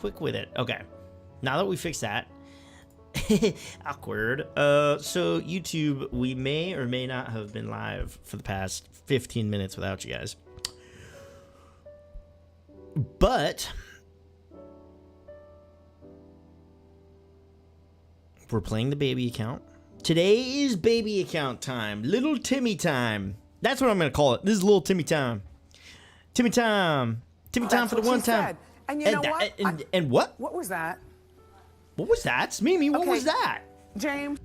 quick with it. Okay, now that we fixed that, awkward. So YouTube, we may or may not have been live for the past 15 minutes without you guys, but we're playing the baby account. Today is baby account time. Little Timmy time. That's what I'm gonna call it. This is little Timmy time. Timmy time. Timmy time for the one time. And you know what? And what? What was that? What was that? Mimi, what was that? James.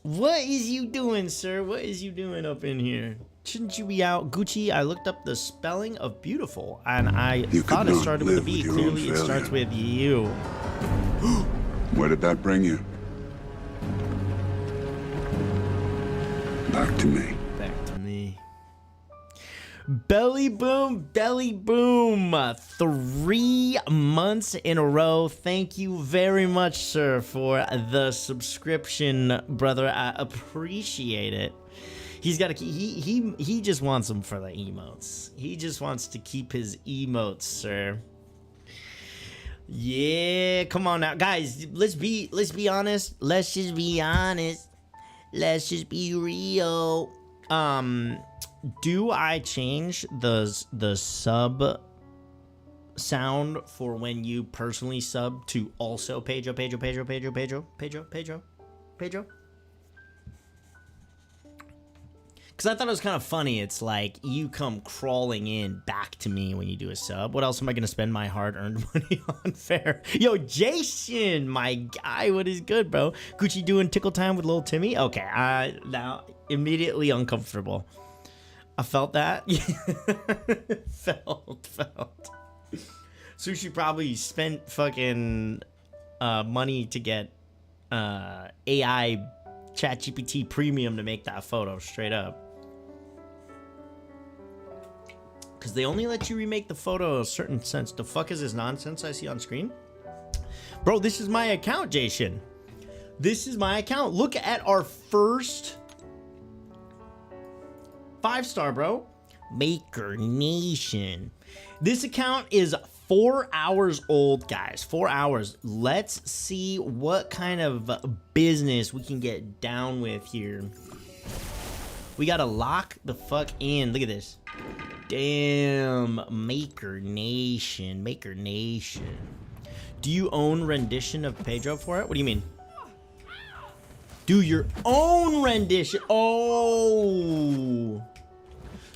What is you doing, sir? What is you doing up in here? Shouldn't you be out? Gucci, I looked up the spelling of beautiful, and I thought it started with a B. Clearly, it starts with you. Where did that bring you? Back to me. Back to me. Belly boom, belly boom. 3 months in a row. Thank you very much, sir, for the subscription, brother. I appreciate it. He's got to he just wants them for the emotes. He just wants to keep his emotes, sir. Yeah, come on now, guys. Let's be honest. Let's just be honest. Let's just be real. Do I change the sub sound for when you personally sub to also Pedro? Because I thought it was kind of funny. It's like you come crawling in back to me when you do a sub. What else am I going to spend my hard-earned money on? Fair. Yo, Jason, my guy, what is good, bro? Gucci doing tickle time with little Timmy? Okay, now immediately uncomfortable. I felt that. felt. Sushi probably spent fucking money to get AI ChatGPT premium to make that photo, straight up. Because they only let you remake the photo a certain sense. The fuck is this nonsense I see on screen? Bro, this is my account, Jason. This is my account. Look at our first 5-star, bro. Maker Nation. This account is 4 hours old, guys. 4 hours. Let's see what kind of business we can get down with here. We gotta lock the fuck in. Look at this. Damn. Maker Nation. Maker Nation. Do you own rendition of Pedro for it? What do you mean? Do your own rendition. Oh.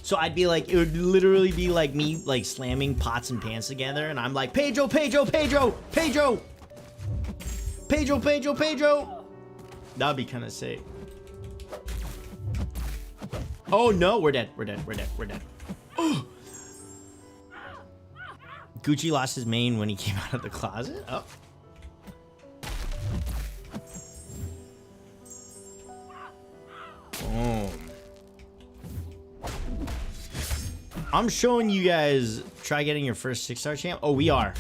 So I'd be like, it would literally be like me like slamming pots and pans together, and I'm like, Pedro. That'd be kind of sick. Oh no, we're dead. Gucci lost his mane when he came out of the closet. Oh. Boom. I'm showing you guys. Try getting your first 6-star champ. Oh, we are.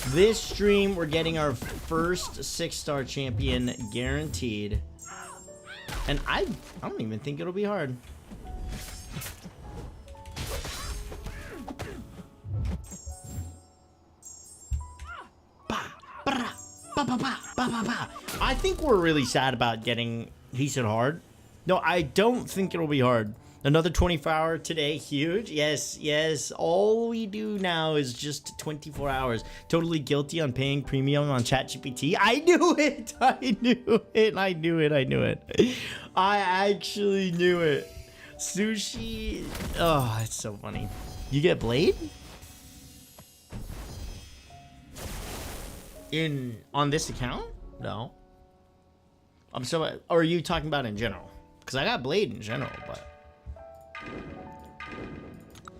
This stream, we're getting our first 6-star champion guaranteed. And I don't even think it'll be hard. I think we're really sad about getting, he said hard. No, I don't think it'll be hard. Another 24-hour today, huge. Yes. All we do now is just 24 hours. Totally guilty on paying premium on ChatGPT. I knew it. I actually knew it. Sushi. Oh, it's so funny. You get Blade? On this account? No. Or are you talking about in general? Because I got Blade in general, but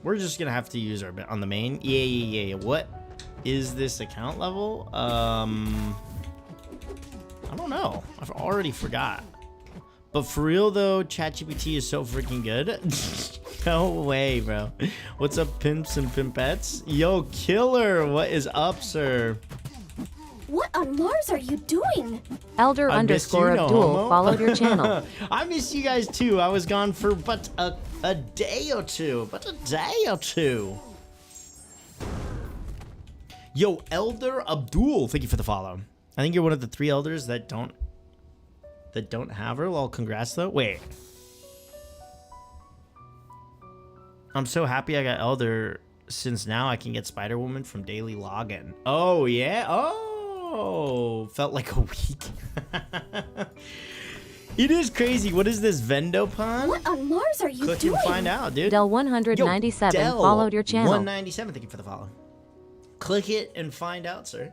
we're just gonna have to use our on the main. Yeah. What is this account level? I don't know. I've already forgot. But for real though, ChatGPT is so freaking good. No way, bro. What's up, pimps and pimpettes? Yo, killer. What is up, sir? What on Mars are you doing? Elder underscore Abdul followed your channel. I miss you guys too. I was gone for but a day or two. Yo, Elder Abdul, thank you for the follow. I think you're one of the 3 elders that don't have her. Well, congrats though. Wait. I'm so happy I got Elder since now I can get Spider-Woman from daily login. Oh, yeah? Oh, felt like a week. It is crazy. What is this Vendopon? What on Mars are you Click doing? and find out, dude. Del 197 Yo, Del followed your channel. 197, thank you for the follow. Click it and find out, sir.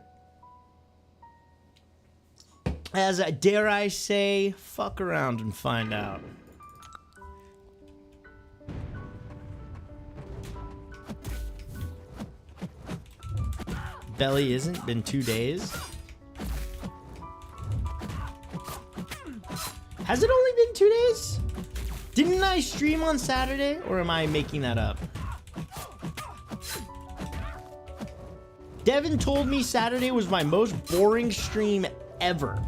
As dare I say, fuck around and find out. Belly isn't been 2 days. Has it only been 2 days? Didn't I stream on Saturday, or am I making that up? Devin told me Saturday was my most boring stream ever.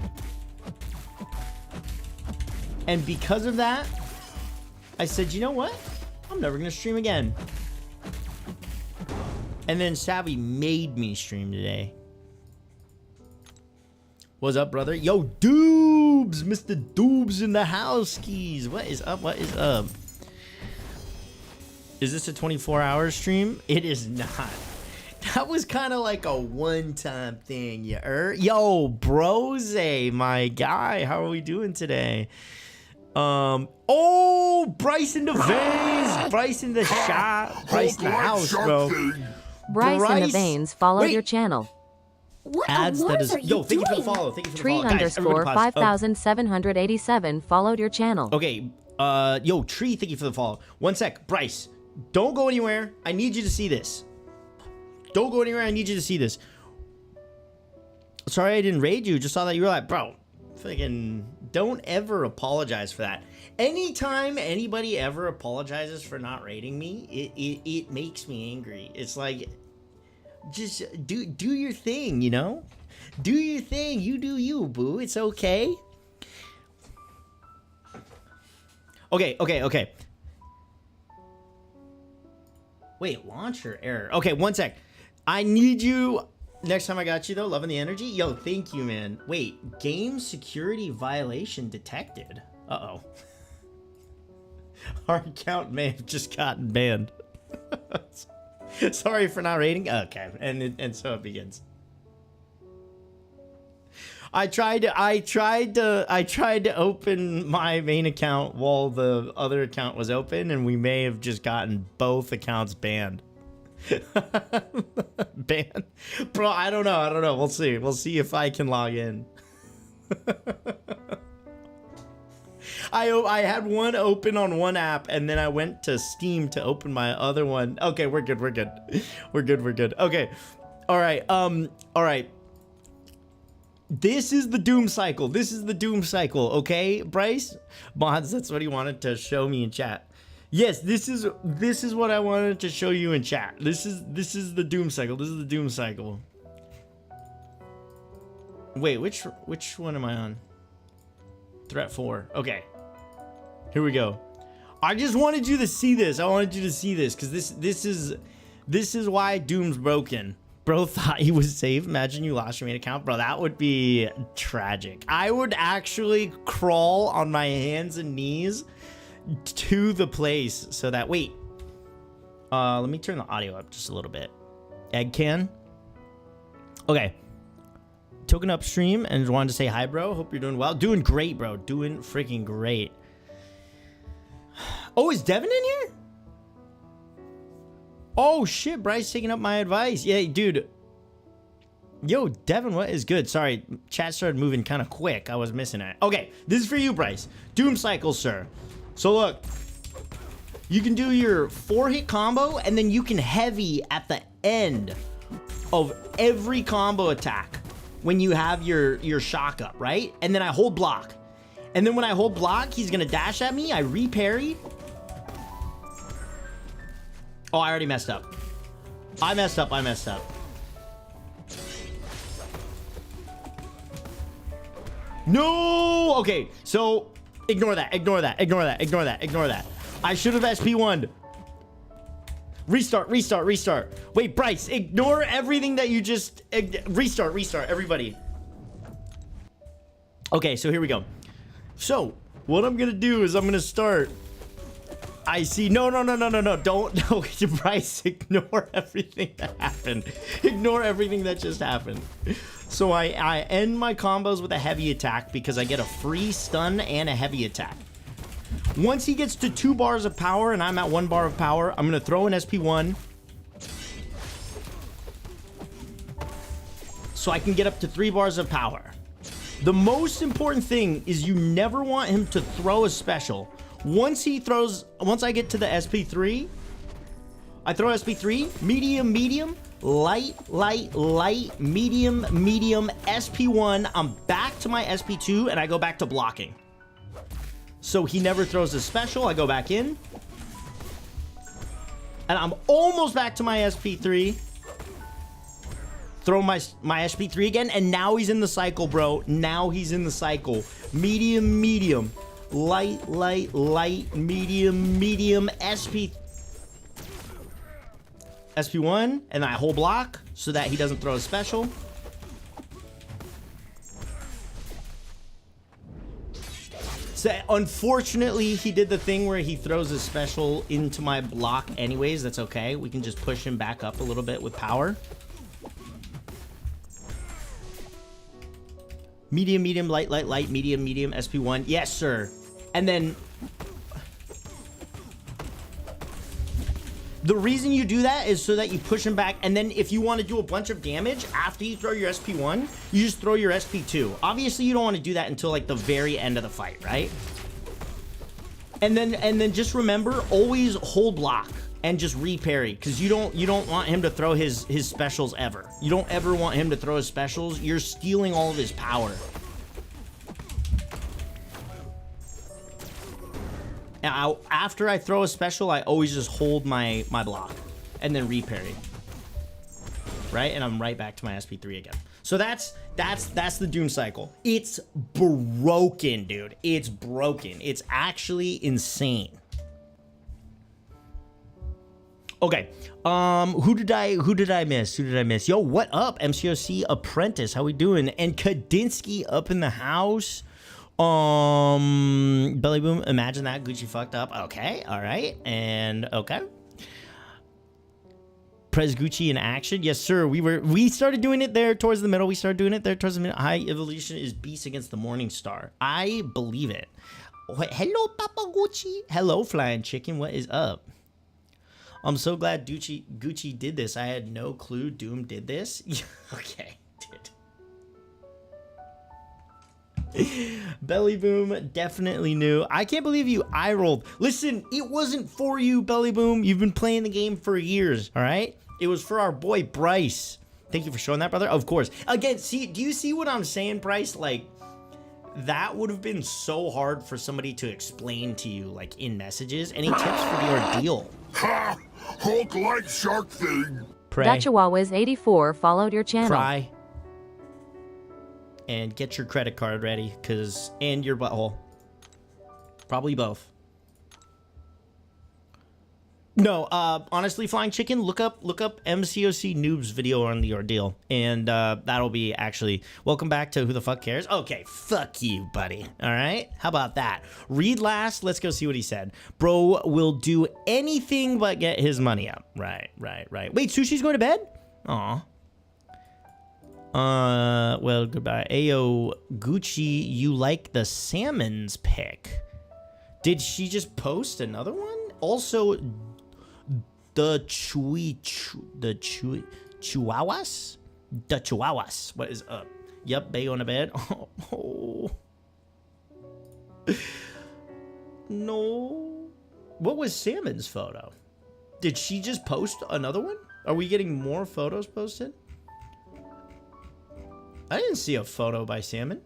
And because of that, I said, you know what? I'm never gonna stream again. And then Savvy made me stream today. What's up, brother? Yo, Doobs! Mr. Doobs in the house skis. What is up? What is up? Is this a 24-hour stream? It is not. That was kind of like a one-time thing, Yo, Brose, my guy. How are we doing today? Oh, Bryce in the veins. Bryce in the shot. Bryce in the house, bro. Bryce in the veins followed your channel. What Ads on that Mars is. are you Yo, thank you for the doing? follow. Thank you for the Tree follow. Guys, underscore everybody pause. 5787 followed your channel. Okay, yo, Tree, thank you for the follow. One sec, Bryce, don't go anywhere. I need you to see this. Don't go anywhere. I need you to see this. Sorry I didn't raid you. Just saw that you were like, bro, freaking don't ever apologize for that. Anytime anybody ever apologizes for not raiding me, it makes me angry. It's like, just do your thing, you know? Do your thing. You do you, boo. It's okay. Okay. Wait, launcher error. Okay, one sec. I need you. Next time I got you, though, loving the energy. Yo, thank you, man. Wait, game security violation detected. Uh-oh. Our account may have just gotten banned. Sorry for not rating. Okay, and so it begins. I tried to open my main account while the other account was open, and we may have just gotten both accounts banned. Banned, bro. I don't know. We'll see if I can log in. I had one open on one app, and then I went to Steam to open my other one. Okay, we're good. Okay, all right. This is the doom cycle. Okay, Bryce? Mods, that's what he wanted to show me in chat. Yes, this is what I wanted to show you in chat. This is the doom cycle. Wait, which one am I on? Threat 4. Okay. Here we go. I just wanted you to see this. Because this is why Doom's broken. Bro thought he was safe. Imagine you lost your main account. Bro, that would be tragic. I would actually crawl on my hands and knees to the place so that... Wait. Let me turn the audio up just a little bit. Egg can. Okay. Token upstream and wanted to say hi, bro. Hope you're doing well. Doing great, bro. Doing freaking great. Oh, is Devin in here? Oh, shit. Bryce taking up my advice. Yeah, dude. Yo, Devin, what is good? Sorry, chat started moving kind of quick. I was missing it. Okay, this is for you, Bryce. Doom cycle, sir. So look, you can do your 4-hit combo, and then you can heavy at the end of every combo attack when you have your shock up, right? And then I hold block. And then when I hold block, he's gonna dash at me. I re-parry. Oh, I already messed up. I messed up. No! Okay, so ignore that. I should have SP1'd. Restart, restart, restart. Wait, Bryce, ignore everything that you just... Restart, restart, everybody. Okay, so here we go. So, what I'm gonna do is I'm gonna start... I see. No. Don't. No, Bryce, ignore everything that happened. Ignore everything that just happened. So I end my combos with a heavy attack because I get a free stun and a heavy attack. Once he gets to 2 bars of power and I'm at 1 bar of power, I'm going to throw an SP1. So I can get up to 3 bars of power. The most important thing is you never want him to throw a special. Once I get to the SP3, I throw SP3, medium, medium, light, light, light, medium, medium, SP1. I'm back to my SP2 and I go back to blocking. So he never throws a special. I go back in. And I'm almost back to my SP3. Throw my SP3 again. And now he's in the cycle, bro. Now he's in the cycle. Medium, medium. Light, light, light, medium, medium, SP1, and I whole block so that he doesn't throw a special. So unfortunately, he did the thing where he throws a special into my block anyways. That's okay. We can just push him back up a little bit with power. Medium, medium, light, light, light, medium, medium, SP1. Yes, sir. And then the reason you do that is so that you push him back. And then if you want to do a bunch of damage after you throw your SP1, you just throw your SP2. Obviously, you don't want to do that until like the very end of the fight, right? And then just remember, always hold block and just re-parry, because you don't want him to throw his specials ever. You don't ever want him to throw his specials. You're stealing all of his power. Now, after I throw a special, I always just hold my block and then re-parry. Right? And I'm right back to my SP3 again. So that's the Doom cycle. It's broken, dude. It's broken. It's actually insane. Okay, who did I miss? Yo, what up, MCOC Apprentice? How we doing? And Kadinsky up in the house. Belly Boom, imagine that. Gucci fucked up. Okay, all right, and okay. Prez Gucci in action. Yes, sir. We started doing it there towards the middle. High Evolution is Beast against the Morning Star. I believe it. Hello, Papa Gucci. Hello, Flying Chicken. What is up? I'm so glad Gucci did this. I had no clue Doom did this. Okay, did. Belly Boom definitely knew. I can't believe you eye rolled. Listen, it wasn't for you, Belly Boom. You've been playing the game for years, all right? It was for our boy Bryce. Thank you for showing that, brother. Of course. Again, do you see what I'm saying, Bryce? Like, that would have been so hard for somebody to explain to you, like, in messages. Any tips for the ordeal? Ha! Hulk like shark thing. Pray. Dachihuahuas 84 followed your channel. Cry. And get your credit card ready, and your butthole. Probably both. No, honestly, Flying Chicken, look up MCOC Noob's video on the ordeal, and that'll be actually, welcome back to Who the Fuck Cares? Okay, fuck you, buddy, all right? How about that? Read last, let's go see what he said. Bro will do anything but get his money up. Right. Wait, Sushi's going to bed? Aw. Well, goodbye. Ayo, Gucci, you like the salmon's pick. Did she just post another one? Also, the chihuahuas. What is up? Yep, Bay on the bed. Oh. No. What was Salmon's photo? Did she just post another one? Are we getting more photos posted? I didn't see a photo by Salmon.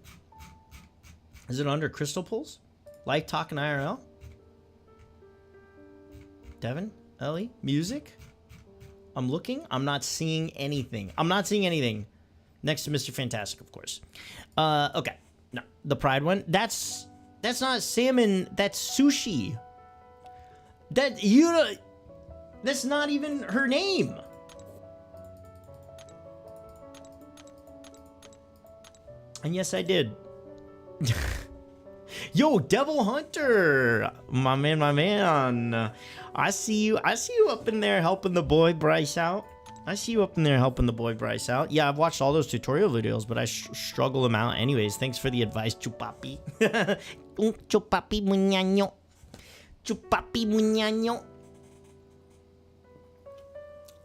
Is it under Crystal Pulls? Like Talking IRL? Devin? Ellie? Music? I'm looking. I'm not seeing anything. Next to Mr. Fantastic, of course. Okay. No, the Pride one. That's not Salmon. That's Sushi. That's not even her name. And yes, I did. Yo, Devil Hunter, my man, my man. I see you up in there helping the boy Bryce out. I see you up in there helping the boy Bryce out. Yeah, I've watched all those tutorial videos, but I struggle them out anyways. Thanks for the advice, Chupapi. Chupapi muñaño. Chupapi muñaño.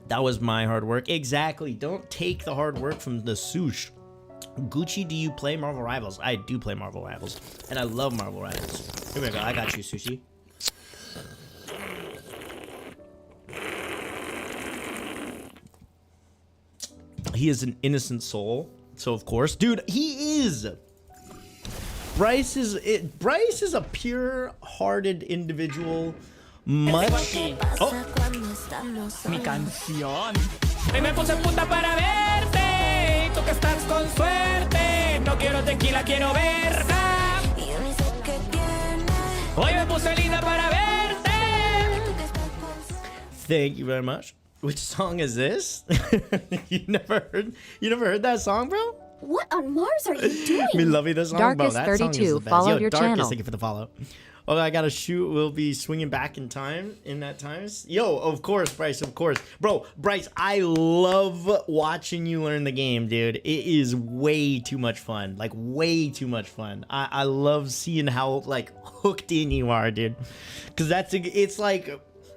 That was my hard work. Exactly. Don't take the hard work from the sush. Gucci, do you play Marvel Rivals? I do play Marvel Rivals, and I love Marvel Rivals. Here we go. I got you, Sushi. He is an innocent soul, so of course, dude, he is. Bryce is a pure-hearted individual. Much. Oh. Mi canción. Hoy me puse puta para verte. Tú que estás con suerte. No quiero tequila, quiero verga. Hoy me puse linda para verte. Thank you very much. Which song is this? You never heard that song, bro? What on Mars are you doing? Me loving this song, bro. That song is the Darkest32 best. followed Yo, your Darkest, channel. thank you for the follow. Oh, I gotta shoot. We'll be swinging back in time in that times. Yo, of course, Bryce, of course. Bro, Bryce, I love watching you learn the game, dude. It is way too much fun. Like, way too much fun. I love seeing how, like, hooked in you are, dude. Because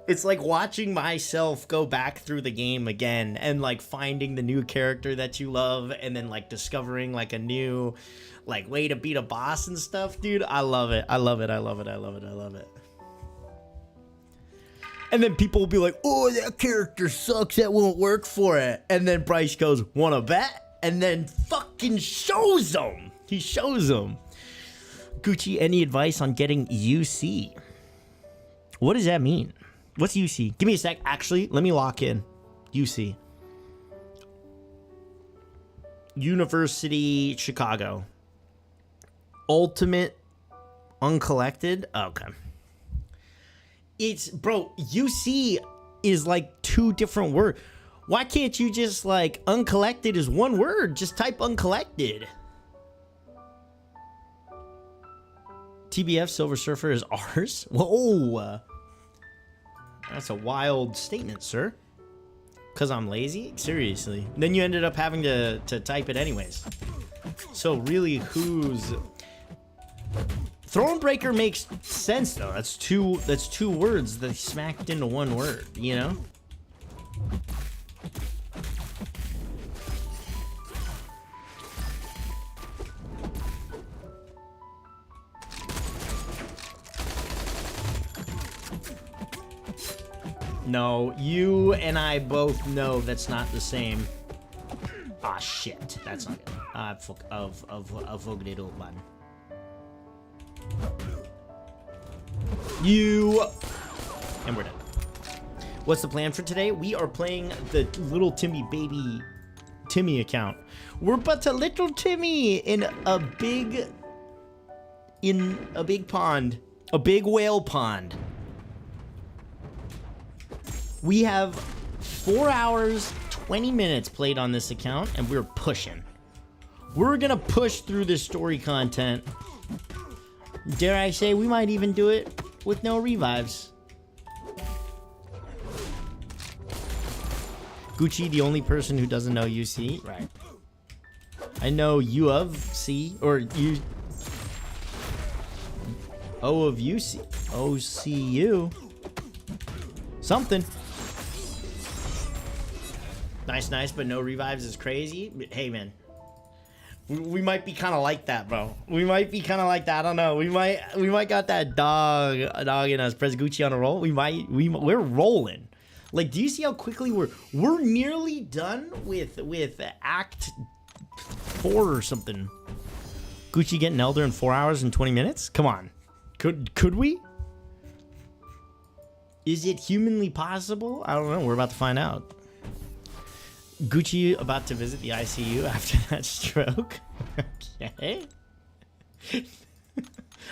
it's like watching myself go back through the game again and, like, finding the new character that you love and then, like, discovering, like, a new, like, way to beat a boss and stuff, dude. I love it. I love it. I love it. I love it. I love it. And then people will be like, oh, that character sucks. That won't work for it. And then Bryce goes, wanna bet? And then fucking shows them. He shows them. Gucci, any advice on getting UC? What does that mean? What's UC? Give me a sec. Actually, let me lock in. UC. University, Chicago. Ultimate Uncollected? Okay. It's, bro, UC is like two different words. Why can't you just, like, Uncollected is one word? Just type Uncollected. TBF Silver Surfer is ours? Whoa. That's a wild statement, sir. Because I'm lazy? Seriously. Then you ended up having to type it anyways. So really, who's... Thronebreaker makes sense, though. That's two words that smacked into one word, you know? No, you and I both know that's not the same. Ah, shit. That's not good. Avognedo man. You... And we're done. What's the plan for today? We are playing the little Timmy baby Timmy account. We're but a little Timmy in a big pond. A big whale pond. We have 4 hours, 20 minutes played on this account, and we're pushing. We're gonna push through this story content. Dare I say, we might even do it with no revives. Gucci, the only person who doesn't know UC. Right. I know U of C, or U... O of UC. OCU. Something. Nice, but no revives is crazy. Hey, man. We might be kind of like that, bro. We might be kind of like that. I don't know. We might got that dog in us. Press Gucci on a roll. We're rolling. Like, do you see how quickly we're nearly done with Act 4 or something? Gucci getting Elder in 4 hours and 20 minutes? Come on. Could we? Is it humanly possible? I don't know. We're about to find out. Gucci about to visit the ICU after that stroke. Okay.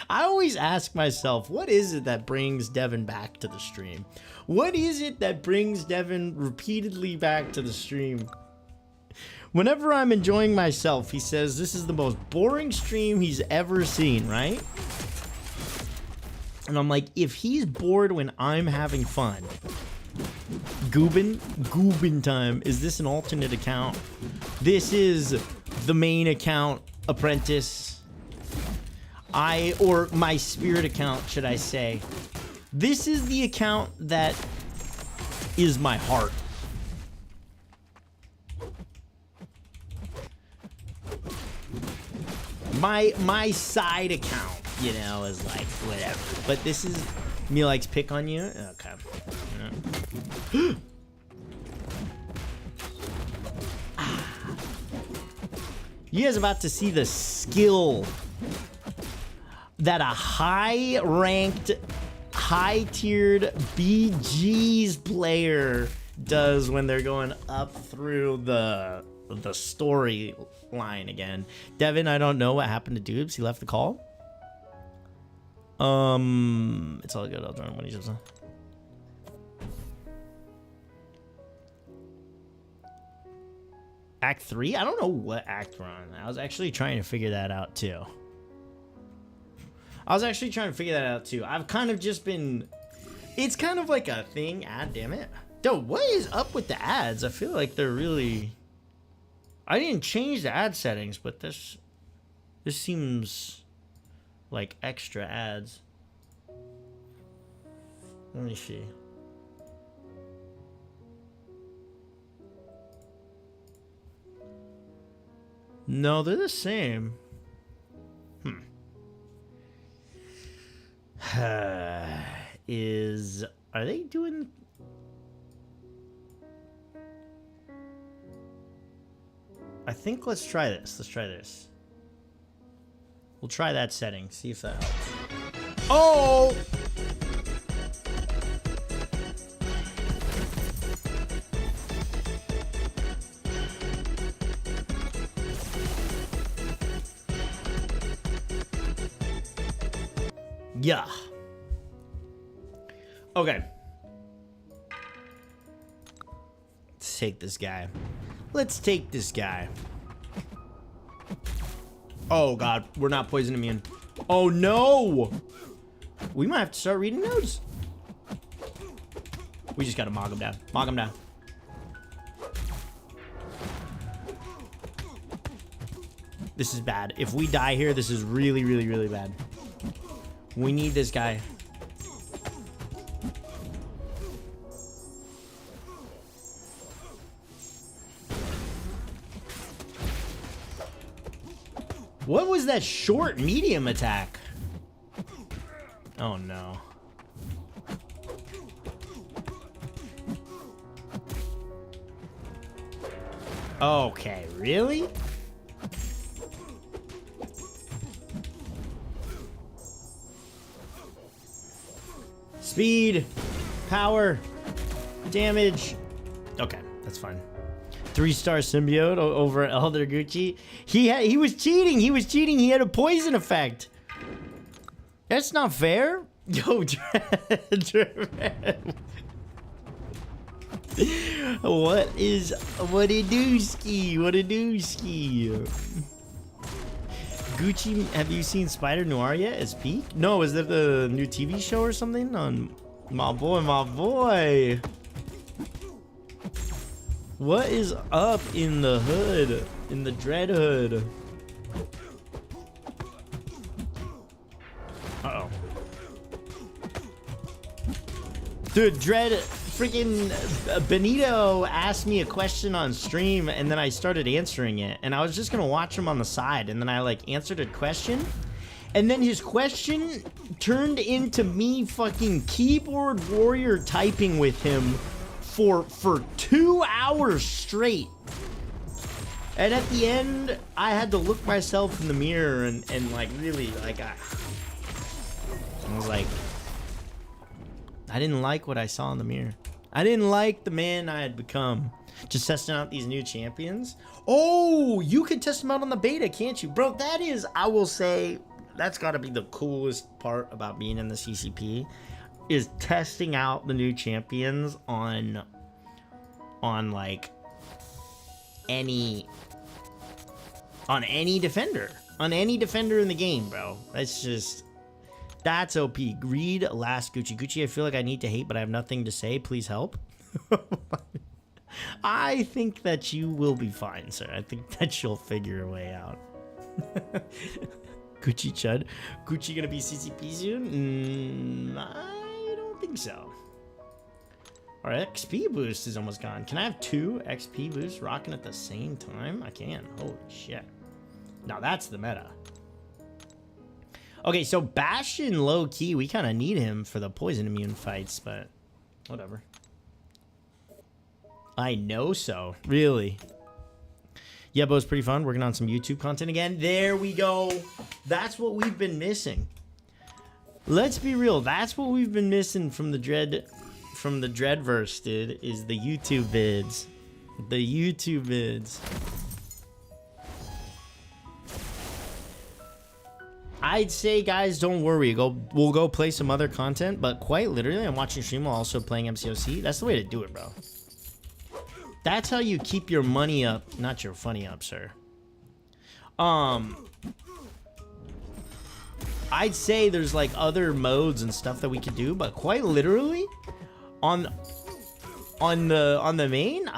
I always ask myself, what is it that brings Devin back to the stream? What is it that brings Devin repeatedly back to the stream? Whenever I'm enjoying myself, he says this is the most boring stream he's ever seen, right? And I'm like, if he's bored when I'm having fun, Goobin time. Is this an alternate account? This is the main account, apprentice. Or my spirit account, should I say. This is the account that is my heart. My side account, you know, is like whatever. But this is me likes pick on you. Okay. Yeah. You guys about to see the skill that a high-ranked, high-tiered BG's player does when they're going up through the story line again. Devin, I don't know what happened to Dubes. He left the call. It's all good. I'll join him when he jumps on. Act 3? I don't know what act we're on. I was actually trying to figure that out too. I've kind of just been... It's kind of like a thing. Ad, damn it. Dude, what is up with the ads? I feel like they're really... I didn't change the ad settings, but this seems like extra ads. Let me see. No, they're the same. Are they doing... I think let's try this. We'll try that setting, see if that helps. Oh! Yeah. Okay. Let's take this guy. Oh god, we're not poison immune. Oh no! We might have to start reading notes. We just gotta mog him down. This is bad. If we die here, this is really, really, really bad. We need this guy. What was that short medium attack? Oh no. Okay, really? Speed, power, damage. Okay, that's fine. 3-star symbiote over Elder Gucci. He was cheating. He had a poison effect. That's not fair. Yo, What a dooski? Gucci, have you seen Spider Noir yet as Peak? No, is that the new TV show or something? On my boy. What is up in the hood? In the Dread Hood? Uh-oh. Dude, Dread, freaking Benito asked me a question on stream and then I started answering it. And I was just gonna watch him on the side and then I like answered a question. And then his question turned into me fucking keyboard warrior typing with him for 2 hours straight. And at the end, I had to look myself in the mirror and like really like I was like, I didn't like what I saw in the mirror. I didn't like the man I had become. Just testing out these new champions. Oh, you can test them out on the beta, can't you? Bro, that is, I will say, that's got to be the coolest part about being in the CCP, is testing out the new champions on like any defender, in the game, bro. That's OP. Read last Gucci. I feel like I need to hate, but I have nothing to say. Please help. I think that you will be fine, sir. I think that you'll figure your way out. Gucci Chud. Gucci gonna be CCP soon? I don't think so. Our XP boost is almost gone. Can I have 2 XP boosts rocking at the same time? I can. Holy shit. Now that's the meta. Okay, so Bastion low key, we kind of need him for the poison immune fights, but whatever. I know so. Really. Yeah, but it was pretty fun working on some YouTube content again. There we go. That's what we've been missing. Let's be real. That's what we've been missing from the Dreadverse, dude, is the YouTube vids. The YouTube vids. I'd say, guys, don't worry. We'll go play some other content, but quite literally, I'm watching stream while also playing MCOC. That's the way to do it, bro. That's how you keep your money up, not your funny up, sir. I'd say there's like other modes and stuff that we could do, but quite literally, on the main,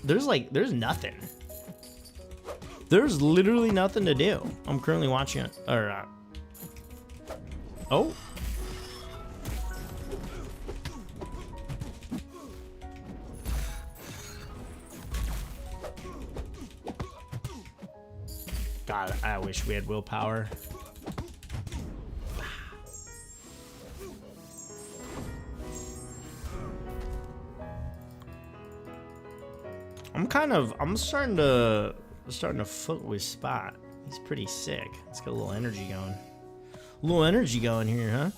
there's nothing. There's literally nothing to do. I'm currently watching it. Or oh. God, I wish we had willpower. I'm starting to foot with Spot. He's pretty sick. Let's get a little energy going. A little energy going here, huh?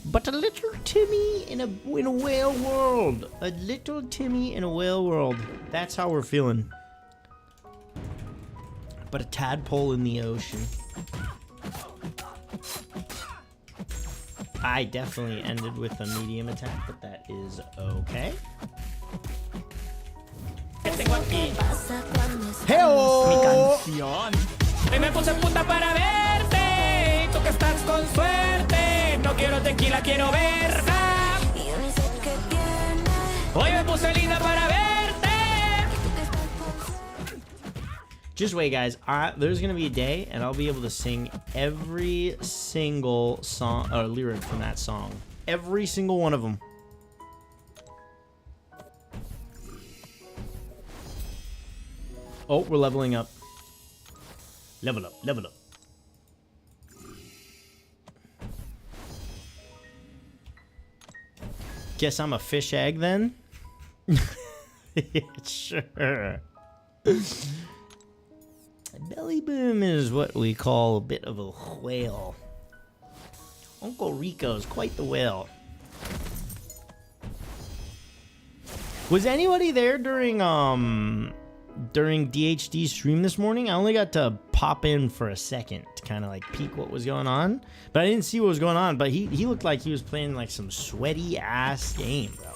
But a little Timmy in a whale world. A little Timmy in a whale world. That's how we're feeling. But a tadpole in the ocean. I definitely ended with a medium attack, but that is okay. Mi canción. Hoy me puse puta para verte. Tú que estás con suerte. No quiero tequila, quiero verga. Hoy me puse linda para verte. Just wait, guys. There's gonna be a day, and I'll be able to sing every single song or lyric from that song. Every single one of them. Oh, we're leveling up. Level up, level up. Guess I'm a fish egg then? Yeah, sure. Belly boom is what we call a bit of a whale. Uncle Rico's quite the whale. Was anybody there during DHD's stream this morning? I only got to pop in for a second to kind of like peek what was going on, but I didn't see what was going on. But he looked like he was playing like some sweaty ass game, bro.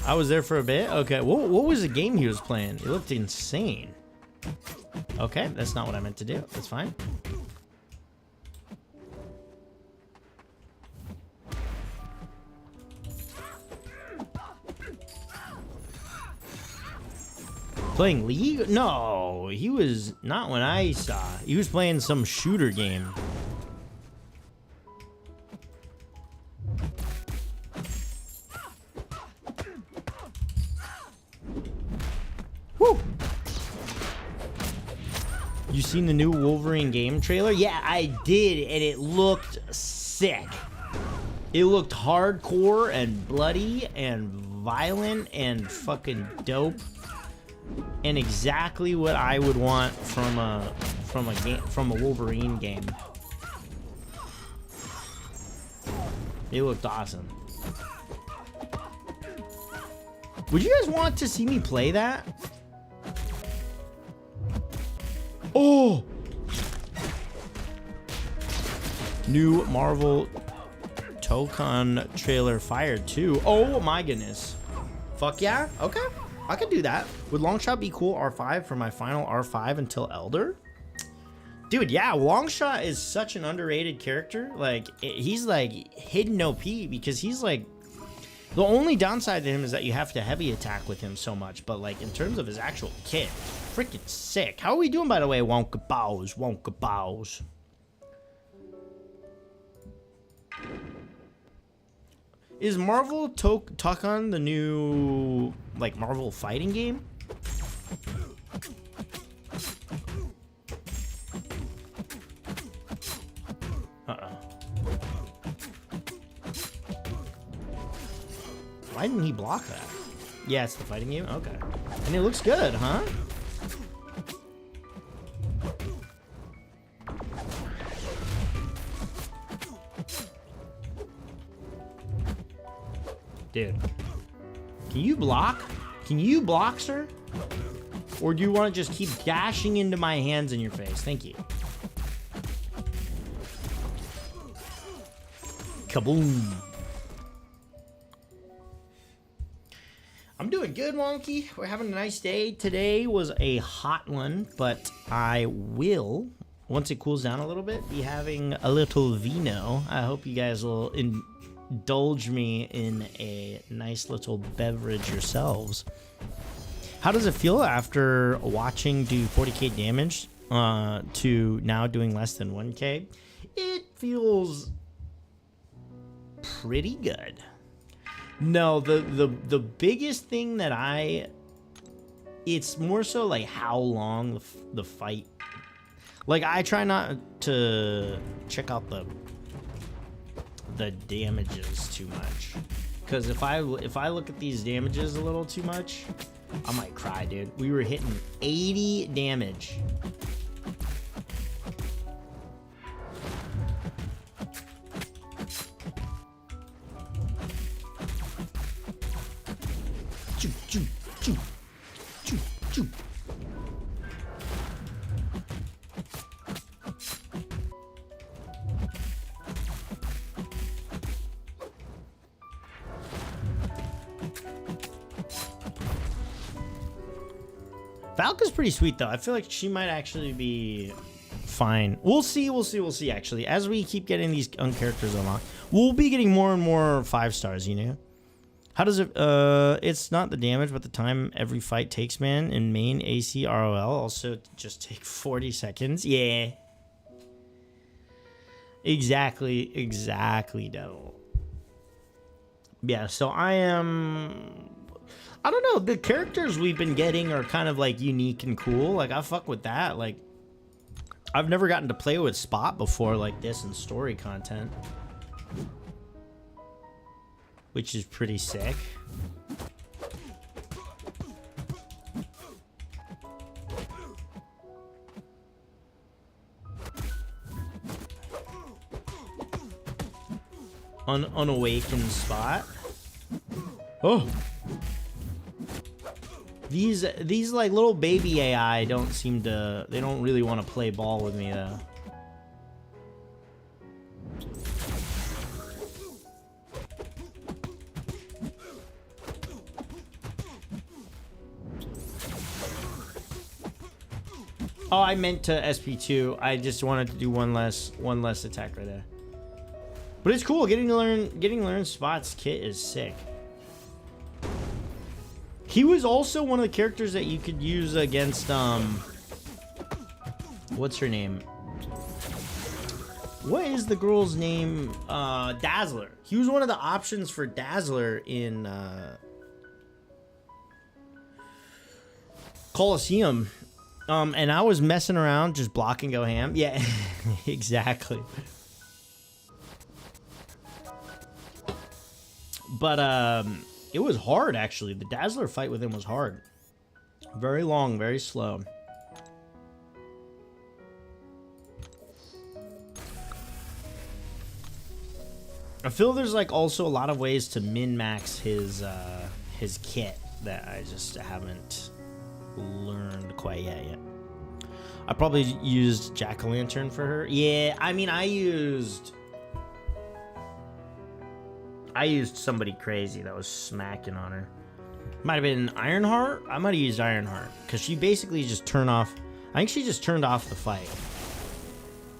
I was there for a bit. Okay, what was the game he was playing? It looked insane. Okay, that's not what I meant to do. That's fine. Playing League? No, he was not when I saw. He was playing some shooter game. Woo! You seen the new Wolverine game trailer? Yeah, I did, and it looked sick. It looked hardcore and bloody and violent and fucking dope. And exactly what I would want from a Wolverine game. It looked awesome. Would you guys want to see me play that? Oh! New Marvel Tokon trailer fired too. Oh my goodness. Fuck yeah. Okay. I could do that. Would Longshot be cool R5 for my final R5 until Elder? Dude, yeah, Longshot is such an underrated character. Like, he's like hidden OP because he's like, the only downside to him is that you have to heavy attack with him so much. But like, in terms of his actual kit, freaking sick. How are we doing, by the way? Wonka bows, Wonka bows. Is Marvel Tokon the new, like, Marvel fighting game? Why didn't he block that? Yeah, it's the fighting game? Okay. And it looks good, huh? Dude. Can you block? Can you block, sir? Or do you want to just keep dashing into my hands in your face? Thank you. Kaboom. I'm doing good, Wonky. We're having a nice day. Today was a hot one, but I will, once it cools down a little bit, be having a little vino. I hope you guys will indulge me in a nice little beverage yourselves. How does it feel after watching do 40k damage to now doing less than 1k? It feels pretty good. No, the biggest thing that it's more so like how long the fight. Like, I try not to check out the damages too much, because if I look at these damages a little too much, I might cry, dude. We were hitting 80 damage. Choo, choo, choo, choo, choo. Valka's pretty sweet though. I feel like she might actually be fine. We'll see actually. As we keep getting these characters unlocked, we'll be getting more and more 5 stars, you know? How does it, it's not the damage, but the time every fight takes, man. In main AC ROL, also just take 40 seconds. Yeah. Exactly, Devil. Yeah, so I don't know, the characters we've been getting are kind of like unique and cool. Like, I fuck with that. Like, I've never gotten to play with Spot before like this in story content, which is pretty sick. Unawakened Spot. Oh. These like little baby AI don't seem to, they don't really want to play ball with me though. Oh, I meant to SP2. I just wanted to do one less attack right there. But it's cool. Getting to learn Spot's kit is sick. He was also one of the characters that you could use against what's her name? What is the girl's name? Dazzler. He was one of the options for Dazzler in Coliseum. And I was messing around, just block and go ham. Yeah, exactly. But it was hard, actually. The Dazzler fight with him was hard. Very long, very slow. I feel there's like also a lot of ways to min-max his kit that I just haven't learned quite yet. I probably used Jack-o'-lantern for her. Yeah, I mean, I used somebody crazy that was smacking on her. Might have been Ironheart. I might have used Ironheart because she basically just turned off. I think she just turned off the fight.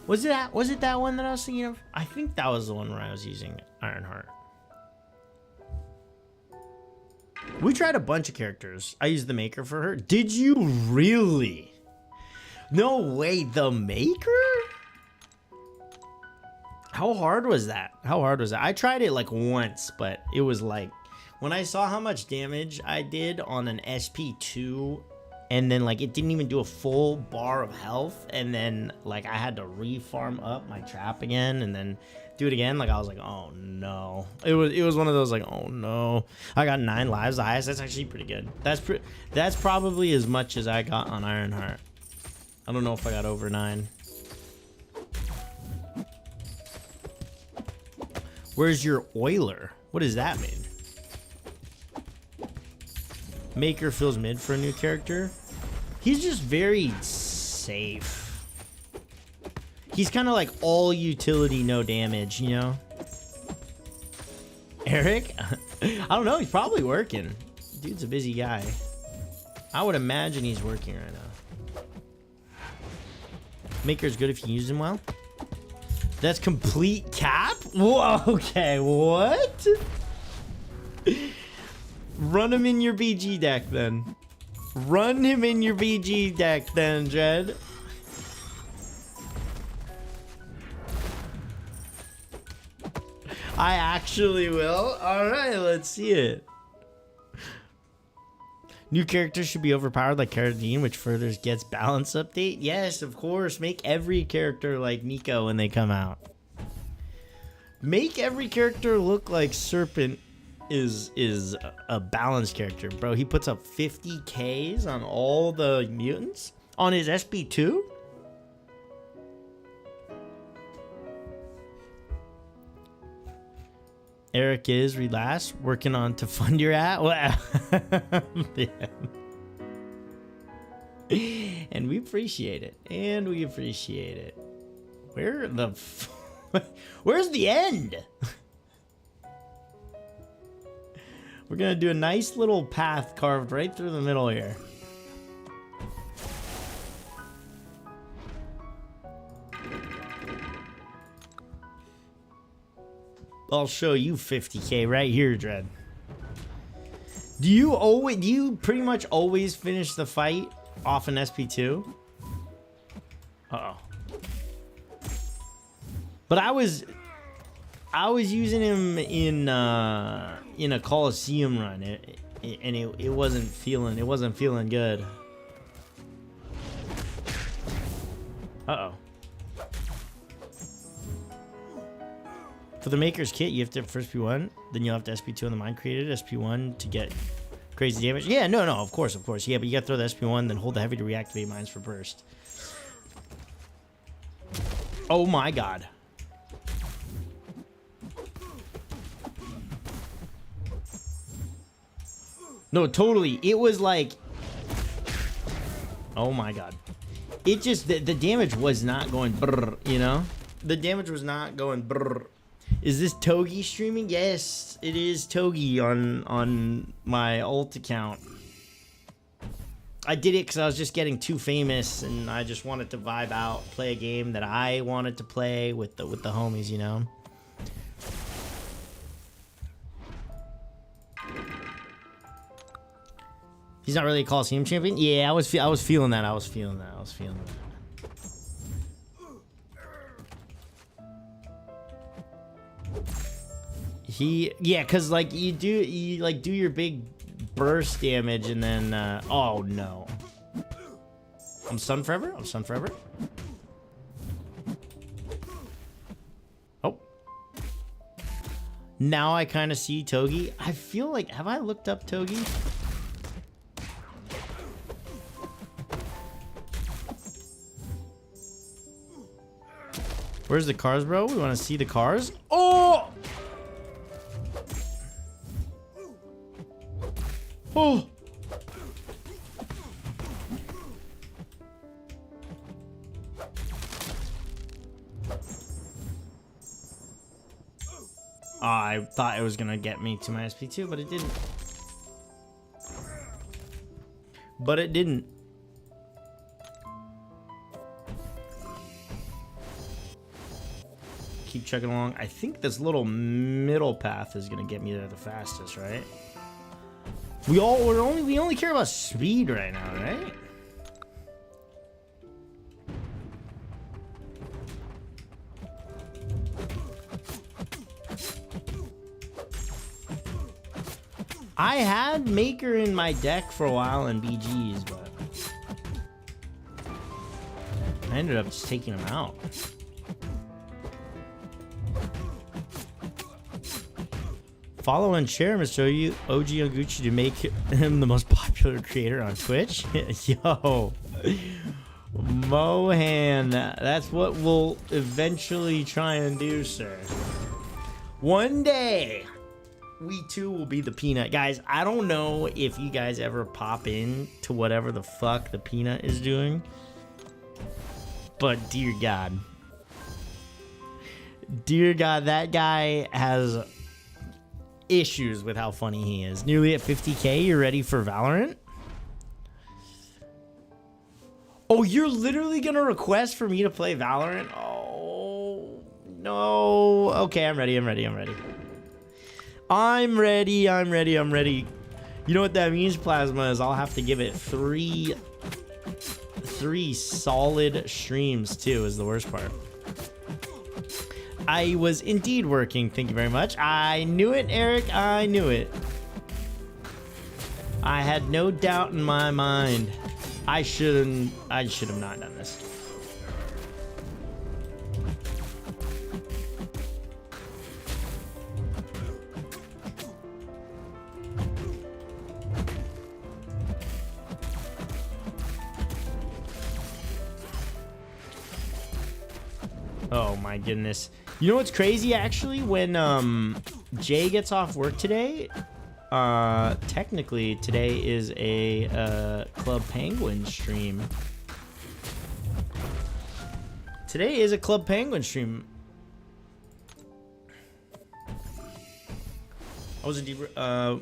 Was it that one that I was thinking of? I think that was the one where I was using Ironheart. We tried a bunch of characters. I used the Maker for her. Did you really? No way, the Maker? How hard was that? How hard was that? I tried it like once, but it was like, when I saw how much damage I did on an SP2, and then like it didn't even do a full bar of health, and then like I had to refarm up my trap again, and then do it again, like I was like, oh no. It was one of those like, oh no. I got 9 lives, the highest. That's actually pretty good. That's probably as much as I got on Ironheart. I don't know if I got over 9. Where's your Oiler? What does that mean? Maker feels mid for a new character. He's just very safe. He's kind of like all utility, no damage, you know? Eric? I don't know. He's probably working. Dude's a busy guy. I would imagine he's working right now. Maker's good if you use him well. That's complete cap? Whoa, okay, what? Run him in your BG deck then. Run him in your BG deck then, Jed. I actually will. Alright, let's see it. New characters should be overpowered like Carradine, which further gets balance update. Yes, of course. Make every character like Nico when they come out. Make every character look like Serpent is a balanced character, bro. He puts up 50 Ks on all the mutants on his SP2. Eric is relast working on to fund your at. Wow. And we appreciate it. And we appreciate it. Where the where's the end? We're gonna do a nice little path carved right through the middle here. I'll show you 50K right here, Dread. Do you pretty much always finish the fight off an SP2? Uh-oh. But I was using him in a Coliseum run, and it wasn't feeling good. Uh-oh. For the Maker's Kit, you have to have first SP1, then you'll have to SP2 on the Mind Created, SP1 to get crazy damage. Yeah, no, of course. Yeah, but you gotta throw the SP1, then hold the Heavy to reactivate Minds for burst. Oh my god. No, totally. It was like... Oh my god. It just... The damage was not going brrr, you know? The damage was not going brrr. Is this Togi streaming? Yes, it is Togi on my alt account. I did it because I was just getting too famous, and I just wanted to vibe out, play a game that I wanted to play with the homies, you know. He's not really a Coliseum champion. Yeah, I was feeling that. I was feeling that. Yeah, cause like you do your big burst damage and then oh no. I'm stunned forever. Oh. Now I kind of see Togi. I feel like, have I looked up Togi? Where's the cars, bro? We want to see the cars. Oh! Oh! I thought it was gonna get me to my SP2, but it didn't. But it didn't. Keep chugging along. I think this little middle path is gonna get me there the fastest, right? We only care about speed right now, right? I had Maker in my deck for a while in BGs, but I ended up just taking him out. Follow and share Mr. OG Oguchi to make him the most popular creator on Twitch. Yo, Mohan, that's what we'll eventually try and do, sir. One day, we too will be the Peanut. Guys, I don't know if you guys ever pop in to whatever the fuck the Peanut is doing, but dear God, that guy has issues with how funny he is. Nearly at 50k, you're ready for Valorant? Oh, you're literally gonna request for me to play Valorant? Oh no. Okay, I'm ready. I'm ready. You know what that means, Plasma, is I'll have to give it three solid streams too, is the worst part. I was indeed working. Thank you very much. I knew it, Eric. I knew it. I had no doubt in my mind. I should have not done this. Oh my goodness. You know what's crazy actually? When Jay gets off work today, technically today is a Club Penguin stream. Today is a Club Penguin stream. I was a deeper oh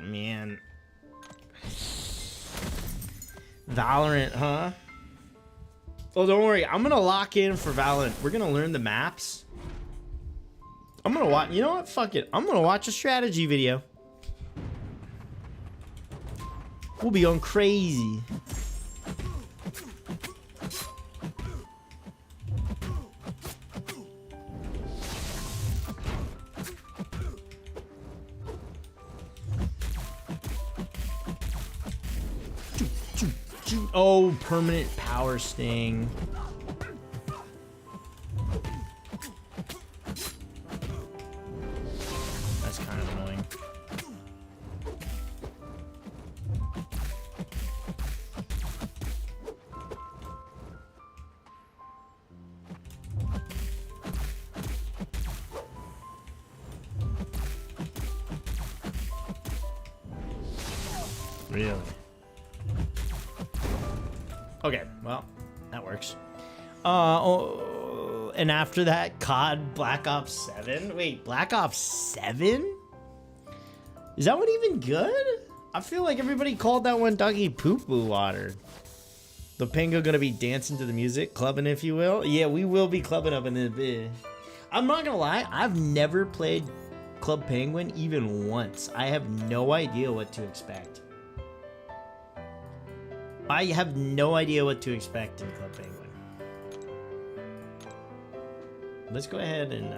man. Valorant, huh? Oh, don't worry. I'm gonna lock in for Valorant. We're gonna learn the maps. I'm gonna watch. You know what? Fuck it. I'm gonna watch a strategy video. We'll be going crazy. Oh, permanent power sting. That's kind of annoying. Really? Okay, well, that works. Oh, and after that, COD Black Ops 7? Wait, Black Ops 7? Is that one even good? I feel like everybody called that one doggy poo-poo water. The Pingo gonna be dancing to the music, clubbing if you will? Yeah, we will be clubbing up in the bit. I'm not gonna lie, I've never played Club Penguin even once. I have no idea what to expect. I have no idea what to expect in Club Penguin. Let's go ahead and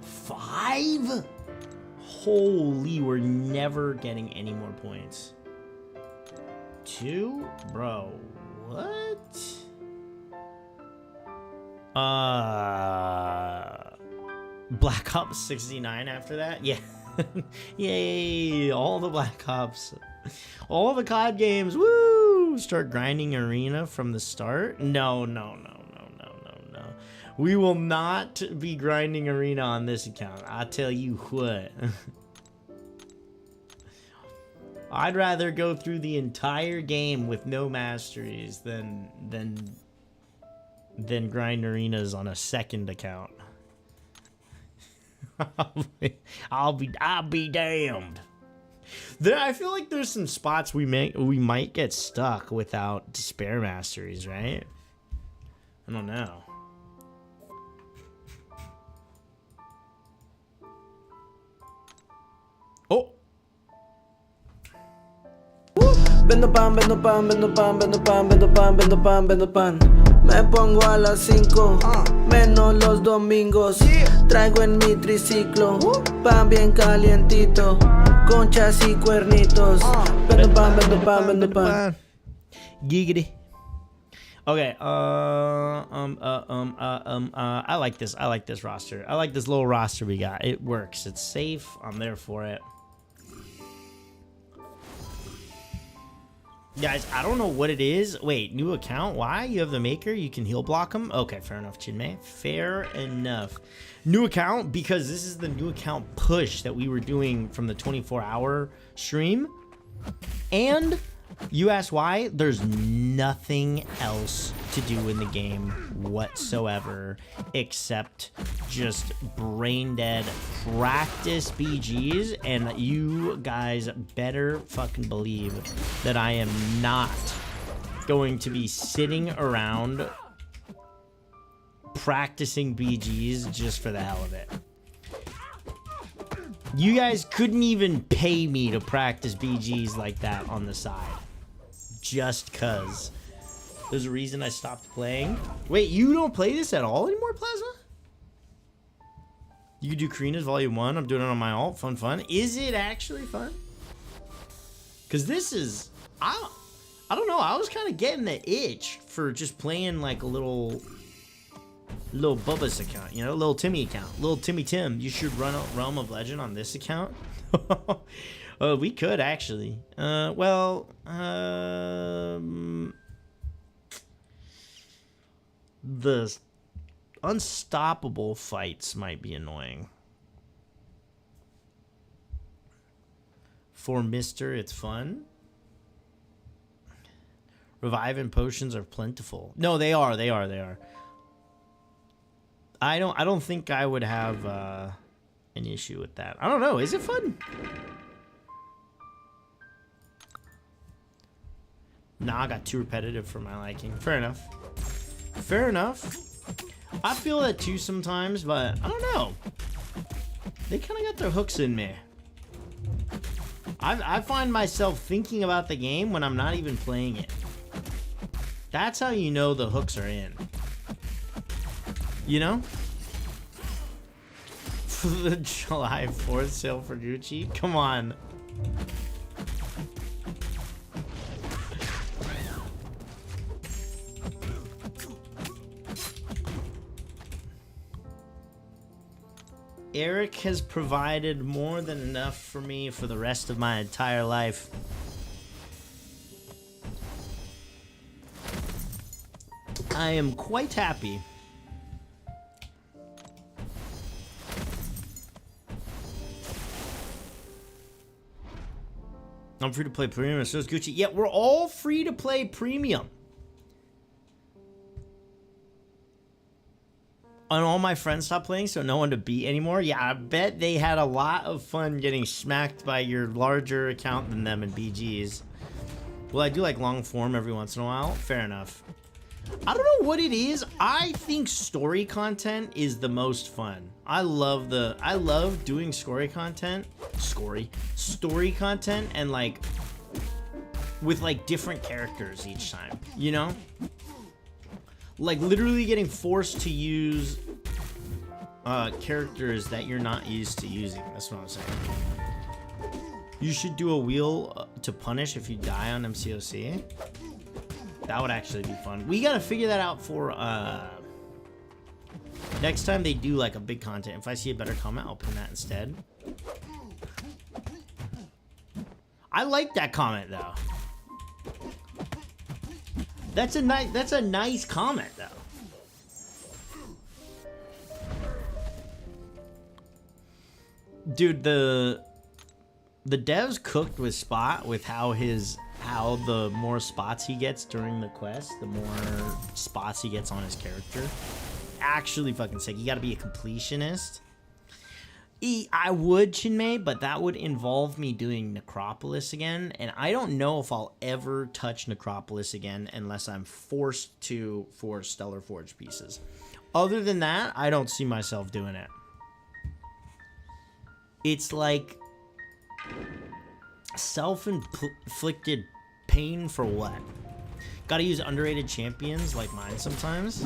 5? Holy, we're never getting any more points. 2? Bro, what? Black Ops 69 after that? Yeah. Yay, all the Black Ops. All the COD games, woo! Start grinding arena from the start? No. We will not be grinding arena on this account. I'll tell you what. I'd rather go through the entire game with no masteries than grind arenas on a second account. I'll be damned. I feel like there's some spots we might get stuck without despair masteries, right? I don't know. Oh. Vendo pan, vendo pan, vendo pan, vendo pan, vendo pan, vendo pan, vendo pan. Me pongo a las 5, menos los domingos. Traigo en mi triciclo pan bien calientito, conchas y cuernitos. Vendo pan, vendo pan, vendo pan. Giggity. Okay, I like this. I like this roster. I like this little roster we got. It works. It's safe. I'm there for it. Guys, I don't know what it is. Wait, new account? Why? You have the maker? You can heal block him? Okay, fair enough, Chinmay. Fair enough. New account? Because this is the new account push that we were doing from the 24-hour stream. And you ask why? There's nothing else to do in the game whatsoever except just brain dead practice BGs, and you guys better fucking believe that I am not going to be sitting around practicing BGs just for the hell of it. You guys couldn't even pay me to practice BGs like that on the side. Just cuz. There's a reason I stopped playing. Wait, you don't play this at all anymore, Plasma? You could do Karina's Volume 1. I'm doing it on my alt. Fun, fun. Is it actually fun? Because this is... I don't know. I was kind of getting the itch for just playing like a little Bubba's account, you know, little Timmy account, little Timmy Tim. You should run Realm of Legend on this account. We could actually. The unstoppable fights might be annoying. For Mister, it's fun. Revive and potions are plentiful. No, they are. I don't think I would have an issue with that. I don't know. Is it fun? Nah, I got too repetitive for my liking. Fair enough. Fair enough. I feel that too sometimes, but I don't know. They kind of got their hooks in me. I find myself thinking about the game when I'm not even playing it. That's how you know the hooks are in. You know? The July 4th sale for Gucci? Come on. Eric has provided more than enough for me for the rest of my entire life. I am quite happy. I'm free to play premium, so is Gucci. Yeah, we're all free to play premium. And all my friends stopped playing, so no one to beat anymore. Yeah, I bet they had a lot of fun getting smacked by your larger account than them in BGs. Well, I do like long form every once in a while. Fair enough. I don't know what it is. I think story content is the most fun. I love doing story content, and like with like different characters each time, you know? Like literally getting forced to use characters that you're not used to using. That's what I'm saying. You should do a wheel to punish if you die on MCOC. That would actually be fun. We gotta figure that out for next time they do like a big content. If I see a better comment, I'll pin that instead. I like that comment though. That's a nice comment though. Dude, the devs cooked with Spot with how the more spots he gets during the quest, the more spots he gets on his character. Actually fucking sick. You gotta be a completionist. I would, Chinmay, but that would involve me doing Necropolis again, and I don't know if I'll ever touch Necropolis again unless I'm forced to for Stellar Forge pieces. Other than that, I don't see myself doing it. It's like self-inflicted pain for what? Gotta use underrated champions like mine sometimes.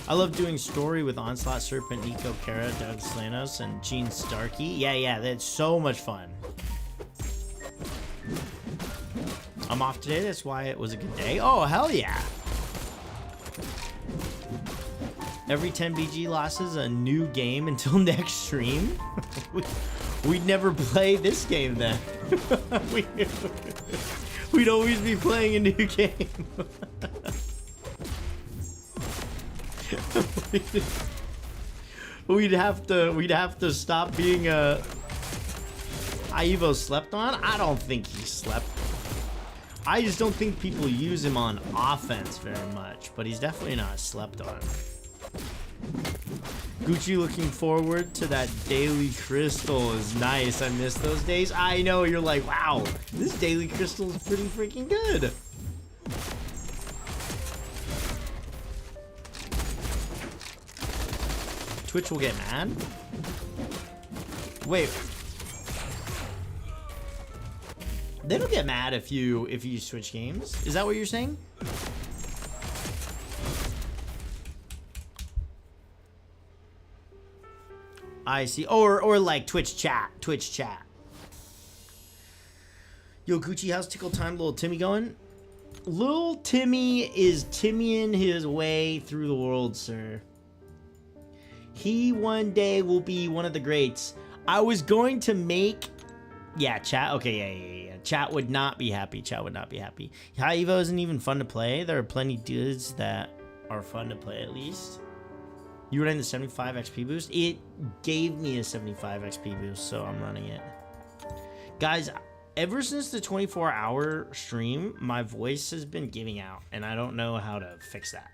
I love doing story with Onslaught, Serpent, Nico, Kara, Doug Slanos, and Gene Starkey. Yeah, that's so much fun. I'm off today, that's why it was a good day. Oh, hell yeah. Every 10 BG losses, a new game until next stream. We'd never play this game then. We'd always be playing a new game. We'd have to stop being a Ivo slept on. I don't think he slept. I just don't think people use him on offense very much, but he's definitely not slept on. Gucci looking forward to that daily crystal is nice. I miss those days. I know, you're like, wow, this daily crystal is pretty freaking good. Twitch will get mad? Wait. They don't get mad if you switch games? Is that what you're saying? I see. Or like Twitch chat. Yo, Gucci, how's Tickle Time little Timmy going? Little Timmy is Timmying his way through the world, sir. He one day will be one of the greats. I was going to make... Yeah, chat. Okay, yeah. Chat would not be happy. High Evo isn't even fun to play. There are plenty dudes that are fun to play at least. You running the 75 XP boost? It gave me a 75 XP boost, so I'm running it. Guys, ever since the 24-hour stream, my voice has been giving out, and I don't know how to fix that.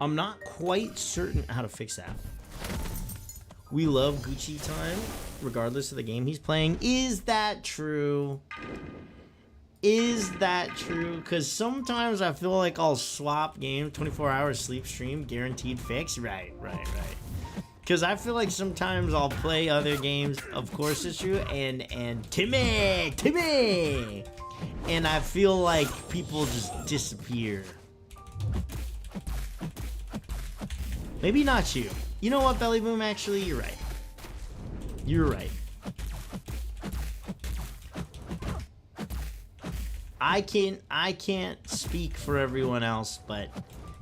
I'm not quite certain how to fix that. We love Gucci time, regardless of the game he's playing. Is that true? Is that true? Because sometimes I feel like I'll swap game, 24-hour sleep stream, guaranteed fix. Right. Because I feel like sometimes I'll play other games, of course it's true, and Timmy! And I feel like people just disappear. Maybe not you. You know what, Belly Boom, actually, you're right. You're right. I can't speak for everyone else, but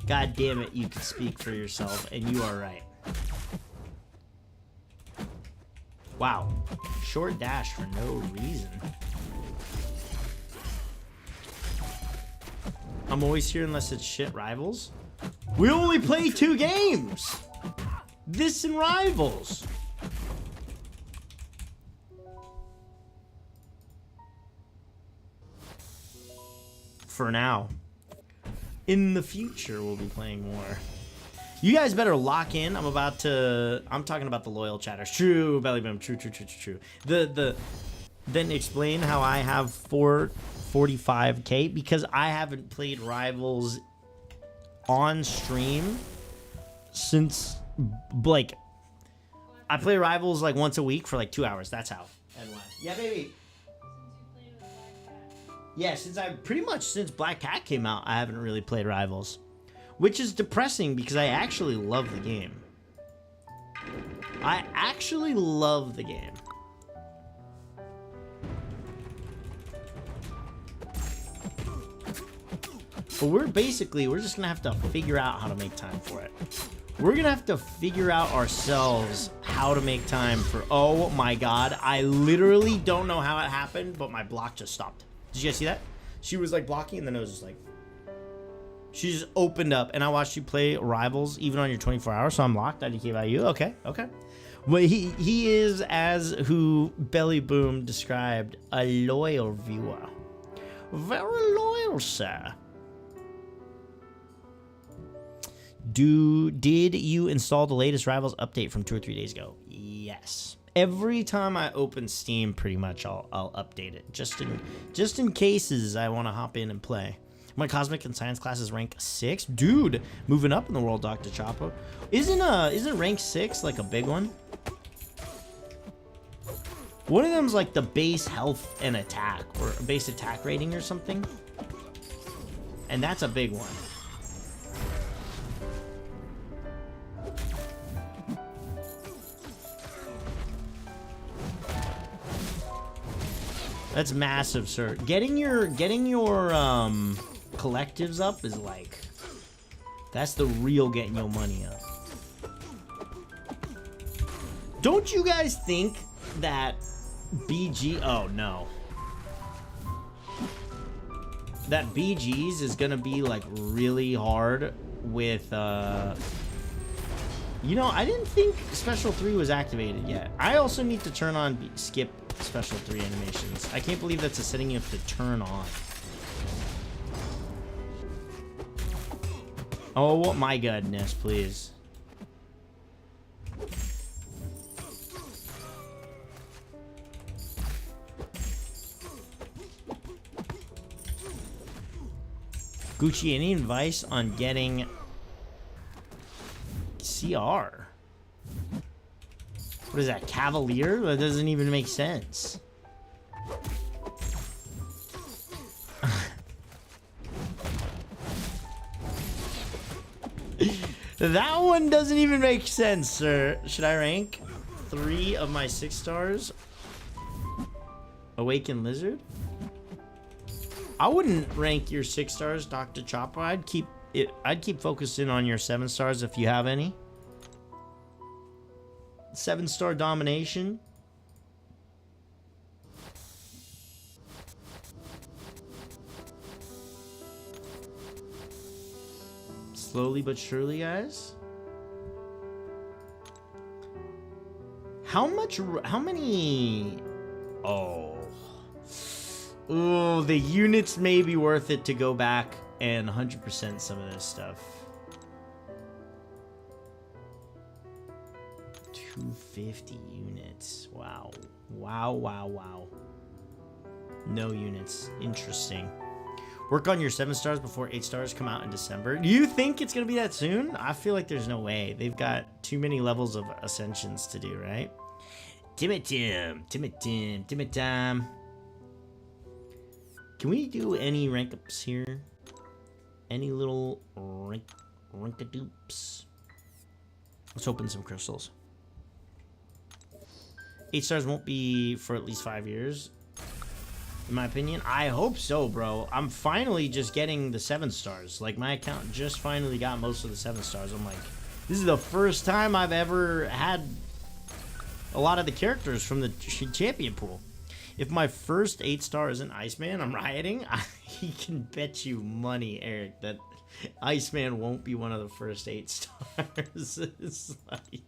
god damn it, you can speak for yourself, and you are right. Wow. Short dash for no reason. I'm always here unless it's shit Rivals. We only play 2 games! This and Rivals. For now. In the future, we'll be playing more. You guys better lock in. I'm talking about the loyal chatters. True, Belly Boom. True. Then explain how I have 445k because I haven't played Rivals on stream since, like, I play Rivals like once a week for like 2 hours. That's how. And why? Yeah, baby. Yeah, since Black Cat came out, I haven't really played Rivals. Which is depressing because I actually love the game. But we're just gonna have to figure out how to make time for it. We're gonna have to figure out ourselves how to make time for, oh my god, I literally don't know how it happened, but my block just stopped. Did you guys see that? She was like blocking and then it was just like, she just opened up and I watched you play Rivals even on your 24 hours, so I'm locked. I didn't about you. Okay. Well, he is, as who Belly Boom described, a loyal viewer. Very loyal, sir. Did you install the latest Rivals update from 2 or 3 days ago? Yes. Every time I open Steam, pretty much I'll update it just in cases I want to hop in and play. My Cosmic and Science class is rank 6, dude. Moving up in the world, Dr. Choppa. Isn't rank 6 like a big one? One of them's like the base health and attack, or base attack rating or something, and that's a big one. That's massive, sir. Getting your collectives up is like, that's the real getting your money up. Don't you guys think that BG, oh no, that BG's is gonna be like really hard with you know, I didn't think Special 3 was activated yet. I also need to turn on skip Special 3 animations. I can't believe that's a setting you have to turn on. Oh my goodness, please. Gucci, any advice on getting CR? What is that, Cavalier? That doesn't even make sense. That one doesn't even make sense, sir. Should I rank 3 of my 6 stars? Awakened Lizard? I wouldn't rank your 6 stars, Dr. Chopper. I'd keep focusing on your 7 stars if you have any. 7-star domination. Slowly but surely, guys. How many? Oh, the units may be worth it to go back and 100% some of this stuff. 250 units. Wow. Wow. No units. Interesting. Work on your 7 stars before 8 stars come out in December. Do you think it's gonna be that soon? I feel like there's no way. They've got too many levels of ascensions to do, right? Timmy Tim. Can we do any rank ups here? Any little rank-a-doops? Let's open some crystals. 8 stars won't be for at least 5 years, in my opinion. I hope so, bro. I'm finally just getting the 7 stars. Like, my account just finally got most of the 7 stars. I'm like, this is the first time I've ever had a lot of the characters from the champion pool. If my first 8 star isn't Iceman, I'm rioting. He can bet you money, Eric, that Iceman won't be one of the first 8 stars. It's like,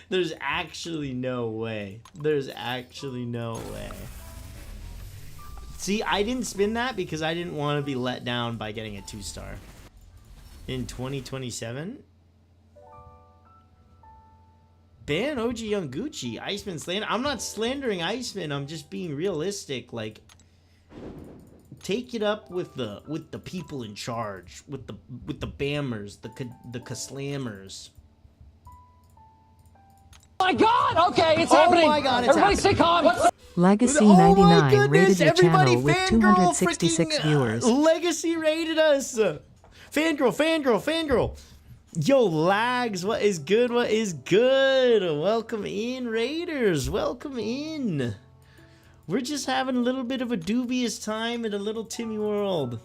there's actually no way. There's actually no way. See, I didn't spin that because I didn't want to be let down by getting a 2 star. In 2027? Ban OG Young Gucci. Iceman slander. I'm not slandering Iceman. I'm just being realistic. Like, take it up with the people in charge, with the bammers, the Kaslammers. Oh my God! Okay, it's happening. Oh my God, it's Everybody happening. stay calm. What's Legacy Oh my 99 goodness, rated your everybody, channel with Fangirl 266 freaking, viewers. Legacy rated us. Fangirl. Yo, Lags, what is good? Welcome in, Raiders. Welcome in. We're just having a little bit of a dubious time in a little Timmy world.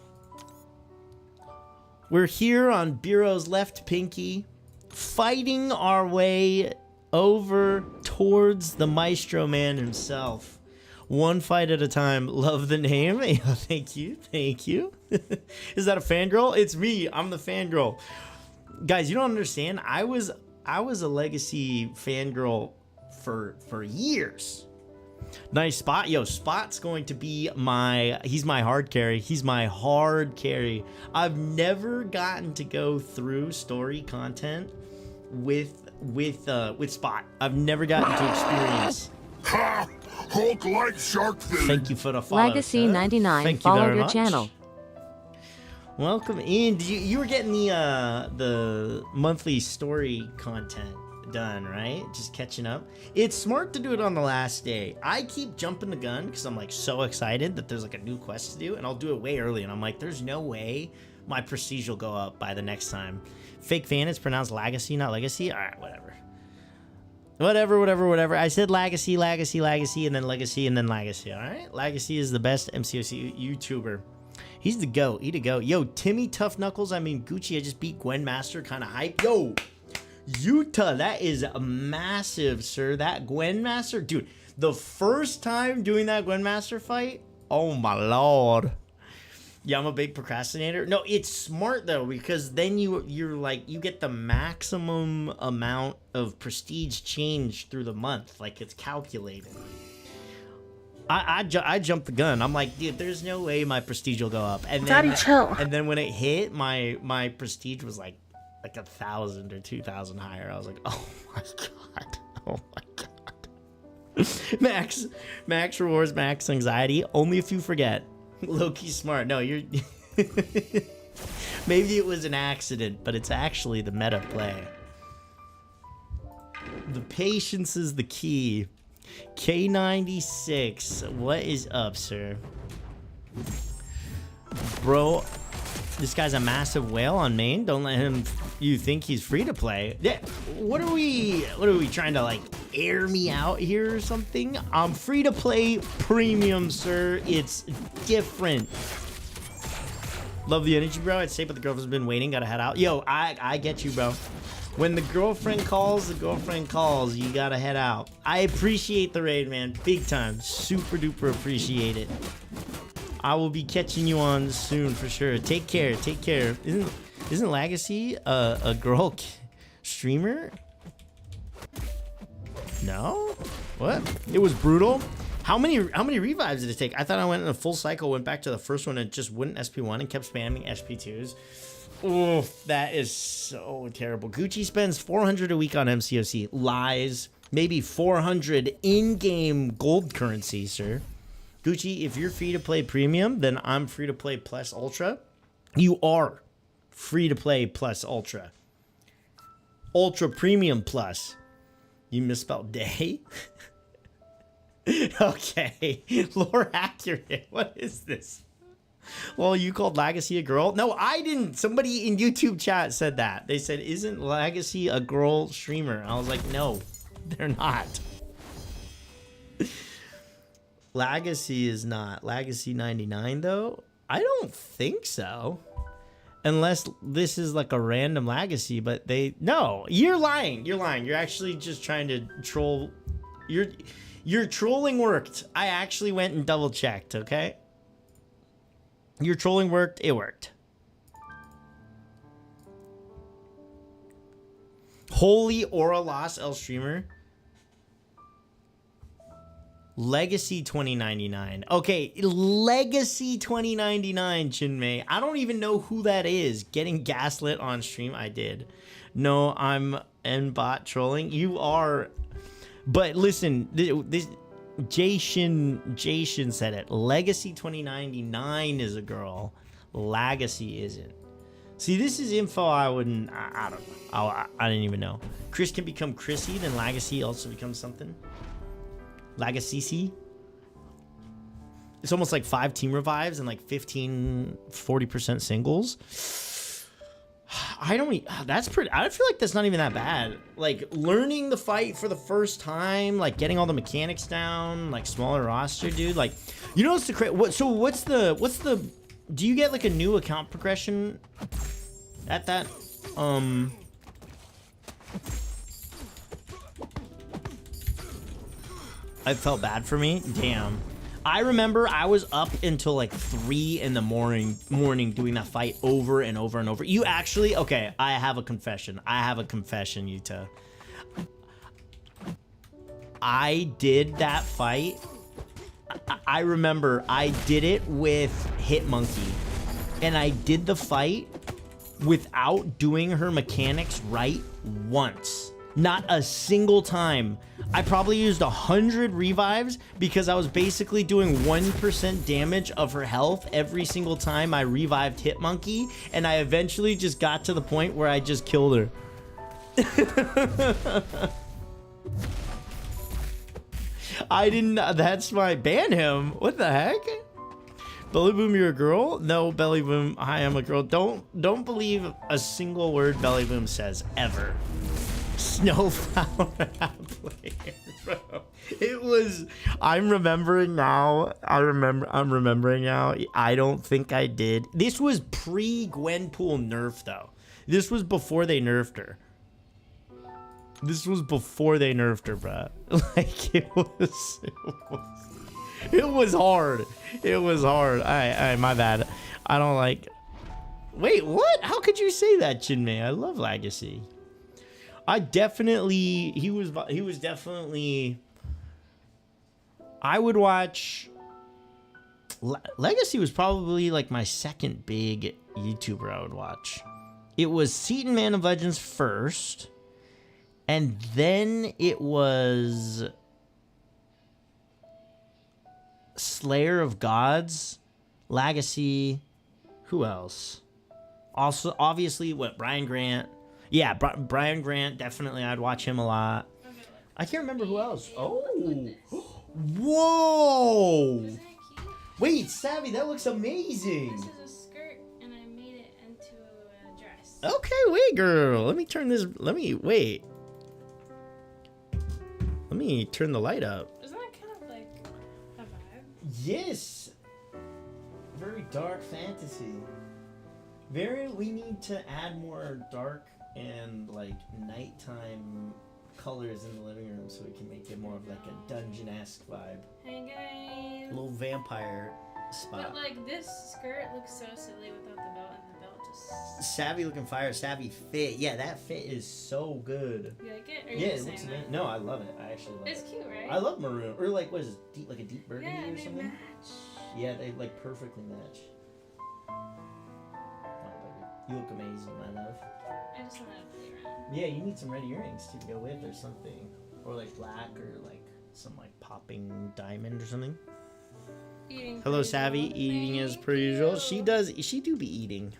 We're here on Bureau's left pinky, fighting our way over towards the Maestro Man himself. One fight at a time. Love the name. Thank you. Is that a fangirl? It's me. I'm the fangirl. Guys, you don't understand. I was a Legacy fangirl for years. Nice Spot. Yo, Spot's going to be he's my hard carry. He's my hard carry. I've never gotten to go through story content with Spot. I've never gotten to experience. Ha! Hulk like shark thing. Thank you for the follow. Legacy sir. 99 Thank you followed very your much. channel. Welcome in. Did you were getting the monthly story content done, right? Just catching up. It's smart to do it on the last day. I keep jumping the gun because I'm like so excited that there's like a new quest to do, and I'll do it way early. And I'm like, there's no way my prestige will go up by the next time. Fake fan, it's pronounced Legacy, not Legacy. All right, whatever. Whatever. I said Legacy, and then Legacy, and then Legacy. All right, Legacy is the best MCOC YouTuber. He's the GOAT. He to go. Yo, Timmy Tough Knuckles. I mean, Gucci. I just beat Gwen Master. Kind of hype. Yo, Utah. That is massive, sir. That Gwen Master, dude. The first time doing that Gwen Master fight. Oh my lord. Yeah, I'm a big procrastinator. No, it's smart though, because then you're like, you get the maximum amount of prestige change through the month. Like, it's calculated. I jumped the gun. I'm like, dude, there's no way my prestige will go up. And then, Daddy, chill. And then when it hit, my prestige was like 1,000 or 2,000 higher. I was like, oh my god. Max rewards, max anxiety. Only if you forget. Low-key smart. No, you're... Maybe it was an accident, but it's actually the meta play. The patience is the key. K96, what is up, sir? Bro, this guy's a massive whale on main. Don't let him... You think he's free to play? Yeah. What are we trying to, like, air me out here or something? I'm free to play premium, sir. It's different. Love the energy, bro. I'd say, but the girlfriend's been waiting. Gotta head out. Yo, I get you, bro. When the girlfriend calls, you gotta head out. I appreciate the raid, man. Big time. Super duper appreciate it. I will be catching you on soon for sure. Take care. Isn't Legacy a girl streamer? No? What? It was brutal. How many revives did it take? I thought I went in a full cycle, went back to the first one and just wouldn't SP1 and kept spamming SP2s. Oh, that is so terrible. Gucci spends 400 a week on MCOC. Lies. Maybe 400 in-game gold currency, sir. Gucci, if you're free to play premium, then I'm free to play plus ultra. You are free to play plus ultra. Ultra premium plus. You misspelled day? Okay. Lore accurate. What is this? Well, you called Legacy a girl? No, I didn't. Somebody in YouTube chat said that. They said, isn't Legacy a girl streamer? I was like, no, they're not. Legacy is not. Legacy 99, though? I don't think so. Unless this is like a random Legacy, but no, you're lying. You're lying. You're actually just trying to troll. Your trolling worked. I actually went and double checked, okay? Your trolling worked. It worked. Holy Aura Lost L streamer. Legacy 2099. Okay, Legacy 2099, Chinmay. I don't even know who that is. Getting gaslit on stream? I did. No, I'm bot trolling. You are. But listen, this Jason said it. Legacy 2099 is a girl. Legacy isn't. See, this is info I wouldn't. I don't know. I didn't even know. Chris can become Chrissy, then Legacy also becomes something. Legacy. It's almost like 5 team revives and like 40% singles. That's pretty. I feel like that's not even that bad. Like learning the fight for the first time, like getting all the mechanics down, like smaller roster, dude. Like, you know what's the what's the do you get like a new account progression at that? I felt bad for me. Damn. I remember I was up until like 3 in the morning doing that fight over and over and over. You actually, okay, I have a confession, Yuta. I did that fight. I remember I did it with Hitmonkey, and I did the fight without doing her mechanics right once. Not a single time. I probably used 100 revives because I was basically doing 1% damage of her health every single time I revived Hitmonkey, and I eventually just got to the point where I just killed her. I didn't. That's my ban him. What the heck? Belly Boom, you're a girl? No, Belly Boom, I am a girl. Don't believe a single word Belly Boom says ever. Snowflower player, bro. It was. I'm remembering now. I'm remembering now. I don't think I did. This was pre-Gwenpool nerf though. This was before they nerfed her. This was before they nerfed her, bro. Like it was hard. It was hard. Alright, my bad. I don't like. Wait, what? How could you say that, Jinmei? I love Legacy. I definitely. He was definitely. I would watch. Legacy was probably like my second big YouTuber I would watch. It was Seaton Man of Legends first. And then it was Slayer of Gods, Legacy, who else? Also, obviously, what, Brian Grant? Yeah, Brian Grant, definitely, I'd watch him a lot. I can't remember who else. Oh, whoa! Wait, Savvy, that looks amazing. This is a skirt, and I made it into a dress. Okay, wait, girl. Let me turn this. Wait. Let me turn the light up. Isn't that kind of like a vibe? Yes. Very dark fantasy. We need to add more dark and like nighttime colors in the living room so we can make it more of like a dungeon-esque vibe. Hey guys. A little vampire spot. But like this skirt looks so silly without the belt, and the belt just. Savvy looking fire, savvy fit. Yeah, that fit is so good. You like it? Or Yeah, you it looks amazing. No, I love it. I actually love it. It's cute, right? I love maroon, or like what is it, deep, like a deep burgundy Yeah, or they something. match. Yeah, they like perfectly match. Oh, baby, you look amazing, my love. I just want to play around. Yeah, you need some red earrings to go with or something, or like black or like some like popping diamond or something. Eating. Hello, per Savvy. usual. Eating as Thank per usual. you. She do be eating.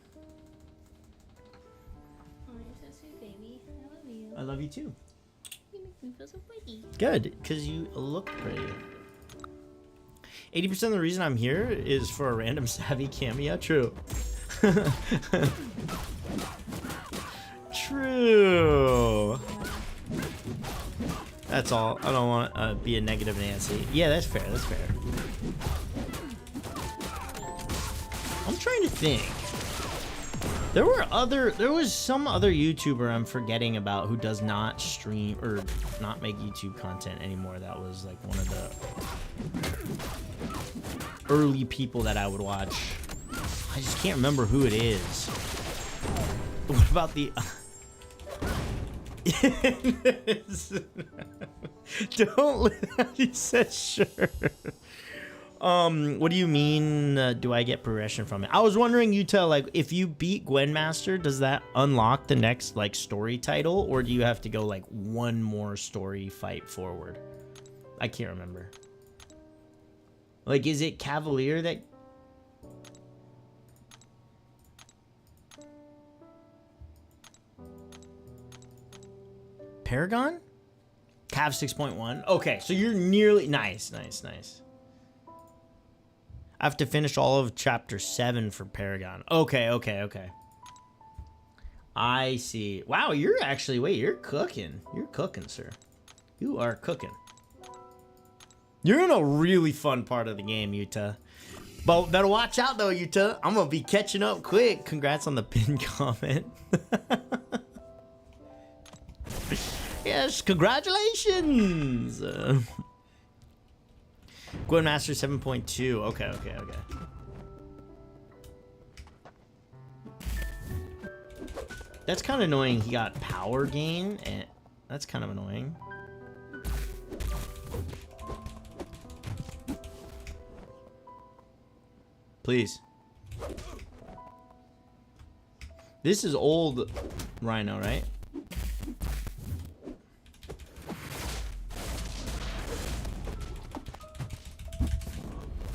Oh, you're so sweet, baby. I love you. I love you too. You make me feel so pretty. Good, because you look pretty. 80% of the reason I'm here is for a random Savvy cameo. True. True. That's all. I don't want to be a negative Nancy. Yeah, that's fair. That's fair. I'm trying to think. There was some other YouTuber I'm forgetting about who does not stream or not make YouTube content anymore. That was like one of the early people that I would watch. I just can't remember who it is. What about the... Don't... He said sure. What do you mean, do I get progression from it? I was wondering, Yuta, like, if you beat Gwenmaster, does that unlock the next, like, story title? Or do you have to go, like, one more story fight forward? I can't remember. Like, is it Cavalier that... Paragon? Cav 6.1? Okay, so you're nearly... Nice. I have to finish all of chapter 7 for Paragon. Okay. I see. Wow, you're actually... Wait, you're cooking. You're cooking, sir. You are cooking. You're in a really fun part of the game, Yuta. But better watch out, though, Yuta. I'm going to be catching up quick. Congrats on the pinned comment. Yes, congratulations! Gwynmaster 7.2. Okay. That's kind of annoying. He got power gain, and that's kind of annoying. Please. This is old Rhino, right?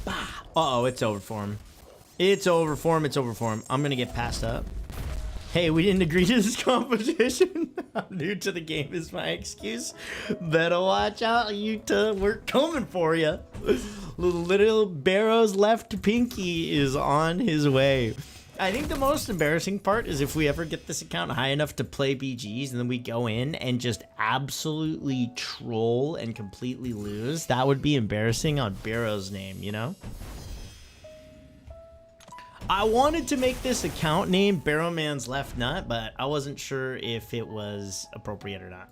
Uh-oh, it's over for him. It's over for him. It's over for him. I'm gonna get passed up. Hey, we didn't agree to this competition. I'm new to the game is my excuse. Better watch out, Utah. We're coming for you. Little Barrow's left pinky is on his way. I think the most embarrassing part is if we ever get this account high enough to play BGs and then we go in and just absolutely troll and completely lose. That would be embarrassing on Barrow's name, you know? I wanted to make this account name Barrowman's Left Nut, but I wasn't sure if it was appropriate or not.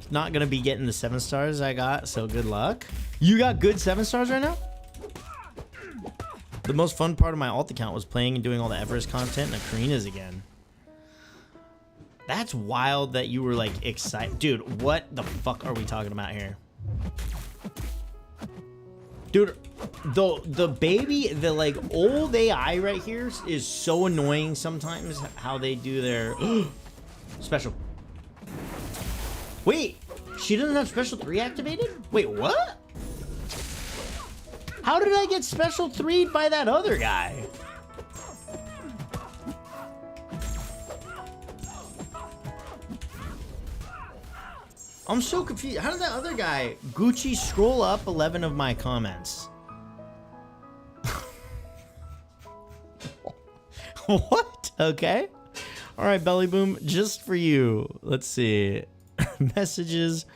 Not gonna be getting the 7 stars I got, so good luck. You got good 7 stars right now? The most fun part of my alt account was playing and doing all the Everest content and Ocarina's again. That's wild that you were like excited. Dude, what the fuck are we talking about here? Dude, the baby, the like old AI right here is so annoying sometimes how they do their special. Wait, she doesn't have special 3 activated? Wait, what? How did I get special 3'd by that other guy? I'm so confused. How did that other guy, Gucci, scroll up 11 of my comments? What? Okay. All right, Belly Boom, just for you. Let's see. Messages.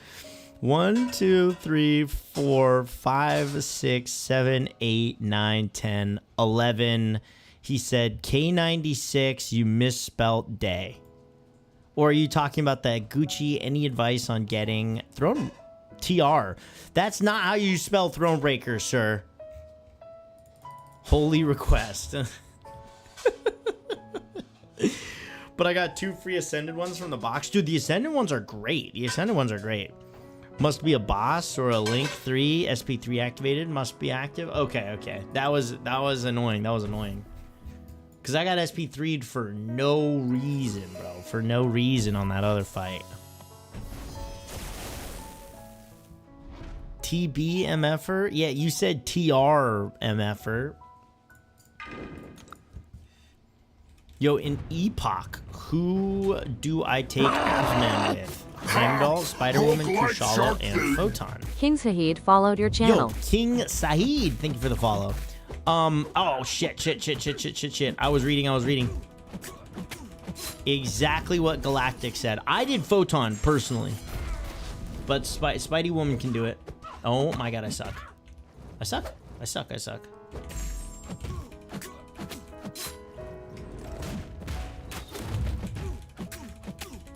1, 2, 3, 4, 5, 6, 7, 8, 9, 10, 11. He said, K96, you misspelt day. Or are you talking about that Gucci? Any advice on getting Throne TR? That's not how you spell Thronebreaker, sir. Holy request. But I got 2 free Ascended ones from the box. Dude, the Ascended ones are great. The Ascended ones are great. Must be a boss or a Link 3, SP3 activated. Must be active. Okay, okay. That was annoying. That was annoying. Because I got SP3'd for no reason, bro. For no reason on that other fight. TB MFer? Yeah, you said TR MFer. Yo, in Epoch, who do I take Asman with? Heimdall, Spider-Woman, Kushala, and Photon. King Sahid followed your channel. Yo, King Sahid, thank you for the follow. Oh, shit. I was reading. Exactly what Galactic said. I did Photon, personally. But Spidey Woman can do it. Oh my god, I suck. I suck.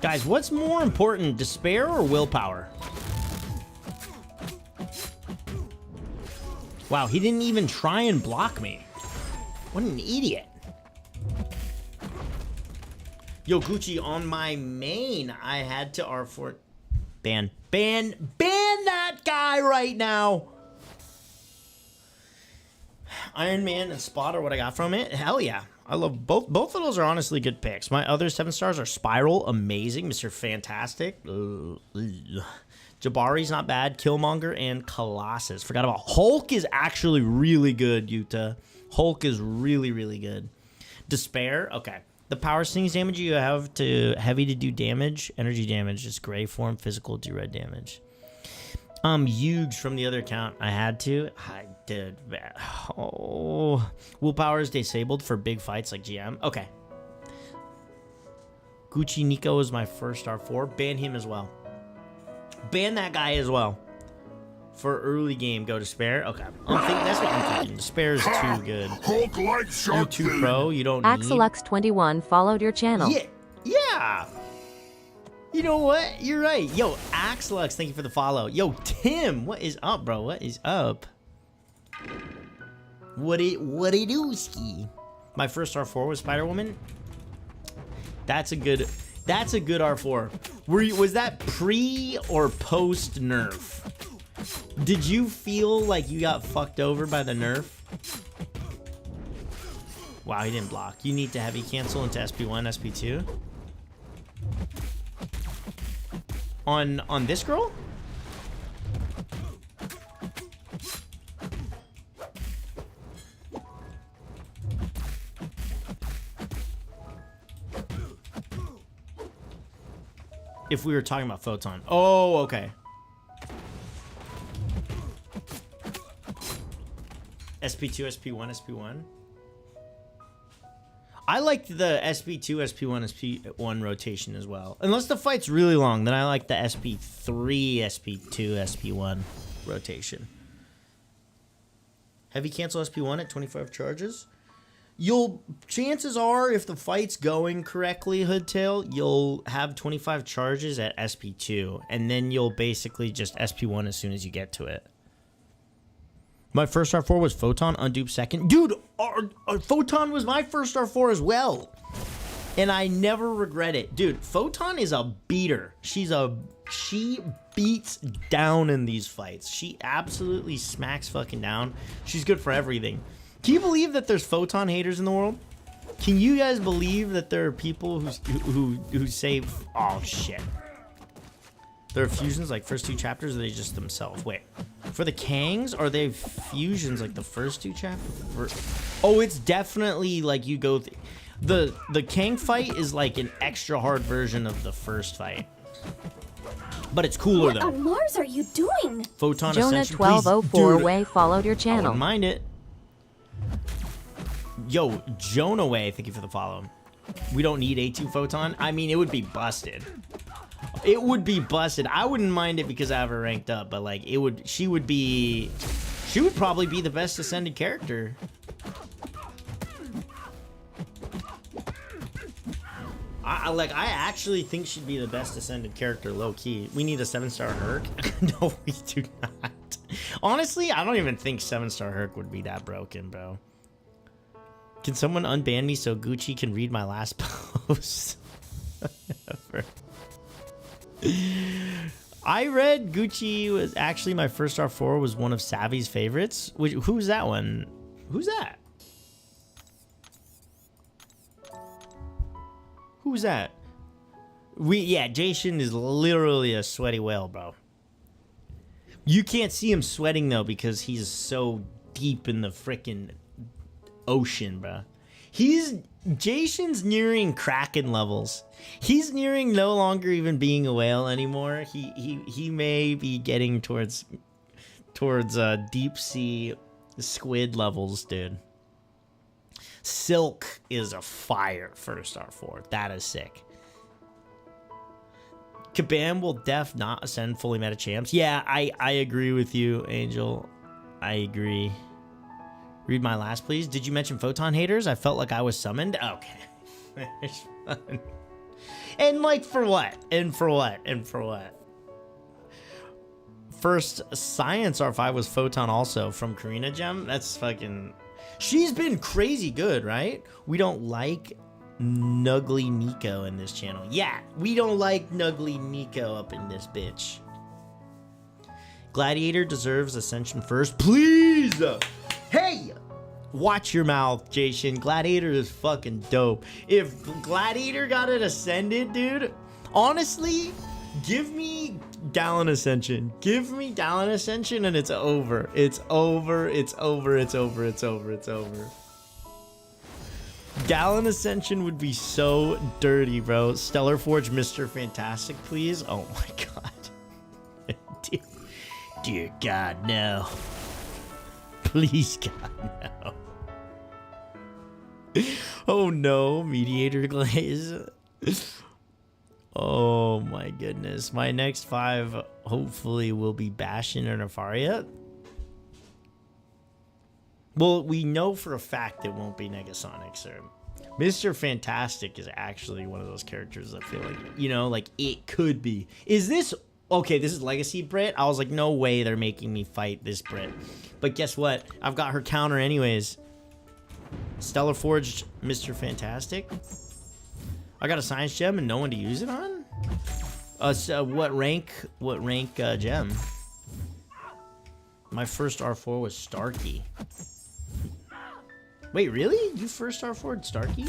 Guys, what's more important, despair or willpower? Wow, he didn't even try and block me. What an idiot. Yo, Gucci, on my main, I had to R4. Ban that guy right now. Iron Man and Spot are what I got from it. Hell yeah. I love both. Both of those are honestly good picks. My other 7 stars are Spiral, amazing. Mr. Fantastic. Jabari's not bad. Killmonger and Colossus. Forgot about Hulk is actually really good, Yuta. Hulk is really, really good. Despair. Okay. The power stings damage you have to heavy to do damage. Energy damage is gray form. Physical do red damage. Huge from the other account. I had to. I did. Oh. Willpower is disabled for big fights like GM. Okay. Gucci Nico is my first R4. Ban him as well. Ban that guy as well. For early game, go Despair. Okay. That's what I'm thinking. Despair is too good. Hulk like shark You're too pro. You don't need... Axelux21 followed your channel. Yeah. You know what? You're right. Yo, Axelux, thank you for the follow. Yo, Tim, what is up, bro? What is up? What it do, ski? My first R4 was Spider-Woman. That's a good R4. Was that pre or post nerf? Did you feel like you got fucked over by the nerf? Wow, he didn't block. You need to heavy cancel into SP1, SP2. On this girl? If we were talking about Photon. Oh, okay. SP2, SP1, SP1. I like the SP2, SP1, SP1 rotation as well. Unless the fight's really long, then I like the SP3, SP2, SP1 rotation. Heavy cancel SP1 at 25 charges. Chances are, if the fight's going correctly, Hoodtail, you'll have 25 charges at SP2, and then you'll basically just SP1 as soon as you get to it. My first R4 was Photon, Undupe second. Dude, Photon was my first R4 as well. And I never regret it. Dude, Photon is a beater. She beats down in these fights. She absolutely smacks fucking down. She's good for everything. Can you believe that there's Photon haters in the world? Can you guys believe that there are people who say, oh shit. There are fusions like first two chapters, or are they just themselves? Wait, for the Kangs, are they fusions like the first two chapters? Oh, it's definitely like you go. The Kang fight is like an extra hard version of the first fight, but it's cooler What though. on Mars are you doing? Photon Jonah Ascension, please, 1204 dude, way followed your I channel. wouldn't mind it. Yo, Jonah Way, thank you for the follow. We don't need A2 Photon. I mean, it would be busted. It would be busted. I wouldn't mind it because I have her ranked up, but like it would. She would probably be the best ascended character. I actually think she'd be the best ascended character, low key. We need a 7-star Herc. No, we do not. Honestly, I don't even think 7-star Herc would be that broken, bro. Can someone unban me so Gucci can read my last post? I read Gucci was actually my first R4 was one of Savvy's favorites. Who's that one? Who's that? Who's that? Yeah, Jason is literally a sweaty whale, bro. You can't see him sweating though because he's so deep in the freaking ocean, bro. Jason's nearing Kraken levels. He's nearing no longer even being a whale anymore. He may be getting towards deep sea squid levels, dude. Silk is a fire first R4. That is sick. Kabam will def not ascend fully meta champs. Yeah, I agree with you, Angel. I agree. Read my last, please. Did you mention Photon haters? I felt like I was summoned. Okay. And like for what? And for what? And for what? First Science R5 was Photon also from Karina Gem. That's fucking... She's been crazy good, right? We don't like Nuggly Nico in this channel. Yeah, we don't like Nuggly Nico up in this bitch. Gladiator deserves Ascension first. Please! Hey! Watch your mouth, Jason. Gladiator is fucking dope. If Gladiator got it ascended, dude, honestly, give me Gallon Ascension. Give me Gallon Ascension and it's over. It's over. It's over. It's over. It's over. It's over. Gallon Ascension would be so dirty, bro. Stellar Forge Mr. Fantastic, please. Oh my god. Dear God, no. Please, God, no. Oh no, Mediator Glaze. Oh my goodness. My next 5 hopefully will be Bastion or Nefaria. Well, we know for a fact it won't be Negasonic, sir. Mr. Fantastic is actually one of those characters I feel like, you know, like it could be. Is this... Okay, this is Legacy Brit. I was like, no way they're making me fight this Brit. But guess what? I've got her counter anyways. Stellar Forged Mr. Fantastic. I got a Science Gem and no one to use it on? So what rank gem? My first R4 was Starkey. Wait, really? You first R4'd Starkey?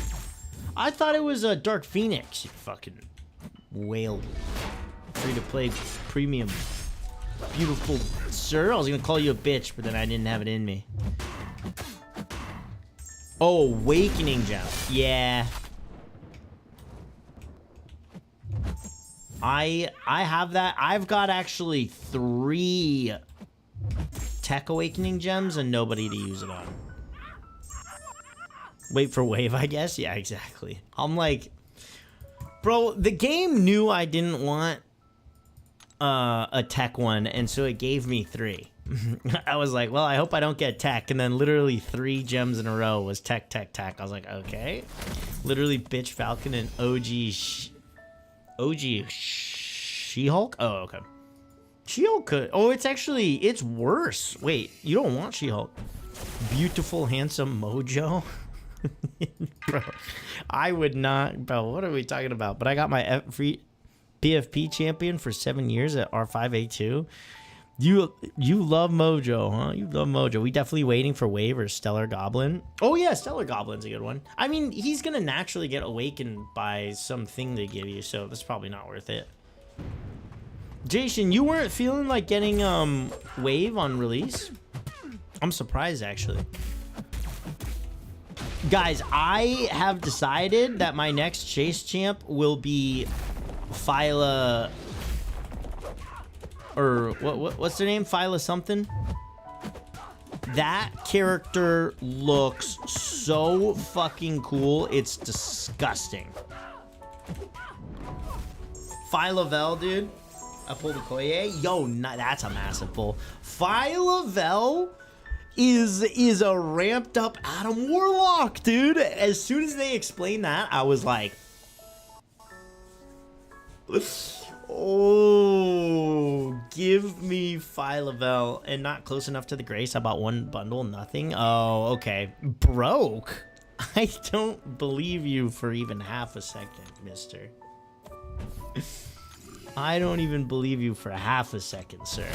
I thought it was a Dark Phoenix, you fucking whale. Free to play premium. Beautiful sir. I was gonna call you a bitch, but then I didn't have it in me. Oh, Awakening Gem. Yeah. I have that. I've got actually 3 Tech Awakening Gems and nobody to use it on. Wait for wave, I guess? Yeah, exactly. I'm like, bro, the game knew I didn't want a tech one, and so it gave me 3. I was like, well, I hope I don't get tech, and then literally 3 gems in a row was tech, tech, tech. I was like, okay. Literally Bitch Falcon and OG She-Hulk? Oh, okay. She-Hulk could... Oh, it's worse. Wait, you don't want She-Hulk. Beautiful, handsome Mojo? Bro, I would not... Bro, what are we talking about? But I got my free PFP champion for 7 years at R5A2. You love Mojo, huh? You love Mojo. We definitely waiting for Wave or Stellar Goblin. Oh yeah, Stellar Goblin's a good one. I mean, he's gonna naturally get awakened by something they give you, so that's probably not worth it. Jason, you weren't feeling like getting Wave on release? I'm surprised actually. Guys, I have decided that my next chase champ will be Phyla, or what's their name? Phyla something. That character looks so fucking cool. It's disgusting. Phyla-Vel, dude. I pulled a Koye. Yo, that's a massive pull. Phyla-Vel is a ramped up Adam Warlock, dude. As soon as they explained that, I was like, oh, give me Phyla-Vel. And not close enough to the Grace. I bought 1 bundle, nothing. Oh, okay. Broke? I don't believe you for even half a second, mister. I don't even believe you for half a second, sir.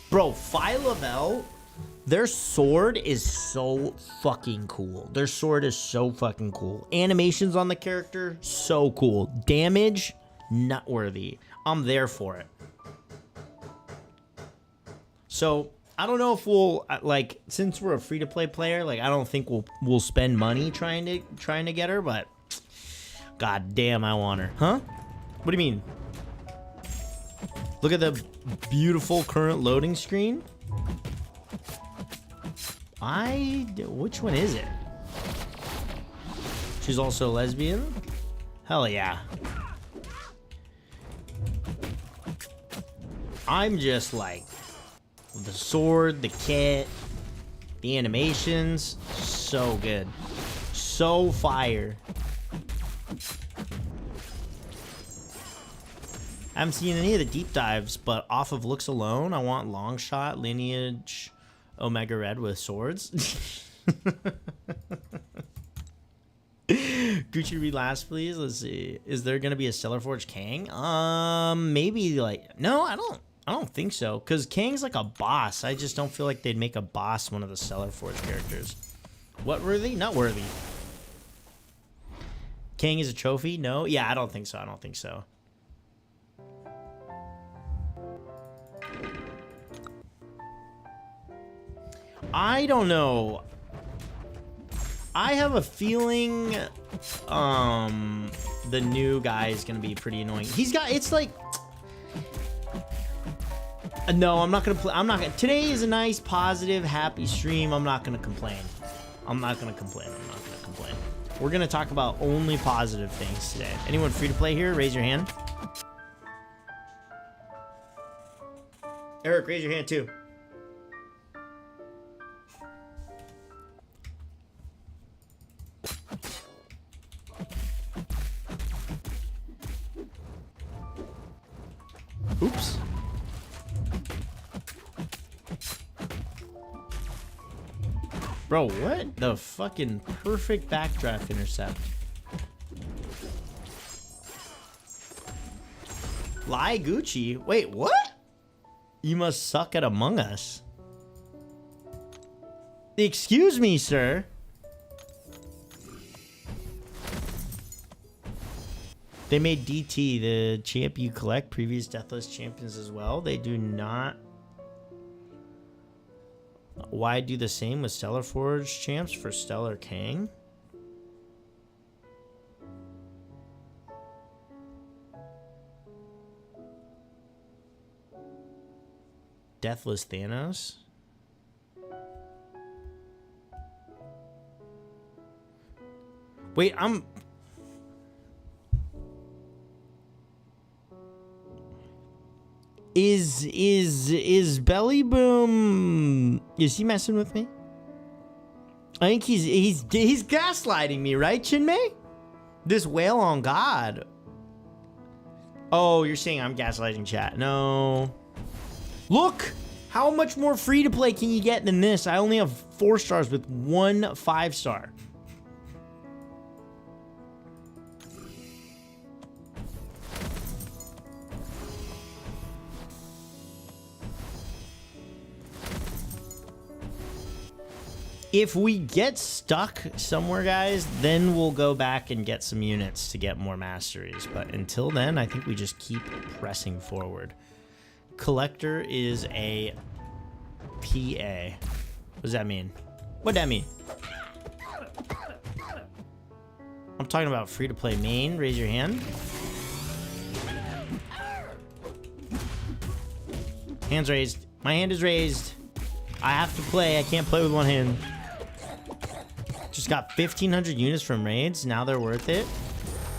Bro, Phyla-Vel, their sword is so fucking cool. Their sword is so fucking cool. Animations on the character, so cool. Damage, not worthy. I'm there for it. So, I don't know if we'll, like, since we're a free-to-play player, like, I don't think we'll spend money trying to get her, but god damn, I want her. Huh? What do you mean? Look at the beautiful current loading screen. Which one is it? She's also lesbian? Hell yeah. I'm just like, the sword, the kit, the animations, so good. So fire. I haven't seen any of the deep dives, but off of looks alone, I want long shot, lineage, Omega Red with swords. Gucci, read last, please. Let's see. Is there gonna be a Stellar Forge Kang? Maybe like no, I don't think so. Cause Kang's like a boss. I just don't feel like they'd make a boss one of the Stellar Forge characters. What worthy? Not worthy. Kang is a trophy? No. Yeah, I don't think so. I don't think so. I don't know. I have a feeling the new guy is gonna be pretty annoying. He's got, it's like, no, I'm not gonna play. I'm not gonna. Today is a nice, positive, happy stream. I'm not gonna complain. I'm not gonna complain. We're gonna talk about only positive things today. Anyone free to play here? Raise your hand. Eric, raise your hand too. Oops. Bro, what the fucking perfect backdraft intercept? Lie Gucci? Wait, what? You must suck at Among Us. Excuse me, sir. They made DT the champ you collect previous Deathless champions as well. They do not. Why do the same with Stellar Forge champs for Stellar King? Deathless Thanos? Wait, Is Belly Boom, is he messing with me? I think he's gaslighting me, right, Chinmay? This whale on God. Oh, you're saying I'm gaslighting chat. No. Look! How much more free to play can you get than this? I only have 4 stars with 1 5-star. If we get stuck somewhere, guys, then we'll go back and get some units to get more masteries. But until then, I think we just keep pressing forward. Collector is a PA. What does that mean? What'd that mean? I'm talking about free-to-play main. Raise your hand. Hands raised. My hand is raised. I have to play. I can't play with one hand. Just got 1,500 units from raids. Now they're worth it.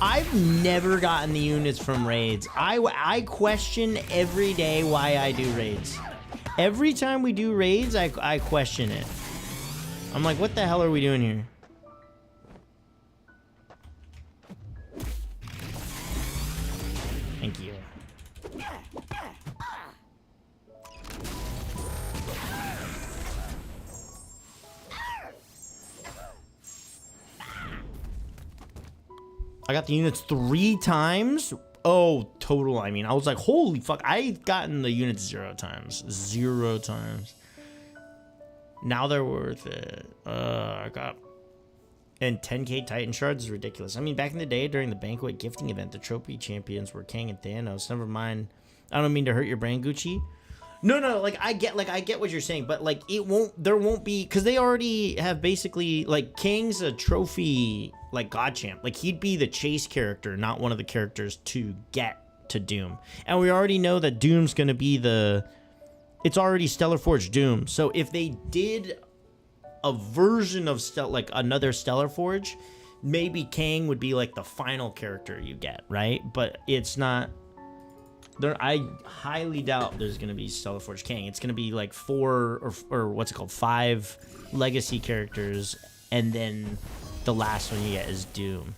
I've never gotten the units from raids. I question every day why I do raids. Every time we do raids, I question it. I'm like, what the hell are we doing here? Thank you. I got the units 3 times. Oh, total. I mean, I was like, holy fuck. I've gotten the units 0 times. 0 times. Now they're worth it. I got. And 10k Titan shards is ridiculous. I mean, back in the day during the banquet gifting event, the trophy champions were Kang and Thanos. Never mind. I don't mean to hurt your brain, Gucci. No, like I get what you're saying, but like there won't be, because they already have basically, like, Kang's a trophy, like, god champ. Like, he'd be the chase character, not one of the characters to get to Doom. And we already know that Doom's gonna be it's already Stellar Forge Doom. So if they did a version of like another Stellar Forge, maybe Kang would be like the final character you get, right? But it's not. I highly doubt there's gonna be Stellar Forge Kang. It's gonna be like 4 or what's it called, 5 legacy characters, and then the last one you get is Doom.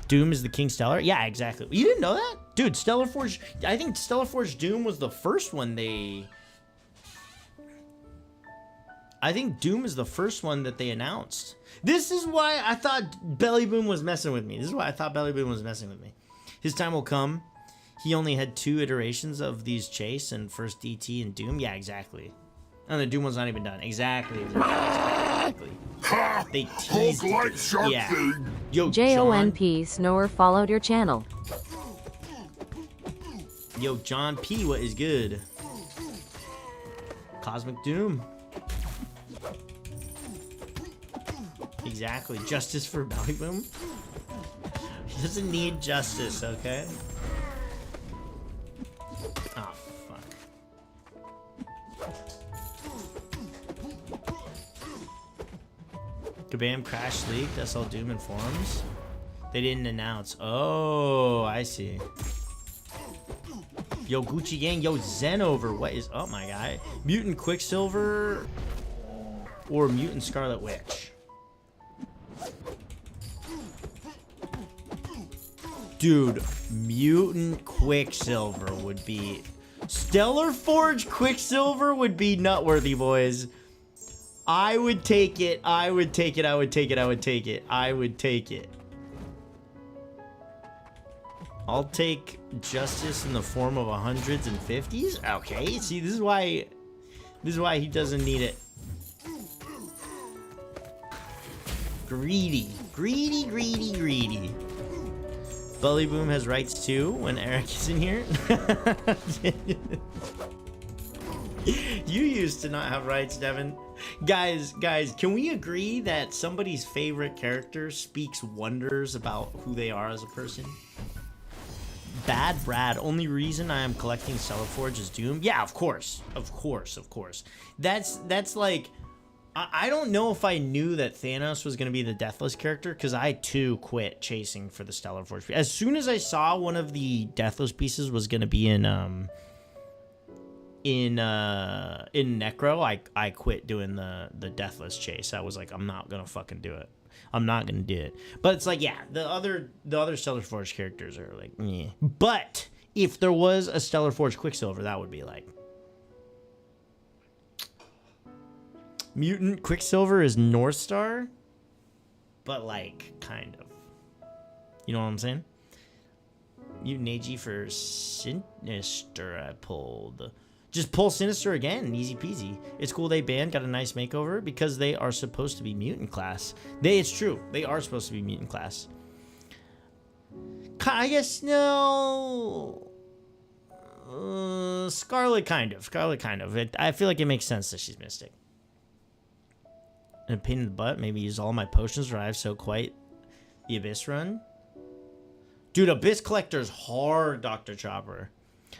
Doom is the King Stellar? Yeah, exactly. You didn't know that? Dude, Stellar Forge, I think Stellar Forge Doom was the first one I think Doom is the first one that they announced. This is why I thought Belly Boom was messing with me. His time will come. He only had 2 iterations of these Chase and first DT and Doom. Yeah, exactly. And the Doom one's not even done. Exactly. They teased Hulk-like shark yeah. thing. Yo, JONP Snower followed your channel. Yo, John P, what is good? Cosmic Doom. Exactly. Justice for Belly Boom. He doesn't need justice, okay? Oh, fuck. Kabam Crash leaked. SL Doom informs. They didn't announce. Oh, I see. Yo, Gucci Gang. Yo, Zenover. What is up, my guy? Mutant Quicksilver or Mutant Scarlet Witch? Dude, Mutant Quicksilver would be... Stellar Forge Quicksilver would be nutworthy, boys. I would take it. I would take it. I'll take justice in the form of 100s and 50s. Okay, see, this is why he doesn't need it. Greedy. Bully Boom has rights too when Eric is in here. You used to not have rights, Devin. Guys, can we agree that somebody's favorite character speaks wonders about who they are as a person? Bad Brad, only reason I am collecting Stellar Forge is Doom. Yeah, of course. That's like, I don't know if I knew that Thanos was going to be the Deathless character, because I too quit chasing for the Stellar Forge. As soon as I saw one of the Deathless pieces was going to be in Necro, I quit doing the Deathless chase. I was like, I'm not gonna fucking do it. I'm not gonna do it. But it's like, yeah, the other Stellar Forge characters are like, yeah. But if there was a Stellar Forge Quicksilver, that would be like, Mutant Quicksilver is North Star, but like kind of, you know what I'm saying? Mutant AG for Sinister I pulled. Just pull Sinister again, easy peasy. It's cool they banned, got a nice makeover because they are supposed to be mutant class. It's true, they are supposed to be mutant class. I guess no. Scarlet kind of. I feel like it makes sense that she's Mystic. And a pain in the butt. Maybe use all my potions, or I have so quite the Abyss run. Dude, Abyss Collector's hard, Dr. Chopper.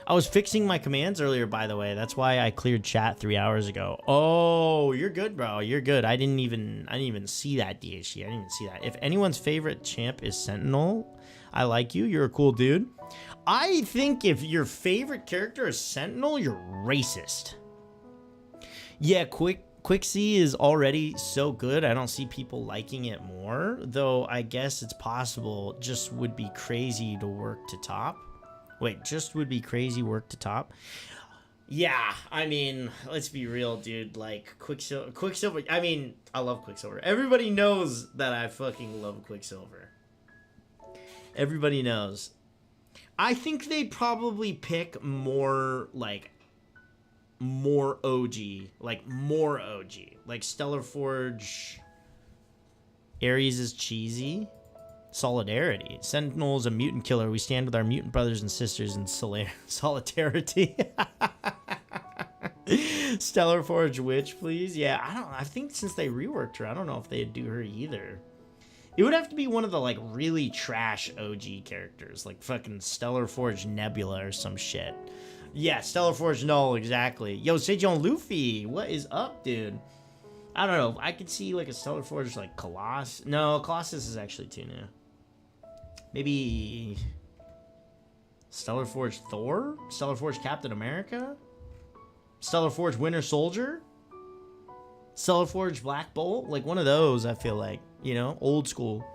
I was fixing my commands earlier, by the way. That's why I cleared chat 3 hours ago. Oh, you're good, bro. You're good. I didn't even see that, DHC. I didn't even see that. If anyone's favorite champ is Sentinel, I like you. You're a cool dude. I think if your favorite character is Sentinel, you're racist. Yeah, Quixie is already so good. I don't see people liking it more, though I guess it's possible. Just would be crazy to work to top. Wait, just would be crazy work to top. Yeah, I mean, let's be real, dude. Like, Quicksilver, I mean, I love Quicksilver. Everybody knows that I fucking love Quicksilver. Everybody knows. I think they probably pick more, like, more OG. Like, Stellar Forge. Ares is cheesy. Solidarity. Sentinel is a mutant killer. We stand with our mutant brothers and sisters in solidarity. Stellar Forge Witch, please. Yeah, I think since they reworked her, I don't know if they'd do her either. It would have to be one of the, like, really trash OG characters. Like, fucking Stellar Forge Nebula or some shit. Yeah, Stellar Forge Null, exactly. Yo, Sejong Luffy, what is up, dude? I don't know. I could see, like, a Stellar Forge, like, Colossus. No, Colossus is actually too new. Maybe Stellar Forge Thor? Stellar Forge Captain America? Stellar Forge Winter Soldier? Stellar Forge Black Bolt? Like one of those, I feel like. You know, old school.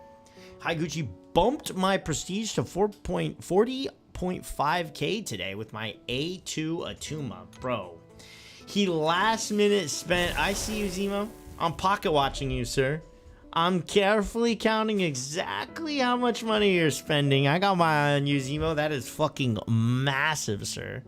Hi Gucci bumped my prestige to 40.5k today with my A2 Atuma. Bro, he last minute spent... I see you, Zemo. I'm pocket watching you, sir. I'm carefully counting exactly how much money you're spending. I got my eye on you, Zemo. That is fucking massive, sir.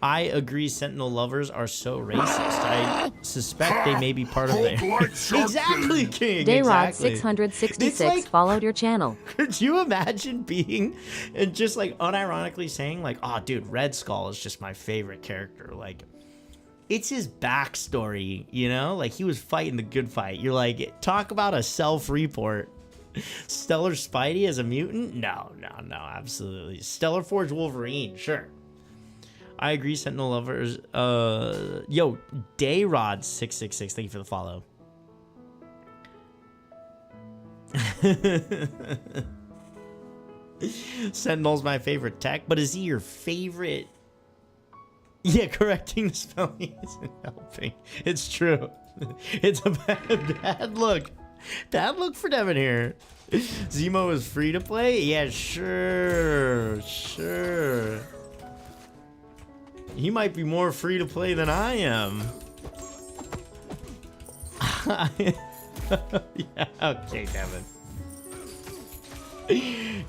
I agree Sentinel lovers are so racist. I suspect they may be part of it. Exactly, King. Dayrod Exactly. 666 like, followed your channel. Could you imagine being and just like unironically saying like, oh, dude, Red Skull is just my favorite character. Like, it's his backstory, you know? Like, he was fighting the good fight. You're like, talk about a self-report. Stellar Spidey as a mutant? No, absolutely. Stellar Forge Wolverine, sure. I agree, Sentinel lovers. Yo, Dayrod 666, thank you for the follow. Sentinel's my favorite tech, but is he your favorite? Yeah, correcting the spelling isn't helping. It's true. It's a bad look. Bad look for Devin here. Zemo is free to play? Yeah, sure. He might be more free to play than I am. Yeah, okay, Devin.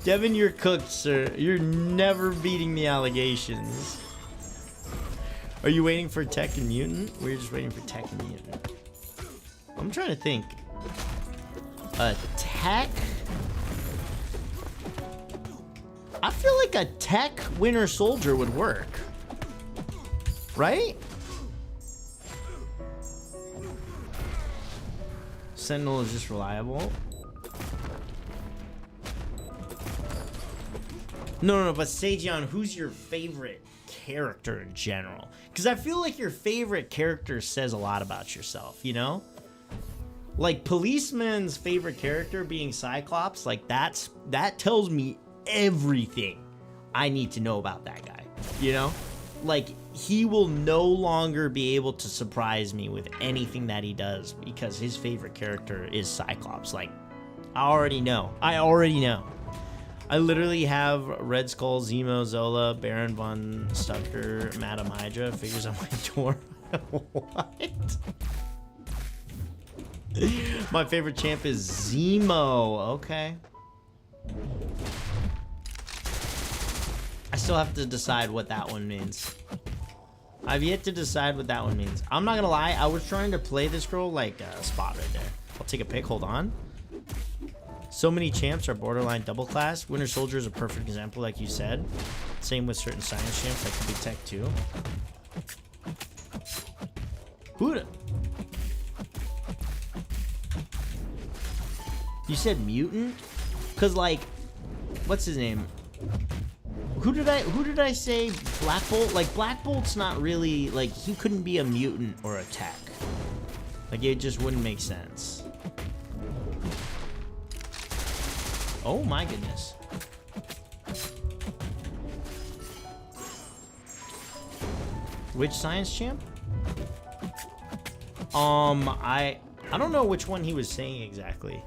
Devin, you're cooked, sir. You're never beating the allegations. Are you waiting for Tech and Mutant? We're just waiting for Tech and Mutant. I'm trying to think. A Tech? I feel like a Tech Winter Soldier would work. Right? Sentinel is just reliable. No, but Sejion, who's your favorite character in general? Because I feel like your favorite character says a lot about yourself, you know? Like, Policeman's favorite character being Cyclops, like, that tells me everything I need to know about that guy, you know? Like, he will no longer be able to surprise me with anything that he does because his favorite character is Cyclops. Like, I already know. I literally have Red Skull, Zemo, Zola, Baron Von Stucker, Madame Hydra figures on my door. What? My favorite champ is Zemo. Okay. I still have to decide what that one means. I've yet to decide what that one means. I'm not gonna lie, I was trying to play this girl like a spot right there. I'll take a pic, hold on. So many champs are borderline double class. Winter Soldier is a perfect example, like you said. Same with certain science champs, that could be Tech too. Who'd... You said Mutant? Cause like, what's his name? Who did I say? Black Bolt? Like, Black Bolt's not really, like, he couldn't be a mutant or a Tech. Like, it just wouldn't make sense. Oh my goodness. Which science champ? I don't know which one he was saying exactly.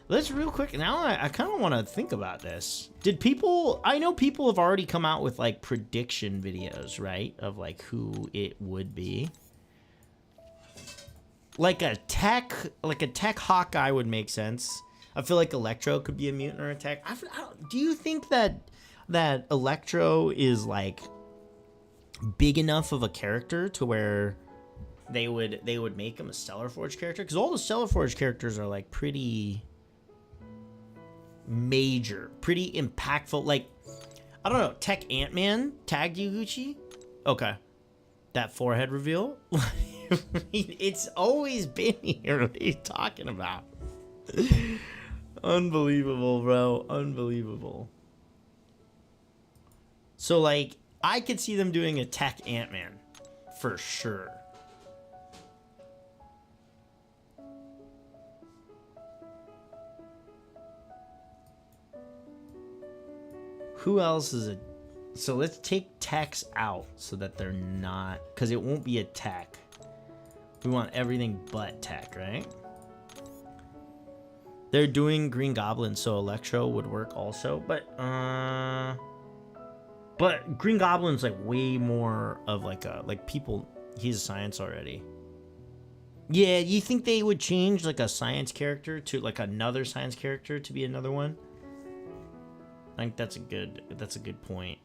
Let's real quick. Now I kind of want to think about this. Did people... I know people have already come out with, like, prediction videos, right? Of, like, who it would be. Like a Tech Hawkeye would make sense. I feel like Electro could be a mutant or a Tech. Do you think that Electro is, like, big enough of a character to where they would make him a Stellar Forge character? Because all the Stellar Forge characters are, like, pretty... major, pretty impactful. Like, I don't know, Tech Ant-Man tagged you, Gucci? Okay. That forehead reveal? It's always been here. What are you talking about? Unbelievable, bro. Unbelievable. So, like, I could see them doing a Tech Ant-Man. For sure. Who else is a... So let's take Techs out so that they're not... Because it won't be a Tech. We want everything but Tech, right? They're doing Green Goblin, so Electro would work also. But Green Goblin's like way more of like a... Like people... He's a science already. Yeah, you think they would change like a science character to like another science character to be another one? I think that's a good point.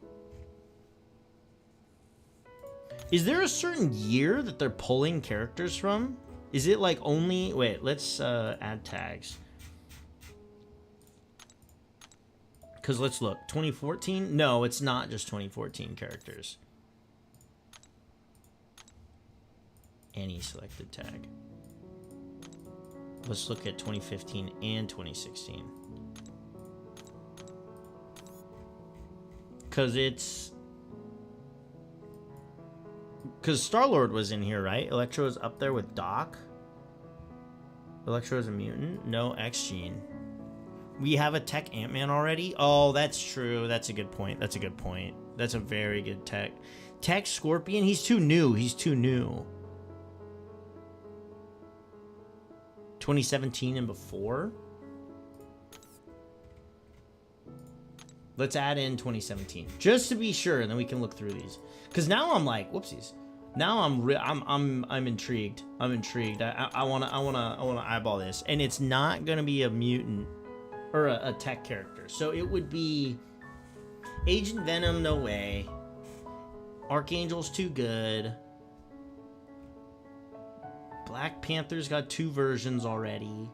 Is there a certain year that they're pulling characters from? Is it like only... Wait, let's add tags. Because let's look. 2014? No, it's not just 2014 characters. Any selected tag. Let's look at 2015 and 2016. Because it's... Because Star-Lord was in here, right? Electro is up there with Doc. Electro is a mutant. No X-Gene. We have a Tech Ant-Man already? Oh, that's true. That's a good point. That's a good point. That's a very good Tech. Tech Scorpion? He's too new. He's too new. 2017 and before? Let's add in 2017. Just to be sure, and then we can look through these. Because now I'm like, whoopsies. Now I'm intrigued. I'm intrigued. I wanna eyeball this, and it's not gonna be a mutant or a tech character. So it would be Agent Venom. No way. Archangel's too good. Black Panther's got 2 versions already.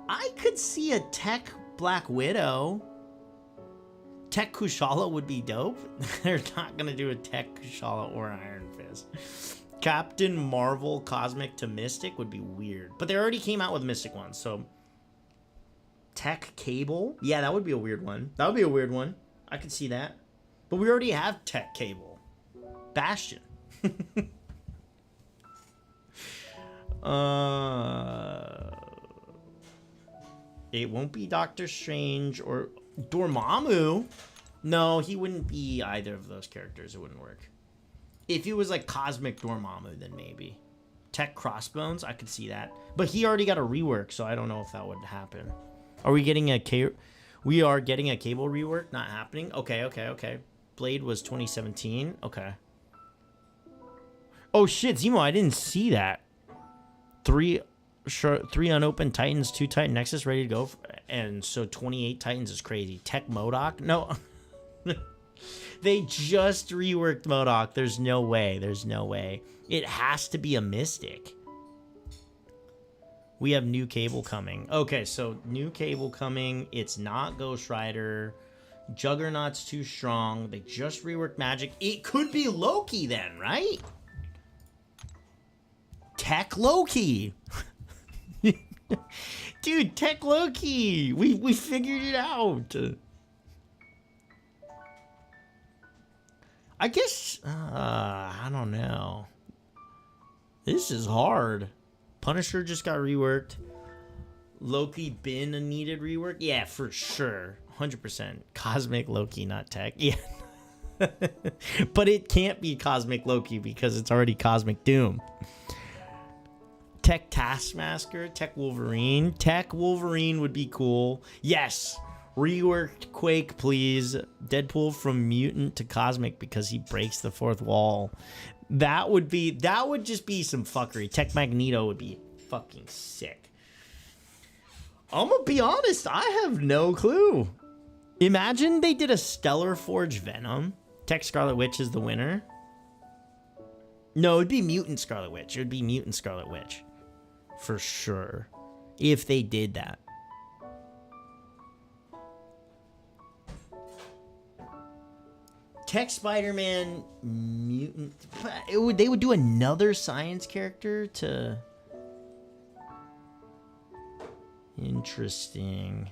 I could see a tech Black Widow. Tech Kushala would be dope. They're not gonna do a Tech Kushala or Iron Fist. Captain Marvel Cosmic to Mystic would be weird. But they already came out with Mystic ones, so... Tech Cable? Yeah, that would be a weird one. That would be a weird one. I could see that. But we already have Tech Cable. Bastion. It won't be Doctor Strange or Dormammu. No, he wouldn't be either of those characters. It wouldn't work. If it was like Cosmic Dormammu, then maybe. Tech Crossbones, I could see that. But he already got a rework, so I don't know if that would happen. Are we getting a We are getting a Cable rework? Not happening? Okay. Blade was 2017. Okay. Oh shit, Zemo, I didn't see that. 3 unopened Titans, 2 Titan Nexus ready to go. And so 28 Titans is crazy. Tech MODOK? No. They just reworked MODOK. There's no way. There's no way. It has to be a Mystic. We have new Cable coming. Okay, so new Cable coming. It's not Ghost Rider. Juggernaut's too strong. They just reworked Magic. It could be Loki then, right? Tech Loki. Dude, Tech Loki. We figured it out. I guess I don't know. This is hard. Punisher just got reworked. Loki been a needed rework? Yeah, for sure. 100%. Cosmic Loki, not Tech. Yeah. But it can't be Cosmic Loki because it's already Cosmic Doom. Tech Taskmaster, Tech Wolverine. Tech Wolverine would be cool. Yes. Reworked Quake, please. Deadpool from mutant to cosmic because he breaks the 4th wall. That would just be some fuckery. Tech Magneto would be fucking sick. I'm gonna be honest, I have no clue. Imagine they did a Stellar Forge Venom. Tech Scarlet Witch is the winner. No, it'd be Mutant Scarlet Witch. It would be Mutant Scarlet Witch. For sure. If they did that. Tech Spider-Man mutant. They would do another science character to. Interesting.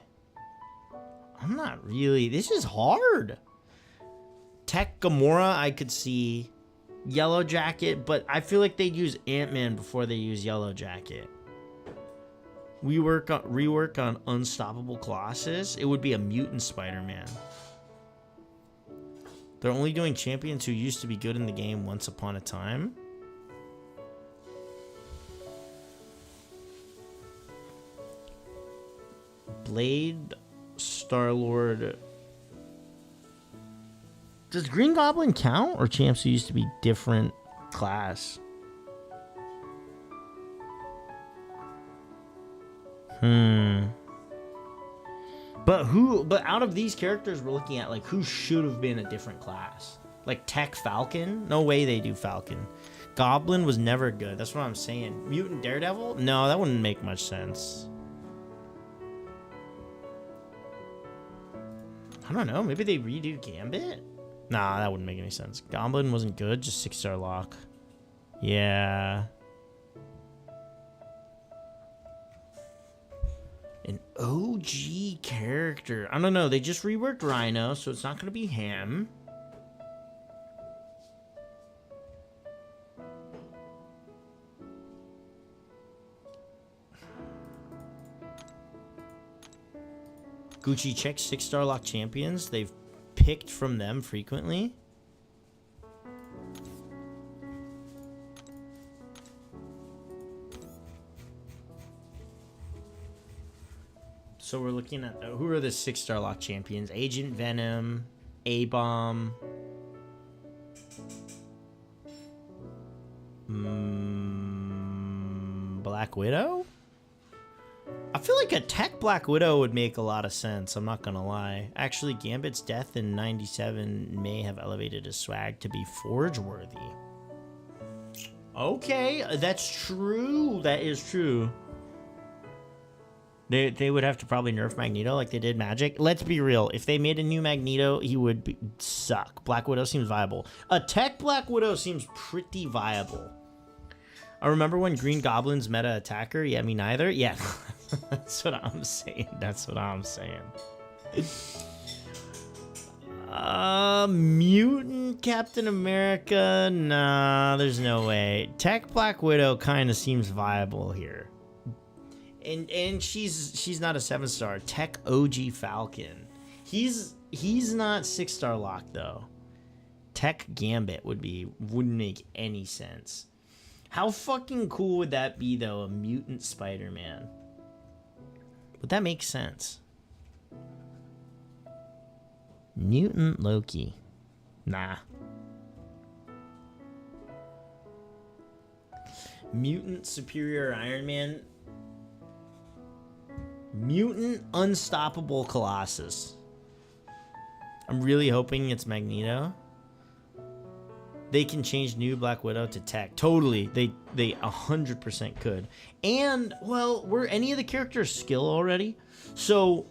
I'm not really. This is hard. Tech Gamora, I could see. Yellow Jacket, but I feel like they'd use Ant-Man before they use Yellow Jacket. Rework on Unstoppable Colossus. It would be a mutant Spider-Man. They're only doing champions who used to be good in the game once upon a time. Blade, Star-Lord. Does Green Goblin count? Or champs who used to be different class? But out of these characters we're looking at, like, who should have been a different class? Like Tech Falcon? No way they do Falcon. Goblin was never good. That's what I'm saying. Mutant Daredevil? No, that wouldn't make much sense. I don't know. Maybe they redo Gambit? Nah, that wouldn't make any sense. Goblin wasn't good. Just 6-star lock. Yeah. An OG character. I don't know. They just reworked Rhino, so it's not going to be him. Gucci checks 6-star lock champions. They've picked from them frequently. So we're looking at who are the 6-star lock champions? Agent Venom, A-Bomb. Black Widow? I feel like a tech Black Widow would make a lot of sense, I'm not gonna lie. Actually, Gambit's death in 97 may have elevated his swag to be forge-worthy. Okay, that's true. That is true. They would have to probably nerf Magneto like they did Magic. Let's be real. If they made a new Magneto, he would suck. Black Widow seems viable. A tech Black Widow seems pretty viable. I remember when Green Goblin's meta attacker. Yeah, me neither. Yeah, that's what I'm saying. That's what I'm saying. Mutant Captain America. Nah, there's no way. Tech Black Widow kind of seems viable here. And she's not a 7-star. Tech OG Falcon. He's not 6-star locked though. Tech Gambit wouldn't make any sense. How fucking cool would that be though? A mutant Spider-Man. Would that make sense? Mutant Loki. Nah. Mutant Superior Iron Man. Mutant Unstoppable Colossus. I'm really hoping it's Magneto. They can change new Black Widow to tech. Totally. They 100% could. And, well, were any of the characters skill already? So,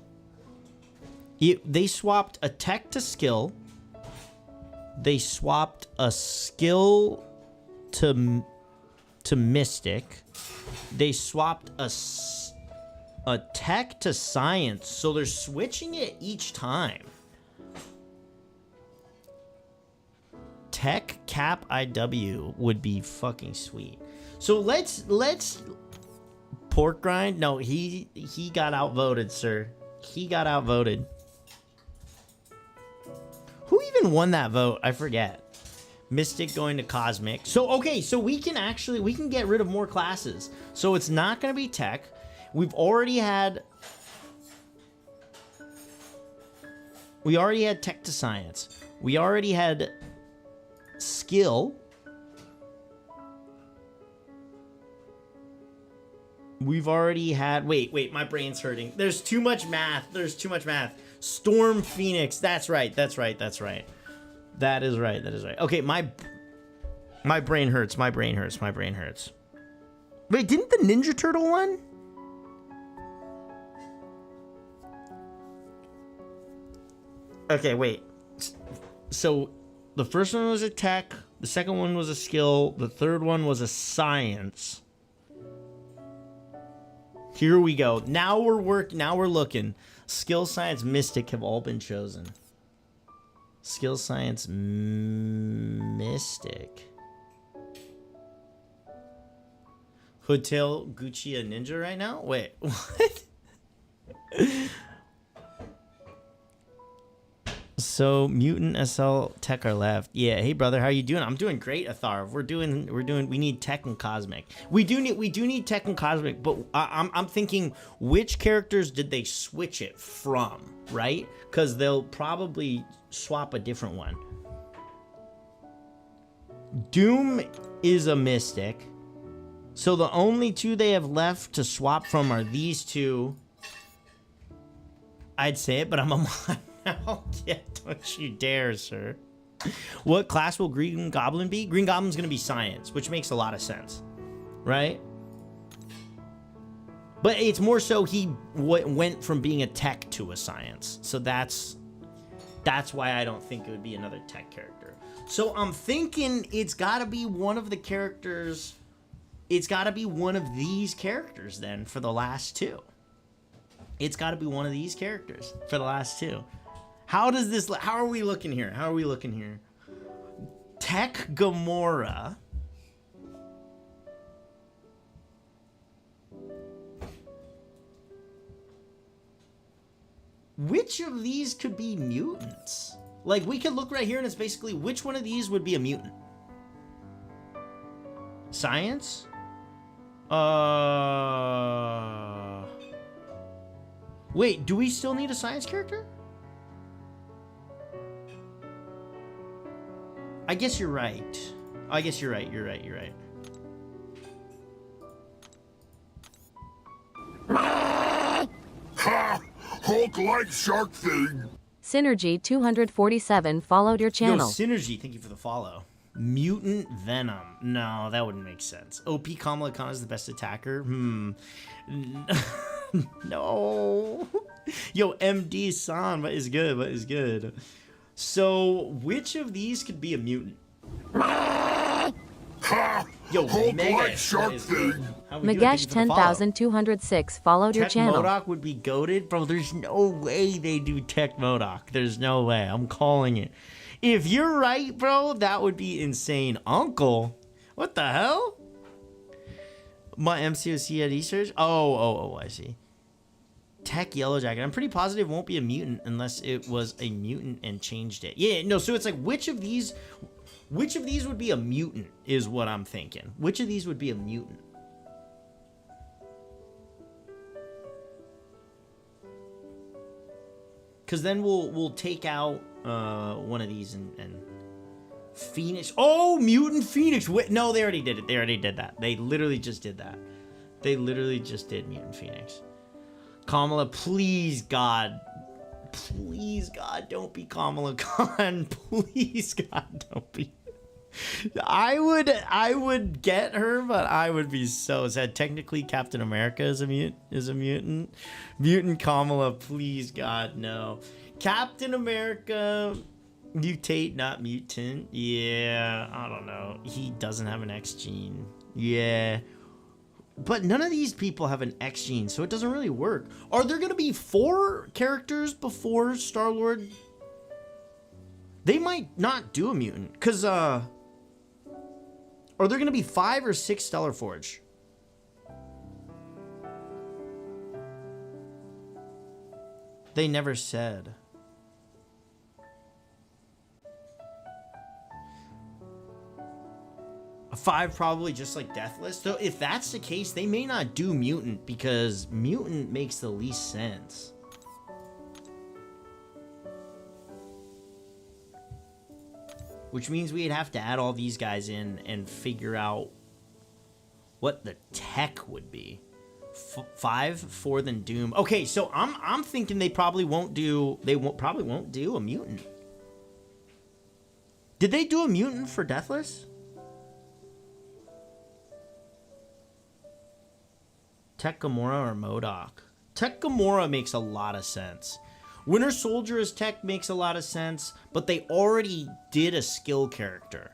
they swapped a tech to skill. They swapped a skill to mystic. They swapped a tech to science, so they're switching it each time. Tech Cap IW would be fucking sweet. So let's pork grind. No, he got outvoted, sir. He got outvoted. Who even won that vote? I forget. Mystic going to Cosmic. So okay, so we can get rid of more classes. So it's not gonna be tech. We've already had tech to science. We already had skill. We've already had wait, my brain's hurting. There's too much math. Storm Phoenix. That's right. That is right. Okay, my brain hurts. My brain hurts. Wait, didn't the Ninja Turtle one? Okay, wait. So the first one was a tech, the second one was a skill, the third one was a science. Here we go. Now we're looking. Skill, science, mystic have all been chosen. Skill, science, mystic. Hoodtail, Gucci, a ninja right now? Wait, what? So mutant SL tech are left. Yeah, hey brother, how you doing? I'm doing great, Atharv. We need tech and cosmic. We do need tech and cosmic, but I'm thinking which characters did they switch it from, right? Because they'll probably swap a different one. Doom is a mystic. So the only two they have left to swap from are these two. I'd say it, but I'm a mod now. Yeah, don't you dare, sir. What class will Green Goblin be? Green Goblin's gonna be science, which makes a lot of sense, right? But it's more so he went from being a tech to a science. So that's why I don't think it would be another tech character. So I'm thinking it's gotta be one of the characters. It's gotta be one of these characters then for the last two. It's gotta be one of these characters for the last two. How are we looking here? Tech Gamora. Which of these could be mutants? Like, we could look right here and it's basically which one of these would be a mutant? Science? Wait, do we still need a science character? I guess you're right. You're right. Hulk-like shark thing. Synergy 247 followed your Yo, channel. Synergy, thank you for the follow. Mutant Venom. No, that wouldn't make sense. OP Kamala Khan is the best attacker? No. Yo, MD San, what is good? What is good? So, which of these could be a mutant? Ha! Yo, Hulk-like Megash, shark what is good? thing. How we doing? Thank you Magash for the follow. 10206 followed your Tech channel. Modoc would be goated? Bro, there's no way they do Tech Modoc. There's no way. I'm calling it. If you're right, bro, that would be insane. Uncle? What the hell? My MCOC at research? Oh, I see. Tech Yellow Jacket. I'm pretty positive it won't be a mutant unless it was a mutant and changed it. Yeah, no, so it's like which of these would be a mutant is what I'm thinking. Which of these would be a mutant? Because then we'll take out one of these and Phoenix. Oh, Mutant Phoenix. Wait, no, they already did it. They already did that. They literally just did that. They literally just did Mutant Phoenix. Kamala, please God, don't be Kamala Khan. Please God, don't be. I would get her, but I would be so sad. Technically, Captain America is a mutant. Mutant Kamala, please God, no. Captain America, mutate, not mutant. Yeah, I don't know. He doesn't have an X gene. Yeah. But none of these people have an X gene, so it doesn't really work. Are there going to be 4 characters before Star-Lord? They might not do a mutant, because, are there going to be 5 or 6 Stellar Forge? They never said. 5 probably just like Deathless. So if that's the case, they may not do Mutant because Mutant makes the least sense. Which means we'd have to add all these guys in and figure out what the tech would be. 5 for then Doom. Okay, so I'm thinking they probably won't do a mutant. Did they do a mutant for Deathless? Tech Gamora or MODOK? Tech Gamora makes a lot of sense. Winter Soldier as Tech makes a lot of sense, but they already did a skill character.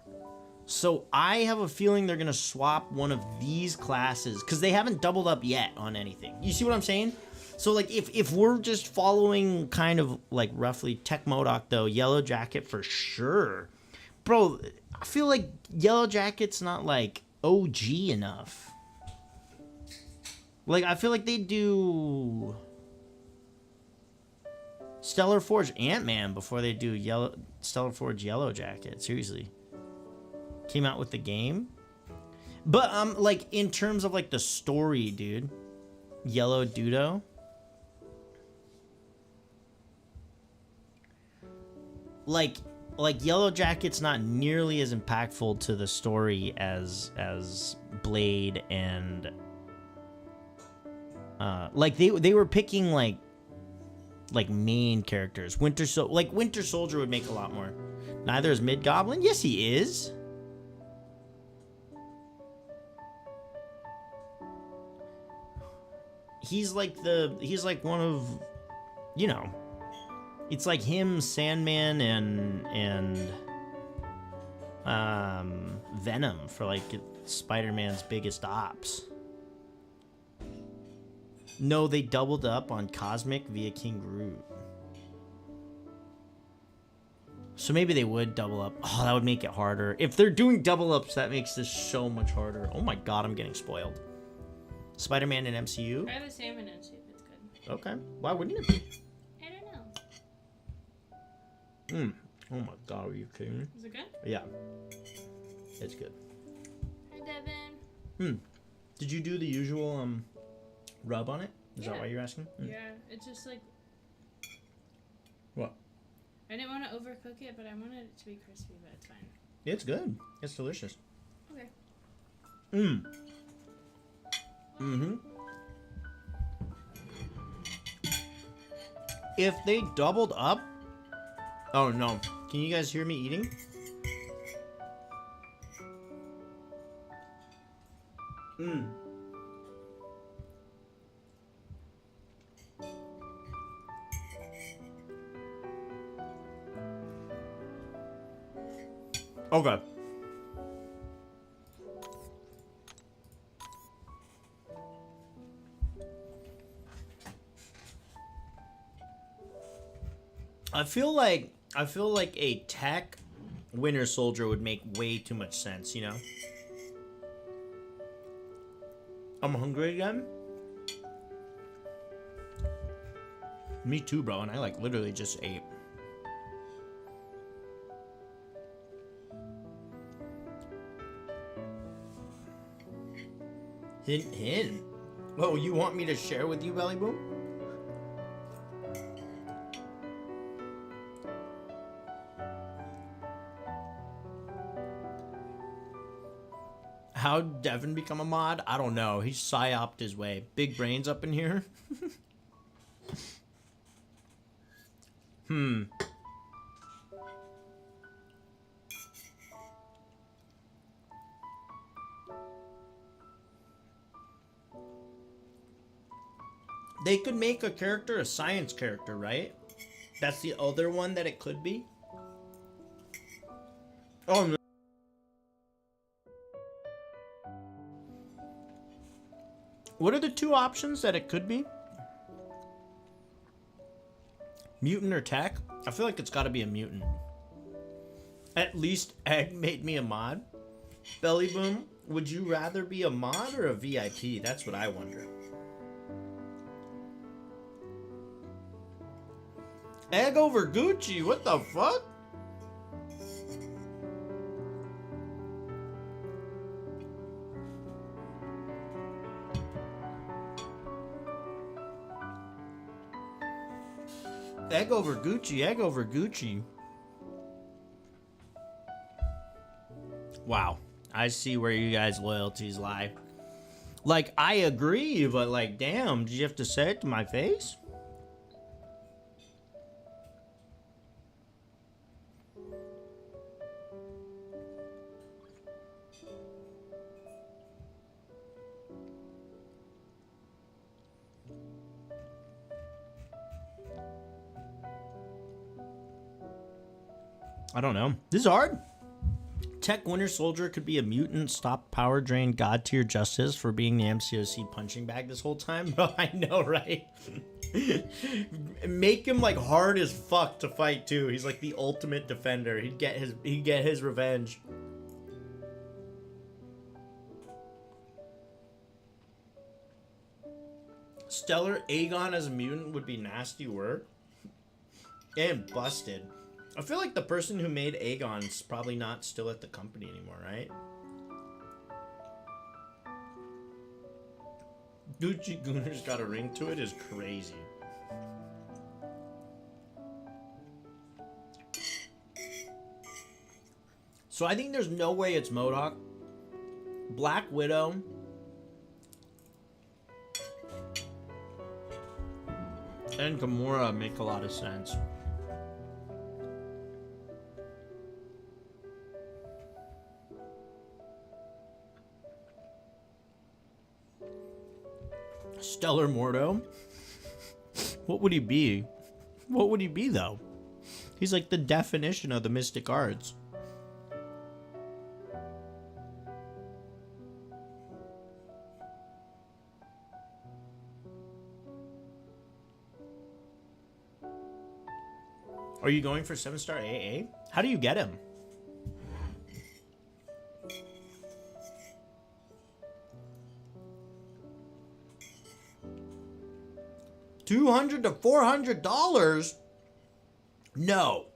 So I have a feeling they're going to swap one of these classes because they haven't doubled up yet on anything. You see what I'm saying? So like if we're just following kind of like roughly Tech MODOK though, Yellow Jacket for sure. Bro, I feel like Yellow Jacket's not like OG enough. Like, I feel like they do Stellar Forge Ant-Man before they do Stellar Forge Yellow Jacket. Seriously. Came out with the game. But, like, in terms of, like, the story, dude. Yellow Dudo. Like Yellow Jacket's not nearly as impactful to the story as Blade and... like they were picking like main characters. Winter Soldier would make a lot more. Neither is Mid-Goblin. Yes, he is. He's like one of, you know, it's like him, Sandman, and Venom for like Spider-Man's biggest ops. No, they doubled up on Cosmic via King Groot. So maybe they would double up. Oh, that would make it harder. If they're doing double ups, that makes this so much harder. Oh my god, I'm getting spoiled. Spider-Man in MCU? Try the salmon and see if it's good. Okay. Why wouldn't it be? I don't know. Oh my god, are you kidding me? Is it good? Yeah. It's good. Hi, Devin. Did you do the usual rub on it? Is that why you're asking? Yeah, it's just like... What? I didn't want to overcook it, but I wanted it to be crispy, but it's fine. It's good. It's delicious. Okay. if they doubled up. Oh no. Can you guys hear me eating? Okay. I feel like a tech Winter Soldier would make way too much sense, you know? I'm hungry again. Me too, bro, and I like literally just ate. Hint, hint. Oh, you want me to share with you, Belly Boom? How'd Devin become a mod? I don't know. He's psyoped his way. Big brains up in here. They could make a character a science character, right? That's the other one that it could be. Oh no. What are the two options that it could be? Mutant or tech? I feel like it's got to be a mutant. At least Egg made me a mod. Belly Boom, would you rather be a mod or a VIP? That's what I wonder. Egg over Gucci, what the fuck? Egg over Gucci, egg over Gucci. Wow, I see where you guys' loyalties lie. Like, I agree, but like, damn, did you have to say it to my face? I don't know. This is hard. Tech Winter Soldier could be a mutant, stop power drain, god tier justice for being the MCOC punching bag this whole time. Bro, I know, right? Make him like hard as fuck to fight too. He's like the ultimate defender. He'd get his revenge. Stellar Aegon as a mutant would be nasty work. And busted. I feel like the person who made Aegon's probably not still at the company anymore, right? Gucci Gooner's got a ring to it is crazy. So I think there's no way it's MODOK. Black Widow. And Gamora make a lot of sense. Stellar Mordo? What would he be? What would he be, though? He's like the definition of the mystic arts. Are you going for 7-star AA? How do you get him? $200 to $400? No.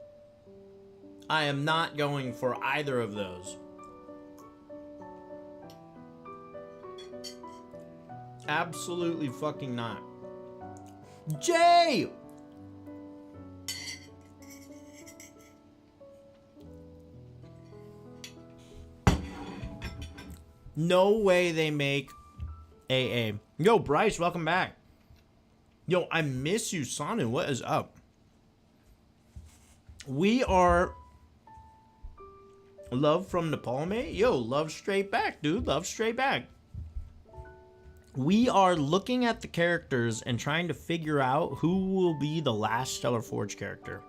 I am not going for either of those. Absolutely fucking not. Jay! No way they make AA. Yo, Bryce, welcome back. Yo, I miss you, Sonu. What is up? We are love from Nepal, mate. Yo, love straight back, dude. Love straight back. We are looking at the characters and trying to figure out who will be the last Stellar Forge character.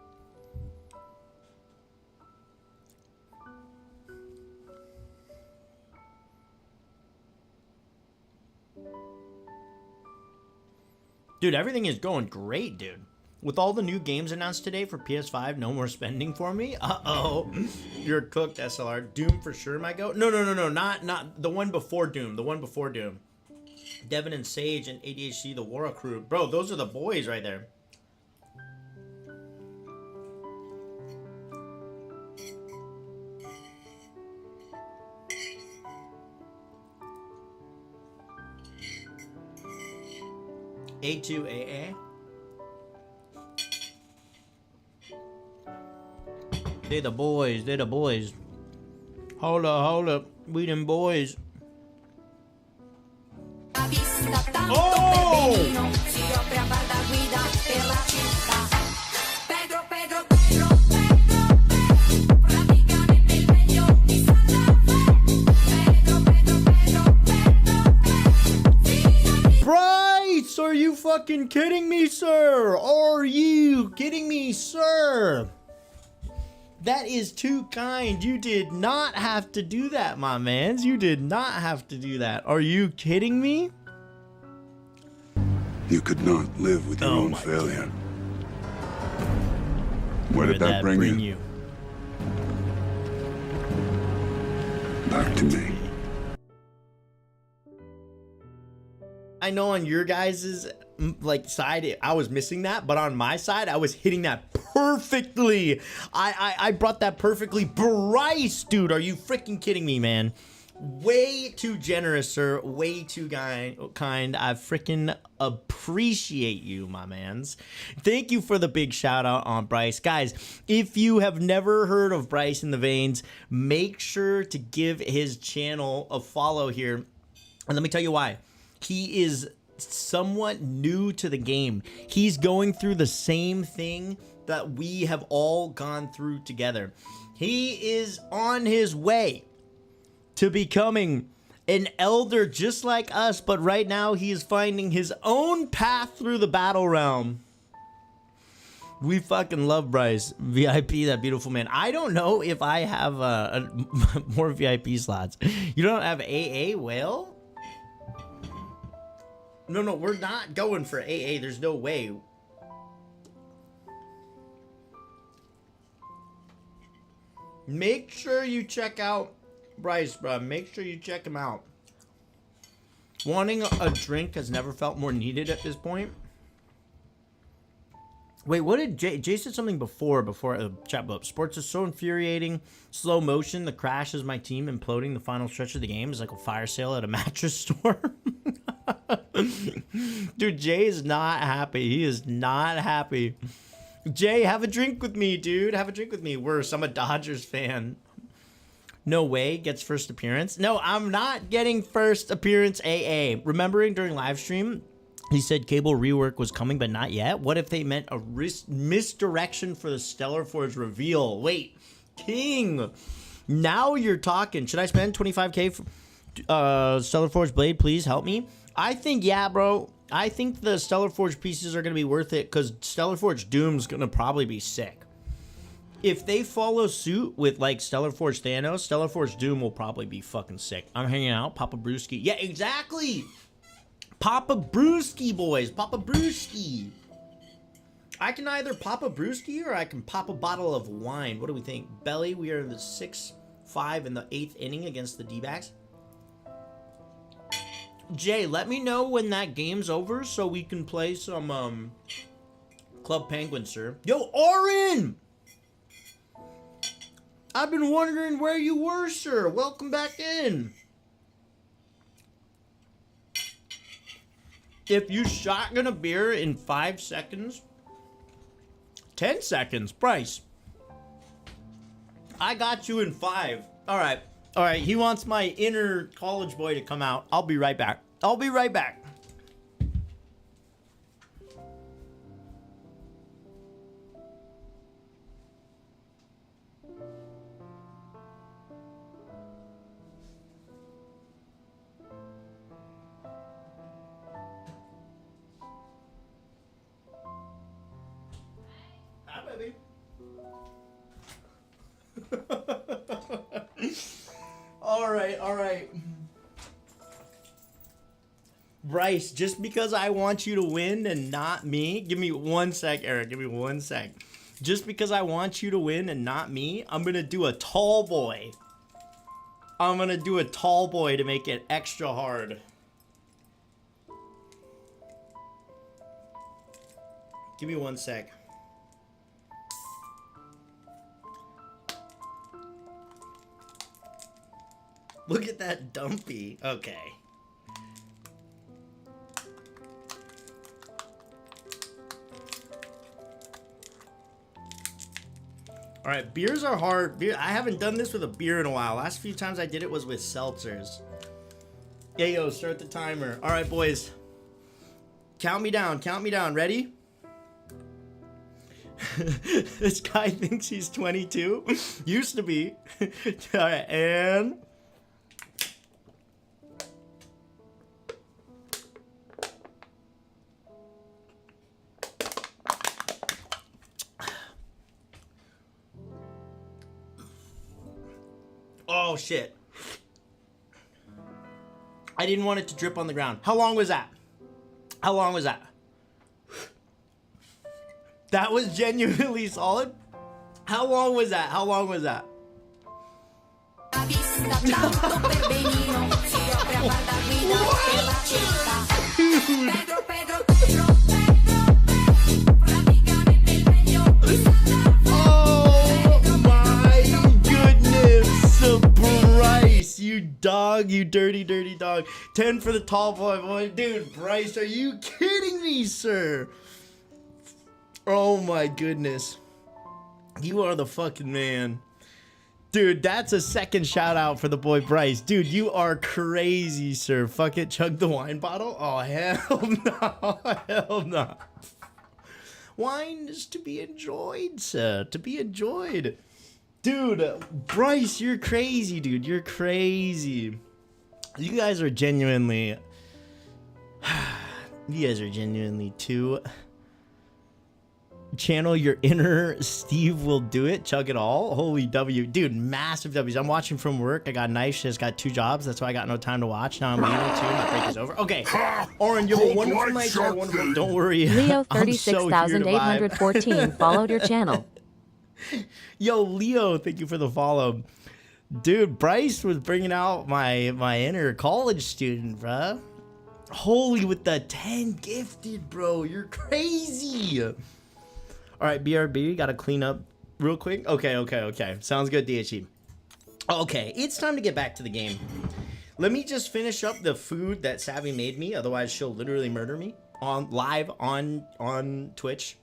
Dude, everything is going great, dude. With all the new games announced today for PS5, no more spending for me. Uh-oh. You're cooked, SLR. Doom for sure might go. No, not the one before Doom. The one before Doom. Devin and Sage and ADHD, the Wara crew. Bro, those are the boys right there. A2AA. They the boys. They the boys. Hold up. We them boys. Oh! Bryce, are you fucking kidding me, sir? Are you kidding me, sir? That is too kind. You did not have to do that, my mans. You did not have to do that. Are you kidding me? You could not live with your own failure. Where did that bring you? Back to me. I know on your guys' like side, I was missing that, but on my side, I was hitting that perfectly. I brought that perfectly. Bryce, dude, are you freaking kidding me, man? Way too generous, sir. Way too kind. I freaking appreciate you, my mans. Thank you for the big shout out on Bryce. Guys, if you have never heard of Bryce in the Veins, make sure to give his channel a follow here. And let me tell you why. He is somewhat new to the game. He's going through the same thing that we have all gone through together. He is on his way to becoming an elder just like us, but right now he is finding his own path through the battle realm. We fucking love Bryce. VIP, that beautiful man. I don't know if I have more VIP slots. You don't have AA whale? No, we're not going for AA. There's no way. Make sure you check out Bryce, bro. Make sure you check him out. Wanting a drink has never felt more needed at this point. Wait, what did Jay said something before chat book. Sports is so infuriating. Slow motion. The crash is my team imploding. The final stretch of the game is like a fire sale at a mattress store. Dude, Jay is not happy. He is not happy. Jay, have a drink with me, dude. Have a drink with me. I'm a Dodgers fan. No way gets first appearance. No, I'm not getting first appearance AA. Remembering during live stream, he said cable rework was coming, but not yet. What if they meant a misdirection for the Stellar Forge reveal? Wait, King, now you're talking. Should I spend 25K for Stellar Forge Blade? Please help me. I think, yeah, bro. I think the Stellar Forge pieces are going to be worth it because Stellar Forge Doom's going to probably be sick. If they follow suit with, like, Stellar Forge Thanos, Stellar Forge Doom will probably be fucking sick. I'm hanging out. Papa Brewski. Yeah, exactly. Papa Brewski, boys. Papa Brewski. I can either pop a brewski or I can pop a bottle of wine. What do we think? Belly, we are in the 6-5 in the 8th inning against the D-backs. Jay, let me know when that game's over so we can play some Club Penguin, sir. Yo, Orin! I've been wondering where you were, sir. Welcome back in. If you shotgun a beer in 5 seconds, 10 seconds, Bryce. I got you in 5. All right. All right. He wants my inner college boy to come out. I'll be right back. I'll be right back. All right. Bryce, just because I want you to win and not me, give me 1 sec, Eric. Give me 1 sec. Just because I want you to win and not me, I'm gonna do a tall boy. I'm gonna do a tall boy to make it extra hard. Give me 1 sec. Look at that dumpy. Okay. All right, beers are hard. I haven't done this with a beer in a while. Last few times I did it was with seltzers. Yeah, yo, start the timer. All right, boys. Count me down. Ready? This guy thinks he's 22. Used to be. All right, and... Oh, shit. I didn't want it to drip on the ground. How long was that? That was genuinely solid? How long was that? You dog, you dirty dog. 10 for the tall boy. Dude, Bryce, are you kidding me, sir? Oh my goodness. You are the fucking man. Dude, that's a second shout out for the boy Bryce. Dude, you are crazy, sir. Fuck it, chug the wine bottle? Oh, hell no. Hell no. Wine is to be enjoyed, sir. To be enjoyed. Dude, Bryce, you're crazy, dude. You're crazy. You guys are genuinely... You guys are genuinely too... Channel your inner Steve will do it. Chug it all. Holy W. Dude, massive W's. I'm watching from work. I got nice. Just got 2 jobs. That's why I got no time to watch. Now I'm eating too. My break is over. Okay. Oren, you have a wonderful night. Don't worry. Leo 36,814 followed your channel. Yo, Leo, thank you for the follow. Dude, Bryce was bringing out my inner college student, bruh. Holy, with the 10 gifted, bro. You're crazy. All right, BRB, gotta clean up real quick. Okay. Sounds good, DHE. Okay, it's time to get back to the game. Let me just finish up the food that Savvy made me. Otherwise, she'll literally murder me live on Twitch.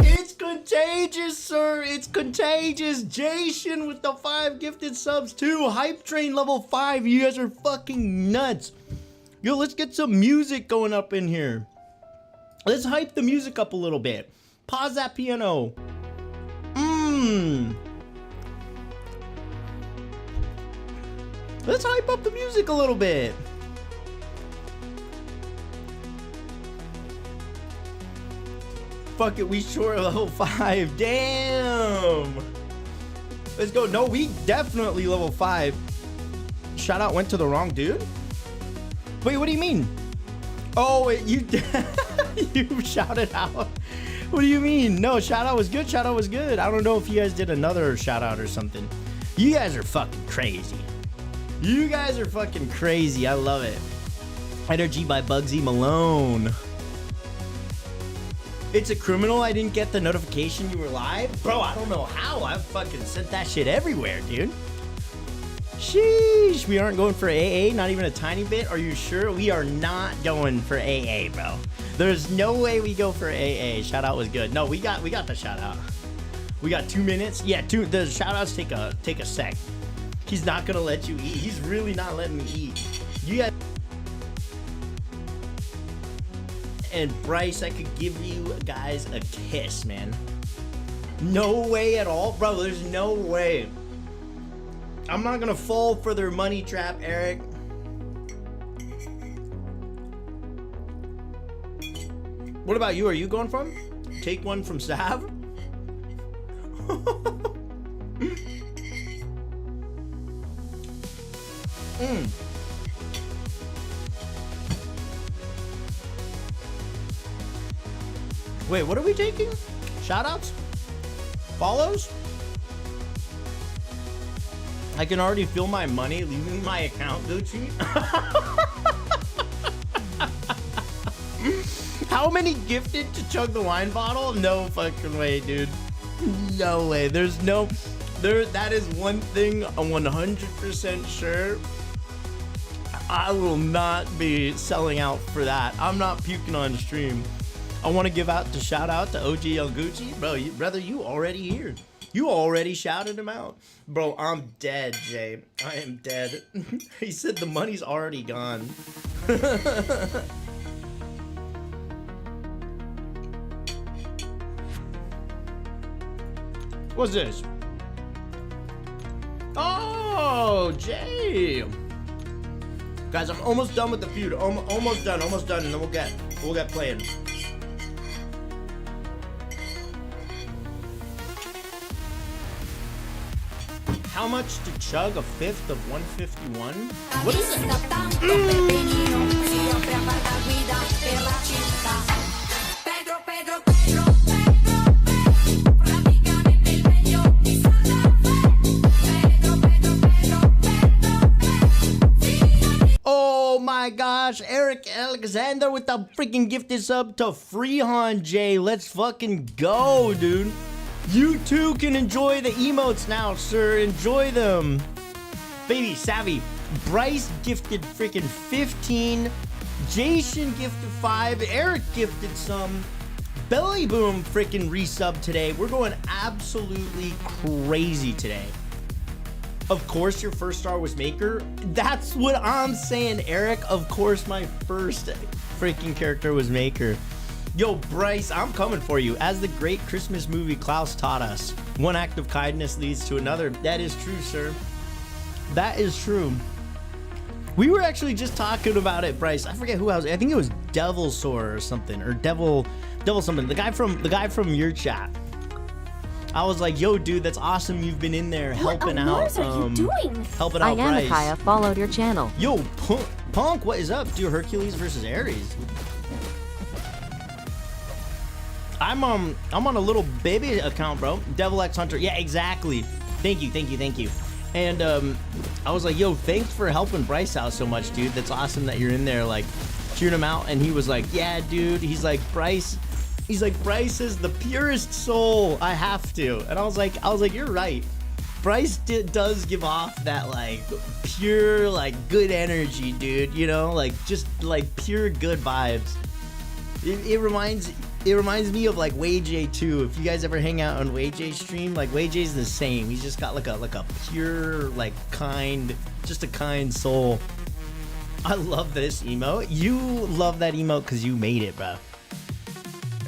It's contagious, sir. It's contagious. Jason with the 5 gifted subs too. Hype Train level 5. You guys are fucking nuts. Yo, let's get some music going up in here. Let's hype the music up a little bit. Pause that piano. Let's hype up the music a little bit. Fuck it, we short level 5. Damn. Let's go. No, we definitely level 5. Shout out went to the wrong dude? Wait, what do you mean? Oh, wait, you you shouted out. What do you mean? No, shout out was good. Shout out was good. I don't know if you guys did another shout out or something. You guys are fucking crazy. You guys are fucking crazy. I love it. Energy by Bugsy Malone. It's a criminal. I didn't get the notification you were live. Bro, I don't know how. I fucking sent that shit everywhere, dude. Sheesh, we aren't going for AA, not even a tiny bit. Are you sure? We are not going for AA, bro. There's no way we go for AA. Shout out was good. No, we got the shout out. We got 2 minutes. Yeah, the shout outs take a sec. He's not gonna let you eat. He's really not letting me eat. You guys and Bryce, I could give you guys a kiss, man. No way at all, bro. There's no way. I'm not gonna fall for their money trap, Eric. What about you? Are you going from? Take one from Sav? Wait, what are we taking? Shoutouts? Follows? I can already feel my money leaving my account, Gucci. How many gifted to chug the wine bottle? No fucking way, dude. No way. There's no... that is one thing I'm 100% sure. I will not be selling out for that. I'm not puking on stream. I want to give out the shout out to OG El Gucci. Bro, brother, you already here. You already shouted him out. Bro, I'm dead, Jay. I am dead. He said the money's already gone. What's this? Oh, Jay. Guys, I'm almost done with the feud. Almost done, and then we'll get playing. How much to chug a fifth of 151? What is it? Oh my gosh, Eric Alexander with the freaking gifted sub to Freehon J. Let's fucking go, dude. You too can enjoy the emotes now, sir. Enjoy them. Baby Savvy. Bryce gifted freaking 15. Jason gifted 5. Eric gifted some. Belly Boom freaking resub today. We're going absolutely crazy today. Of course, your first star was Maker. That's what I'm saying, Eric. Of course, my first freaking character was Maker. Yo, Bryce, I'm coming for you. As the great Christmas movie Klaus taught us, one act of kindness leads to another. That is true, sir. That is true. We were actually just talking about it, Bryce. I forget who I was. I think it was Devil Sore or something, or Devil something. The guy from your chat. I was like, yo, dude, that's awesome. You've been in there helping out. What are you doing? Helping out Bryce. Kaya followed your channel. Yo, Punk, what is up? Dude, Hercules versus Ares. I'm on a little baby account, bro. Devil X Hunter. Yeah, exactly. Thank you. And I was like, yo, thanks for helping Bryce out so much, dude. That's awesome that you're in there, like, cheering him out. And he was like, yeah, dude. He's like, Bryce is the purest soul. I have to. And I was like, you're right. Bryce does give off that, like, pure, like, good energy, dude. You know, like, just, like, pure good vibes. It reminds me of like WayJ too. If you guys ever hang out on WayJ's stream, like WayJ's the same. He's just got like a pure, like kind, just a kind soul. I love this emote. You love that emote because you made it, bro.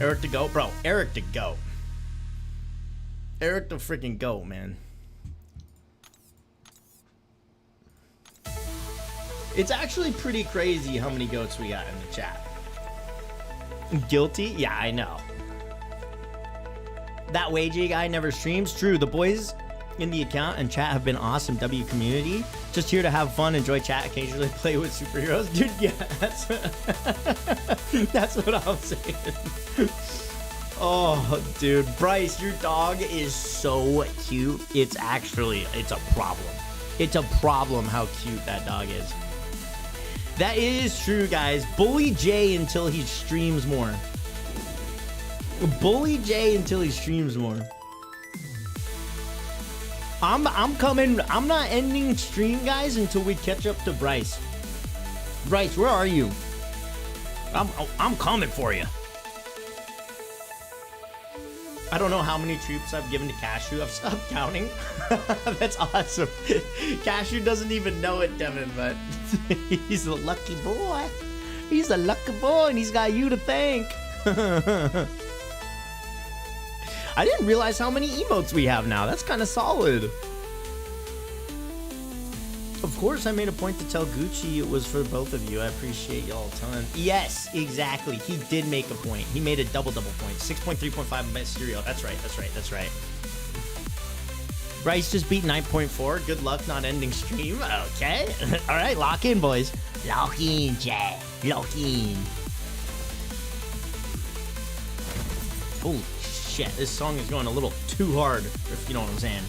Eric to go, bro. Eric to go. Eric to freaking go, man. It's actually pretty crazy how many goats we got in the chat. Guilty? Yeah, I know. That WayJ guy never streams. True, the boys in the account and chat have been awesome. W community. Just here to have fun, enjoy chat, occasionally play with superheroes. Dude, yeah, that's what I'm saying. Oh, dude. Bryce, your dog is so cute. It's a problem. It's a problem how cute that dog is. That is true, guys. Bully Jay until he streams more. Bully Jay until he streams more. I'm coming. I'm not ending stream, guys, until we catch up to Bryce. Bryce, where are you? I'm coming for you. I don't know how many troops I've given to Cashew. I've stopped counting. That's awesome. Cashew doesn't even know it, Devin, but he's a lucky boy. He's a lucky boy, and he's got you to thank. I didn't realize how many emotes we have now. That's kind of solid. Of course, I made a point to tell Gucci it was for both of you. I appreciate y'all a ton. Yes, exactly. He did make a point. He made a double point. 6.3.5 Mysterio. That's right. That's right. Bryce just beat 9.4. Good luck not ending stream. Okay. All right, lock in, boys. Lock in, Jay. Lock in. Holy shit, this song is going a little too hard, if you know what I'm saying.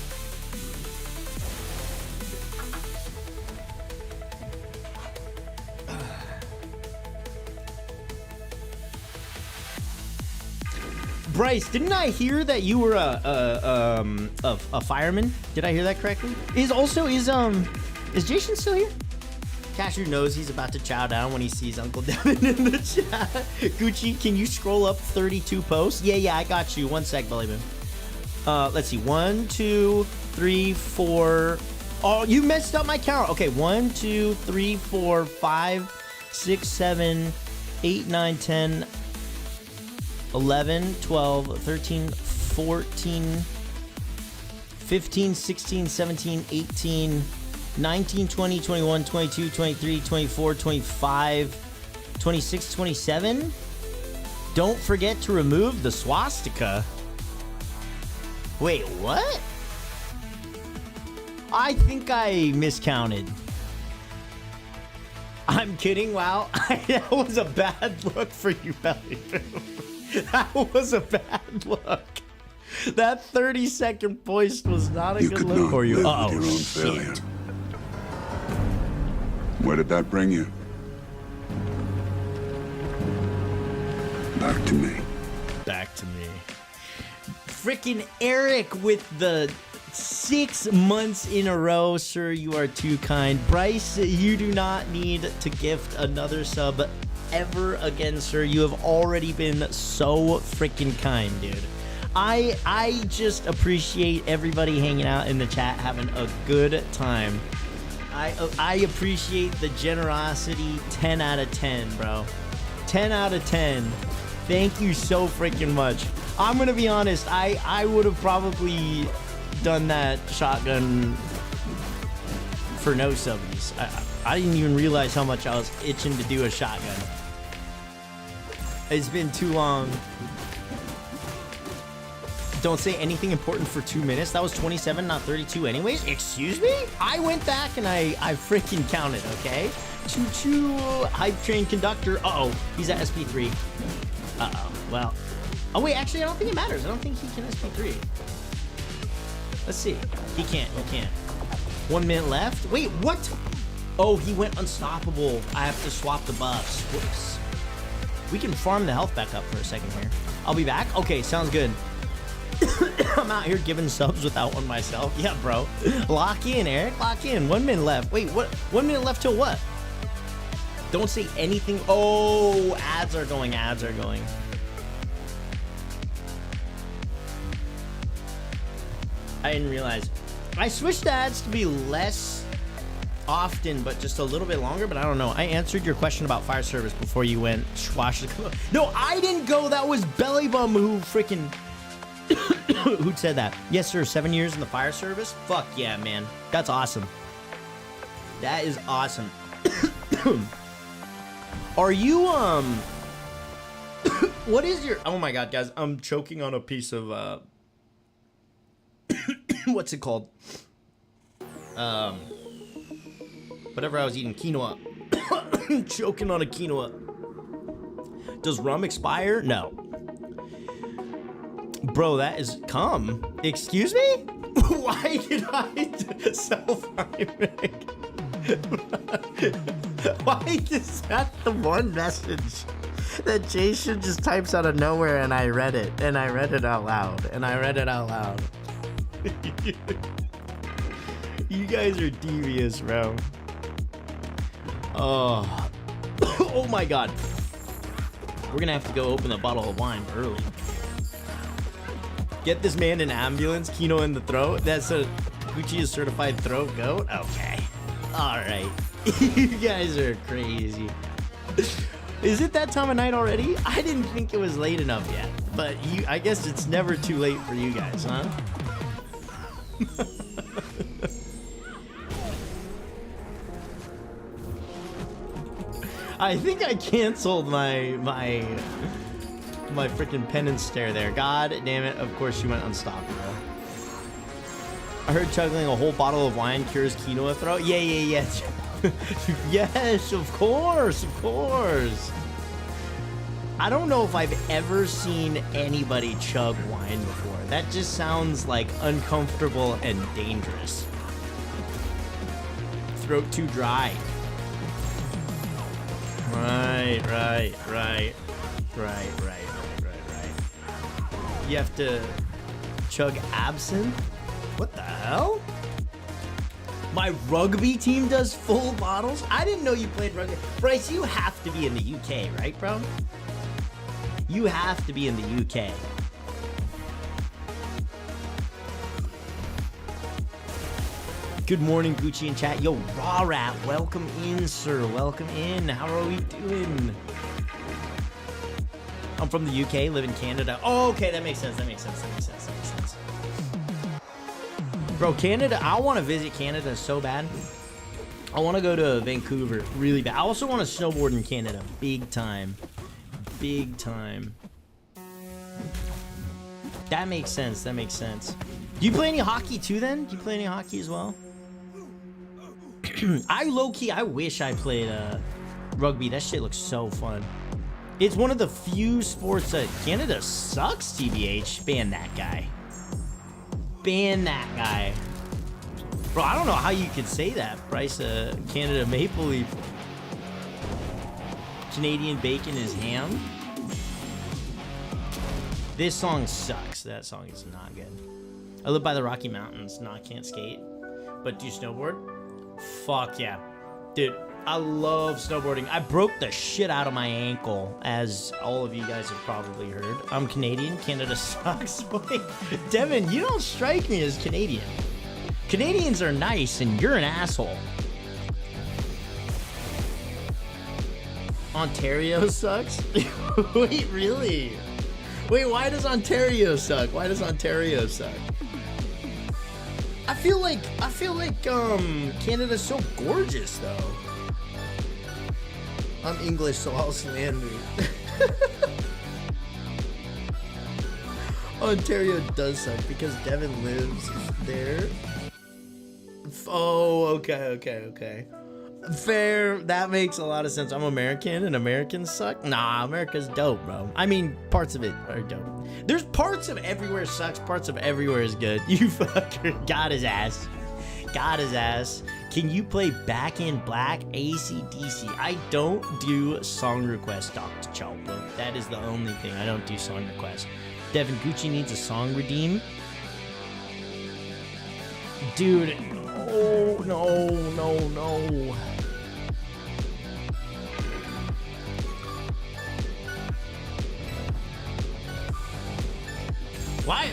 Bryce, didn't I hear that you were a fireman? Did I hear that correctly? Is Jason still here? Cashew knows he's about to chow down when he sees Uncle Devin in the chat. Gucci, can you scroll up 32 posts? Yeah, I got you. One sec, Belly Boom. Let's see. 1, 2, 3, 4. Oh, you messed up my count. Okay, 1, 2, 3, 4, 5, 6, 7, 8, 9, 10, 11, 12, 13, 14, 15, 16, 17, 18, 19, 20, 21, 22, 23, 24, 25, 26, 27. Don't forget to remove the swastika. Wait, what? I think I miscounted. I'm kidding. Wow. That was a bad look for you, Belly. That was a bad look. That 30-second voice was not a good look for you. Uh-oh, shit. Where did that bring you? Back to me. Back to me. Freaking Eric with the 6 months in a row. Sir, you are too kind. Bryce, you do not need to gift another sub ever again, sir. You have already been so freaking kind, dude. I just appreciate everybody hanging out in the chat, having a good time. I appreciate the generosity. 10 out of 10, bro. 10 out of 10. Thank you so freaking much. I'm gonna be honest, I would have probably done that shotgun for no subbies. I didn't even realize how much I was itching to do a shotgun. It's been too long. Don't say anything important for 2 minutes. That was 27, not 32 anyways. Excuse me? I went back and I freaking counted, okay? Choo-choo, hype train conductor. Uh-oh, he's at SP3. Uh-oh, well. Oh, wait, actually, I don't think it matters. I don't think he can SP3. Let's see. He can't. 1 minute left. Wait, what? Oh, he went unstoppable. I have to swap the buffs. Whoops. We can farm the health back up for a second here. I'll be back. Okay, sounds good. I'm out here giving subs without one myself. Yeah, bro. Lock in, Eric. Lock in. 1 minute left. Wait, what? 1 minute left till what? Don't say anything. Oh, ads are going. Ads are going. I didn't realize. I switched the ads to be less often, but just a little bit longer. But I don't know. I answered your question about fire service before you went. No, I didn't go. That was Belly Bum who freaking... Who said that? Yes, sir. 7 years in the fire service? Fuck yeah, man. That's awesome. That is awesome. Are you, what is your... Oh my god, guys. I'm choking on a piece of, what's it called? Whatever I was eating. Quinoa. Choking on a quinoa. Does rum expire? No. Bro, that is cum. Excuse me? Why did I self-harming? Why is that the one message that Jason just types out of nowhere and I read it? And I read it out loud. You guys are devious, bro. Oh. Oh my god. We're gonna have to go open a bottle of wine early. Get this man an ambulance, Kino in the throat. That's a Gucci is certified throat goat. Okay. Alright. You guys are crazy. Is it that time of night already? I didn't think it was late enough yet. But I guess it's never too late for you guys, huh? I think I canceled my freaking penance stare there. God damn it. Of course you went unstoppable. I heard chugging a whole bottle of wine cures quinoa throat. Yeah. Yes, of course. I don't know if I've ever seen anybody chug wine before. That just sounds like uncomfortable and dangerous. Throat too dry. Right. You have to chug absinthe? What the hell? My rugby team does full bottles? I didn't know you played rugby. Bryce, you have to be in the UK, right, bro? You have to be in the UK. Good morning, Gucci in chat. Yo, Raw Rat, welcome in, sir. Welcome in. How are we doing? I'm from the UK, live in Canada. Oh, okay, that makes sense. Bro, Canada, I want to visit Canada so bad. I want to go to Vancouver really bad. I also want to snowboard in Canada. Big time. That makes sense. Do you play any hockey too then? Do you play any hockey as well? I low-key, I wish I played rugby. That shit looks so fun. It's one of the few sports that Canada sucks, TBH. Ban that guy. Bro, I don't know how you could say that. Bryce, Canada Maple Leaf. Canadian bacon is ham. This song sucks. That song is not good. I live by the Rocky Mountains. No, I can't skate. But do you snowboard? Fuck yeah. Dude, I love snowboarding. I broke the shit out of my ankle, as all of you guys have probably heard. I'm Canadian. Canada sucks. Wait, Devin, you don't strike me as Canadian. Canadians are nice, and you're an asshole. Ontario sucks? Wait, really? Wait, why does Ontario suck? I feel like Canada's so gorgeous though. I'm English, so I'll slander. Ontario does suck because Devin lives there. Oh, okay. Fair. That makes a lot of sense. I'm American and Americans suck. Nah, America's dope, bro. I mean, parts of it are dope. There's parts of everywhere sucks, parts of everywhere is good. You fucker got his ass. Can you play Back in Black AC/DC? I don't do song requests, Dr. Chalpa. That is the only thing. I don't do song requests. Devin Gucci needs a song redeem. Dude, no. Why?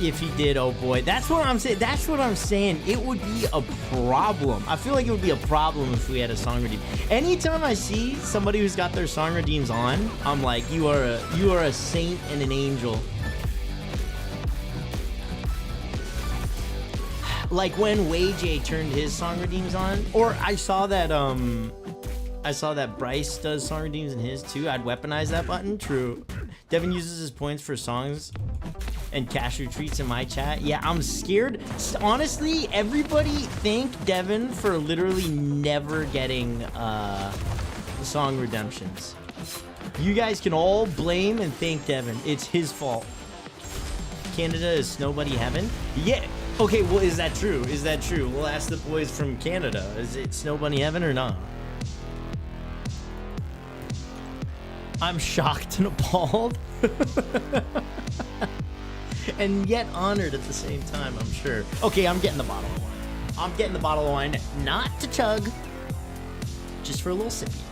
If he did, oh boy. That's what I'm saying. It would be a problem. I feel like it would be a problem if we had a song redeem. Anytime I see somebody who's got their song redeems on, I'm like, you are a saint and an angel. Like when Way turned his song redeems on, or I saw that Bryce does song redeems in his too. I'd weaponize that button. True. Devin uses his points for songs and cash retreats in my chat. Yeah, I'm scared. Honestly, everybody thank Devin for literally never getting song redemptions. You guys can all blame and thank Devin. It's his fault. Canada is snowbuddy heaven? Yeah. Okay, well, is that true? We'll ask the boys from Canada. Is it snow bunny heaven or not? I'm shocked and appalled. And yet honored at the same time, I'm sure. Okay, I'm getting the bottle of wine. Not to chug. Just for a little sippy.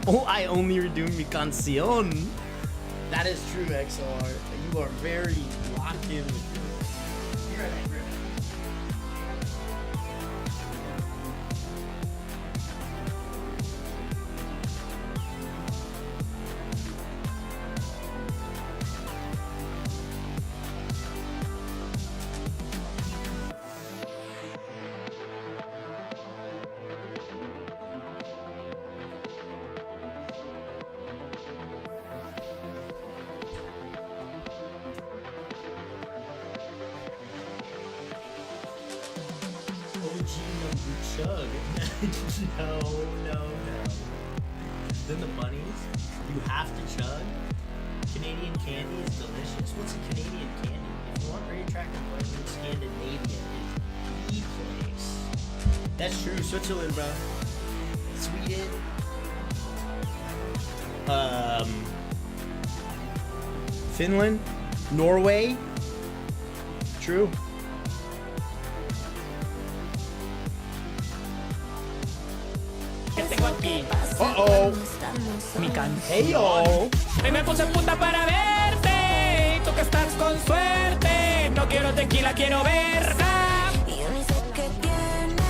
Oh, I only redeem mi canción. That is true, XR. You are very locked in with your... You're right. Chug. No. Then the bunnies. You have to chug. Canadian candy is delicious. What's a Canadian candy? If you want very attractive flavors, Scandinavia is the place. That's true. Switzerland, bro. Sweden. Finland. Norway. True. Que tengo aquí Uh-oh. mi canción. Hey, yo. Hoy me puse puta para verte. Tú que estás con suerte. No quiero tequila, quiero verga.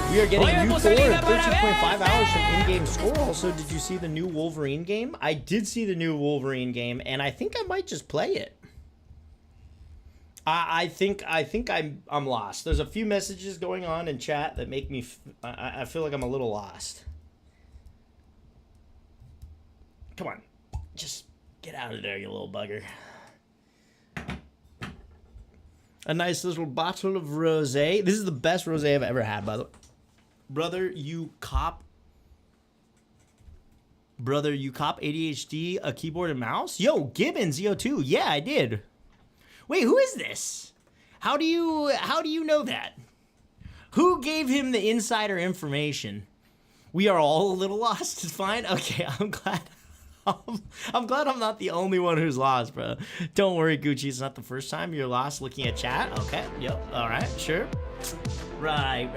We are getting Oye, new me score puse in linda para 13.5 verte. hours from in-game score. Also, did you see the new Wolverine game? I did see the new Wolverine game, and I think I might just play it. I think I'm lost. There's a few messages going on in chat that make me I feel like I'm a little lost. Come on, just get out of there, you little bugger. A nice little bottle of rosé. This is the best rosé I've ever had, by the way. Brother, you cop ADHD, a keyboard and mouse? Yo, Gibbons, Yo2. Yeah, I did. Wait, who is this? How do you know that? Who gave him the insider information? We are all a little lost. It's fine. Okay, I'm glad. I'm glad I'm not the only one who's lost, bro. Don't worry, Gucci. It's not the first time you're lost looking at chat. Okay. Yep. All right. Sure. Right.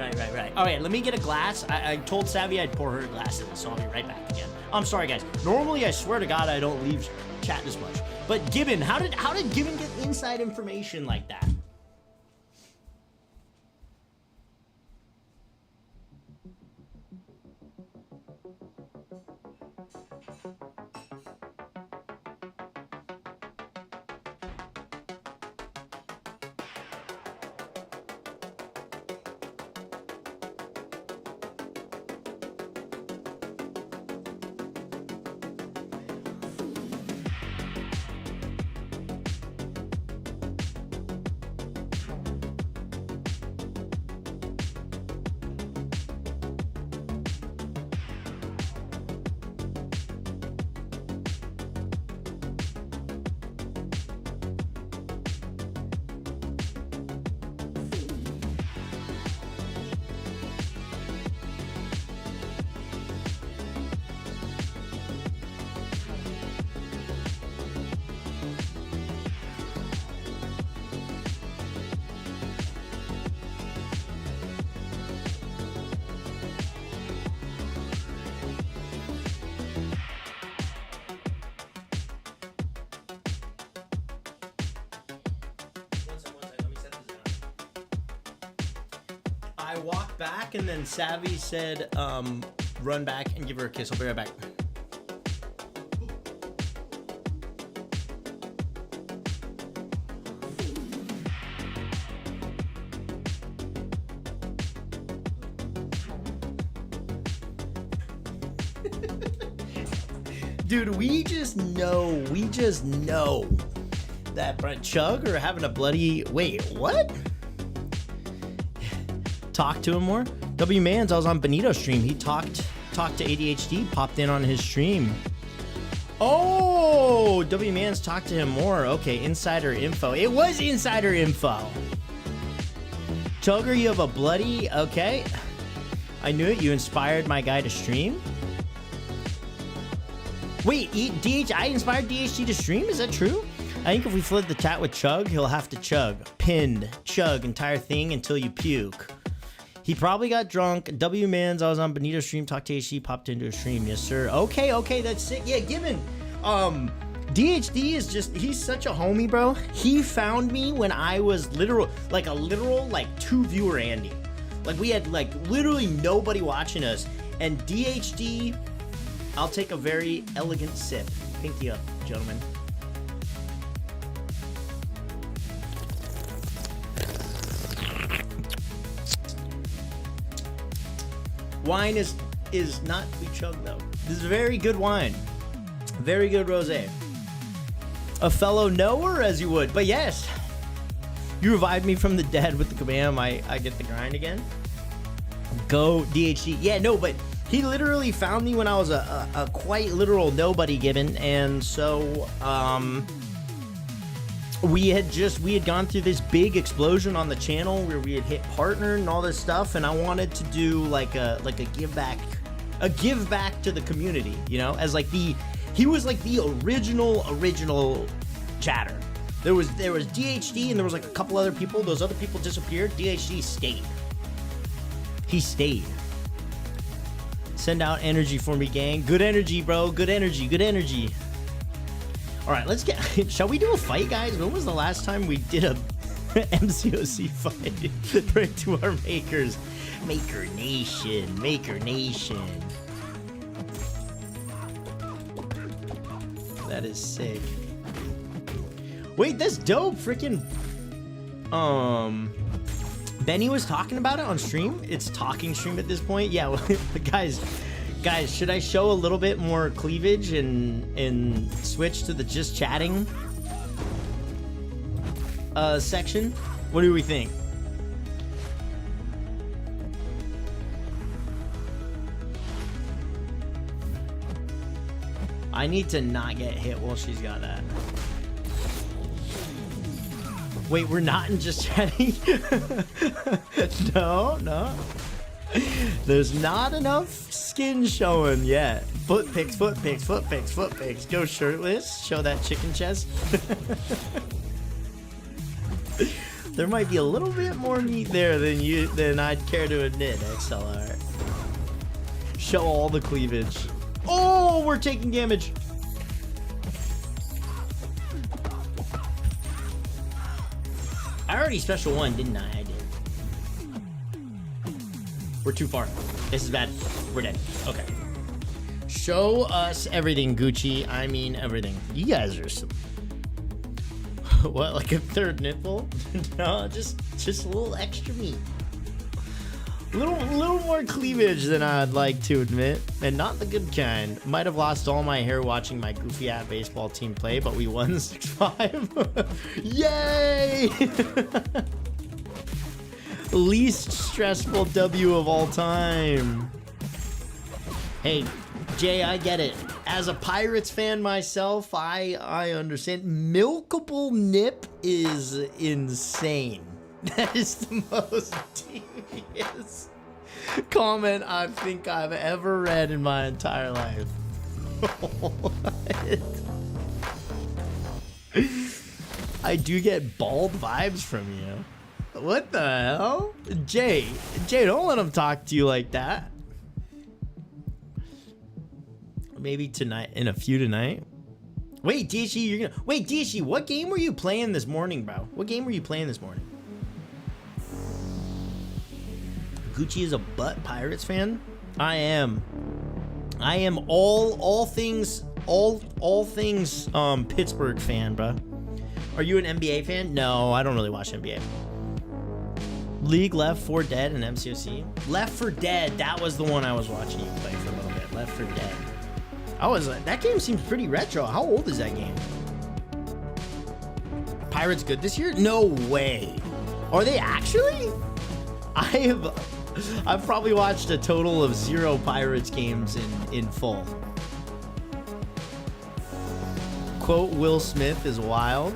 All right. Let me get a glass. I told Savvy I'd pour her a glass in this, so I'll be right back again. I'm sorry, guys. Normally, I swear to God, I don't leave chat this much. But Gibbon, how did Gibbon get inside information like that? I walked back and then Savvy said, run back and give her a kiss. I'll be right back. Dude, we just know that Brent Chug are having a bloody, wait, what? Talk to him more. W Mans, I was on Benito's stream. He talked to ADHD, popped in on his stream. Oh, W Mans talked to him more. Okay, insider info. It was insider info. Chugger, you have a bloody, okay. I knew it. You inspired my guy to stream. Wait, I inspired DHD to stream? Is that true? I think if we flood the chat with Chug, he'll have to chug. Pinned. Chug. Entire thing until you puke. He probably got drunk. W Mans, I was on Benito's stream. Talked to HD, popped into a stream. Yes, sir. Okay, that's sick. Yeah, Gibbon. DHD is just, he's such a homie, bro. He found me when I was literal 2 viewer Andy. Like, we had, literally nobody watching us. And DHD, I'll take a very elegant sip. Pinky up, gentlemen. Wine is not to be chugged, though. This is a very good wine. Very good rosé. A fellow knower, as you would. But yes, you revived me from the dead with the kabam. I get the grind again. Go DHD. Yeah, no, but he literally found me when I was a quite literal nobody given, and so we had gone through this big explosion on the channel where we had hit partner and all this stuff, and I wanted to do like a give back to the community, you know, as like he was like the original chatter. There was DHD and there was like a couple other people. Those other people disappeared. DHD stayed. He stayed. Send out energy for me, gang. Good energy, bro. Good energy. Good energy. All right, let's get... Shall we do a fight, guys? When was the last time we did a MCOC fight? Right to our makers. Maker Nation. Maker Nation. That is sick. Wait, that's dope. Freaking... Benny was talking about it on stream. It's talking stream at this point. Yeah, guys, should I show a little bit more cleavage and switch to the just chatting section? What do we think? I need to not get hit while she's got that. Wait, we're not in just chatting? No. There's not enough skin showing yet. Foot pics. Go shirtless. Show that chicken chest. There might be a little bit more meat there than I'd care to admit, XLR. Show all the cleavage. Oh, we're taking damage. I already special one, didn't I? I did. We're too far. This is bad. We're dead. Okay. Show us everything, Gucci. I mean everything. You guys are some... What, like a third nipple? No, just a little extra meat. Little more cleavage than I'd like to admit, and not the good kind. Might have lost all my hair watching my goofy ass baseball team play, but we won 6-5. Yay! Least stressful W of all time. Hey, Jay, I get it. As a Pirates fan myself, I understand. Milkable nip is insane. That is the most devious comment I think I've ever read in my entire life. I do get bald vibes from you. What the hell? Jay, don't let him talk to you like that. Maybe tonight, in a few tonight. Wait, DHE, what game were you playing this morning, bro? What game were you playing this morning? Gucci is a butt Pirates fan. I am all things Pittsburgh fan, bro. Are you an NBA fan? No, I don't really watch NBA. League, Left 4 Dead, and MCOC. Left 4 Dead, that was the one I was watching you play for a little bit. Left 4 Dead. That game seems pretty retro. How old is that game? Pirates good this year? No way. Are they actually? I've probably watched a total of 0 Pirates games in full. Quote Will Smith is wild.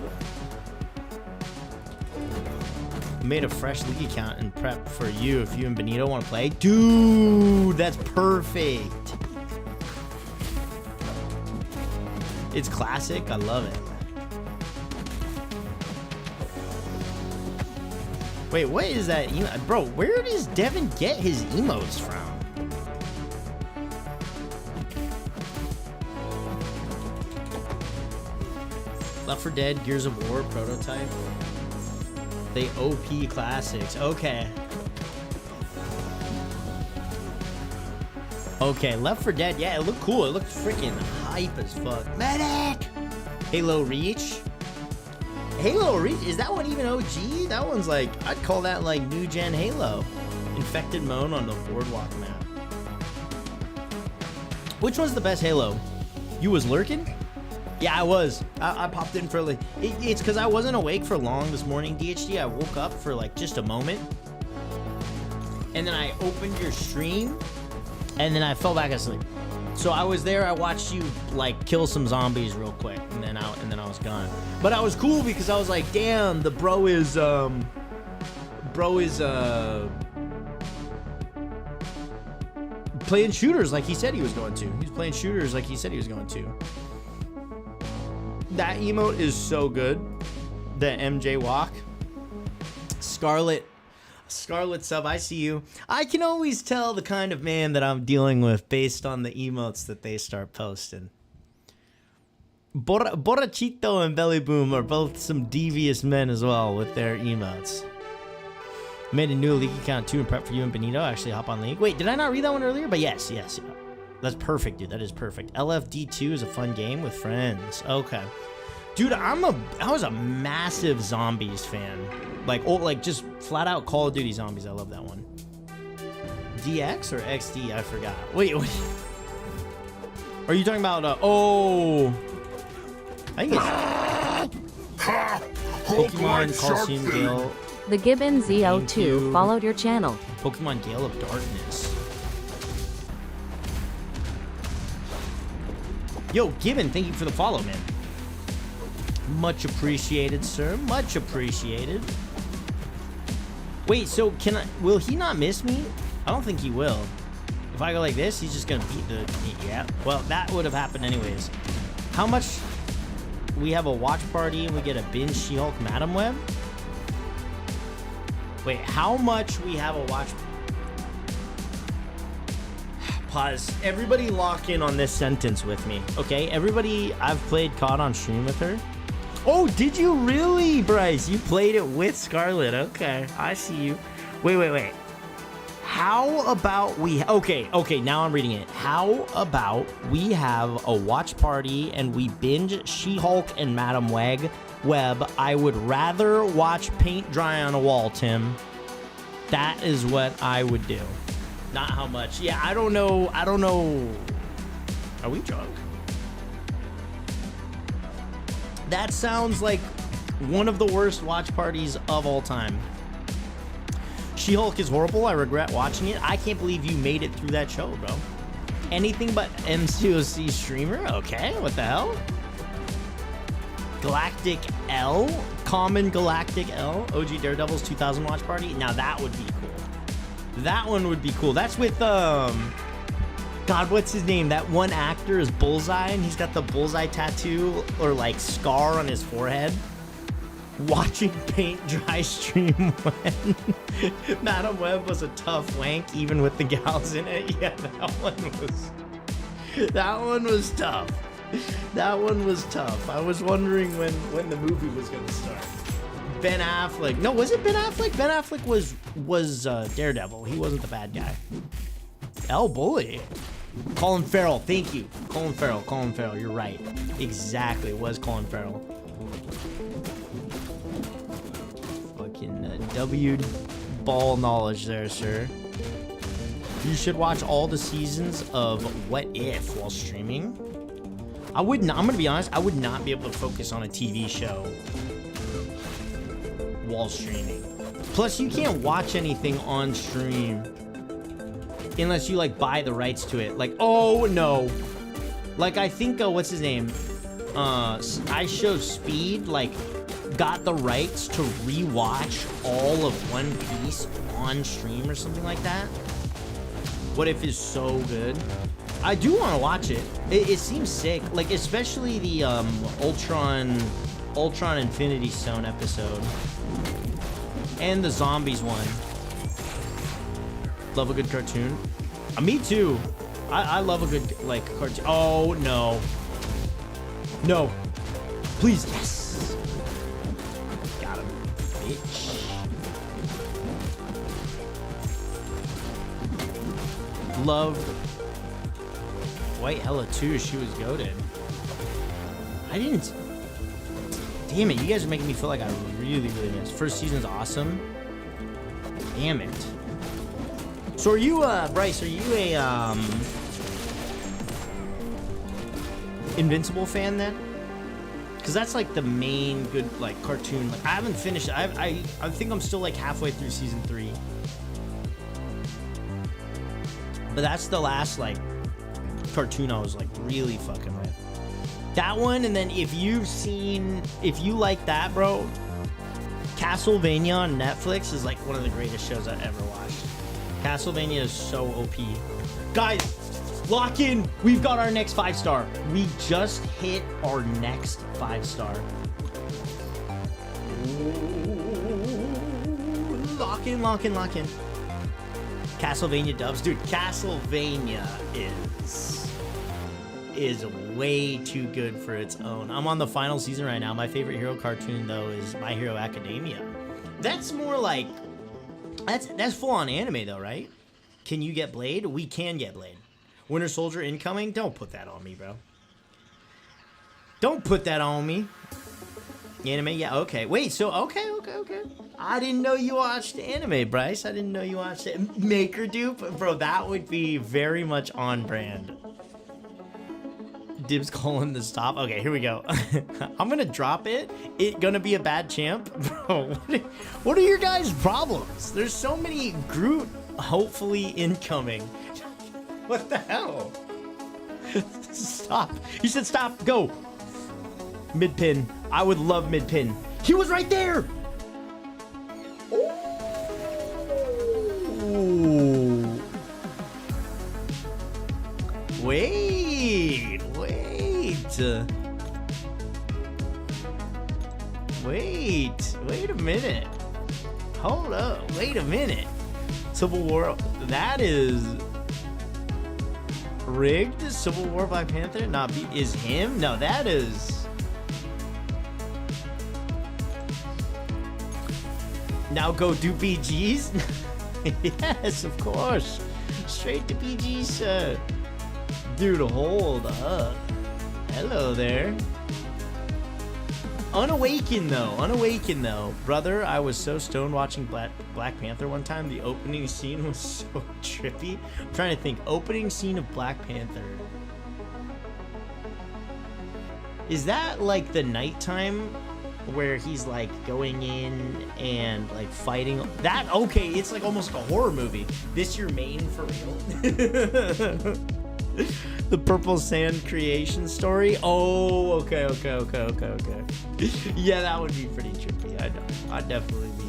Made a fresh league account and prep for you if you and Benito want to play. Dude, that's perfect. It's classic. I love it. Wait, what is that? Bro, where does Devin get his emotes from? Left 4 Dead, Gears of War, prototype. They OP classics. Okay. Okay, Left 4 Dead. Yeah, it looked cool. It looked freaking hype as fuck. Medic! Halo Reach. Halo Reach? Is that one even OG? That one's like, I'd call that like new gen Halo. Infected Moan on the Boardwalk map. Which one's the best Halo? You was lurking? Yeah, I was. I popped in for like... It's because I wasn't awake for long this morning, DHD. I woke up for like just a moment. and then I opened your stream, and then I fell back asleep. So I was there. I watched you like kill some zombies real quick, and then I was gone. But I was cool because I was like, damn, the bro is playing shooters like he said he was going to. He's playing shooters like he said he was going to. That emote is so good. The MJ walk. Scarlet sub, I see you. I can always tell the kind of man that I'm dealing with based on the emotes that they start posting. Borrachito and Belly Boom are both some devious men as well with their emotes. Made a new league account too and prep for you and Benito. Actually, hop on league. Wait, did I not read that one earlier? But yes. That's perfect, dude. That is perfect. LFD2 is a fun game with friends. Okay. Dude, I was a massive zombies fan. Like just flat out Call of Duty zombies. I love that one. DX or XD? I forgot. Wait. Are you talking about, I think it's Pokemon Coliseum Gale. The Gibbon ZO2 followed your channel. Pokemon Gale of Darkness. Yo, Gibbon, thank you for the follow, man. Much appreciated, sir. Much appreciated. Wait, so will he not miss me? I don't think he will. If I go like this, he's just gonna beat the, yeah. Well, that would have happened anyways. How much? We have a watch party and we get a binge She-Hulk Madam Web? Wait, how much we have a watch? Pause. Everybody lock in on this sentence with me, okay? Everybody, I've played COD on stream with her. Oh, did you really, Bryce? You played it with Scarlet. Okay, I see you. Wait. How about we... Okay, now I'm reading it. How about we have a watch party and we binge She-Hulk and Madam Web? I would rather watch paint dry on a wall, Tim. That is what I would do. Not how much. Yeah, I don't know. Are we drunk? That sounds like one of the worst watch parties of all time. She-Hulk is horrible. I regret watching it. I can't believe you made it through that show, bro. Anything but MCOC streamer? Okay, what the hell? Galactic L? Common Galactic L? OG Daredevil's 2000 watch party? Now that would be cool. That one would be cool. That's with, God, what's his name? That one actor is Bullseye, and he's got the Bullseye tattoo or, like, scar on his forehead. Watching paint dry stream when Madam Web was a tough wank, even with the gals in it. Yeah, that one was tough. That one was tough. I was wondering when the movie was gonna start. Ben Affleck. No, was it Ben Affleck? Ben Affleck was Daredevil. He wasn't the bad guy. El Bully. Colin Farrell. Thank you. Colin Farrell. You're right. Exactly. It was Colin Farrell. Fucking W'd ball knowledge there, sir. You should watch all the seasons of What If while streaming. I'm gonna be honest, I would not be able to focus on a TV show while streaming. Plus, you can't watch anything on stream unless you, like, buy the rights to it. Like, oh, no. Like, I think, what's his name? I Show Speed, like, got the rights to rewatch all of One Piece on stream or something like that. What If is so good. I do want to watch it. It seems sick. Like, especially the Ultron Infinity Stone episode. And the zombies one. Love a good cartoon. Me too. I love a good, like, cartoon. Oh, no. No. Please, yes. Got him, bitch. Loved White Hella 2. She was goated. I didn't... Damn it, you guys are making me feel like I really missed. First season's awesome. Damn it. So are you, Bryce, are you a, Invincible fan then? Because that's like the main good, like, cartoon. Like, I haven't finished it. I think I'm still like halfway through season 3. But that's the last like cartoon I was like really fucking with. That one, and then if you like that, bro, Castlevania on Netflix is like one of the greatest shows I've ever watched. Castlevania is so OP. Guys, lock in. We've got our next 5-star. We just hit our next 5-star. Lock in, lock in, lock in. Castlevania dubs. Dude, Castlevania is way too good for its own. I'm on the final season right now. My favorite hero cartoon, though, is My Hero Academia. That's more like... That's full-on anime, though, right? Can you get Blade? We can get Blade. Winter Soldier incoming? Don't put that on me, bro. Don't put that on me. Anime? Yeah, okay. Wait, so, okay. I didn't know you watched anime, Bryce. I didn't know you watched it. Maker Dupe? Bro, that would be very much on brand. Dibs calling the stop. Okay, here we go. I'm gonna drop it. It gonna be a bad champ? Bro, what are your guys' problems? There's so many Groot hopefully incoming. What the hell? Stop. He said stop. Go. Mid pin. I would love mid pin. He was right there. Ooh. Wait a minute. Hold up. Wait a minute. Civil War. That is rigged. Civil War Black Panther is him? No, that is. Now go do BGs? Yes, of course. Straight to BGs, sir. Dude, hold up. Hello there. Unawakened though. Brother, I was so stoned watching Black Panther one time. The opening scene was so trippy. I'm trying to think. Opening scene of Black Panther. Is that like the nighttime where he's like going in and like fighting? That, okay, it's like almost a horror movie. This your main for real? The Purple Sand creation story? Oh, okay. Yeah, that would be pretty trippy. I know. I'd definitely be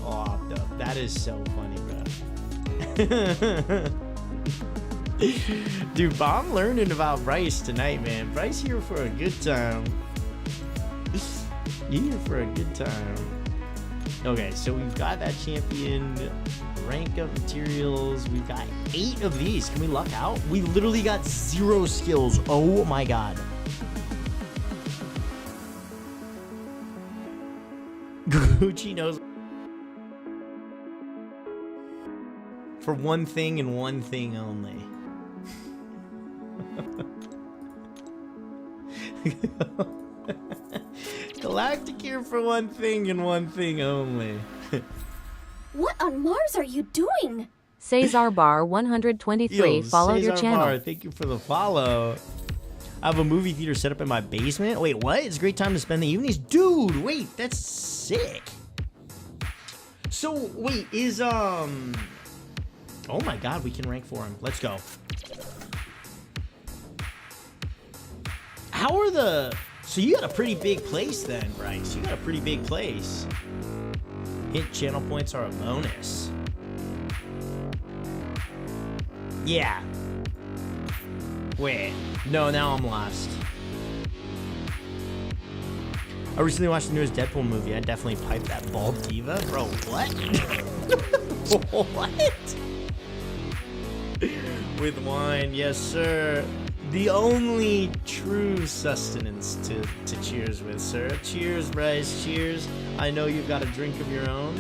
off up. That is so funny, bro. Dude, but I'm learning about Bryce tonight, man. Bryce here for a good time. Here for a good time. Okay, so we've got that champion. Rank up materials. We've got 8 of these. Can we luck out? We literally got 0 skills. Oh my god. Gucci knows. For one thing and one thing only. Galactic here for one thing and one thing only. What on Mars are you doing? Cesar Bar 123 Yo, followed your Cesar channel. Bar, thank you for the follow. I have a movie theater set up in my basement. Wait, what? It's a great time to spend the evenings. Dude, wait, that's sick. So, wait, is, oh my god, we can rank for him. Let's go. How are the... So you got a pretty big place then, Bryce. You got a pretty big place. Hit channel points are a bonus. Yeah. Wait. No, now I'm lost. I recently watched the newest Deadpool movie. I definitely piped that bald diva. Bro, what? What? With wine, yes, sir. The only true sustenance to cheers with, sir. Cheers, Bryce. Cheers. I know you've got a drink of your own.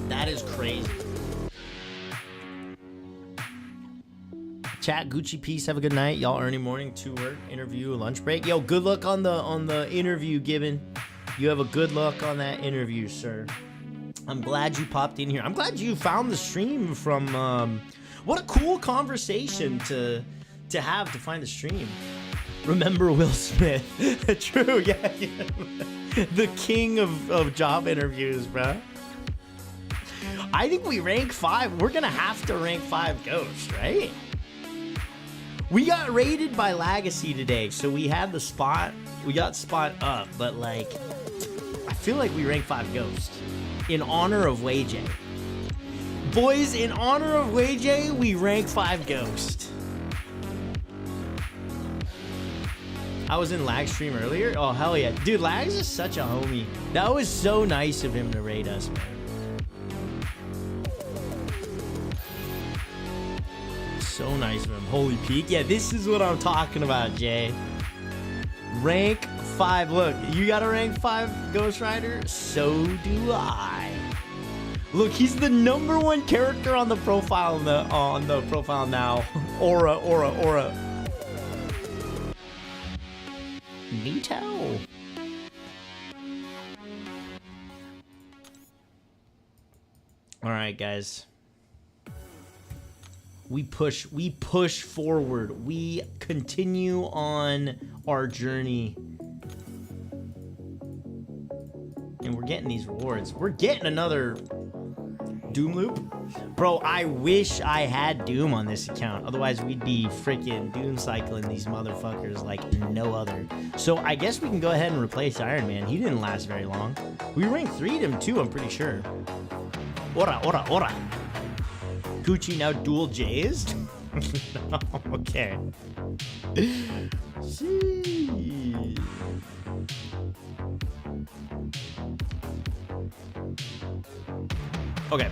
That is crazy. Chat, Gucci peace. Have a good night. Y'all early morning to work, interview, lunch break. Yo, good luck on the interview, Gibbon. You have a good luck on that interview, sir. I'm glad you popped in here. I'm glad you found the stream from, what a cool conversation to have to find the stream. Remember Will Smith. True, yeah. The king of job interviews, bro. I think we rank 5. We're gonna have to rank 5 Ghost, right? We got raided by Legacy today, so we had the spot. We got spot up, but like, I feel like we rank 5 Ghost in honor of WayJ. Boys, in honor of WayJ, we rank 5 Ghost. I was in Lag's stream earlier. Oh, hell yeah. Dude, Lags is such a homie. That was so nice of him to raid us, man. So nice of him. Holy peak. Yeah, this is what I'm talking about, Jay. Rank 5. Look, you got a rank 5 Ghost Rider? So do I. Look, he's the #1 character on the profile profile now. Aura. Neato. All right, guys. We push forward. We continue on our journey. And we're getting these rewards. We're getting another Doom loop. Bro, I wish I had Doom on this account. Otherwise, we'd be freaking Doom cycling these motherfuckers like no other. So I guess we can go ahead and replace Iron Man. He didn't last very long. We rank 3'd him too, I'm pretty sure. Ora. Gucci now dual J's? Okay. Jeez. Okay.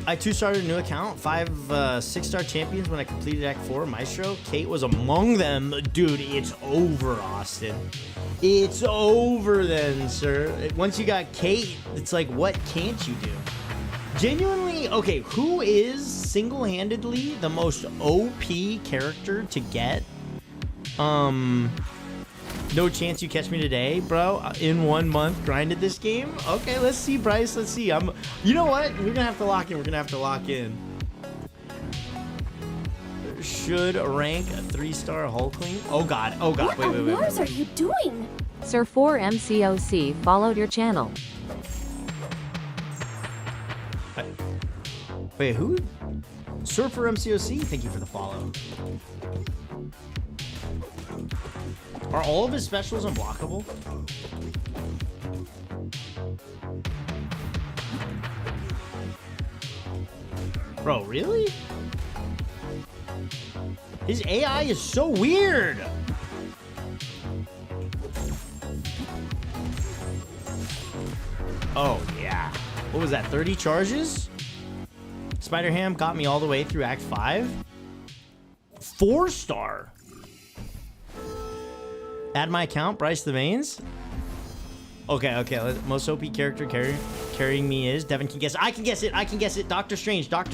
I 2-started a new account. 5 6-star champions when I completed Act 4. Maestro. Kate was among them. Dude, it's over, Austin. It's over then, sir. Once you got Kate, it's like, what can't you do? Genuinely, okay, who is single-handedly the most OP character to get? No chance you catch me today, bro. In 1 month, grinded this game. Okay, let's see, Bryce. Let's see. You know what? We're gonna have to lock in. Should rank a 3-star Hulkling. Oh god. What Wait. on Mars are you doing? Sir 4MCOC followed your channel. Wait, who? Surfer MCOC, thank you for the follow. Are all of his specials unblockable? Bro, really? His AI is so weird. Oh, yeah. What was that, 30 charges? Spider-Ham got me all the way through Act 5. 4-star. Add my account, Bryce the Veins. Okay. Most OP character carrying me is Devin can guess. I can guess it. Doctor Strange. Dr.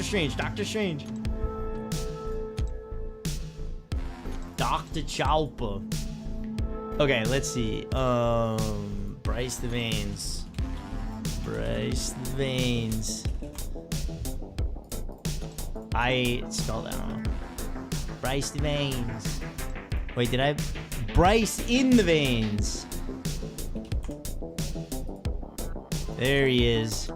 Chalpa. Okay, let's see. Bryce the Veins. I spelled that wrong. Bryce the Veins. Wait, did I? Bryce in the Veins. There he is.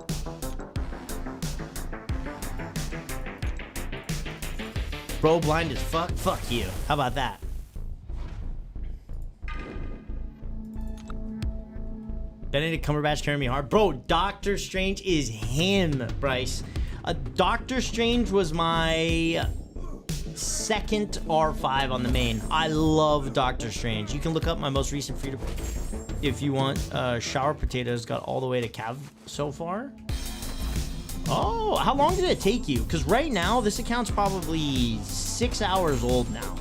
Bro, blind as fuck. Fuck you. How about that? Benedict Cumberbatch carrying me hard. Bro, Doctor Strange is him, Bryce. Doctor Strange was my second R5 on the main. I love Doctor Strange. You can look up my most recent free to if you want. Shower Potatoes got all the way to Cav so far. Oh, how long did it take you? Because right now, this account's probably 6 hours old now.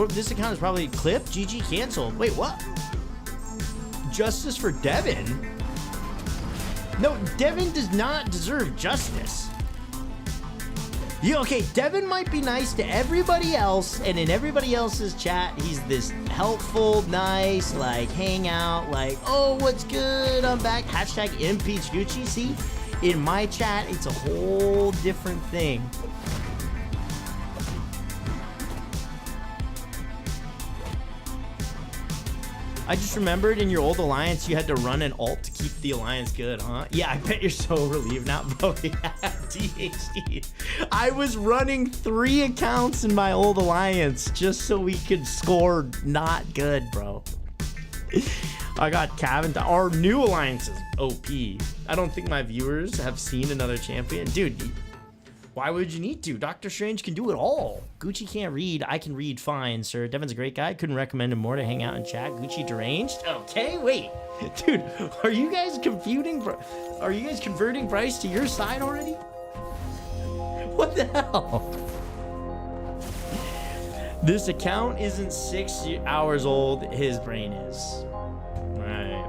This account is probably clipped. GG canceled. Wait, what? Justice for Devin? No, Devin does not deserve justice. Yeah, okay, Devin might be nice to everybody else, and in everybody else's chat, he's this helpful, nice, like, hang out, like, oh, what's good, I'm back, hashtag impeach Gucci. See, in my chat, it's a whole different thing. I just remembered in your old alliance, you had to run an alt to keep the alliance good, huh? Yeah, I bet you're so relieved now, bro. Yeah, DHD. I was running 3 accounts in my old alliance just so we could score not good, bro. I got Cavan. Our new alliance is OP. I don't think my viewers have seen another champion. Dude, why would you need to? Doctor Strange can do it all. Gucci can't read. I can read fine, sir. Devin's a great guy. Couldn't recommend him more to hang out and chat. Gucci deranged? Okay, wait. Dude, are you guys converting Bryce to your side already? What the hell? This account isn't 6 hours old. His brain is. Right.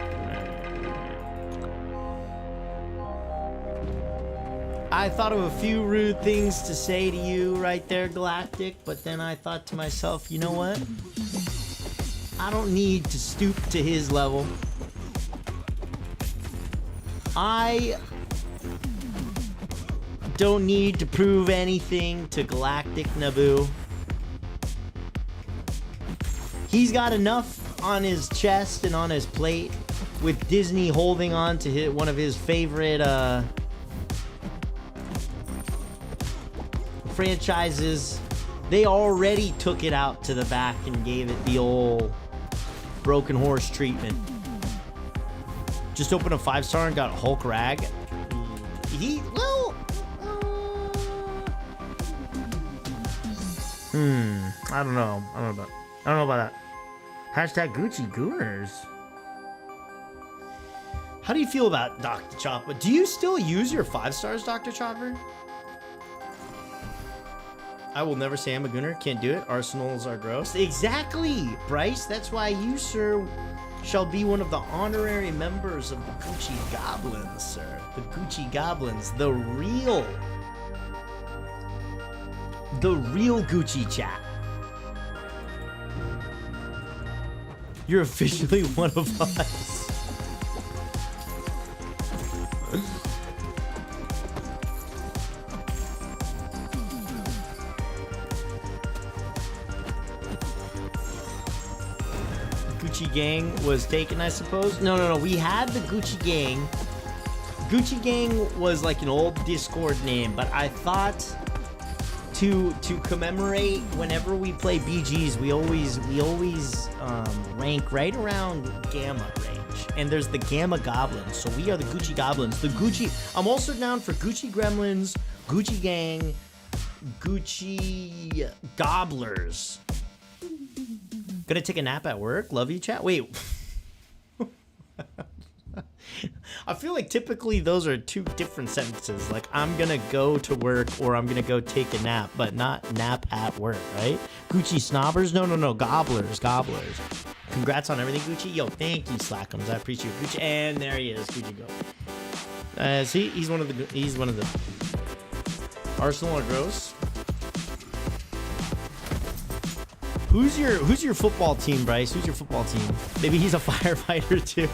I thought of a few rude things to say to you right there, Galactic, but then I thought to myself, you know what? I don't need to stoop to his level. I don't need to prove anything to Galactic Naboo. He's got enough on his chest and on his plate with Disney holding on to one of his favorite franchises. They already took it out to the back and gave it the old broken horse treatment. Just opened a 5-star and got Hulk Rag. I don't know about that. Hashtag Gucci Gooners. How do you feel about Dr. Chopper? Do you still use your 5 stars, Dr. Chopper? I will never say I'm a gooner. Can't do it. Arsenals are gross. Exactly, Bryce. That's why you, sir, shall be one of the honorary members of the Gucci Goblins, sir. The Gucci Goblins. The real Gucci chat. You're officially one of us. Gucci Gang was taken, I suppose. No. We had the Gucci Gang. Gucci Gang was like an old Discord name, but I thought to commemorate whenever we play BGs, we always rank right around Gamma range. And there's the Gamma Goblins, so we are the Gucci Goblins. The Gucci. I'm also down for Gucci Gremlins, Gucci Gang, Gucci Gobblers. Gonna take a nap at work. Love you, chat. Wait. I feel like typically those are 2 different sentences. Like, I'm gonna go to work or I'm gonna go take a nap, but not nap at work, right? Gucci Snobbers? No. Gobblers. Congrats on everything, Gucci. Yo, thank you, Slackums. I appreciate you, Gucci. And there he is, Gucci Go. See, he's one of the Arsenal are gross. Who's your football team, Bryce? Who's your football team? Maybe he's a firefighter too.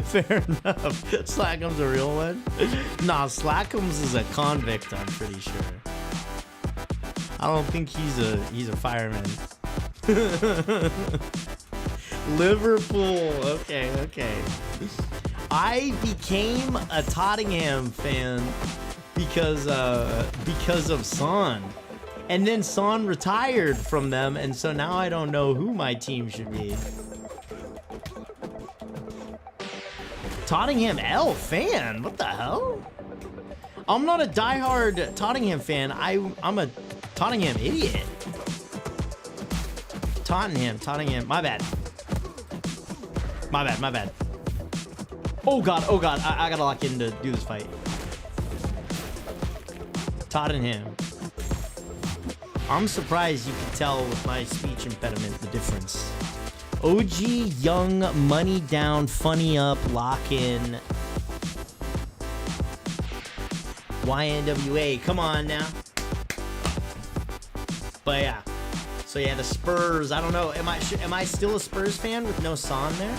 Fair enough. Slackums a real one? Nah, Slackums is a convict, I'm pretty sure. I don't think he's a fireman. Liverpool. Okay. I became a Tottenham fan because of Son. And then Son retired from them, and so now I don't know who my team should be. Tottenham L fan? What the hell? I'm not a diehard Tottenham fan. I'm a Tottenham idiot. Tottenham. My bad. Oh god. I gotta lock in to do this fight. Tottenham. I'm surprised you can tell with my speech impediment the difference. OG, young, money down, funny up, lock in. YNWA, come on now. But yeah. So yeah, the Spurs, I don't know. Am I still a Spurs fan with no Son there?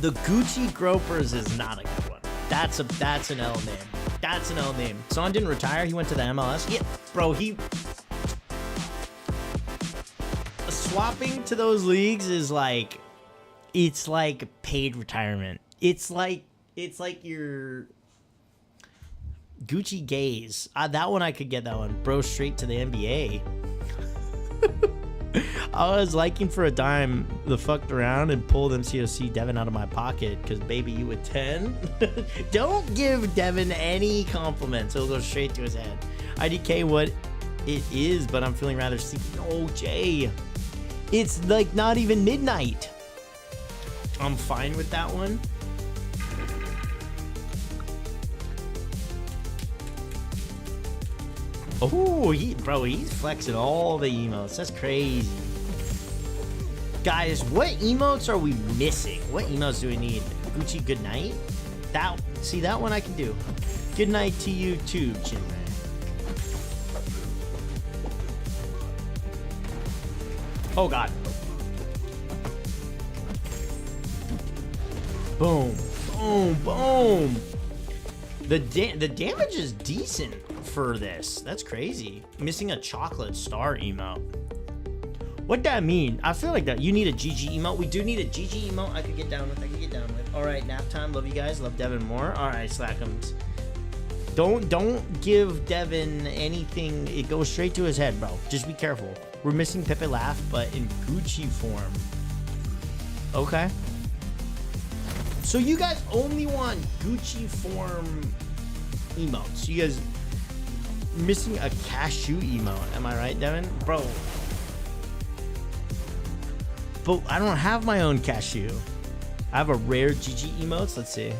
The Gucci Gropers is not a good one. That's an L name. That's an L name. Son didn't retire. He went to the MLS. Yeah, bro, swapping to those leagues is like, it's like paid retirement. It's like your Gucci gaze. That one I could get that one. Bro, straight to the NBA. I was liking for a dime the fucked around and pulled MCOC Devin out of my pocket because baby, you a 10. Don't give Devin any compliments. It'll go straight to his head. IDK what it is, but I'm feeling rather sleepy. No, Jay. It's like not even midnight. I'm fine with that one. Oh, he's flexing all the emotes. That's crazy. Guys, what emotes are we missing? What emotes do we need? Gucci good night? See, that one I can do. Good night to you too, Chinray. Oh god. Boom, boom, boom. The damage is decent for this. That's crazy. Missing a chocolate star emote. What that mean? I feel like that you need a GG emote. We do need a GG emote. I could get down with. All right, nap time. Love you guys. Love Devin more. All right, Slackums. Don't give Devin anything. It goes straight to his head, bro. Just be careful. We're missing Pepe Laugh, but in Gucci form. Okay. So you guys only want Gucci form emotes. You guys missing a cashew emote. Am I right, Devin? Bro. But I don't have my own cashew. I have a rare GG emotes. Let's see.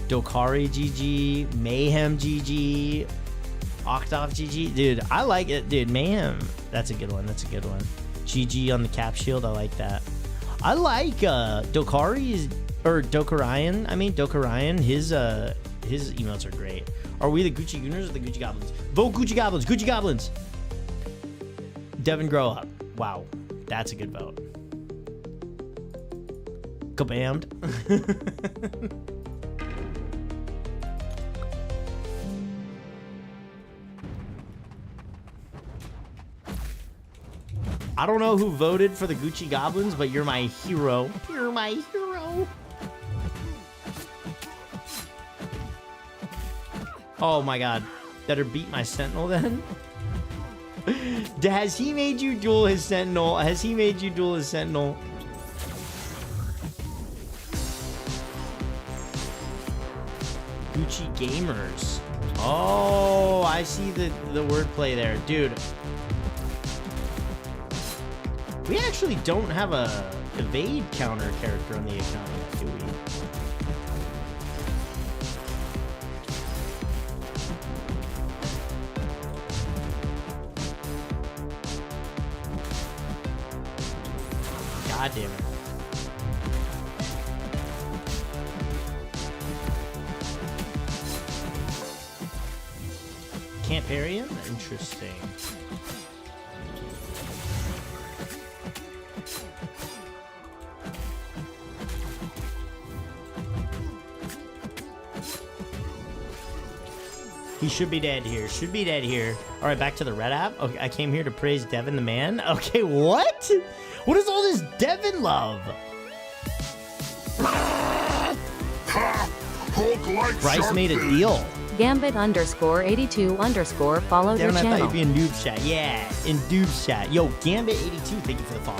Dokari GG, Mayhem GG, Octave GG. Dude, I like it. Dude, Mayhem. That's a good one. GG on the cap shield. I like that. I like Dokari's, or Dokarian. I mean, Dokarian. His emotes are great. Are we the Gucci Gooners or the Gucci Goblins? Vote Gucci Goblins. Gucci Goblins. Devin, grow up. Wow. That's a good vote. Kabammed. I don't know who voted for the Gucci Goblins, but you're my hero. You're my hero. Oh my god. Better beat my Sentinel then. Has he made you duel his Sentinel? Gucci Gamers. Oh, I see the wordplay there. Dude. We actually don't have a evade counter character on the account yet, do we? God damn it. Can't parry him? Interesting. He should be dead here. All right, back to the red app. Okay, I came here to praise Devin the man. Okay, what? What is all this Devin love? Bryce made a deal. Gambit _82_ followed Devin, your I thought channel. you'd be in Noob's chat. Yeah, in Noob's chat. Yo, Gambit82, thank you for the follow.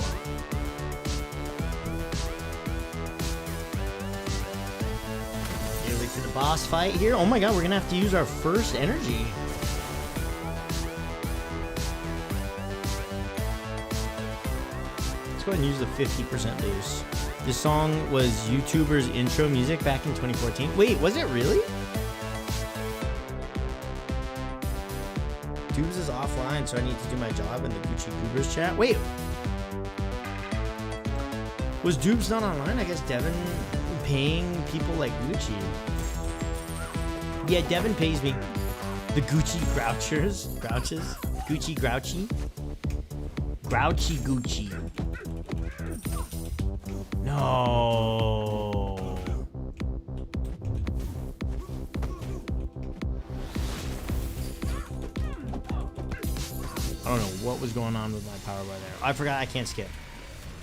Nearly to the boss fight here. Oh my god, we're gonna have to use our first energy. Let's go ahead and use the 50% boost. This song was YouTuber's intro music back in 2014. Wait, was it really? Dubes is offline, so I need to do my job in the Gucci Goobers chat. Wait. Was Dubes not online? I guess Devin paying people like Gucci. Yeah, Devin pays me. The Gucci Grouchers. Grouches? Gucci Grouchy? Grouchy Gucci. No. I don't know what was going on with my power bar there. I forgot I can't skip.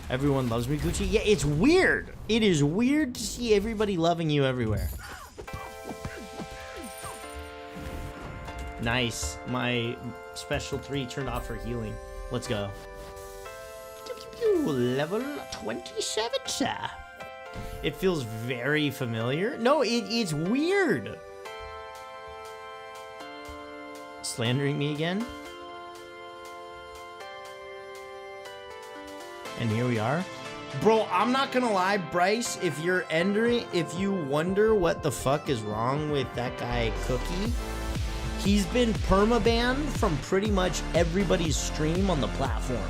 Everyone loves me, Gucci. Yeah, it's weird. It is weird to see everybody loving you everywhere. Nice. My special 3 turned off for healing. Let's go. Level 27, sir. It feels very familiar. No, it's weird. Slandering me again. And here we are. Bro, I'm not gonna lie, Bryce, if you wonder what the fuck is wrong with that guy Cookie, he's been permabanned from pretty much everybody's stream on the platform.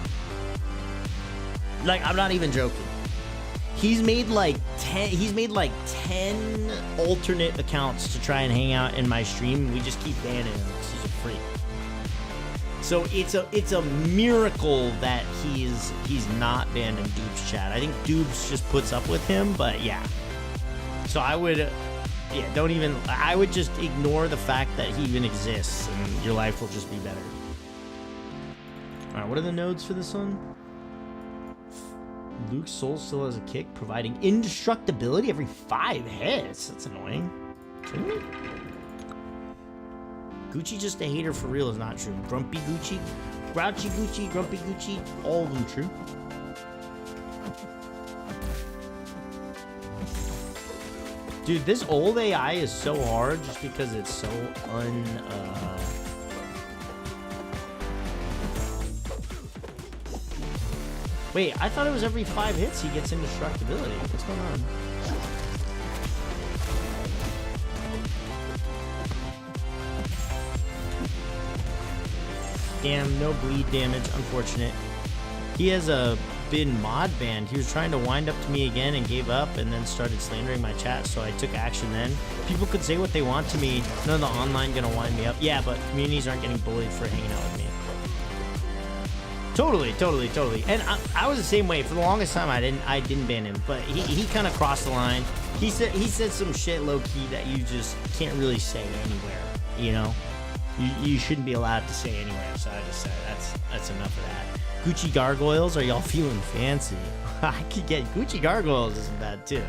Like, I'm not even joking. He's made like 10 alternate accounts to try and hang out in my stream. We just keep banning him because he's a freak. So it's a miracle that he's not banned in Doob's chat. I think Doob's just puts up with him, but yeah. So I would just ignore the fact that he even exists and your life will just be better. All right, what are the nodes for this one? Luke's soul still has a kick, providing indestructibility every 5 hits. That's annoying. Kidding me? Gucci just a hater for real is not true. Grumpy Gucci, grouchy Gucci, grumpy Gucci, all of them true. Dude, this old AI is so hard just because it's so Wait, I thought it was every 5 hits he gets indestructibility. What's going on? Damn, no bleed damage, unfortunate. He has been mod banned. He was trying to wind up to me again and gave up and then started slandering my chat, so I took action then. People could say what they want to me. None of the online gonna wind me up. Yeah, but communities aren't getting bullied for hanging out with me. Totally. And I was the same way. For the longest time, I didn't ban him, but he kind of crossed the line. He said some shit low key that you just can't really say anywhere. You know, you shouldn't be allowed to say anywhere. So I just said that's enough of that. Gucci gargoyles, are y'all feeling fancy? I could get Gucci gargoyles isn't bad too.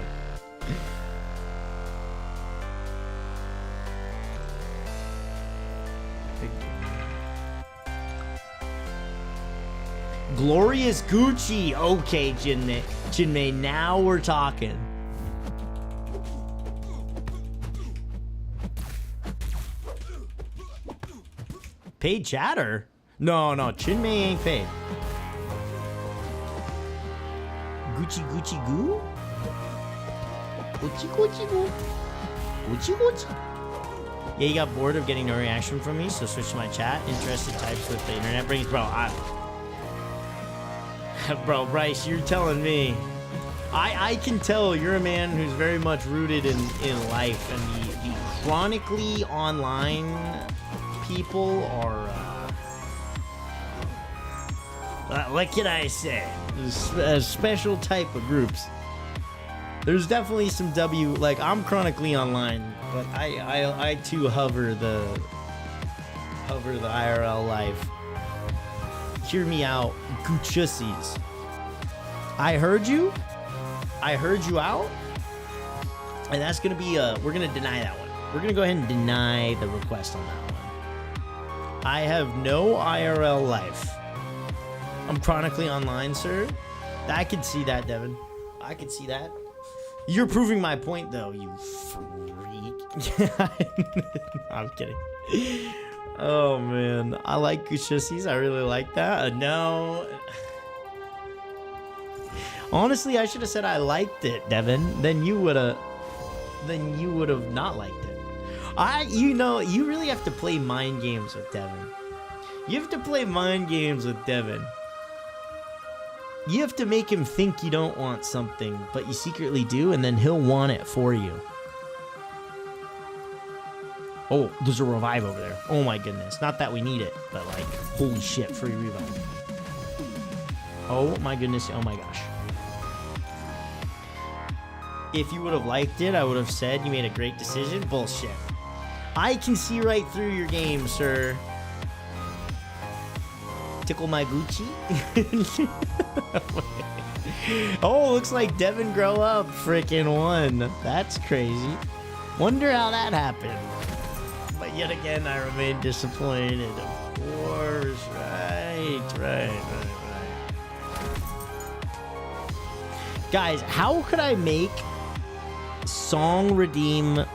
Glorious Gucci. Okay, Jinmei, now we're talking. Paid chatter? No, Chinmei ain't paid. Gucci goo? Gucci goo? Gucci? Yeah, you got bored of getting no reaction from me, so switch to my chat. Interested types with the internet brings. Bro, Bryce, you're telling me. I can tell you're a man who's very much rooted in life, and the chronically online people are, what can I say? A special type of groups. There's definitely some like, I'm chronically online, but I too hover the IRL life. Hear me out, Gucciussies. I heard you out, and that's gonna be we're gonna deny that one. We're gonna go ahead and deny the request on that one. I have no IRL life. I'm chronically online, sir. I can see that, Devin. I can see that. You're proving my point, though, you freak. I'm kidding. Oh, man. I like Gucciussies. I really like that. No. Honestly, I should have said I liked it, Devin. Then you would have not liked it. You really have to play mind games with Devin. You have to play mind games with Devin. You have to make him think you don't want something, but you secretly do, and then he'll want it for you. Oh, there's a revive over there. Oh my goodness. Not that we need it, but like, holy shit, free revive. Oh my goodness, oh my gosh. If you would have liked it, I would have said you made a great decision. Bullshit. I can see right through your game, sir. tickle my Gucci? Oh, looks like Devin Grow Up freaking won. That's crazy. Wonder how that happened. But yet again, I remain disappointed. Of course. Right. Guys, how could I make song redeem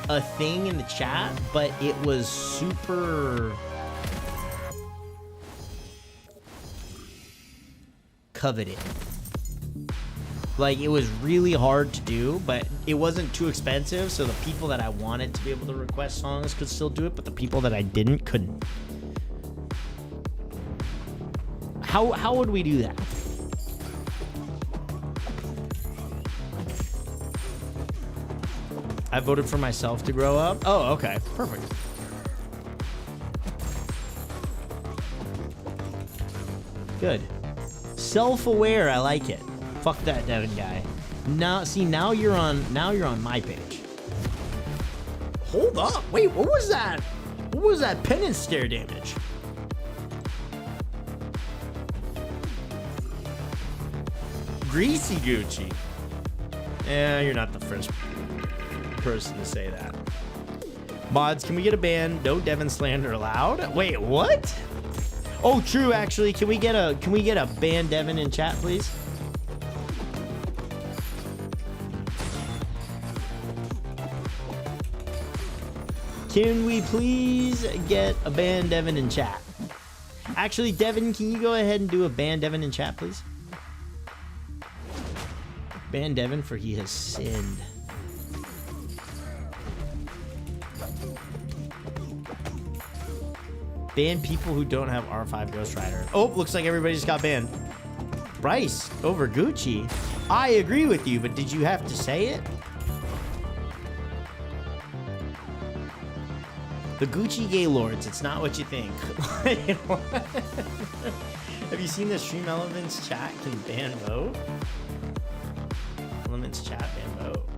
a thing in the chat, but it was super coveted? Like, it was really hard to do, but it wasn't too expensive, so the people that I wanted to be able to request songs could still do it, but the people that I didn't couldn't. How would we do that? I voted for myself to grow up. Oh, okay. Perfect. Good. Self-aware, I like it. Fuck that Devin guy. Now, see, now you're on my page. Hold up. Wait, what was that? What was that penance stare damage? Greasy Gucci. Yeah, you're not the first person to say that. Mods, can we get a ban? No Devin slander allowed. Wait, what? Oh, true. Actually, can we get a ban Devin in chat, please? Can we please get a ban Devin in chat? Actually, Devin, can you go ahead and do a ban Devin in chat, please? Ban Devin for he has sinned. Ban people who don't have R5 Ghost Rider. Oh, looks like everybody just got banned. Bryce, over Gucci. I agree with you, but did you have to say it? The Gucci Gaylords, it's not what you think. Have you seen the Stream Elements chat can ban vote? Elements chat ban vote.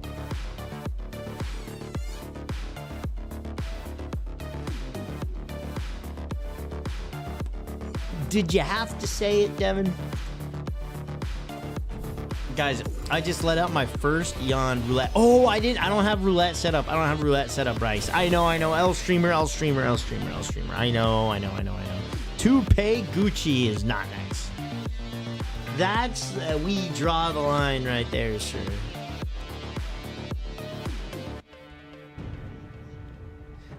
Did you have to say it, Devin? Guys, I just let out my first yawn roulette. Oh, I don't have roulette set up. I don't have roulette set up, Bryce. I know. L streamer. I know. To pay Gucci is not nice. That's, we draw the line right there, sir.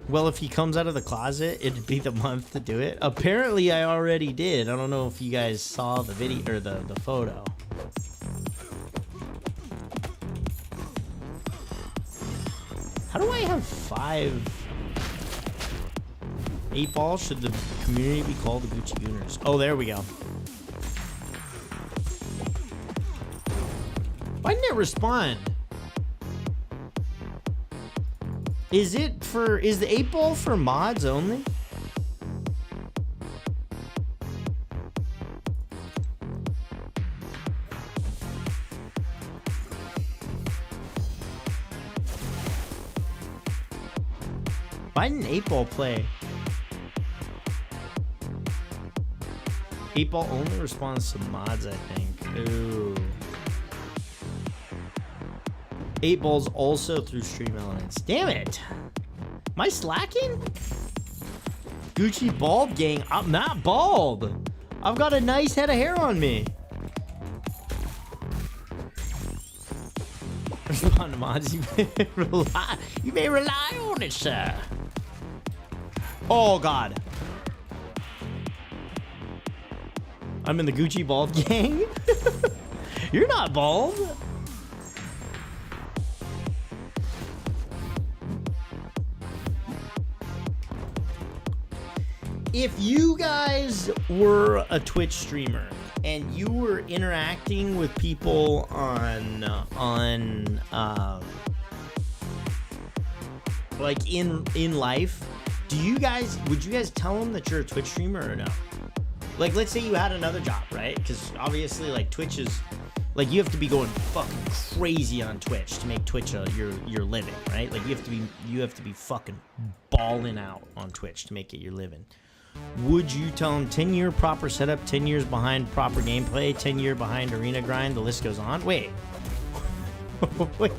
Well, if he comes out of the closet, it'd be the month to do it. Apparently, I already did. I don't know if you guys saw the video or the photo. How do I have 5 8 balls? Should the community be called the Gucci Gooners? Oh, there we go. Why didn't it respond? Is the 8 ball for mods only? Why didn't 8 ball play? 8 ball only responds to mods, I think. Ooh. 8 balls also through Stream Elements. Damn it! Am I slacking? Gucci bald gang. I'm not bald. I've got a nice head of hair on me. Respond to mods. You may rely on it, sir. Oh God. I'm in the Gucci bald gang. You're not bald. If you guys were a Twitch streamer and you were interacting with people on like in life, would you guys tell them that you're a Twitch streamer or no? Like, let's say you had another job, right? Because obviously, like, Twitch is like, you have to be going fucking crazy on Twitch to make Twitch your living, right? Like, you have to be fucking balling out on Twitch to make it your living. Would you tell him 10-year proper setup, 10 years behind proper gameplay, 10-year behind arena grind? The list goes on. Wait. Wait.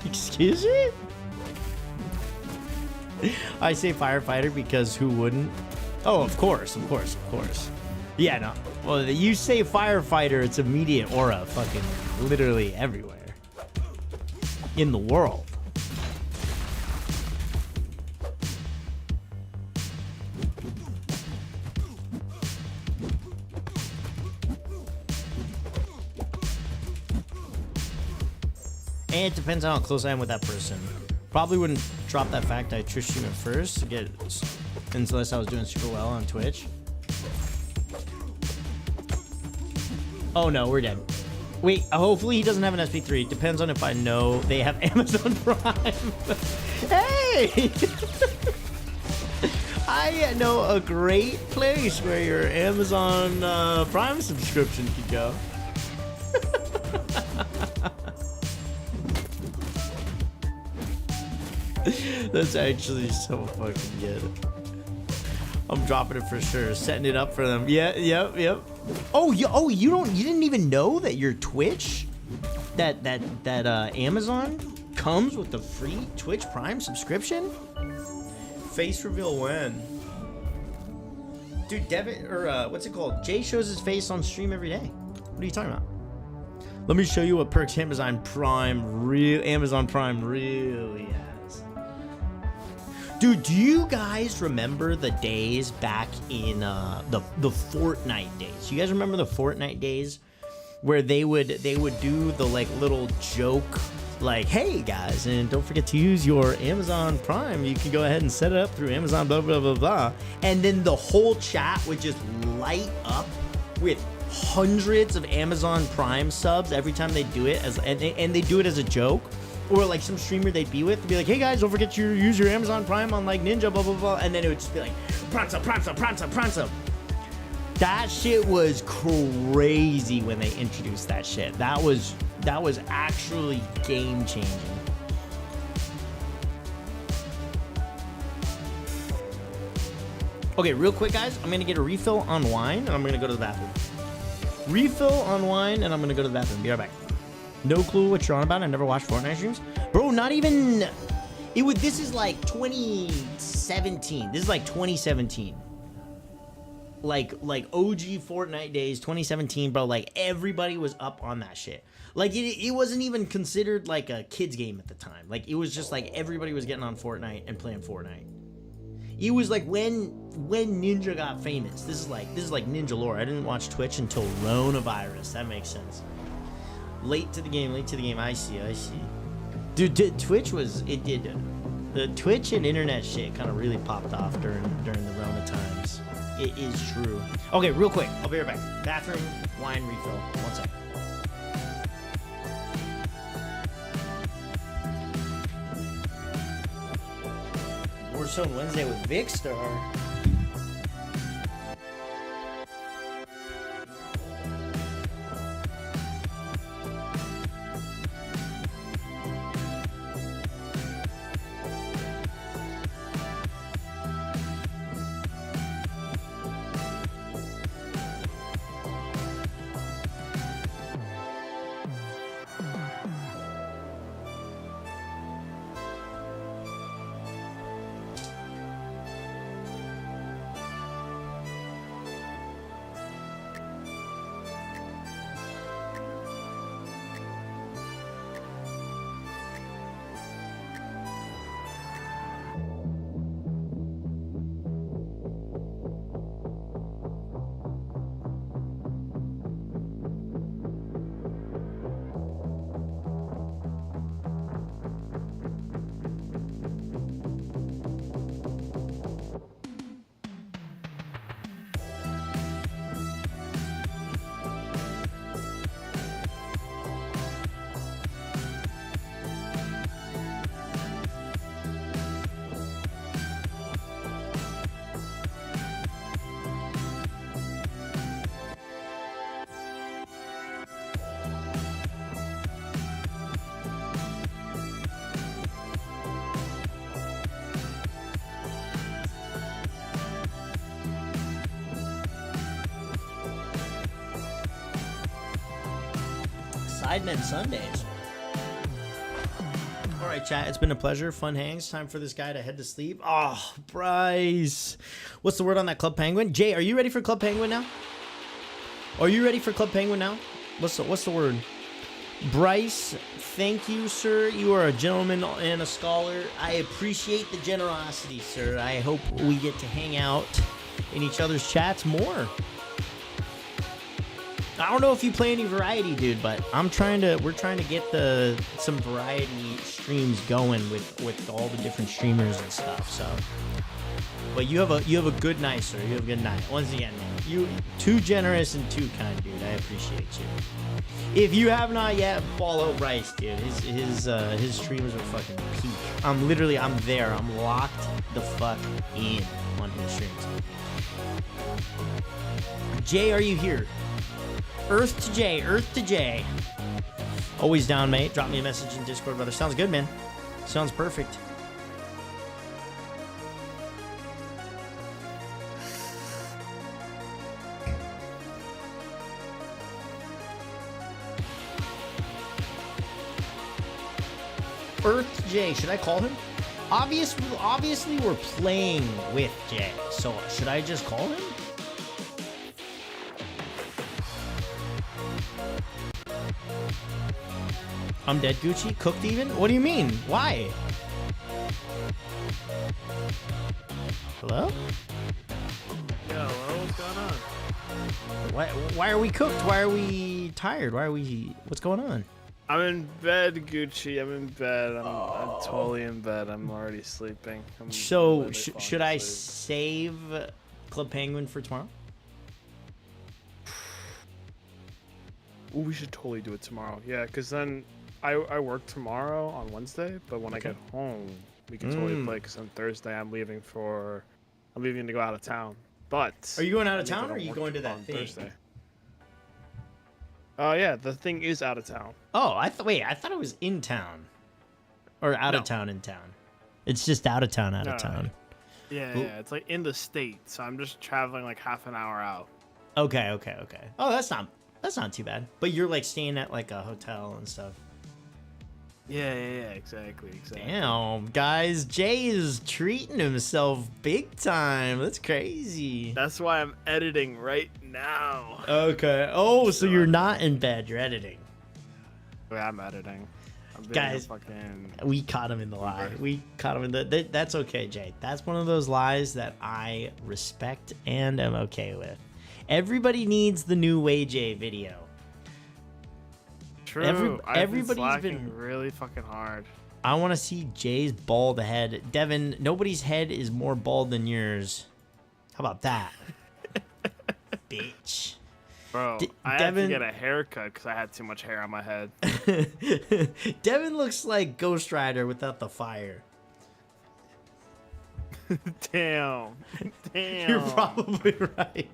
Excuse me? I say firefighter because who wouldn't? Oh, of course. Yeah, no. Well, you say firefighter, it's immediate aura fucking literally everywhere in the world. And it depends on how close I am with that person. Probably wouldn't drop that fact I Twitch stream at first to get, unless I was doing super well on Twitch. Oh no, we're dead. Wait, hopefully he doesn't have an SP3. Depends on if I know they have Amazon Prime. Hey! I know a great place where your Amazon Prime subscription could go. That's actually so fucking good. I'm dropping it for sure. Setting it up for them. Yeah, yep. Oh, you didn't even know that your Twitch, that Amazon comes with the free Twitch Prime subscription? Face reveal when? Dude, Devin, or what's it called? Jay shows his face on stream every day. What are you talking about? Let me show you what perks Amazon Prime really has. Dude, do you guys remember the days back in the Fortnite days? You guys remember the Fortnite days where they would do the like little joke, like, hey guys, and don't forget to use your Amazon Prime. You can go ahead and set it up through Amazon, blah blah blah blah, and then the whole chat would just light up with hundreds of Amazon Prime subs every time they do it, and they do it as a joke. Or like some streamer they'd be with, be like, hey guys, don't forget to use your Amazon Prime on like Ninja, blah blah blah, and then it would just be like, pranza. That shit was crazy when they introduced that shit. That was actually game changing. Okay, real quick guys, I'm gonna get a refill on wine and I'm gonna go to the bathroom. Refill on wine and I'm gonna go to the bathroom. Be right back. No clue what you're on about. I never watched Fortnite streams. Bro, not even... This is like 2017. This is like 2017. Like OG Fortnite days, 2017, bro. Like, everybody was up on that shit. Like, it wasn't even considered like a kid's game at the time. Like, it was just like everybody was getting on Fortnite and playing Fortnite. It was like when Ninja got famous. This is like Ninja lore. I didn't watch Twitch until Coronavirus. That makes sense. Late to the game. I see. Dude, Twitch was, it did. The Twitch and internet shit kind of really popped off during the Rona times. It is true. Okay, real quick. I'll be right back. Bathroom, wine refill. 1 sec. Warzone Wednesday with Vicstar. Sidemen Sundays. All right, chat. It's been a pleasure. Fun hangs. Time for this guy to head to sleep. Oh, Bryce. What's the word on that Club Penguin? Jay, are you ready for Club Penguin now? Are you ready for Club Penguin now? What's the word? Bryce, thank you, sir. You are a gentleman and a scholar. I appreciate the generosity, sir. I hope we get to hang out in each other's chats more. I don't know if you play any variety, dude, but we're trying to get some variety streams going with all the different streamers and stuff. So, but you have a good night, sir. You have a good night. Once again, man, you too generous and too kind, dude. I appreciate you. If you have not yet, follow Bryce, dude. His streams are fucking peak. I'm there. I'm locked the fuck in on his streams. Jay, are you here? Earth to J. Always down, mate. Drop me a message in Discord, brother. Sounds good, man. Sounds perfect. Earth J, should I call him? Obviously we're playing with Jay, so should I just call him? I'm dead, Gucci. Cooked even? What do you mean? Why? Hello? Yeah, hello? What's going on? Why are we cooked? Why are we tired? What's going on? I'm in bed, Gucci. I'm in bed. I'm totally in bed. I'm already sleeping. So, should I save Club Penguin for tomorrow? Ooh, we should totally do it tomorrow. Yeah, because then I work tomorrow on Wednesday, but when I get home, we can totally play. Because on Thursday, I'm leaving to go out of town. But are you going out of town, or are you going to that thing? Thursday? Yeah, the thing is out of town. Oh, I thought it was in town, or out of town in town. It's just out of town, out of town. Yeah, it's like in the state, so I'm just traveling like half an hour out. Okay. Oh, that's not too bad. But you're like staying at like a hotel and stuff. Yeah, exactly. Damn, guys, Jay is treating himself big time. That's crazy. That's why I'm editing right now. Okay. Oh, so you're not in bed. You're editing. Yeah, I'm editing. Guys, we caught him in the lie. We caught him in the... That's okay, Jay. That's one of those lies that I respect and am okay with. Everybody needs the new Way Jay video. True. Everybody's been really fucking hard. I want to see Jay's bald head. Devin, nobody's head is more bald than yours. How about that? Bitch. Bro, I had to get a haircut because I had too much hair on my head. Devin looks like Ghost Rider without the fire. Damn. You're probably right.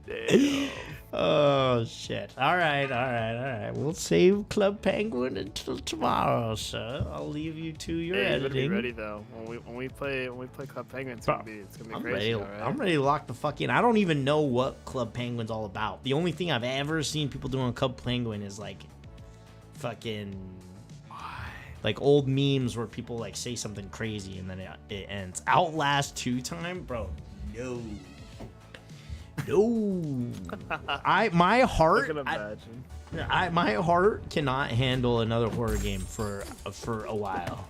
Damn. Oh shit! All right. We'll save Club Penguin until tomorrow, sir. I'll leave you to your editing. You better be ready though. When we play Club Penguin, it's gonna be crazy. I'm ready to lock the fuck in. I don't even know what Club Penguin's all about. The only thing I've ever seen people do on Club Penguin is like fucking like old memes where people like say something crazy and then it ends. Outlast 2 time, bro. No. My heart. I can imagine. My heart cannot handle another horror game for a while.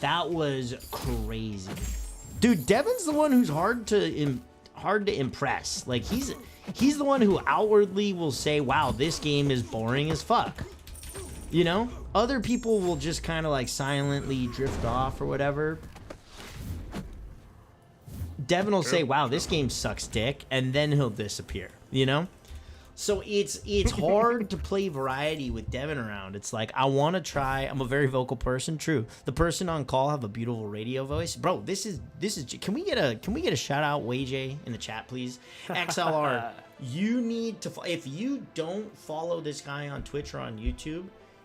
That was crazy, dude. Devin's the one who's hard to impress. Like he's the one who outwardly will say, "Wow, this game is boring as fuck." You know, other people will just kind of like silently drift off or whatever. Devin will say, "Wow, this game sucks dick," and then he'll disappear, you know? So it's hard to play variety with Devin around. It's like, I want to try. I'm a very vocal person, true. The person on call have a beautiful radio voice. Bro, this is can we get a shout out WayJ in the chat, please? XLR, you need to, if you don't follow this guy on Twitch or on YouTube,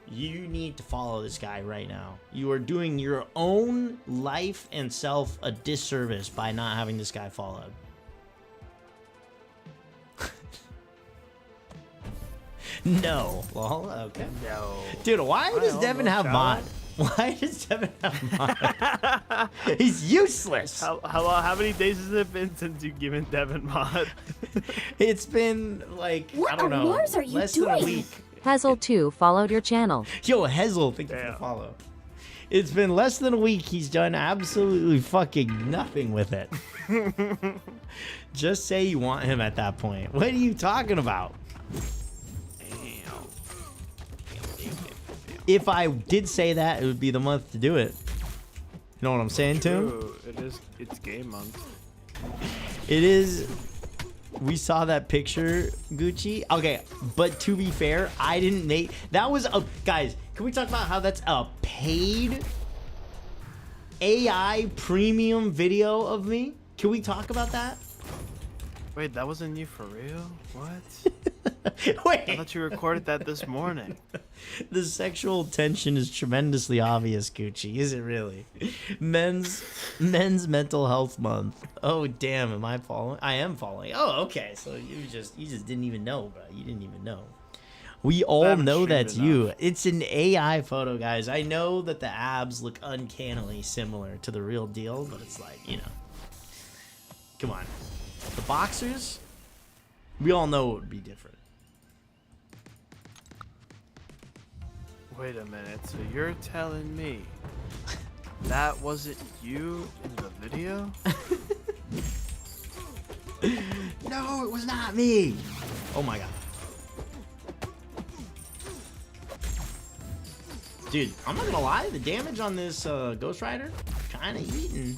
you need to follow this guy right now. You are doing your own life and self a disservice by not having this guy followed. No. Well, okay. No. Dude, why does Well, Devin no have shout mod? out. Why does Devin have mod? He's useless. How many days has it been since you've given Devin mod? It's been like, What I don't on know, Mars are you less than a doing? week. Hazel2 followed your channel. Yo, Hezel, thank you for the Damn. follow. It's been less than a week. He's done absolutely fucking nothing with it. Just say you want him at that point. What are you talking about? If I did say that, it would be the month to do it. You know what I'm saying, Tim? True, it's game month. It is. We saw that picture, Gucci. Okay, but to be fair, I didn't make. That was a. Guys, can we talk about how that's a paid AI premium video of me? Can we talk about that? Wait, that wasn't you for real? What? I Wait. thought you recorded that this morning. The sexual tension is tremendously obvious, Gucci. Is it really? Men's mental health month. Oh damn, am I following? I am following. Oh, okay. So you just didn't even know, bro. You didn't even know. We all haven't know streamed that's you. enough. It's an AI photo, guys. I know that the abs look uncannily similar to the real deal, but it's like, you know. Come on. The boxers, we all know it would be different. Wait a minute, so you're telling me that wasn't you in the video? No, it was not me. Oh my god. Dude, I'm not gonna lie, the damage on this Ghost Rider, kinda eating.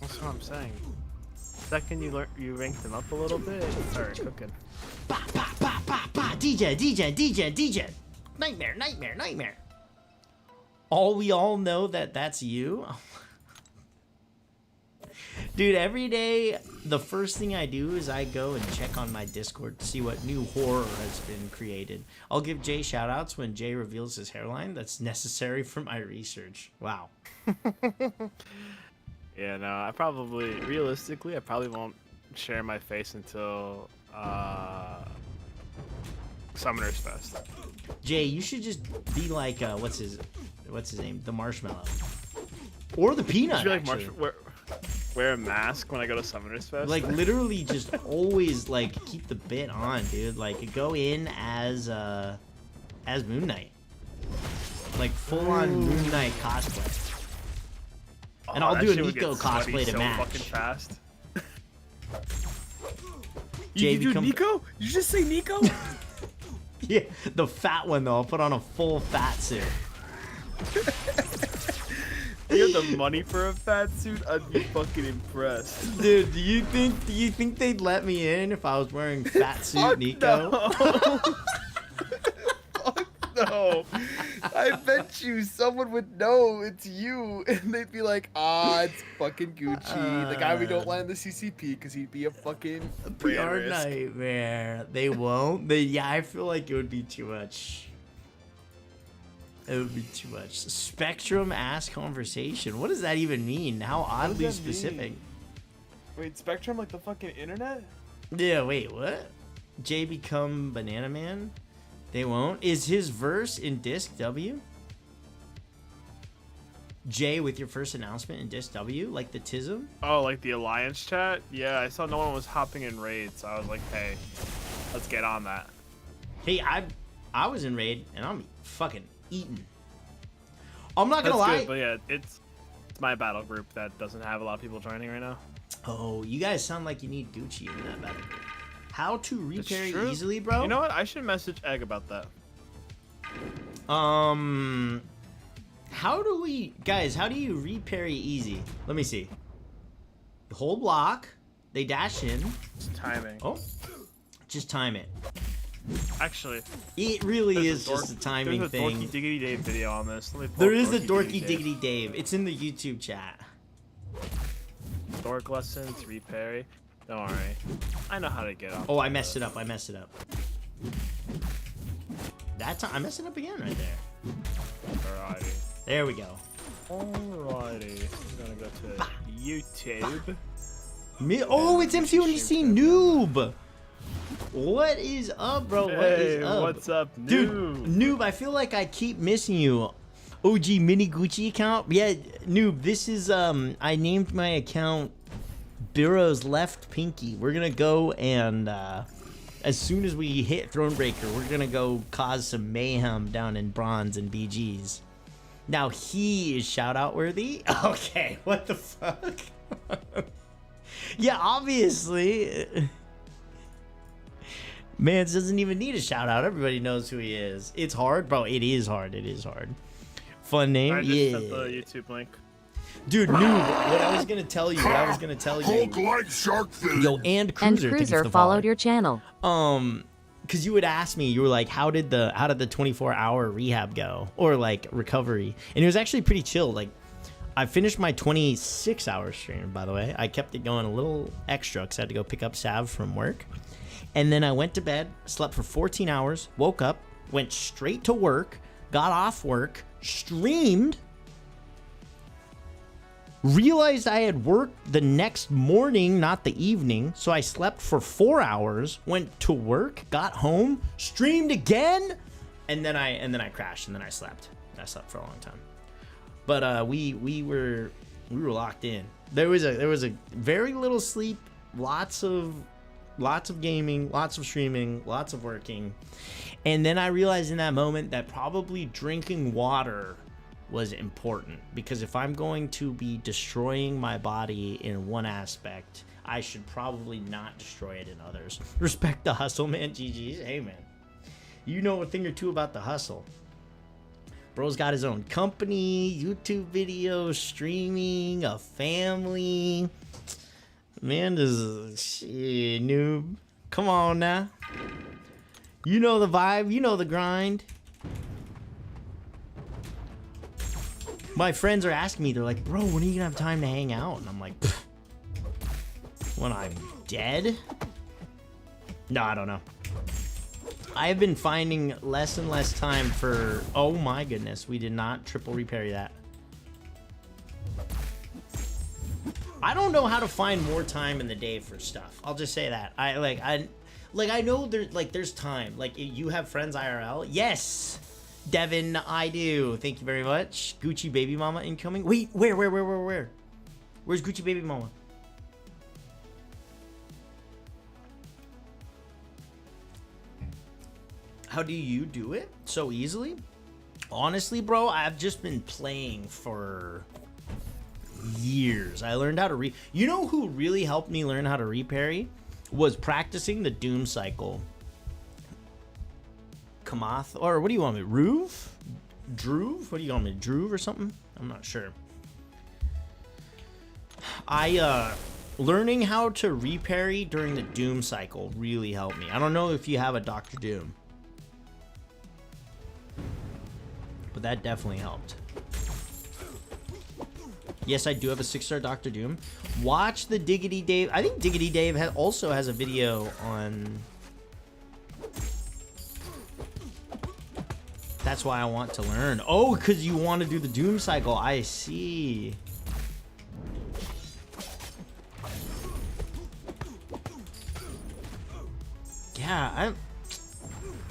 That's what I'm saying. Second you ranked him up a little bit, it started cooking. Bah, bah, bah, bah, bah. DJ. Nightmare. We all know that that's you. Dude, every day, the first thing I do is I go and check on my Discord to see what new horror has been created. I'll give Jay shoutouts when Jay reveals his hairline. That's necessary for my research. Wow. Yeah, no, realistically, I probably won't share my face until Summoners Fest. Jay, you should just be like, what's his name? The Marshmallow. Or the Peanut, Should be like actually. wear a mask when I go to Summoners Fest. Like, literally just always, like, keep the bit on, dude. Like, go in as Moon Knight. Like, full-on Moon Knight cosplay. And I'll that do a shit would Nico get sweaty cosplay to so match. fucking fast. Jay you do become- Nico? You just say Nico? Yeah, the fat one, though. I'll put on a full fat suit. You have the money for a fat suit? I'd be fucking impressed. Dude, do you think they'd let me in if I was wearing fat suit Fuck Nico? no. No, I bet you someone would know it's you, and they'd be like, it's fucking Gucci, the guy we don't want in the CCP, because he'd be a fucking PR risk. nightmare. They won't. Yeah, I feel like it would be too much. It would be too much. Spectrum ass conversation. What does that even mean? How oddly that specific. mean? Wait, Spectrum like the fucking internet? Yeah, wait, what? Jay become Banana Man? They won't. Is his verse in Disc W? Jay with your first announcement in Disc W, like the TISM? Oh, like the Alliance chat? Yeah, I saw no one was hopping in raid, so I was like, hey, let's get on that. Hey, I was in raid and I'm fucking eating. I'm not gonna That's lie. good, but yeah, it's my battle group that doesn't have a lot of people joining right now. Oh, you guys sound like you need Gucci in that battle group. How to It's repair true. easily, bro? You know what? I should message Egg about that. How do we, guys? How do you reparry easy? Let me see. The whole block. They dash in. It's timing. Oh, just time it. Actually, It really there's is just a timing there's a thing. Dorky Diggity Dave video on this. Let me pull There up is a Dorky dorky diggity Dave. It's in the YouTube chat. Dork lessons, reparry. Don't worry. I know how to get off. Oh, I messed it up. I messed it up. That's I messed it up again right there. Alrighty. There we go. Alrighty. I'm gonna go to YouTube. Oh, it's MC Noob. What is up, bro? What is up? What's up, Dude, Noob? Noob, I feel like I keep missing you. OG Mini Gucci account? Yeah, Noob, this is, I named my account Bureau's Left Pinky. We're gonna go and, as soon as we hit Thronebreaker, we're gonna go cause some mayhem down in Bronze and BG's. Now, he is shout-out worthy? Okay, what the fuck? Yeah, obviously. Mans doesn't even need a shout-out. Everybody knows who he is. It's hard, bro. It is hard. It is hard. Fun name? I just Yeah. sent the YouTube link. Dude, Noob, what I was gonna tell you, Hulk like shark fin. Yo, and And Cruiser, thanks Cruiser for followed the your channel. because you would ask me, you were like, how did the 24-hour rehab go, or like recovery? And it was actually pretty chill. Like, I finished my 26-hour stream, by the way. I kept it going a little extra because I had to go pick up Sav from work, and then I went to bed, slept for 14 hours, woke up, went straight to work, got off work, streamed, realized I had worked the next morning, not the evening, so I slept for 4 hours, went to work, got home, streamed again, and then I crashed, and then I slept. I slept for a long time. But we were locked in. There was a very little sleep, lots of gaming, lots of streaming, lots of working. And then I realized in that moment that probably drinking water was important, because if I'm going to be destroying my body in one aspect, I should probably not destroy it in others. Respect the hustle, man. GG's. Hey, man. You know a thing or two about the hustle. Bro's got his own company, YouTube videos, streaming, a family. Man, this is shit, Noob. Come on now. You know the vibe. You know the grind. My friends are asking me, they're like, bro, when are you gonna have time to hang out? And I'm like, when I'm dead? No, I don't know. I have been finding less and less time for, oh my goodness, we did not triple repair that. I don't know how to find more time in the day for stuff. I'll just say that. I know there's time. Like, you have friends IRL? Yes, Devin, I do. Thank you very much. Gucci Baby Mama incoming. Wait, where? Where's Gucci Baby Mama? How do you do it so easily? Honestly, bro, I've just been playing for years. I learned how to You know who really helped me learn how to reparry? Was practicing the Doom cycle. Kamath, or what do you want me? Ruve? Druve? What do you want me? Druve or something? I'm not sure. Learning how to reparry during the Doom cycle really helped me. I don't know if you have a Dr. Doom, but that definitely helped. Yes, I do have a 6-star Dr. Doom. Watch the Diggity Dave. I think Diggity Dave also has a video on... That's why I want to learn. Oh, because you want to do the Doom cycle. I see. Yeah,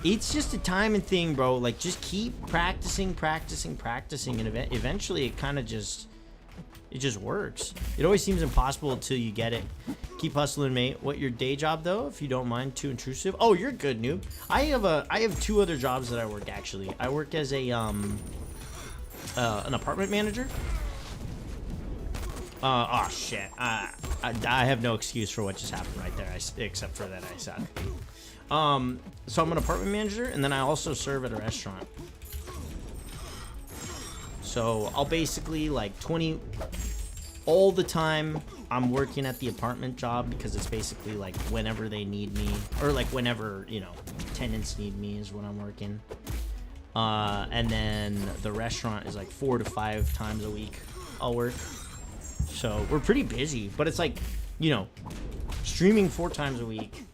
it's just a timing thing, bro. Like, just keep practicing, and eventually it kind of just works. It always seems impossible until you get it. Keep hustling, mate. What your day job though, if you don't mind too intrusive? Oh, you're good, Noob. I have 2 other jobs that I work, actually. I work as a an apartment manager. Oh shit. I have no excuse for what just happened right there, except for that I said. So I'm an apartment manager, and then I also serve at a restaurant. So I'll basically, like, 20 all the time I'm working at the apartment job, because it's basically like whenever they need me, or like whenever, you know, tenants need me is when I'm working. And then the restaurant is like 4 to 5 times a week I'll work. So we're pretty busy, but it's like, you know, streaming 4 times a week,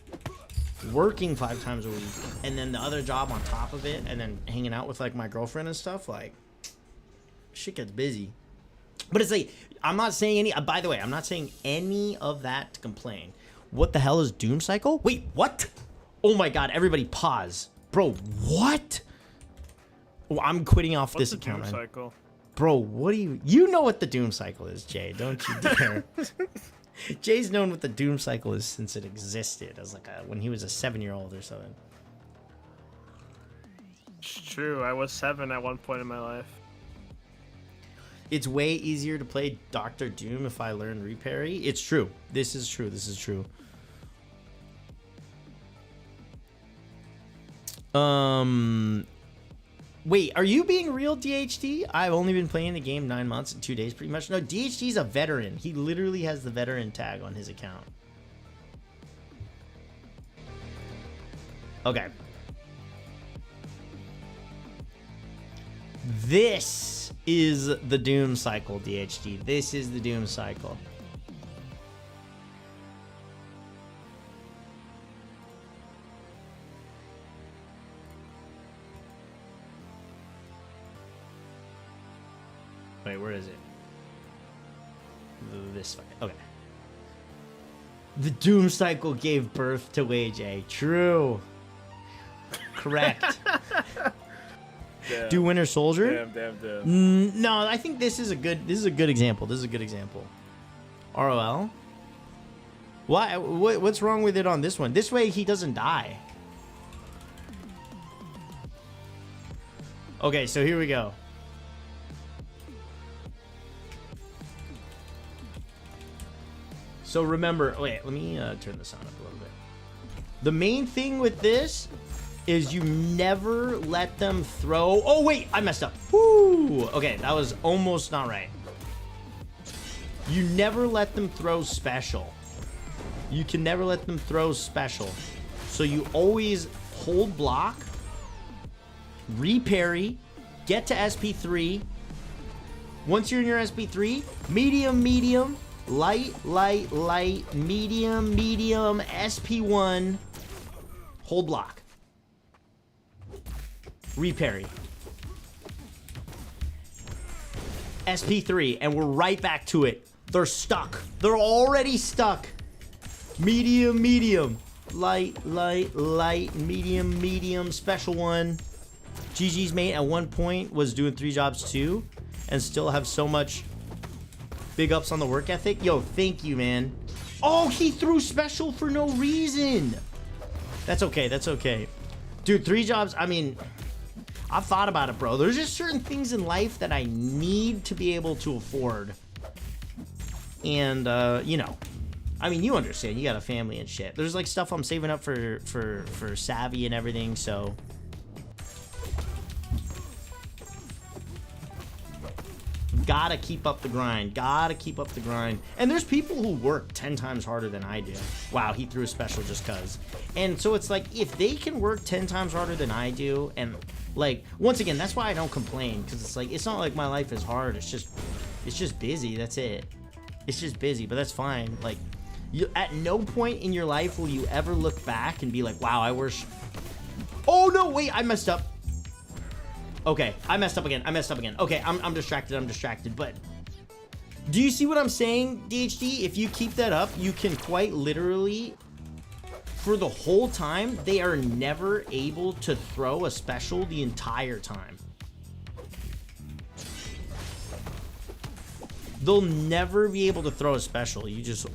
working 5 times a week, and then the other job on top of it, and then hanging out with like my girlfriend and stuff. Like, shit gets busy. But it's like, I'm not saying any, by the way, I'm not saying any of that to complain. What the hell is Doom Cycle? Wait, what? Oh my god, everybody pause. Bro, what? Oh, I'm quitting off What's this the Doom account, man. cycle? Bro, what do you know what the Doom Cycle is, Jay? Don't you dare. Jay's known what the Doom Cycle is since it existed as like when he was a 7-year-old or something. It's true. I was 7 at one point in my life. It's way easier to play Dr. Doom if I learn reparry. It's true. This is true. This is true. Wait, are you being real, DHD? I've only been playing the game 9 months and 2 days pretty much. No, DHD's a veteran. He literally has the veteran tag on his account. Okay. This is the Doom Cycle, DHD. This is the Doom Cycle. Wait, where is it? This way. Okay. The Doom Cycle gave birth to Wage A. True. Correct. Damn. Do Winter Soldier? Damn. No, I think this is a good example. This is a good example. ROL. Why? What's wrong with it on this one? This way he doesn't die. Okay, so here we go. So remember, wait, let me turn the sound up a little bit. The main thing with this is you never let them throw. Oh wait, I messed up. Woo! Okay, that was almost not right. You never let them throw special. You can never let them throw special. So you always hold block, reparry, get to SP3. Once you're in your SP3, medium, medium, light, light, light, medium, medium, SP1, hold block. Reparry. SP3, and we're right back to it. They're stuck. They're already stuck. Medium, medium. Light, light, light, medium, medium, special one. GG's mate at one point was doing 3 jobs too, and still have so much big ups on the work ethic. Yo, thank you, man. Oh, he threw special for no reason. That's okay, that's okay. Dude, 3 jobs, I mean, I've thought about it, bro. There's just certain things in life that I need to be able to afford. And, you know, I mean, you understand. You got a family and shit. There's, like, stuff I'm saving up for Savvy and everything, so... Gotta keep up the grind. Gotta keep up the grind. And there's people who work 10 times harder than I do. Wow, he threw a special just cuz. And so it's like, if they can work 10 times harder than I do, and like, once again, that's why I don't complain, because it's like, it's not like my life is hard. It's just busy. That's it. It's just busy, but that's fine. Like, you, at no point in your life will you ever look back and be like, wow, I wish... Oh, no, wait, I messed up. Okay, I messed up again. Okay, I'm distracted, but do you see what I'm saying, DHD? If you keep that up, you can quite literally, for the whole time, they are never able to throw a special the entire time. They'll never be able to throw a special. You just...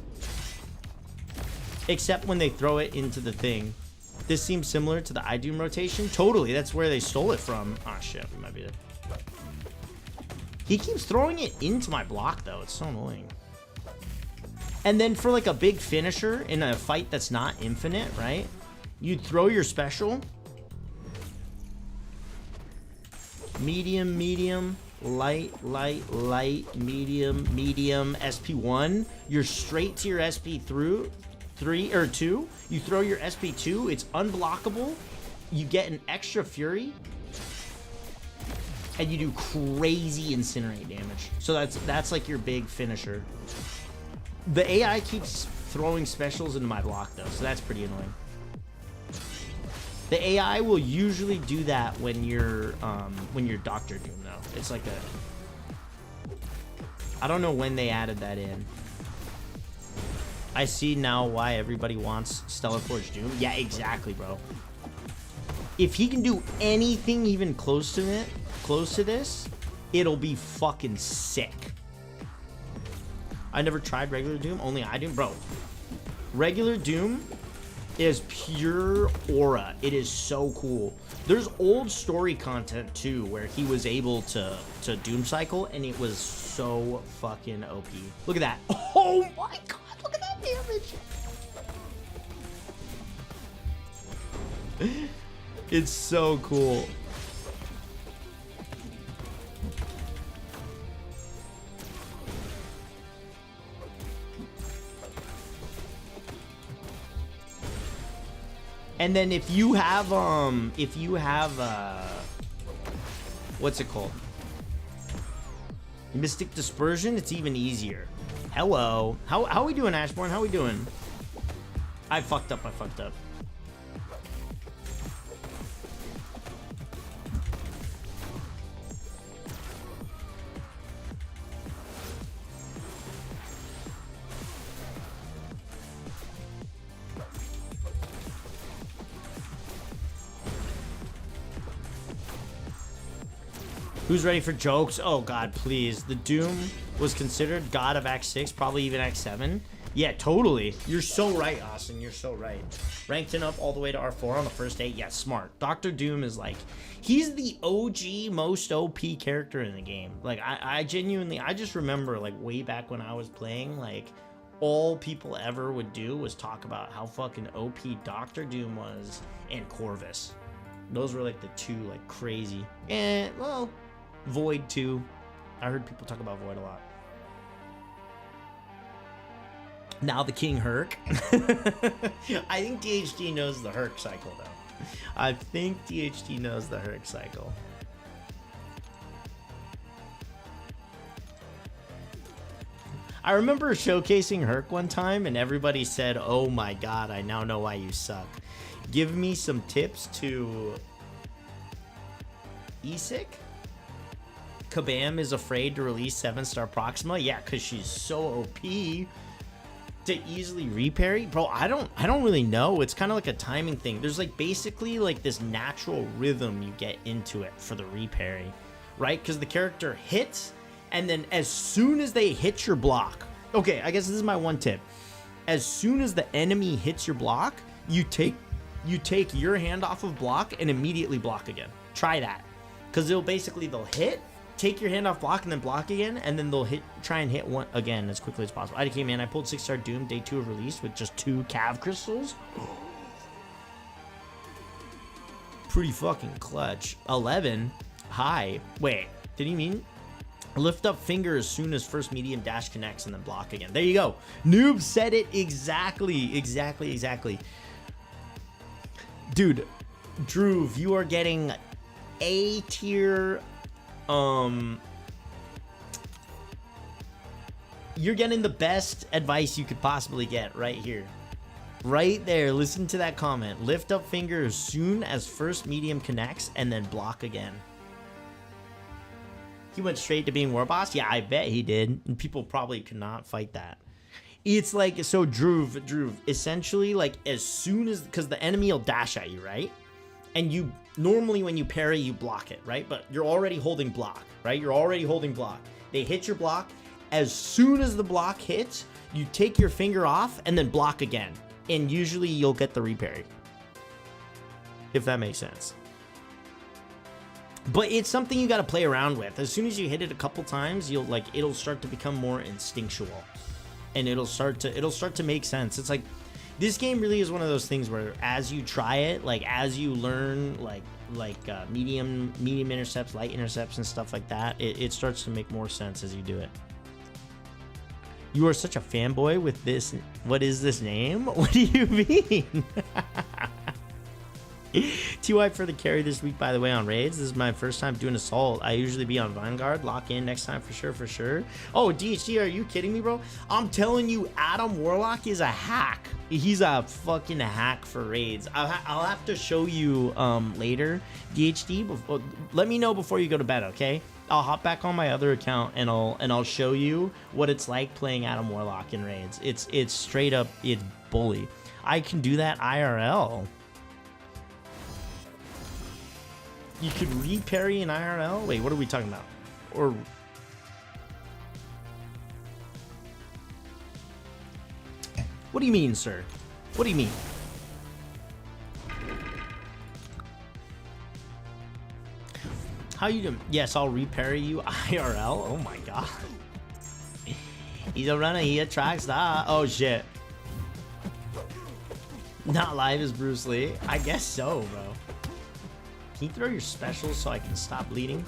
Except when they throw it into the thing. This seems similar to the iDoom rotation. Totally, that's where they stole it from. Oh shit, we might be dead. He keeps throwing it into my block though. It's so annoying. And then for like a big finisher in a fight that's not infinite, right? You'd throw your special. Medium, medium, light, light, light, medium, medium, SP1. You're straight to your SP through. 3 or 2, you throw your SP2, it's unblockable, you get an extra fury, and you do crazy incinerate damage. So that's like your big finisher. The AI keeps throwing specials into my block though, so that's pretty annoying. The AI will usually do that when you're Dr. Doom though. It's like I don't know when they added that in. I see now why everybody wants Stellar Forge Doom. Yeah, exactly, bro. If he can do anything even close to this, it'll be fucking sick. I never tried regular Doom, only I Doom. Bro, regular Doom is pure aura. It is so cool. There's old story content too where he was able to Doom cycle and it was so fucking OP. Look at that. Oh my god, look at that damage. It's so cool. And then if you have what's it called? Mystic Dispersion, it's even easier. Hello. How we doing, Ashbourne? How we doing? I fucked up. Who's ready for jokes? Oh god, please. The Doom was considered God of Act 6, probably even Act 7. Yeah, totally. You're so right, Austin. You're so right. Ranked him up all the way to R4 on the first 8. Yeah, smart. Dr. Doom is like, he's the OG most OP character in the game. Like, I genuinely, I just remember like way back when I was playing, like all people ever would do was talk about how fucking OP Dr. Doom was and Corvus. Those were like the two like crazy. And well, Void too. I heard people talk about Void a lot. Now the King Herc. I think DHD knows the Herc cycle though. I think DHD knows the Herc cycle. I remember showcasing Herc one time and everybody said, "Oh my god, I now know why you suck. Give me some tips to ESIC." Kabam is afraid to release 7-star Proxima. Yeah, because she's so OP to easily reparry. Bro, I don't really know. It's kind of like a timing thing. There's like basically like this natural rhythm you get into it for the reparry, right? Because the character hits and then as soon as they hit your block, okay, I guess this is my one tip. As soon as the enemy hits your block, you take your hand off of block and immediately block again. Try that. Because they'll hit, take your hand off block and then block again, and then they'll try and hit one again as quickly as possible. IDK, man, I pulled 6-star Doom day 2 of release with just 2 Cav crystals. Pretty fucking clutch. 11. Hi. Wait, did he mean lift up finger as soon as first medium dash connects and then block again? There you go. Noob said it exactly. Dude, Drew, you are getting A tier. You're getting the best advice you could possibly get right here. Right there. Listen to that comment. Lift up finger as soon as first medium connects and then block again. He went straight to being war boss? Yeah, I bet he did. And people probably could not fight that. It's like, so Drew, essentially like as soon as, because the enemy will dash at you, right? And you normally when you parry, you block it, right? But you're already holding block, right? You're already holding block. They hit your block. As soon as the block hits, you take your finger off and then block again. And usually you'll get the reparry. If that makes sense. But it's something you got to play around with. As soon as you hit it a couple times, it'll start to become more instinctual. And it'll start to make sense. It's like, this game really is one of those things where as you try it, like as you learn medium intercepts, light intercepts and stuff like that, it starts to make more sense as you do it. You are such a fanboy with this. What is this name? What do you mean? TY for the carry this week, by the way, on raids. This is my first time doing assault. I usually be on Vanguard. Lock in next time for sure. Oh, DHD, are you kidding me, bro? I'm telling you, Adam Warlock is a hack. He's a fucking hack for raids. I'll have to show you later, DHD. Let me know before you go to bed, okay? I'll hop back on my other account and I'll show you what it's like playing Adam Warlock in raids. It's straight up, it's bully. I can do that IRL. You could re-parry in IRL? Wait, what are we talking about? Or what do you mean, sir? What do you mean? How you doing? Yes, I'll reparry you IRL. Oh my god. He's a runner, he a track star. Oh shit. Not live as Bruce Lee. I guess so, bro. Can you throw your specials so I can stop bleeding?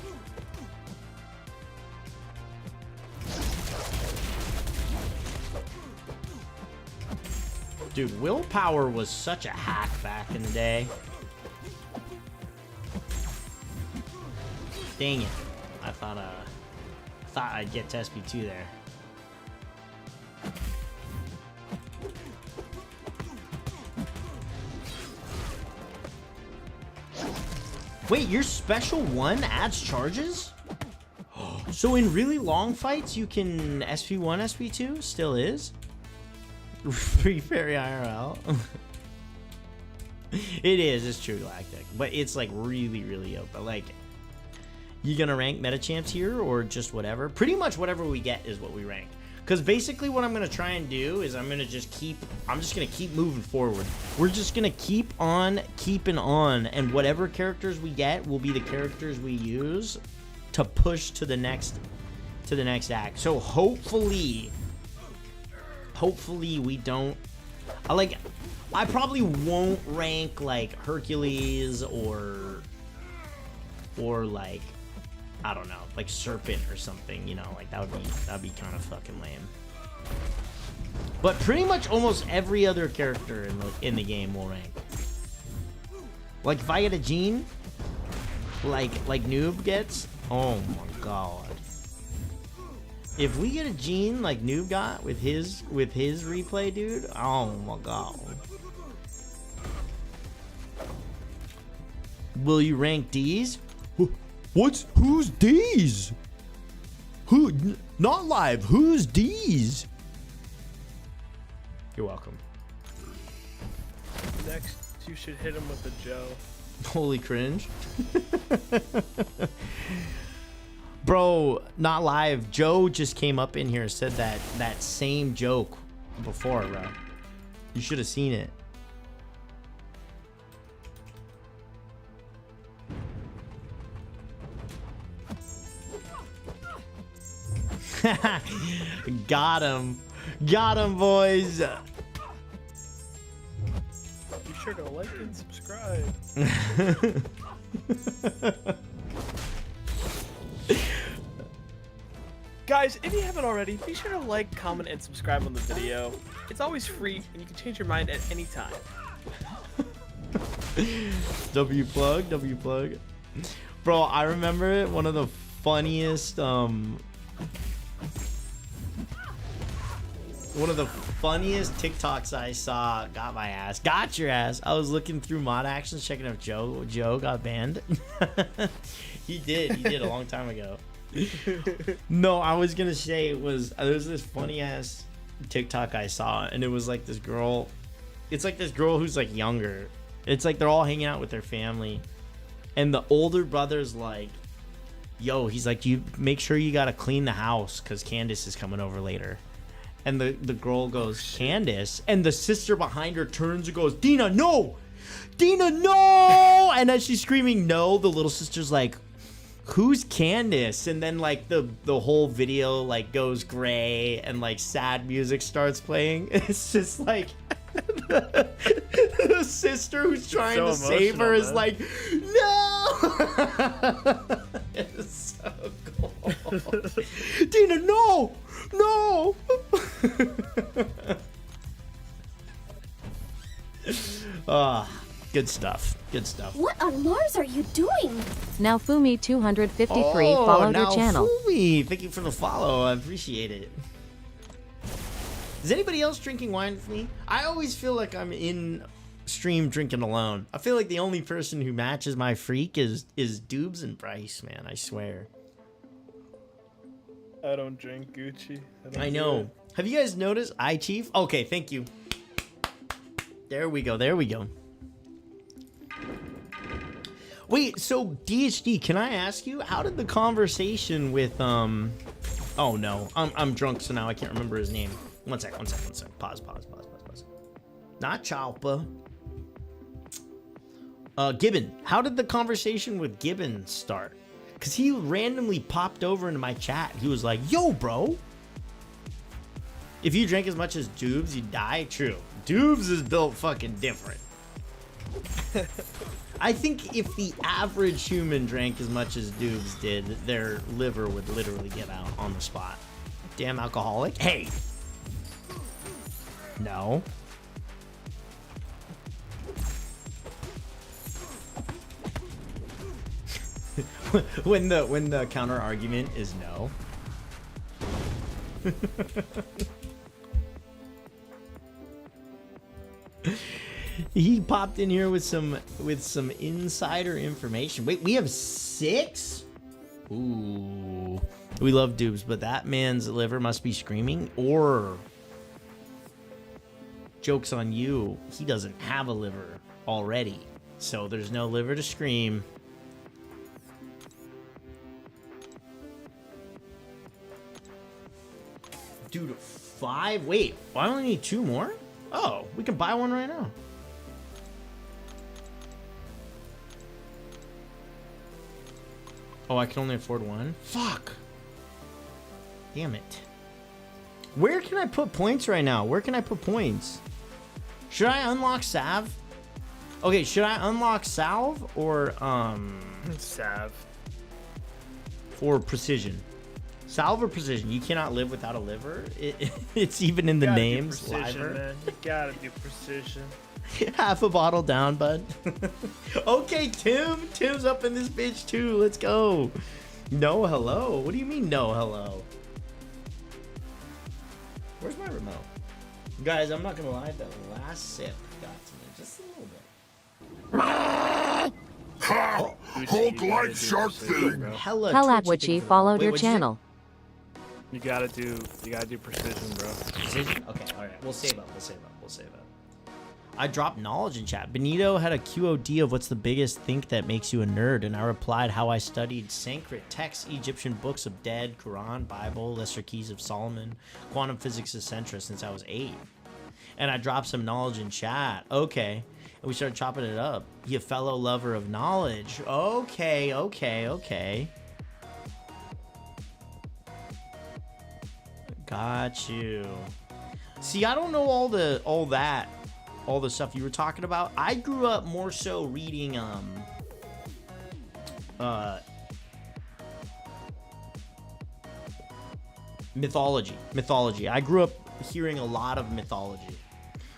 Dude, willpower was such a hack back in the day. Dang it. I thought I'd get to SP2 there. Wait, your special one adds charges? So in really long fights you can SP1, SP2? Still is? Free Fairy IRL. It is, it's true Galactic. But it's like really, really open. Like, you gonna rank meta champs here or just whatever? Pretty much whatever we get is what we rank. Because basically what I'm gonna try and do is I'm just gonna keep moving forward. We're just gonna keep on keeping on, and whatever characters we get will be the characters we use to push to the next act. So hopefully we don't I probably won't rank like Hercules or like, I don't know, like Serpent or something, you know, like that'd be kind of fucking lame. But pretty much almost every other character in the game will rank. Like if I get a Gene, like Noob gets, oh my god. If we get a Gene like Noob got with his replay, dude, oh my god. Will you rank D's? Who's D's? Who? Not live. Who's D's? You're welcome. Next, you should hit him with a Joe. Holy cringe. Bro, not live. Joe just came up in here and said that same joke before, bro. You should have seen it. Got him, boys. Be sure to like and subscribe. Guys, if you haven't already, be sure to like, comment, and subscribe on the video. It's always free, and you can change your mind at any time. W plug. Bro, I remember one of the funniest TikToks I saw got your ass. I was looking through mod actions, checking if Joe got banned. He did a long time ago. No, I was gonna say there's this funny ass TikTok I saw, and it was like this girl. It's like this girl who's like younger. It's like they're all hanging out with their family, and the older brother's like, yo, he's like, you make sure you gotta clean the house because Candace is coming over later. And the girl goes, Candace? And the sister behind her turns and goes, Dina, no! Dina, no! And as she's screaming no, the little sister's like, who's Candace? And then like the whole video like goes gray and like sad music starts playing. It's just like the sister who's trying to save her is like, no! It's so cool. Dina, no! No! Good stuff. What on Mars are you doing? Now Fumi 253 followed your channel. Fumi, thank you for the follow. I appreciate it. Is anybody else drinking wine with me? I always feel like I'm in stream drinking alone. I feel like the only person who matches my freak is Doobs and Bryce, man. I swear. I don't drink Gucci. I know. Have you guys noticed? Chief? Okay, thank you. There we go. There we go. Wait, so DHD, can I ask you, how did the conversation with oh no, I'm drunk, so now I can't remember his name. One sec. Pause. Not Chalpa. Gibbon. How did the conversation with Gibbon start? Because he randomly popped over into my chat. He was like, yo, bro. If you drank as much as Doobs, you'd die. True. Doobs is built fucking different. I think if the average human drank as much as Doobs did, their liver would literally give out on the spot. Damn alcoholic. Hey. No. when the counter argument is no. He popped in here with some insider information. Wait, we have 6? Ooh. We love Doobs, but that man's liver must be screaming, or joke's on you, he doesn't have a liver already. So there's no liver to scream. Dude, 5? Wait, I only need 2 more? Oh, we can buy one right now. Oh, I can only afford 1? Fuck. Damn it. Where can I put points right now? Where can I put points? Should I unlock Salve? Okay, should I unlock Salve or Salve. or Precision? Salve or Precision? You cannot live without a liver. It's even in the names. Precision, man. You gotta do Precision. Half a bottle down, bud. Okay, Tim's up in this bitch too. Let's go. No hello. What do you mean no hello? Where's my remote? Guys, I'm not gonna lie, that last sip got to me just a little bit. Ha! Hulk like shark thing. Hella Hellapwitchy followed your channel. You gotta do Precision, bro. Precision? Okay, alright. We'll save up. I dropped knowledge in chat. Benito had a QOD of what's the biggest think that makes you a nerd, and I replied how I studied Sanskrit texts, Egyptian books of dead, Quran, Bible, Lesser Keys of Solomon, quantum physics, etc. since I was 8. And I dropped some knowledge in chat. Okay. And we started chopping it up. You fellow lover of knowledge. Okay. Got you. See, I don't know all the stuff you were talking about. I grew up more so reading mythology. I grew up hearing a lot of mythology.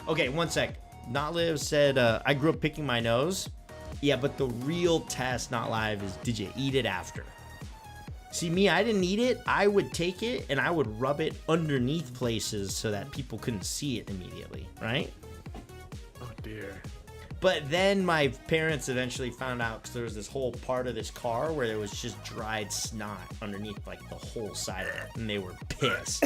Okay, one sec. Not Live said I grew up picking my nose. Yeah, but the real test, Not Live, is did you eat it after? See, me, I didn't eat it. I would take it and I would rub it underneath places so that people couldn't see it immediately, right? Oh dear. But then my parents eventually found out because there was this whole part of this car where there was just dried snot underneath like the whole side of it, and they were pissed.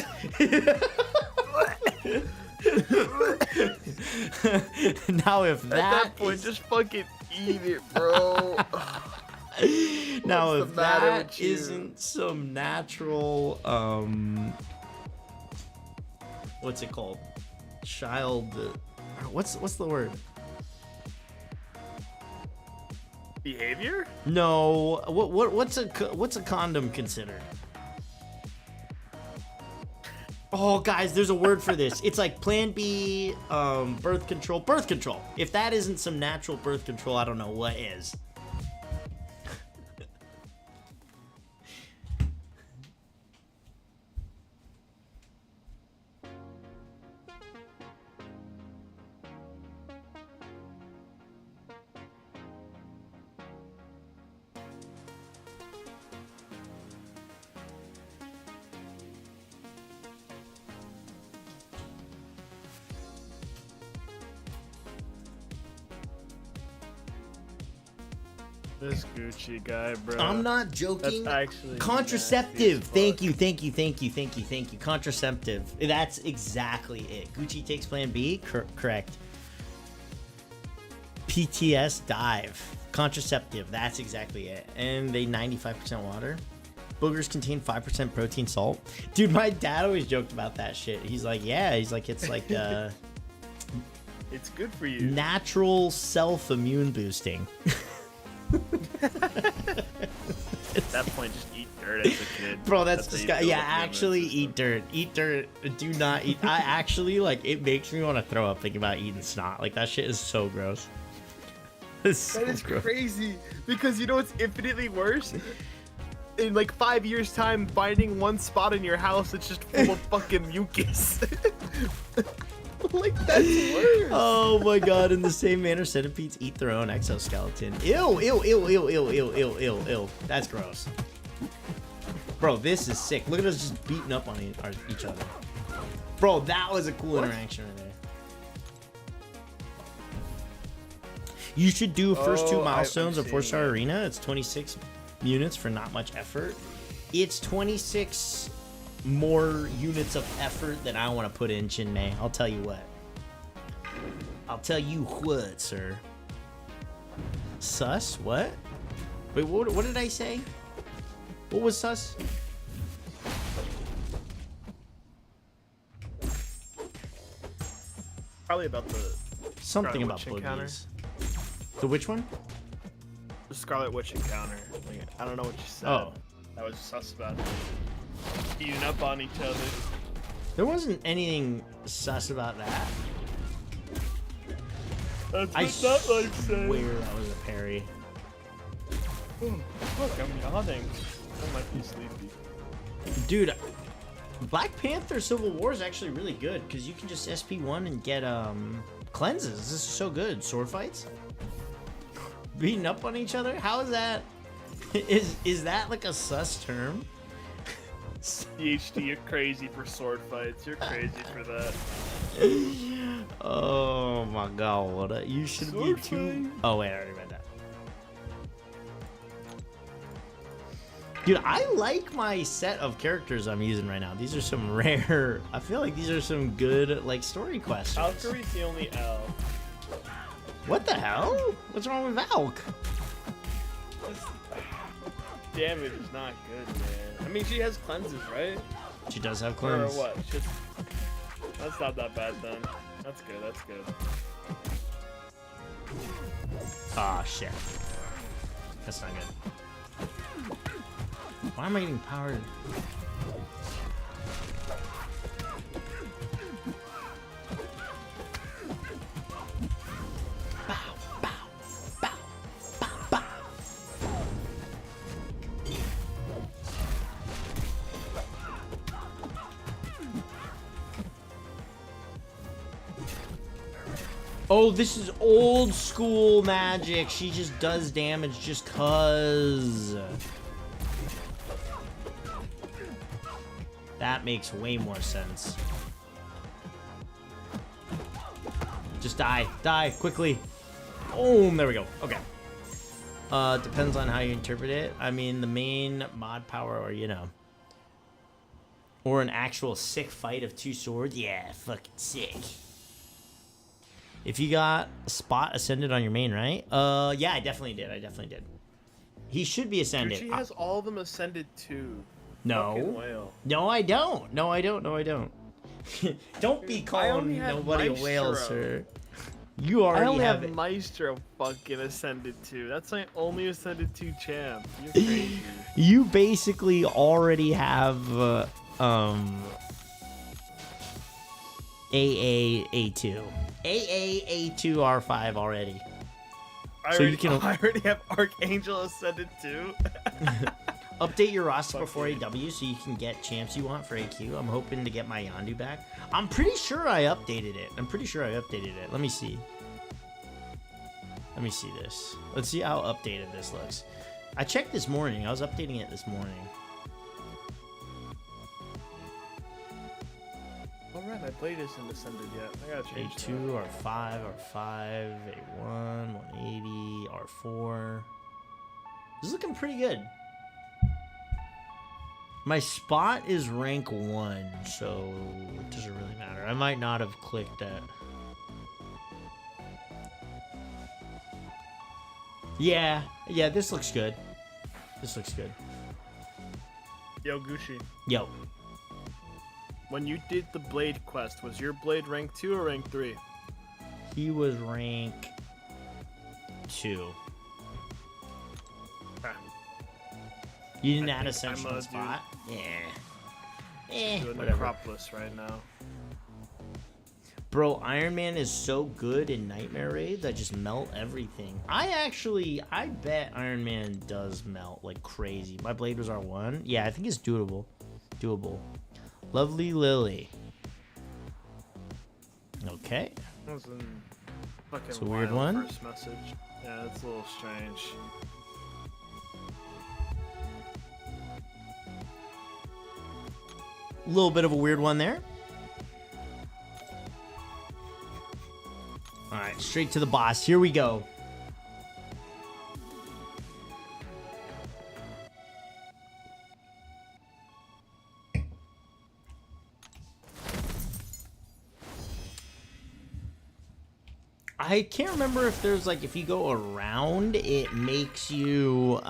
Now if that at that point, just fucking eat it, bro. Now if that isn't some natural what's it called? Child what's the word? Behavior? No. What's a condom considered? Oh, guys, there's a word for this. It's like Plan B, birth control. Birth control. If that isn't some natural birth control, I don't know what is. This Gucci guy, bro. I'm not joking. That's actually contraceptive. nasty as Thank you. Contraceptive. That's exactly it. Gucci takes plan B. Correct. PTS dive. Contraceptive. That's exactly it. And they 95% water. Boogers contain 5% protein salt. Dude, my dad always joked about that shit. He's like, yeah. He's like, it's like It's good for you. natural self-immune boosting. At that point, just eat dirt as a kid. Bro, that's how you disgusting. build Yeah, up your actually immune eat dirt. Eat dirt. Do not eat. I actually, like, it makes me want to throw up thinking about eating snot. Like, that shit is so gross. It's so That is gross. crazy because you know what's infinitely worse? In like 5 years' time, finding one spot in your house that's just full of fucking mucus. Like that's worse. Oh my god, in the same manner, centipedes eat their own exoskeleton. Ew. That's gross. Bro, this is sick. Look at us just beating up on each other. Bro, that was a cool interaction right there. You should do first two milestones of 4-star arena. It's 26 units for not much effort. It's 26 more units of effort than I want to put in, Chinmay. I'll tell you what. I'll tell you what, sir. Sus? What? Wait, what did I say? What was sus? Probably about the Something Scarlet about Witch encounter. boogies. The which one? The Scarlet Witch encounter. Like, I don't know what you said. Oh. That was sus about eating up on each other. There wasn't anything sus about that. That's I what that like saying. swear that was a parry. Look, I'm yawning. I might be sleepy. Dude, Black Panther Civil War is actually really good because you can just SP1 and get cleanses. This is so good. Sword fights? Beating up on each other? How is that? Is that like a sus term? PhD, you're crazy for sword fights. You're crazy for that. Oh my god. You should be Sword too. fight. Oh, wait, I already read that. Dude, I like my set of characters I'm using right now. These are some rare. I feel like these are some good, like, story questions. Valkyrie's the only L. What the hell? What's wrong with Valk? Damage is not good, man. I mean, she has cleanses, right? She does have Or cleanse. what? That's not that bad then. That's good. That's good. Ah, shit. That's not good. Why am I getting powered? Bow, bow, bow, bow, bow. Oh, this is old school magic. She just does damage just cuz. That makes way more sense. Just die. Die, quickly. Boom, there we go. Okay. Depends on how you interpret it. I mean, the main mod power, or, you know. Or an actual sick fight of two swords. Yeah, fucking sick. If you got a spot ascended on your main, right? Yeah, I definitely did. He should be ascended. Dude, she has all of them ascended too. Fucking No. whale. No, I don't. Don't be calling only have nobody a whale, Maestro. sir. You I already only have have it. Maestro fucking ascended 2. That's my only ascended 2 champ. You're crazy. You basically already have AA2. AA2 R5 already. So you can I already have Archangel ascended 2. update your roster Fuck before yeah. AW so you can get champs you want for AQ. I'm hoping to get my Yondu back. I'm pretty sure I updated it. Let me see. Let me see this. Let's see how updated this looks. I checked this morning. I was updating it this morning. Alright, my blade isn't ascended yet. I gotta change A2, R5, R5, A1, 180, R4. This is looking pretty good. My spot is rank 1, so it doesn't really matter. I might not have clicked that. Yeah, this looks good. This looks good. Yo, Gucci. Yo. When you did the blade quest, was your blade rank 2 or rank 3? He was rank 2. Okay. You didn't add think ascension I'm, on spot? Yeah. Doing Whatever. Necropolis right now. Bro, Iron Man is so good in Nightmare Raids that just melt everything. I bet Iron Man does melt like crazy. My blade was R1. Yeah, I think it's doable. Lovely Lily. Okay. That was in fucking It's a weird wild one. First message. Yeah, it's a little strange. A little bit of a weird one there. All right, straight to the boss. Here we go. I can't remember if there's like, if you go around, it makes you,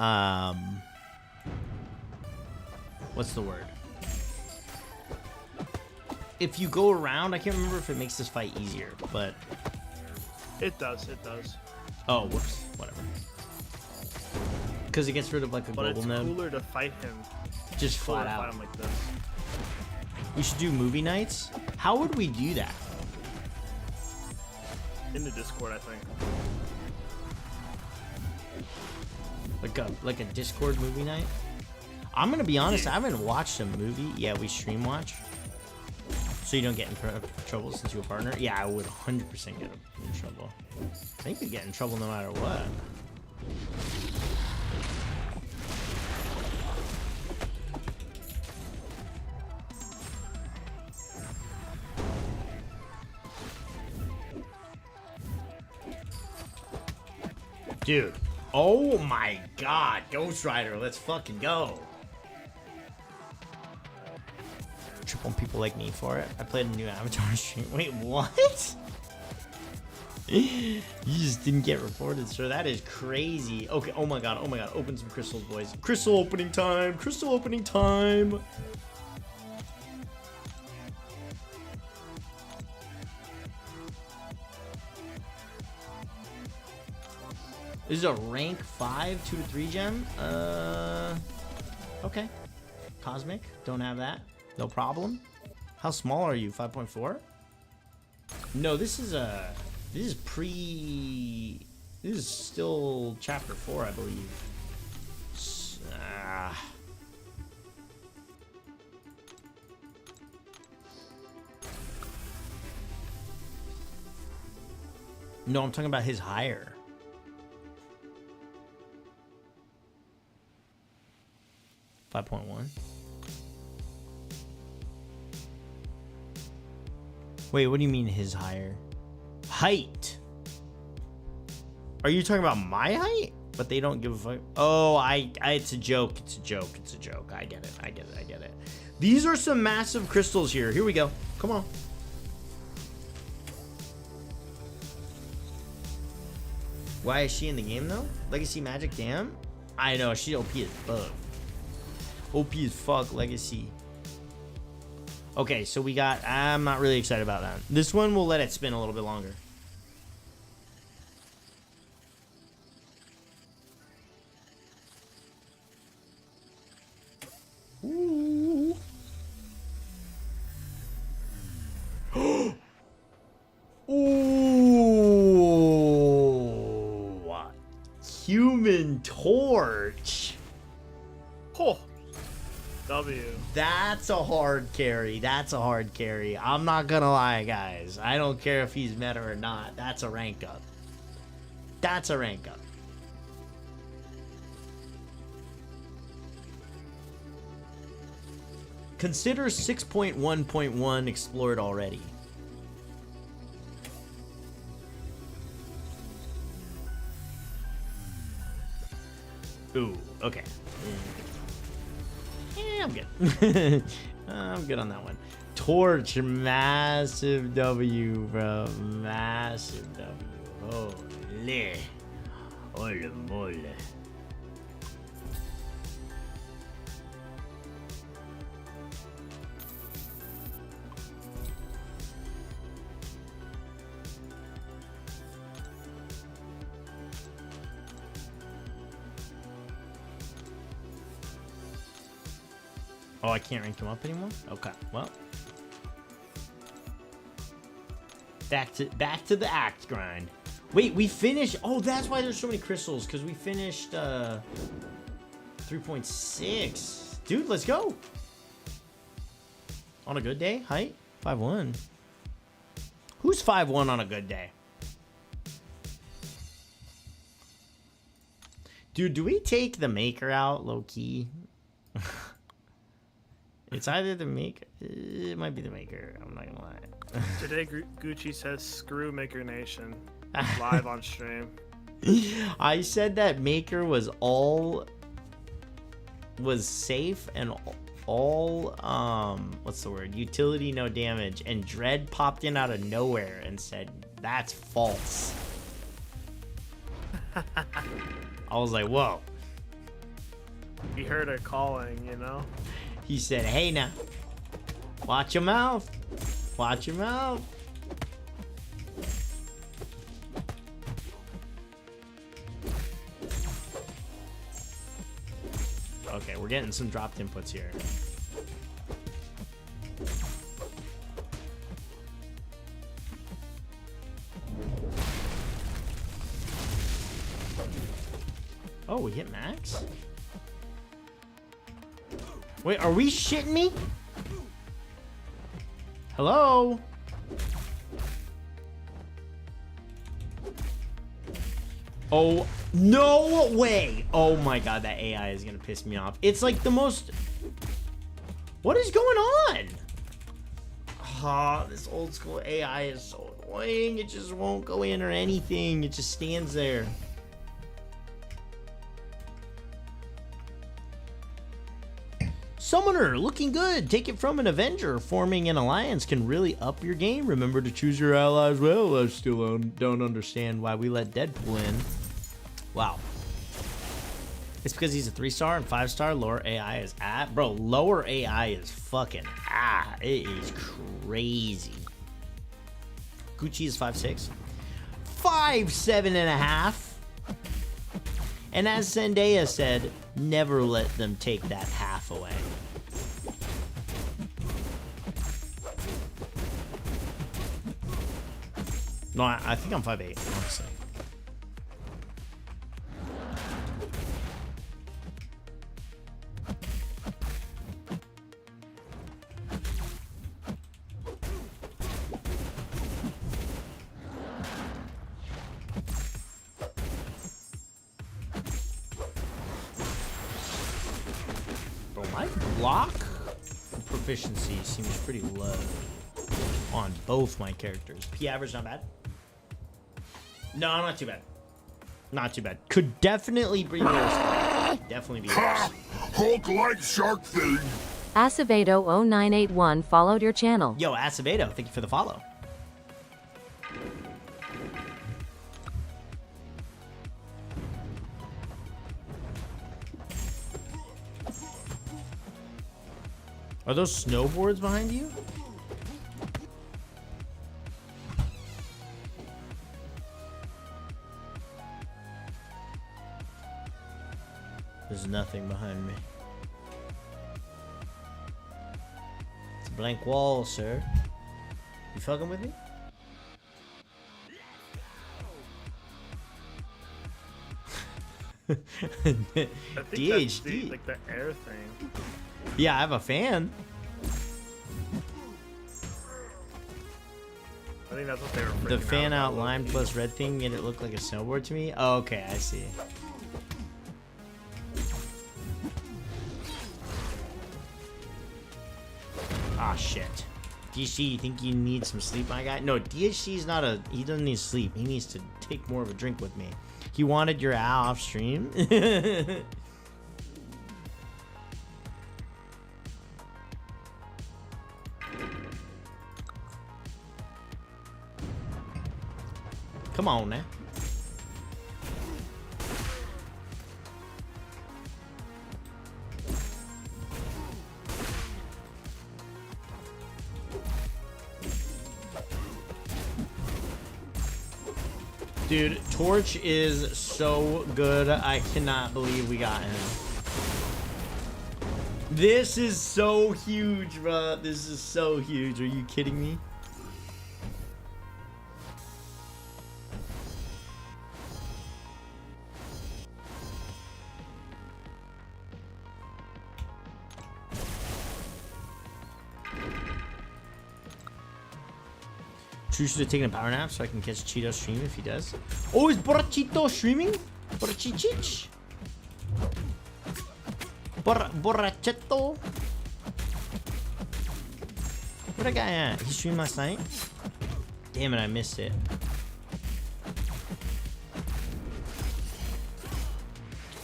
what's the word? If you go around, I can't remember if it makes this fight easier, but... It does, it does. Oh, whoops. Whatever. Because it gets rid of like a But global it's node. cooler to fight him. Just Cooler flat to fight out. him like this. We should do movie nights. How would we do that? In the Discord, I think. Like a Discord movie night? I'm gonna be honest, I haven't watched a movie. Yeah, we stream watch. So you don't get in trouble since you're a partner? Yeah, I would 100% get in trouble. I think we get in trouble no matter what. Dude. Oh my god. Ghost Rider. Let's fucking go. Trip on people like me for it. I played a new Avatar stream. Wait, what? You just didn't get reported, sir. That is crazy. Okay. Oh my god. Oh my god. Open some crystals, boys. Crystal opening time. Crystal opening time. This is a rank 5, 2 to 3 gem. Okay. Cosmic. Don't have that. No problem. How small are you? 5.4? No, this is still chapter 4, I believe. No, I'm talking about his higher. .1. Wait, what do you mean his higher? Height. Are you talking about my height? But they don't give a fuck. Oh, it's a joke. It's a joke. It's a joke. I get it. I get it. I get it. These are some massive crystals here. Here we go. Come on. Why is she in the game though? Legacy Magic Dam? I know, she OP as fuck. OP as fuck, Legacy. Okay, so we got... I'm not really excited about that. This one, we'll let it spin a little bit longer. Ooh. Ooh. Human Torch. Oh. W. That's a hard carry. That's a hard carry. I'm not gonna lie, guys. I don't care if he's meta or not. That's a rank up. That's a rank up. Consider 6.1.1 explored already. Ooh, okay. Yeah, I'm good. I'm good on that one. Torch, massive W, bro. Massive W. Holy. Holy moly. Oh, I can't rank him up anymore? Okay, well. Back to the act grind. Wait, we finished. Oh, that's why there's so many crystals, because we finished 3.6. Dude, let's go. On a good day, height 5'1". Who's 5'1" on a good day? Dude, do we take the maker out low key? It's either the maker. It might be the maker. I'm not gonna lie. Today, Gucci says, "Screw Maker Nation," live on stream. I said that maker was safe and all what's the word? Utility, no damage. And Dread popped in out of nowhere and said that's false. I was like, whoa. He heard her calling, you know. He said, hey now, watch your mouth. Watch your mouth. Okay, we're getting some dropped inputs here. Oh, we hit max? Wait, are we shitting me? Hello? Oh, no way. Oh my god, that AI is gonna piss me off. It's like the most... What is going on? Ah, this old school AI is so annoying. It just won't go in or anything. It just stands there. Summoner, looking good. Take it from an Avenger. Forming an alliance can really up your game. Remember to choose your allies well. I still don't understand why we let Deadpool in. Wow. It's because he's a 3-star and 5-star. Lower AI is at. Bro, lower AI is fucking it is crazy. Gucci is 5'6". 5'7.5". And as Zendaya said, never let them take that half away. No, I think I'm 5'8", honestly. Bro, my block proficiency seems pretty low on both my characters. P average not bad. No, not too bad. Not too bad. Could definitely be worse. Definitely be worse. Hulk-like shark thing. Acevedo0981 followed your channel. Yo, Acevedo, thank you for the follow. Are those snowboards behind you? There's nothing behind me. It's a blank wall, sir. You fucking with me? I think that's DHD. like the air thing. Yeah, I have a fan. I think that's what they were. The freaking fan out out about. lime plus red thing made it look like a snowboard to me. Oh, okay, I see. Ah, shit. DHC, you think you need some sleep, my guy? No, DHC's not a... He doesn't need sleep. He needs to take more of a drink with me. He wanted your owl off stream. Come on now. Dude, Torch is so good. I cannot believe we got him. This is so huge, bro. This is so huge. Are you kidding me? True should have taken a power nap so I can catch Cheeto stream if he does. Oh, is Borrachito streaming? Borrachichich? Borrachito? Where'd that guy at? He streamed last night? Damn it, I missed it.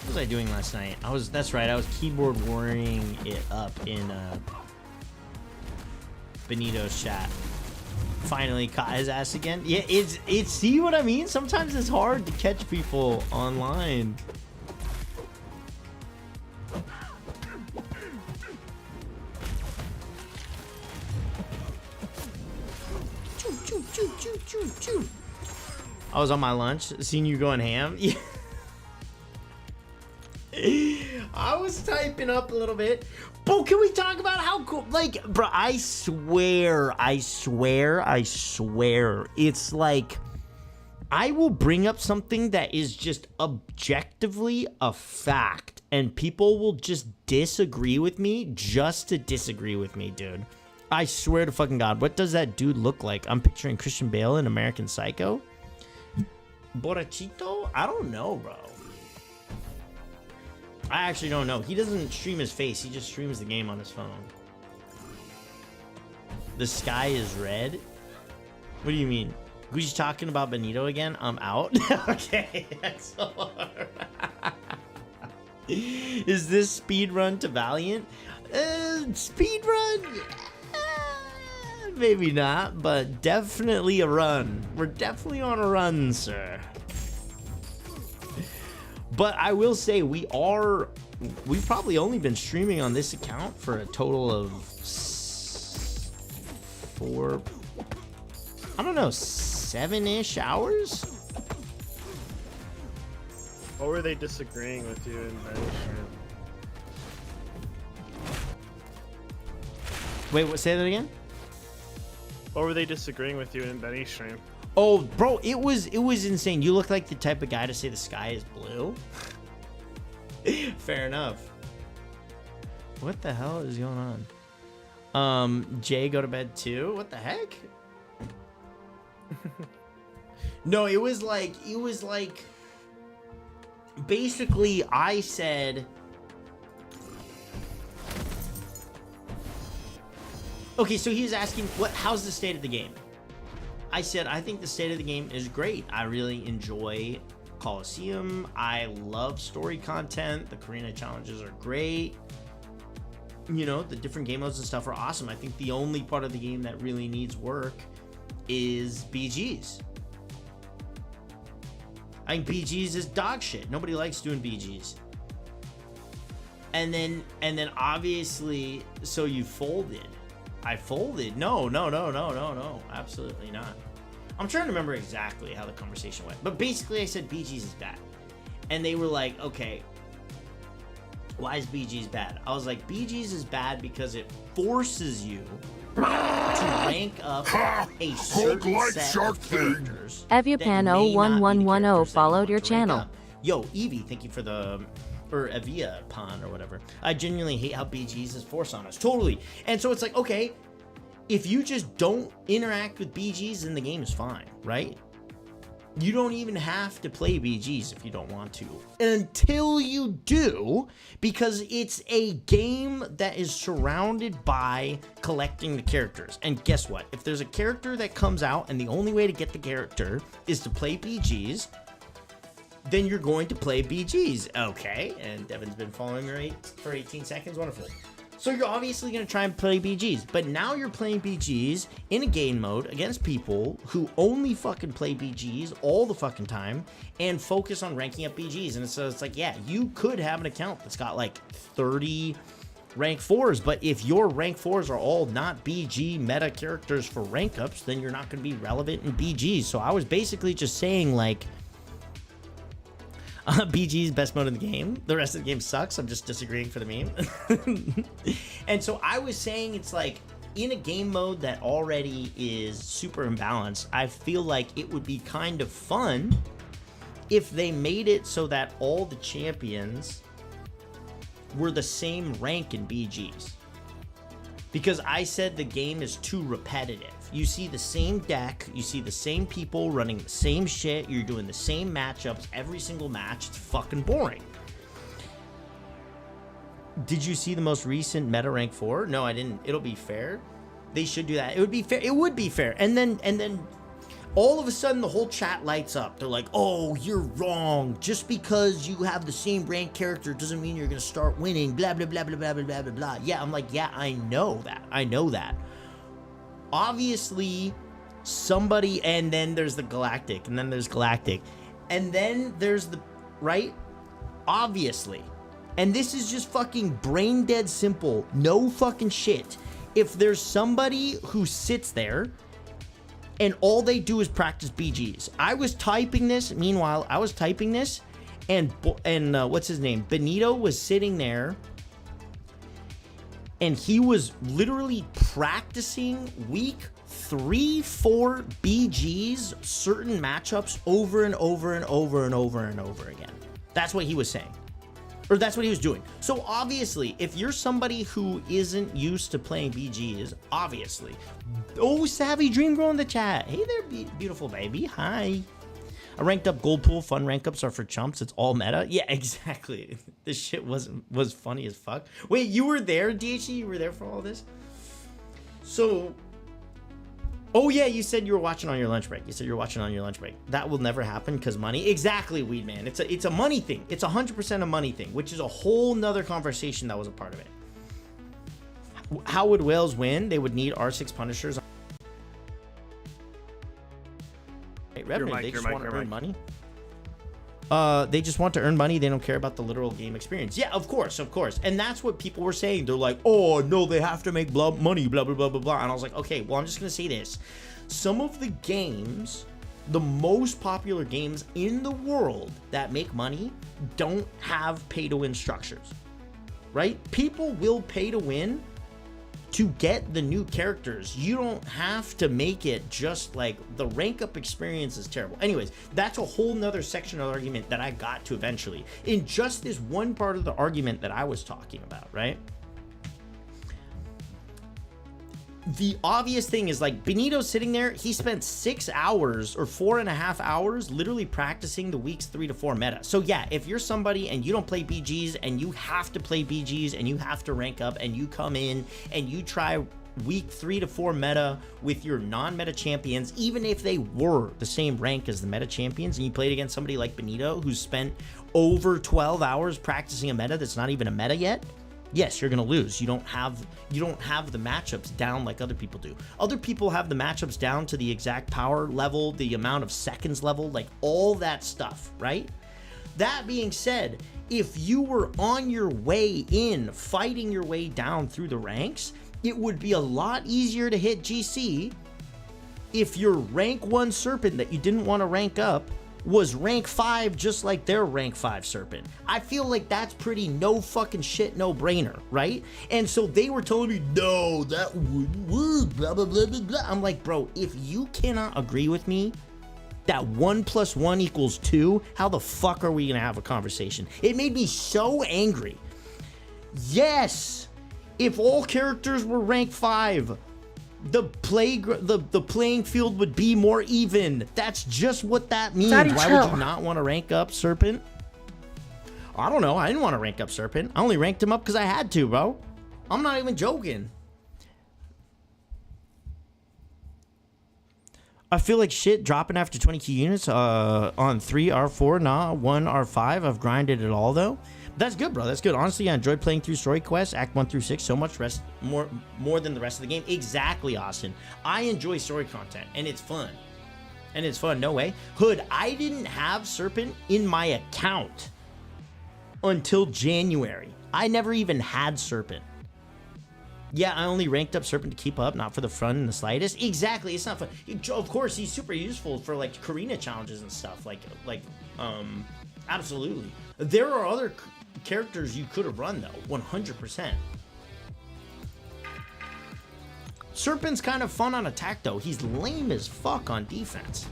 What was I doing last night? That's right, I was keyboard warring it up in Benito's chat. Finally caught his ass again. Yeah, it's see what I mean? Sometimes it's hard to catch people online. Choo, choo, choo, choo, choo, choo. I was on my lunch, seeing you going ham. Yeah. I was typing up a little bit. Bro, can we talk about how cool, like, bro, I swear, it's like, I will bring up something that is just objectively a fact, and people will just disagree with me just to disagree with me, dude. I swear to fucking God, what does that dude look like? I'm picturing Christian Bale in American Psycho. Borrachito? I don't know, bro. I actually don't know. He doesn't stream his face. He just streams the game on his phone. The sky is red? What do you mean? Gucci's talking about Benito again? I'm out? Okay. That's so hard. Is this speedrun to Valiant? Speedrun? Maybe not, but definitely a run. We're definitely on a run, sir. But I will say we've probably only been streaming on this account for a total of 7-ish hours? What were they disagreeing with you in Benny's stream? Wait, what? Say that again? What were they disagreeing with you in Benny's stream? Oh, bro, it was insane. You look like the type of guy to say the sky is blue. Fair enough. What the hell is going on? Jay go to bed too? What the heck? No, it was like basically I said, okay, so he was asking how's the state of the game? I said, I think the state of the game is great. I really enjoy Coliseum. I love story content. The Karina challenges are great. You know, the different game modes and stuff are awesome. I think the only part of the game that really needs work is BGs. I think BGs is dog shit. Nobody likes doing BGs. And then obviously, so you folded. I folded. No. Absolutely not. I'm trying to remember exactly how the conversation went. But basically I said BGs is bad. And they were like, okay, why is BGs bad? I was like, BGs is bad because it forces you to rank up a certain set of characters. Evupan01110 followed your channel. Yo, Evie, thank you for the... or Evia Pond or whatever. I genuinely hate how BGs is forced on us. Totally. And so it's like, okay, if you just don't interact with BGs, then the game is fine, right? You don't even have to play BGs if you don't want to. Until you do, because it's a game that is surrounded by collecting the characters. And guess what? If there's a character that comes out and the only way to get the character is to play BGs, then you're going to play BGs. Okay, and Devin's been following her for 18 seconds. Wonderful. So you're obviously going to try and play BGs, but now you're playing BGs in a game mode against people who only fucking play BGs all the fucking time and focus on ranking up BGs. And so it's like, yeah, you could have an account that's got like 30 rank 4s, but if your rank 4s are all not BG meta characters for rank ups, then you're not going to be relevant in BGs. So I was basically just saying like, BG's best mode in the game. The rest of the game sucks. I'm just disagreeing for the meme. And so I was saying it's like in a game mode that already is super imbalanced, I feel like it would be kind of fun if they made it so that all the champions were the same rank in BGs. Because I said the game is too repetitive. You see the same deck, you see the same people running the same shit, you're doing the same matchups every single match. It's fucking boring. Did you see the most recent meta rank 4? No, I didn't. It'll be fair. They should do that. It would be fair. It would be fair. And then all of a sudden the whole chat lights up. They're like, oh, you're wrong. Just because you have the same rank character doesn't mean you're gonna start winning. Blah, blah, blah, blah, blah, blah, blah, blah, blah. Yeah, I'm like, yeah, I know that. I know that. Obviously, somebody, and then there's the Galactic, and then there's Galactic, and then there's the, right? Obviously. And this is just fucking brain dead simple. No fucking shit. If there's somebody who sits there and all they do is practice BGs. I was typing this, meanwhile, I was typing this, and what's his name? Benito was sitting there, and he was literally practicing week 3-4 BGs, certain matchups over and over and over and over and over again. That's what he was saying. Or that's what he was doing. So obviously, if you're somebody who isn't used to playing BGs, obviously. Oh, Savvy Dream Girl in the chat. Hey there, beautiful baby. Hi. A ranked up gold pool. Fun rank ups are for chumps. It's all meta. Yeah, exactly. This shit was funny as fuck. Wait, you were there, DHC? You were there for all this? So, oh yeah, you said you were watching on your lunch break. You said you were watching on your lunch break. That will never happen because money. Exactly, Weed Man. It's a money thing. It's 100% a money thing, which is a whole nother conversation that was a part of it. How would Wales win? They would need R6 Punishers. Revenue. They just want to earn money. They just want to earn money. They don't care about the literal game experience. Yeah, of course. And that's what people were saying. They're like, oh, no, they have to make money, blah, blah, blah, blah, blah. And I was like, okay, well, I'm just going to say this. Some of the games, the most popular games in the world that make money don't have pay-to-win structures, right? People will pay to win to get the new characters. You don't have to make it just like the rank up experience is terrible. Anyways, that's a whole nother section of the argument that I got to eventually in just this one part of the argument that I was talking about, right? The obvious thing is like Benito's sitting there. He spent 6 hours or 4.5 hours literally practicing the weeks 3 to 4 meta. So yeah, if you're somebody and you don't play BGs and you have to play BGs and you have to rank up and you come in and you try week 3 to 4 meta with your non-meta champions, even if they were the same rank as the meta champions, and you played against somebody like Benito who's spent over 12 hours practicing a meta that's not even a meta yet, yes, you're gonna lose. You don't have the matchups down like other people do. Other people have the matchups down to the exact power level, the amount of seconds level, like all that stuff, right? That being said, if you were on your way in, fighting your way down through the ranks, it would be a lot easier to hit GC if your rank 1 Serpent that you didn't want to rank up was rank 5 just like their rank 5 Serpent. I feel like that's pretty no fucking shit, no brainer, right? And so they were telling me, no, that wouldn't work, blah, blah, blah, blah, blah. I'm like, bro, if you cannot agree with me that 1 + 1 = 2, how the fuck are we gonna have a conversation? It made me so angry. Yes, if all characters were rank 5, the playing field would be more even. That's just what that means. Daddy, why chill. would you not want to rank up Serpent? I don't know. I didn't want to rank up Serpent. I only ranked him up because I had to, bro. I'm not even joking. I feel like shit dropping after 20 key units on 3 R4, nah, 1 R5. I've grinded it all though. That's good, bro. That's good. Honestly, I enjoyed playing through story quests, Act 1 through 6, so much more than the rest of the game. Exactly, Austin. I enjoy story content, and it's fun. No way. Hood, I didn't have Serpent in my account until January. I never even had Serpent. Yeah, I only ranked up Serpent to keep up, not for the fun in the slightest. Exactly, it's not fun. Of course, he's super useful for like Karina challenges and stuff. Absolutely. There are other characters you could have run though, 100%. Serpent's kind of fun on attack though. He's lame as fuck on defense.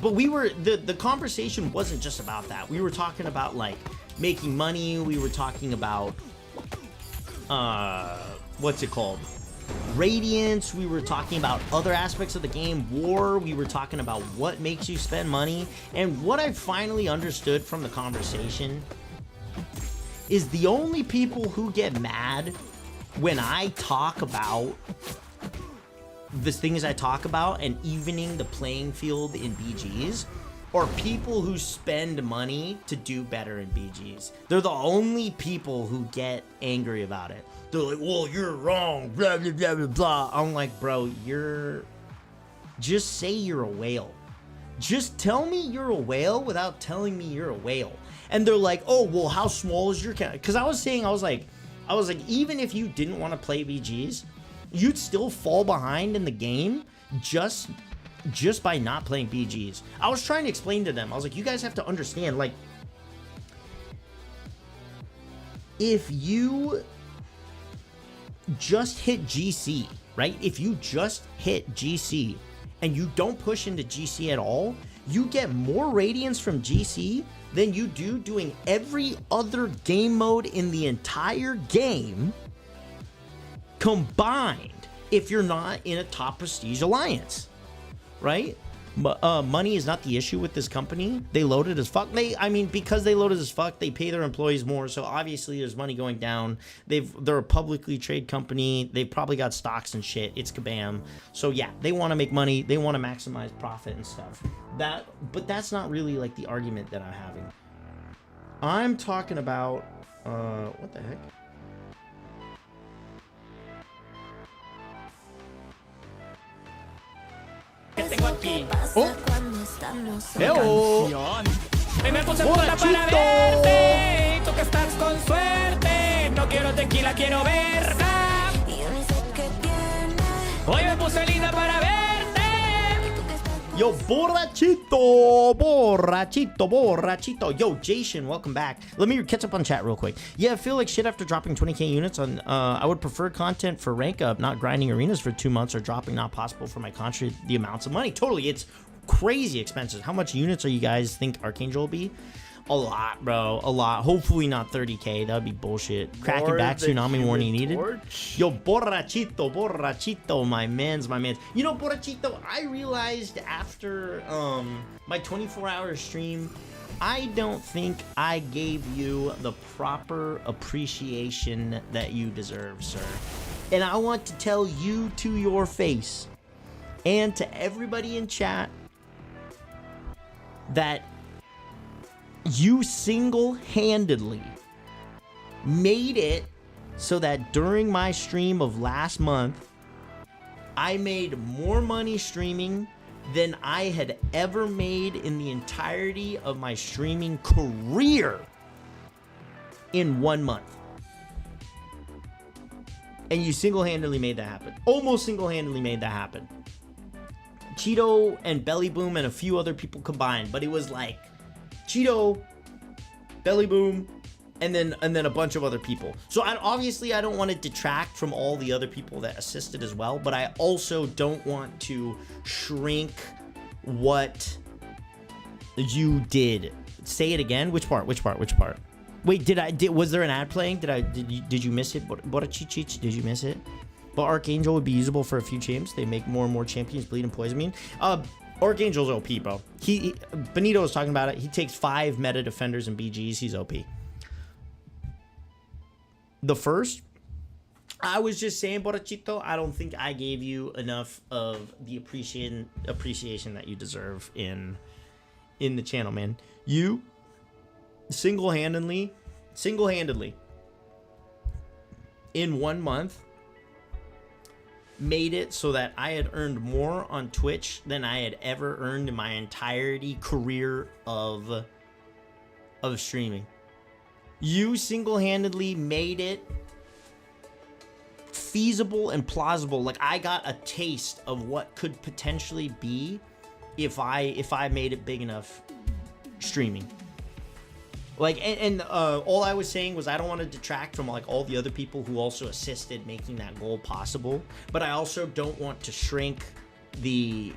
But the conversation wasn't just about that. We were talking about like making money. We were talking about what's it called? Radiance. We were talking about other aspects of the game. War. We were talking about what makes you spend money. And what I finally understood from the conversation is the only people who get mad when I talk about the things I talk about and evening the playing field in BGs are people who spend money to do better in BGs. They're the only people who get angry about it. They're like, well, you're wrong, blah, blah, blah, blah, blah. I'm like, bro, just say you're a whale. Just tell me you're a whale without telling me you're a whale. And they're like, oh, well, how small is your count? Because I was like, even if you didn't want to play BGs, you'd still fall behind in the game just by not playing BGs. I was trying to explain to them. I was like, you guys have to understand, like, if you just hit GC, right? If you just hit GC and you don't push into GC at all, you get more radiance from GC than you do doing every other game mode in the entire game combined if you're not in a top prestige alliance, right? Money is not the issue with this company. They loaded as fuck. Because they loaded as fuck, they pay their employees more, so obviously there's money going down. They're a publicly traded company. They've probably got stocks and shit. It's kabam. So yeah, they want to make money. They want to maximize profit and stuff. But that's not really like the argument that I'm having. I'm talking about what the heck? Tengo aquí Oh. canción. Hoy me puse puta para verte. Tú que estás con suerte. No quiero tequila, quiero verga. Hoy me puse linda para verte. Yo, borrachito. Yo, Jason, welcome back. Let me catch up on chat real quick. Yeah, I feel like shit after dropping 20k units on. I would prefer content for rank up, not grinding arenas for 2 months or dropping not possible for my country. The amounts of money, totally, it's crazy expensive. How much units are you guys think Archangel will be? A lot, bro. A lot. Hopefully not 30k. That would be bullshit. Cracking back, tsunami warning needed. Yo, borrachito, my mans. You know, borrachito, I realized after my 24-hour stream, I don't think I gave you the proper appreciation that you deserve, sir. And I want to tell you to your face and to everybody in chat that you single-handedly made it so that during my stream of last month, I made more money streaming than I had ever made in the entirety of my streaming career in 1 month. And you single-handedly made that happen. Almost single-handedly made that happen. Cheeto and Belly Boom and a few other people combined, but it was like Cheeto, Belly Boom, and then a bunch of other people. So obviously I don't want to detract from all the other people that assisted as well, but I also don't want to shrink what you did. Say it again. Which part? Wait, was there an ad playing? Did you miss it? Borachich, did you miss it? But Archangel would be usable for a few champs. They make more and more champions bleed and poison mean. Archangel's OP, bro. Benito was talking about it. He takes 5 meta defenders and BGs. He's OP. The first, I was just saying, Borachito, I don't think I gave you enough of the appreciation that you deserve in the channel, man. You single-handedly, in 1 month, made it so that I had earned more on Twitch than I had ever earned in my entirety career of streaming. You single-handedly made it feasible and plausible. Like, I got a taste of what could potentially be if I made it big enough streaming. Like, and all I was saying was I don't want to detract from like all the other people who also assisted making that goal possible, but I also don't want to shrink the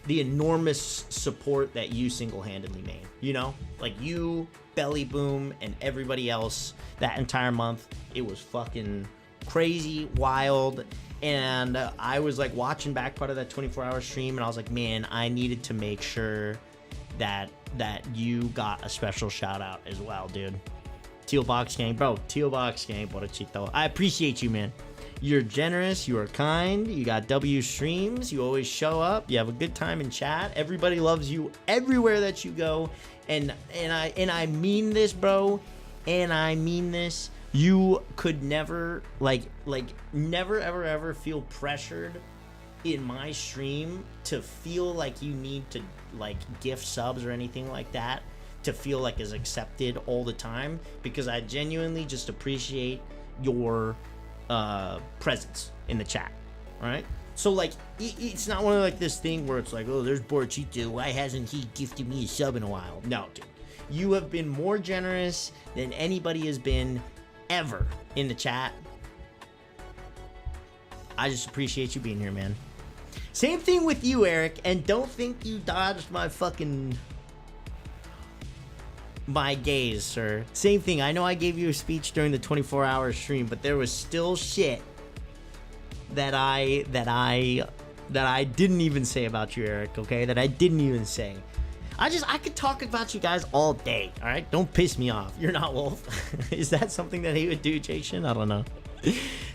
enormous support that you single-handedly made. You know, like you, Belly Boom, and everybody else that entire month. It was fucking crazy, wild. And I was like watching back part of that 24-hour stream, and I was like, man, I needed to make sure that you got a special shout out as well, dude. Teal Box Gang, bro. Teal Box Gang, Borachito. I appreciate you, man. You're generous. You are kind. You got W streams. You always show up. You have a good time in chat. Everybody loves you everywhere that you go. And I mean this, bro. And I mean this. You could never never ever feel pressured in my stream to feel like you need to like gift subs or anything like that to feel like is accepted all the time, because I genuinely just appreciate your presence in the chat. All right, so like it's not one of like this thing where it's like, oh, there's Borchito, why hasn't he gifted me a sub in a while? No, dude, you have been more generous than anybody has been ever in the chat. I just appreciate you being here, man. Same thing with you, Eric, and don't think you dodged my gaze, sir. Same thing. I know I gave you a speech during the 24-hour stream, but there was still shit that I didn't even say about you, Eric, okay? That I didn't even say. I could talk about you guys all day, all right? Don't piss me off. You're not Wolf. Is that something that he would do, Jason? I don't know.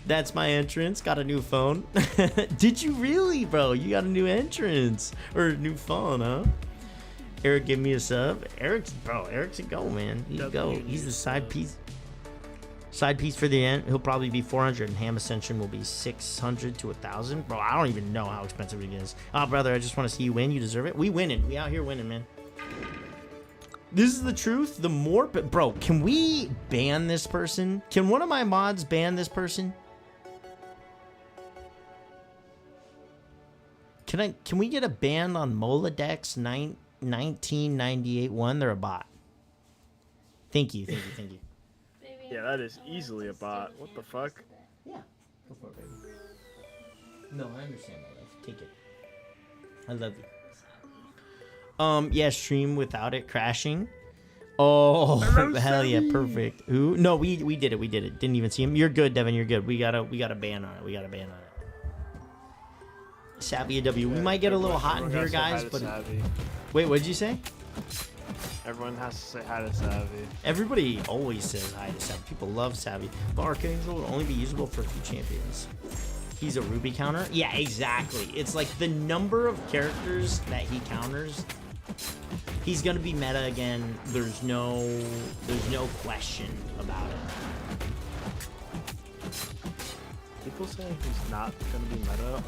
That's my entrance. Got a new phone. Did you really, bro? You got a new entrance or a new phone, huh? Eric, give me a sub. Eric's a go, man. He's a go. He's the side piece. Side piece for the end. He'll probably be 400, and Ham Ascension will be 600 to 1,000. Bro, I don't even know how expensive it is. Oh, brother, I just want to see you win. You deserve it. We winning. We out here winning, man. This is the truth. The more, but bro, can we ban this person? Can one of my mods ban this person? Can we get a ban on Moladex 1998-1? They're a bot. Thank you. Yeah, that is easily a bot. What the fuck? Yeah. Go for it, baby. No, I understand that. Take it. I love you. Yeah, stream without it crashing. Oh, hell yeah, perfect. Who? No, we did it. Didn't even see him. You're good, Devin. You're good. We got a ban on it. Savvy W. We might get a little hot in here, guys. But wait, what did you say? Everyone has to say hi to Savvy. Everybody always says hi to Savvy. People love Savvy. But Archangel will only be usable for a few champions. He's a Ruby counter? Yeah, exactly. It's like the number of characters that he counters. He's gonna be meta again. There's no question about it. People say he's not gonna be meta or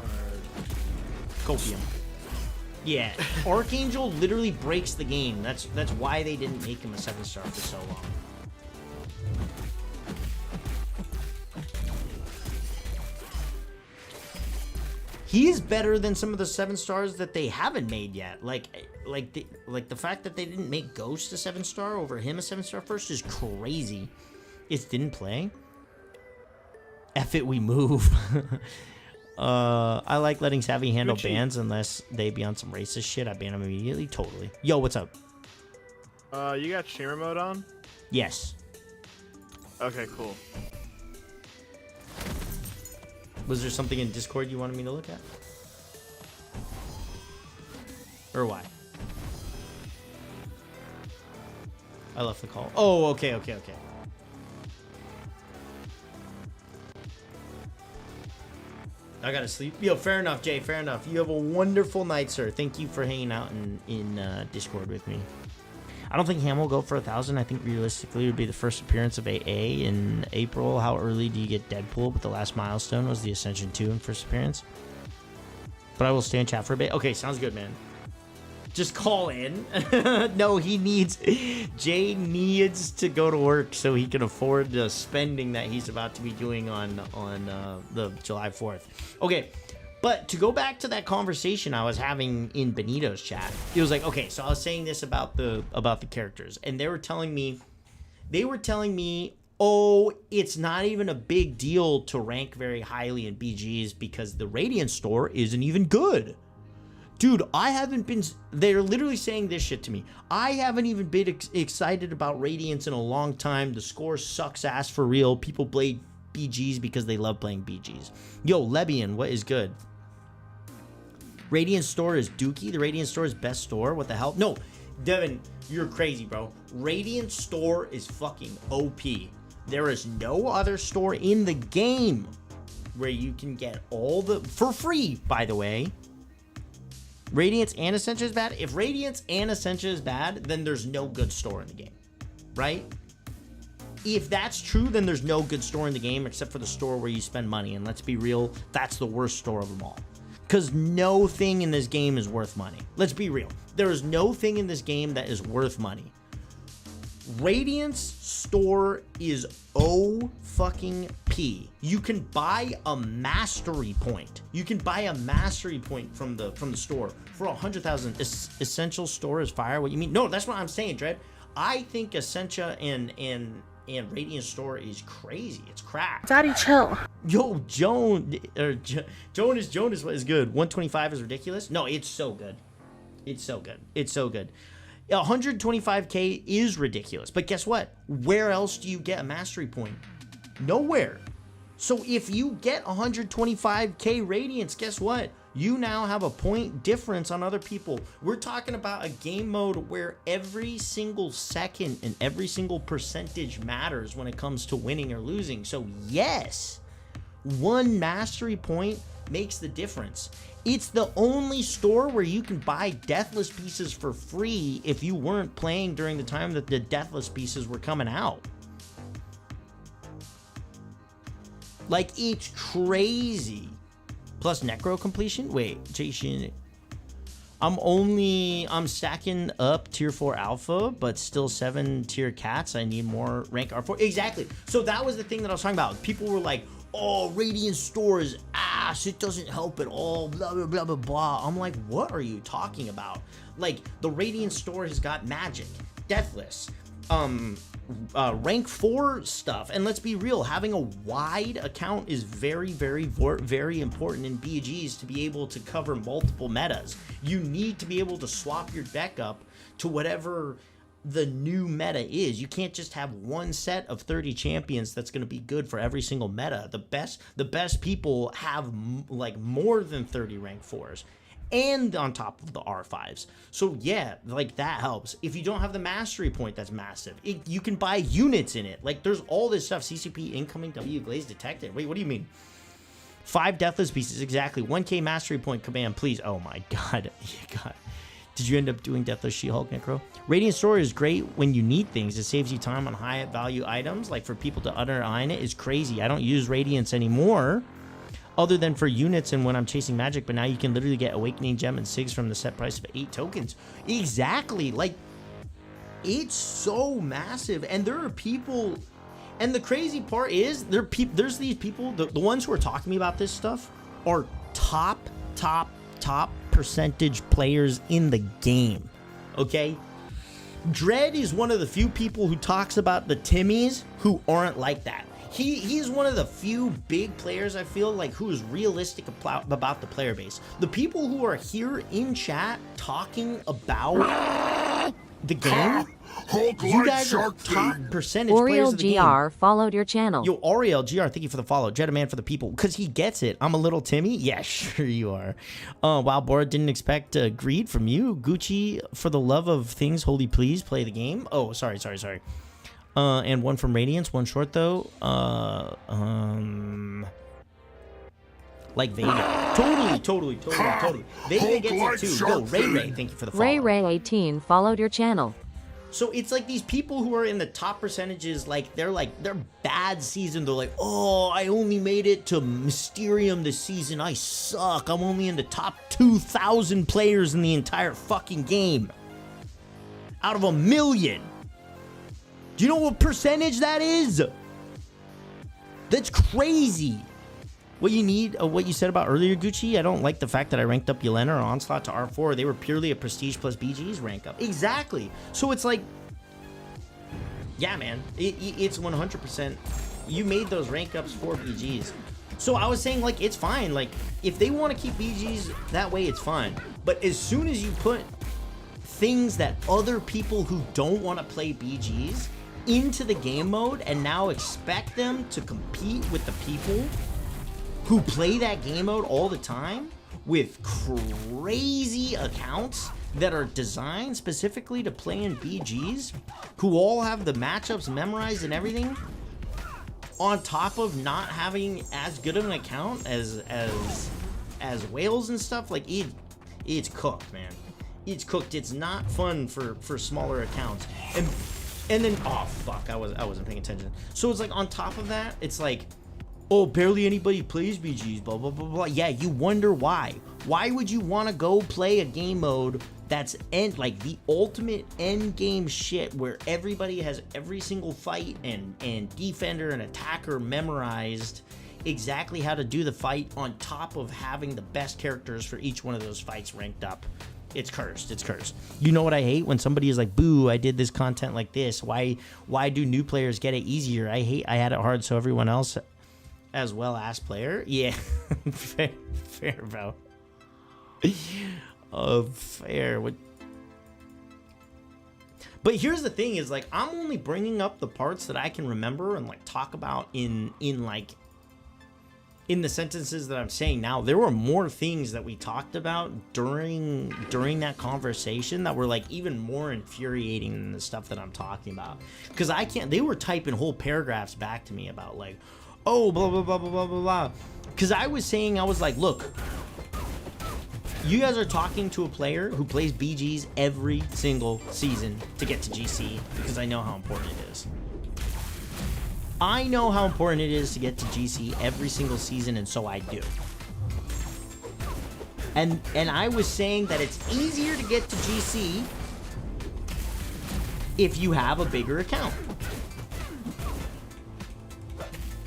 Copium. Yeah, Archangel literally breaks the game. That's why they didn't make him a 7-star for so long. He is better than some of the 7-stars that they haven't made yet. Like the fact that they didn't make Ghost a 7-star over him a 7-star first is crazy. It didn't play. F it, we move. I like letting Savvy handle bans unless they be on some racist shit. I ban them immediately. Totally. Yo, what's up? You got streamer mode on? Yes. Okay, cool. Was there something in Discord you wanted me to look at? Or why? I left the call. Oh, okay. I gotta sleep. Yo, fair enough, Jay. Fair enough. You have a wonderful night, sir. Thank you for hanging out in Discord with me. I don't think Ham will go for 1,000. I think realistically it would be the first appearance of AA in April. How early do you get Deadpool? But the last milestone was the Ascension 2 in first appearance. But I will stay in chat for a bit. Okay, sounds good, man. Just call in. No, Jay needs to go to work so he can afford the spending that he's about to be doing on the July 4th. Okay, but to go back to that conversation I was having in Benito's chat, it was like, okay, so I was saying this about the characters, and they were telling me, oh, it's not even a big deal to rank very highly in BGs because the Radiant store isn't even good. Dude, I haven't been... They're literally saying this shit to me. I haven't even been excited about Radiance in a long time. The score sucks ass for real. People play BGs because they love playing BGs. Yo, Lebian, what is good? Radiant store is dookie. The Radiant store is best store. What the hell? No, Devin, you're crazy, bro. Radiant store is fucking OP. There is no other store in the game where you can get all the... For free, by the way. Radiance and Essentia is bad. If Radiance and Essentia is bad, then there's no good store in the game, right? If that's true, then there's no good store in the game except for the store where you spend money. And let's be real, that's the worst store of them all. Because no thing in this game is worth money. Let's be real. There is no thing in this game that is worth money. Radiance store is O-fucking-P. You can buy a mastery point. You can buy a mastery point from the store for 100,000. Essential store is fire. What you mean? No, that's what I'm saying, Dread. I think Essentia and Radiant store is crazy. It's crack. Daddy, chill. Yo, Jonas, what is good? 125 is ridiculous. No, it's so good. It's so good. It's so good. 125k is ridiculous, but guess what? Where else do you get a mastery point? Nowhere. So if you get 125k radiance, guess what? You now have a point difference on other people. We're talking about a game mode where every single second and every single percentage matters when it comes to winning or losing. So yes, one mastery point makes the difference. It's the only store where you can buy deathless pieces for free if you weren't playing during the time that the deathless pieces were coming out. Like, it's crazy. Plus necro completion? Wait, Jason. I'm stacking up tier 4 alpha, but still 7 tier cats. I need more rank R4. Exactly. So that was the thing that I was talking about. People were like, oh, Radiant store is ass. It doesn't help at all. Blah, blah, blah, blah, blah. I'm like, what are you talking about? Like, the Radiant store has got magic, deathless, rank 4 stuff. And let's be real, having a wide account is very, very, very important in BGs to be able to cover multiple metas. You need to be able to swap your deck up to whatever the new meta is. You can't just have one set of 30 champions that's going to be good for every single meta. The best people have like more than 30 rank 4s and on top of the R5s. So yeah, like that helps. If you don't have the mastery point, that's massive. You can buy units in it. Like there's all this stuff. CCP incoming, W glaze detected. Wait, what do you mean? 5 deathless pieces, exactly. 1k mastery point command, please. Oh my god. God. Did you end up doing Deathless She-Hulk, Necro? Radiant Store is great when you need things. It saves you time on high value items. Like for people to underline it is crazy. I don't use Radiance anymore other than for units and when I'm chasing magic. But now you can literally get Awakening Gem and Sigs from the set price of 8 tokens. Exactly. Like, it's so massive. And there are people... And the crazy part is, there's these people, the ones who are talking to me about this stuff are top percentage players in the game, okay? Dread is one of the few people who talks about the Timmys who aren't like that. He's one of the few big players, I feel like, who is realistic about the player base. The people who are here in chat talking about the game, you guys are top percentage players of the game. Oriel GR followed your channel. Yo, Oriel GR, thank you for the follow. Jedaman for the people, because he gets it. I'm a little Timmy. Yeah, sure you are. Wow, Bora, didn't expect greed from you. Gucci, for the love of things, holy please, play the game. Oh, sorry. And one from Radiance, one short though. Like Vega. Totally. Vega gets it too. Go, Ray, thank you for the follow. Ray 18 followed your channel. So it's like these people who are in the top percentages, like they're bad season. They're like, oh, I only made it to Mysterium this season. I suck. I'm only in the top 2,000 players in the entire fucking game. Out of 1 million. Do you know what percentage that is? That's crazy. What you need, what you said about earlier, Gucci, I don't like the fact that I ranked up Yelena or Onslaught to R4. They were purely a Prestige plus BG's rank up. Exactly. So it's like, yeah, man, it's 100%. You made those rank ups for BG's. So I was saying, like, it's fine. Like, if they want to keep BG's that way, it's fine. But as soon as you put things that other people who don't want to play BG's into the game mode and now expect them to compete with the people who play that game mode all the time with crazy accounts that are designed specifically to play in BGs, who all have the matchups memorized and everything, on top of not having as good of an account as whales and stuff, like it's cooked, man. It's cooked. It's not fun for smaller accounts. And then, oh fuck, I wasn't paying attention. So it's like on top of that, it's like, oh, barely anybody plays BGs, blah, blah, blah, blah. Yeah, you wonder why. Why would you want to go play a game mode that's like the ultimate end game shit where everybody has every single fight and defender and attacker memorized exactly how to do the fight on top of having the best characters for each one of those fights ranked up? It's cursed. It's cursed. You know what I hate? When somebody is like, boo, I did this content like this. Why do new players get it easier? I had it hard so everyone else as well as player. Yeah. fair, bro. Fair. But here's the thing is, like, I'm only bringing up the parts that I can remember and like talk about in the sentences that I'm saying now. There were more things that we talked about during that conversation that were like even more infuriating than the stuff that I'm talking about. Because they were typing whole paragraphs back to me about like, oh, blah, blah, blah, blah, blah, blah, blah. Because I was like, look, you guys are talking to a player who plays BGs every single season to get to GC, because I know how important it is. I know how important it is to get to GC every single season, and so I do. And I was saying that it's easier to get to GC if you have a bigger account.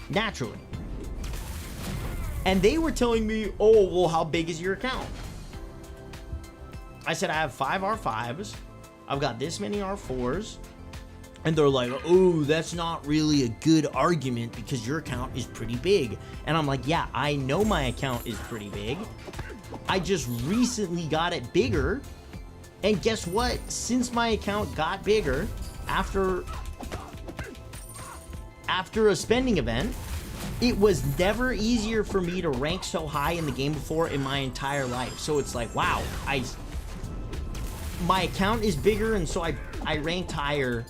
Naturally. And they were telling me, oh, well, how big is your account? I said, I have 5 R5s. I've got this many R4s. And they're like, oh, that's not really a good argument because your account is pretty big. And I'm like, yeah, I know my account is pretty big. I just recently got it bigger. And guess what? Since my account got bigger after a spending event, it was never easier for me to rank so high in the game before in my entire life. So it's like, wow, my account is bigger, and so I ranked higher.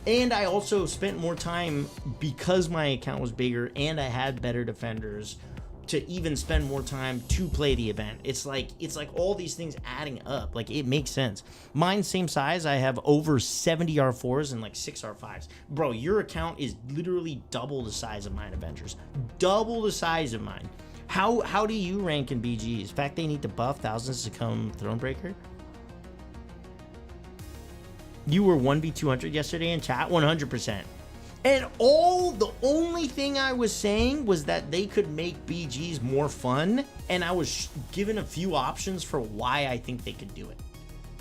And I also spent more time because my account was bigger and I had better defenders to even spend more time to play the event. It's like all these things adding up. Like, it makes sense. Mine's same size. I have over 70 R4s and like 6 R5s. Bro, your account is literally double the size of mine, Avengers. Double the size of mine. How do you rank in BGs? In fact, they need to buff thousands to come Thronebreaker. You were 1v200 yesterday in chat, 100%. And the only thing I was saying was that they could make BGs more fun, and I was given a few options for why I think they could do it.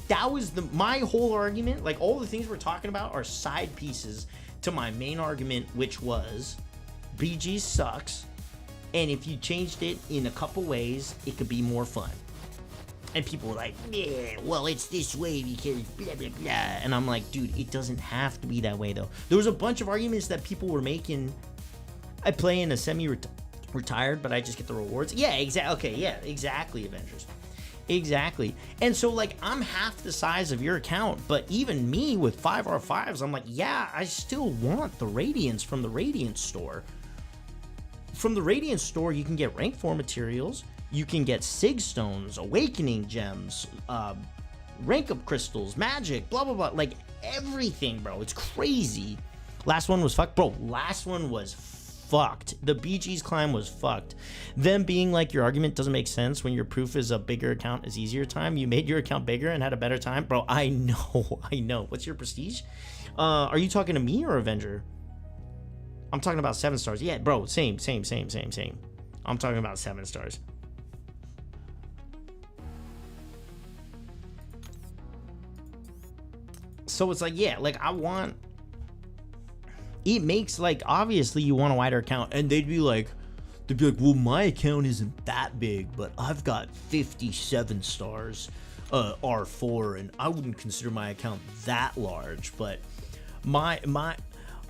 That was my whole argument. Like, all the things we're talking about are side pieces to my main argument, which was BG sucks, and if you changed it in a couple ways, it could be more fun. And people were like, yeah, well, it's this way because blah, blah, blah. And I'm like, dude, it doesn't have to be that way, though. There was a bunch of arguments that people were making. I play in a semi-retired, but I just get the rewards. Yeah, exactly. Okay, yeah, exactly, Avengers. Exactly. And so, like, I'm half the size of your account, but even me with 5 R5s, I'm like, yeah, I still want the Radiance from the Radiance store. From the Radiance store, you can get rank 4 materials. You can get Sig Stones, Awakening Gems, rank up crystals, magic, blah blah blah, like everything, bro. It's crazy. Last one was fucked, bro. Last one was fucked. The BG's climb was fucked. Them being like, your argument doesn't make sense when your proof is a bigger account is easier time. You made your account bigger and had a better time, bro. I know. What's your prestige? Are you talking to me or Avenger? I'm talking about 7 stars. Yeah, bro. Same. I'm talking about 7 stars. So it's like, yeah, like I want. It makes like, obviously you want a wider account, and they'd be like, well, my account isn't that big, but I've got 57 stars, R4, and I wouldn't consider my account that large, but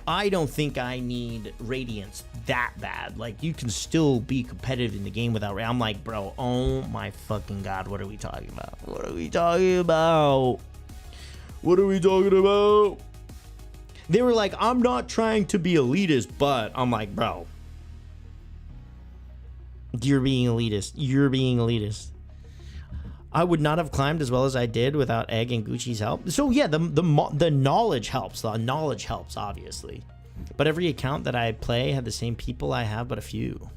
I don't think I need Radiance that bad. Like, you can still be competitive in the game without. I'm like, bro, oh my fucking god, what are we talking about? What are we talking about? They were like, I'm not trying to be elitist, but I'm like, bro, you're being elitist. I would not have climbed as well as I did without Egg and Gucci's help. So yeah, the knowledge helps. The knowledge helps, obviously. But every account that I play had the same people I have, but a few.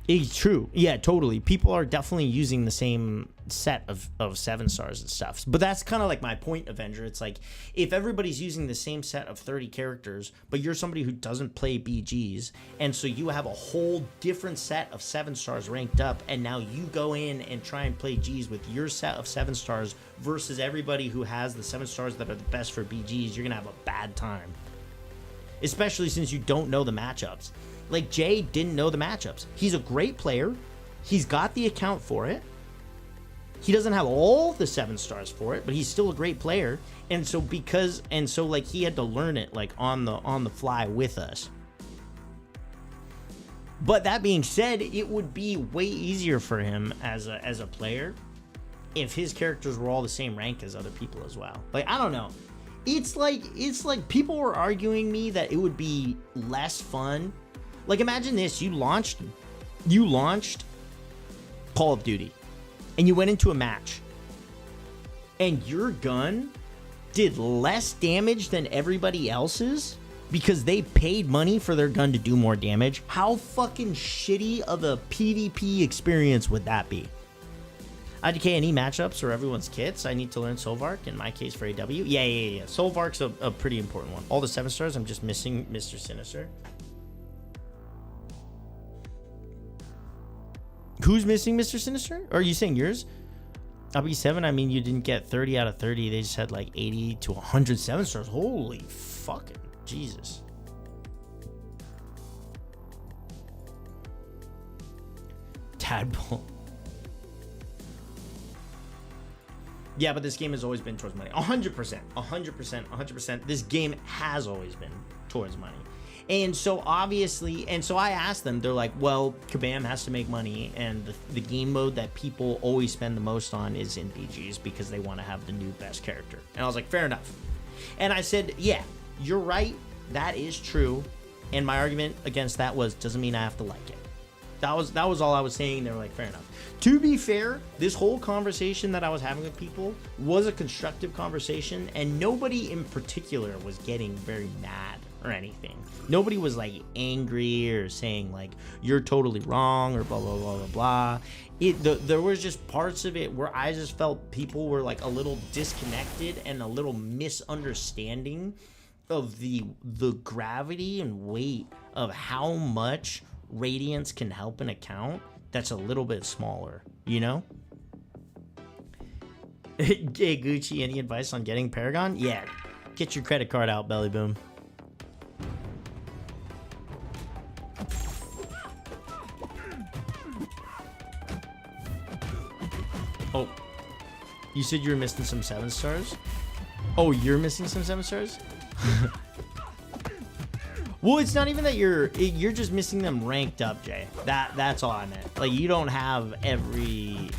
It's true. Yeah, totally. People are definitely using the same set of 7 stars and stuff. But that's kind of like my point, Avenger. It's like, if everybody's using the same set of 30 characters, but you're somebody who doesn't play BGs, and so you have a whole different set of 7 stars ranked up, and now you go in and try and play Gs with your set of 7 stars versus everybody who has the 7 stars that are the best for BGs, you're going to have a bad time. Especially since you don't know the matchups. Like, Jay didn't know the matchups. He's a great player. He's got the account for it. He doesn't have all the 7 stars for it, but he's still a great player. And so like, he had to learn it like on the fly with us. But that being said, it would be way easier for him as a player if his characters were all the same rank as other people as well. Like, I don't know. It's like people were arguing me that it would be less fun. Like, imagine this, you launched Call of Duty, and you went into a match, and your gun did less damage than everybody else's because they paid money for their gun to do more damage. How fucking shitty of a PvP experience would that be? IDK any matchups or everyone's kits? I need to learn Solvark, in my case for AW. Yeah. Solvark's a pretty important one. All the 7 stars, I'm just missing Mr. Sinister. Who's missing Mr. Sinister? Or are you saying yours? I'll be 7. I mean, you didn't get 30 out of 30. They just had like 80 to 107 stars. Holy fucking Jesus. Tadpole. Yeah, but this game has always been towards money. 100%. This game has always been towards money. And so obviously, I asked them, they're like, well, Kabam has to make money, and the game mode that people always spend the most on is in BGs because they want to have the new best character. And I was like, fair enough. And I said, yeah, you're right. That is true. And my argument against that was, doesn't mean I have to like it. That was all I was saying. They were like, fair enough. To be fair, this whole conversation that I was having with people was a constructive conversation, and nobody in particular was getting very mad or anything. Nobody was like angry or saying like you're totally wrong or blah blah blah blah blah. There was just parts of it where I just felt people were like a little disconnected and a little misunderstanding of the gravity and weight of how much Radiance can help an account that's a little bit smaller, you know? Hey Gucci, any advice on getting Paragon? Yeah, get your credit card out, Belly Boom. Oh, you said you were missing some 7 stars? Oh, you're missing some 7 stars? Well, it's not even that you're just missing them ranked up, Jay. That's all I meant. Like, you don't have every.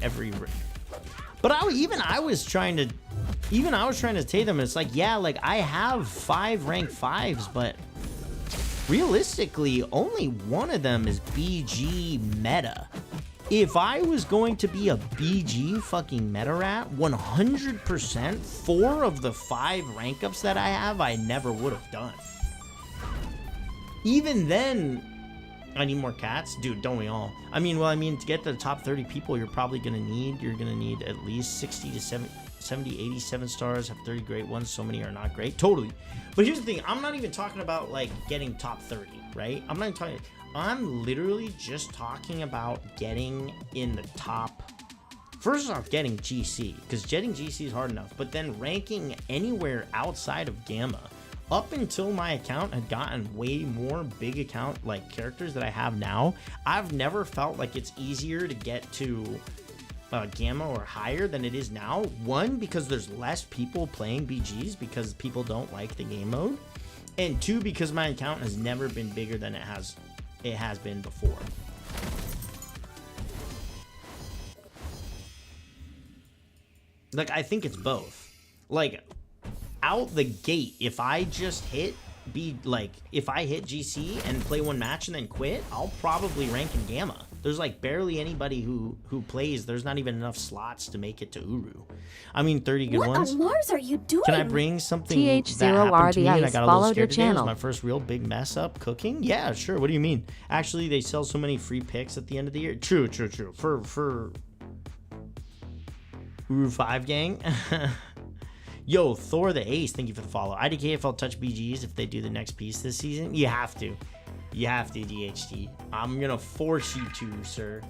But I was trying to tell them, it's like, yeah, like I have 5 rank 5s, but realistically, only one of them is BG meta. If I was going to be a BG fucking meta rat, 100%, 4 of the 5 rank ups that I have, I never would have done. Even then, I need more cats? Dude, don't we all? I mean, to get to the top 30 people, you're gonna need at least 60 to 70, 87 stars, have 30 great ones. So many are not great. Totally. But here's the thing. I'm not even talking about, like, getting top 30, right? I'm not even talking... I'm literally just talking about getting in the top. First off, getting GC, because getting GC is hard enough, but then ranking anywhere outside of Gamma. Up until my account had gotten way more big account like characters that I have now, I've never felt like it's easier to get to Gamma or higher than it is now. One, because there's less people playing BGs because people don't like the game mode, and 2, because my account has never been bigger than it has been before. Like, I think it's both. Like, out the gate, if I just hit if I hit GC and play one match and then quit, I'll probably rank in Gamma. There's like barely anybody who plays. There's not even enough slots to make it to Uru. I mean, 30 good ones. What on Mars are you doing? Can I bring something that happened to me and I got a little scared today? It was my first real big mess up cooking? Yeah, sure. What do you mean? Actually, they sell so many free picks at the end of the year. True. For Uru 5 gang. Yo, Thor the Ace, thank you for the follow. IDK if I'll touch BGs if they do the next piece this season. You have to. You have to, DHT. I'm gonna force you to, sir.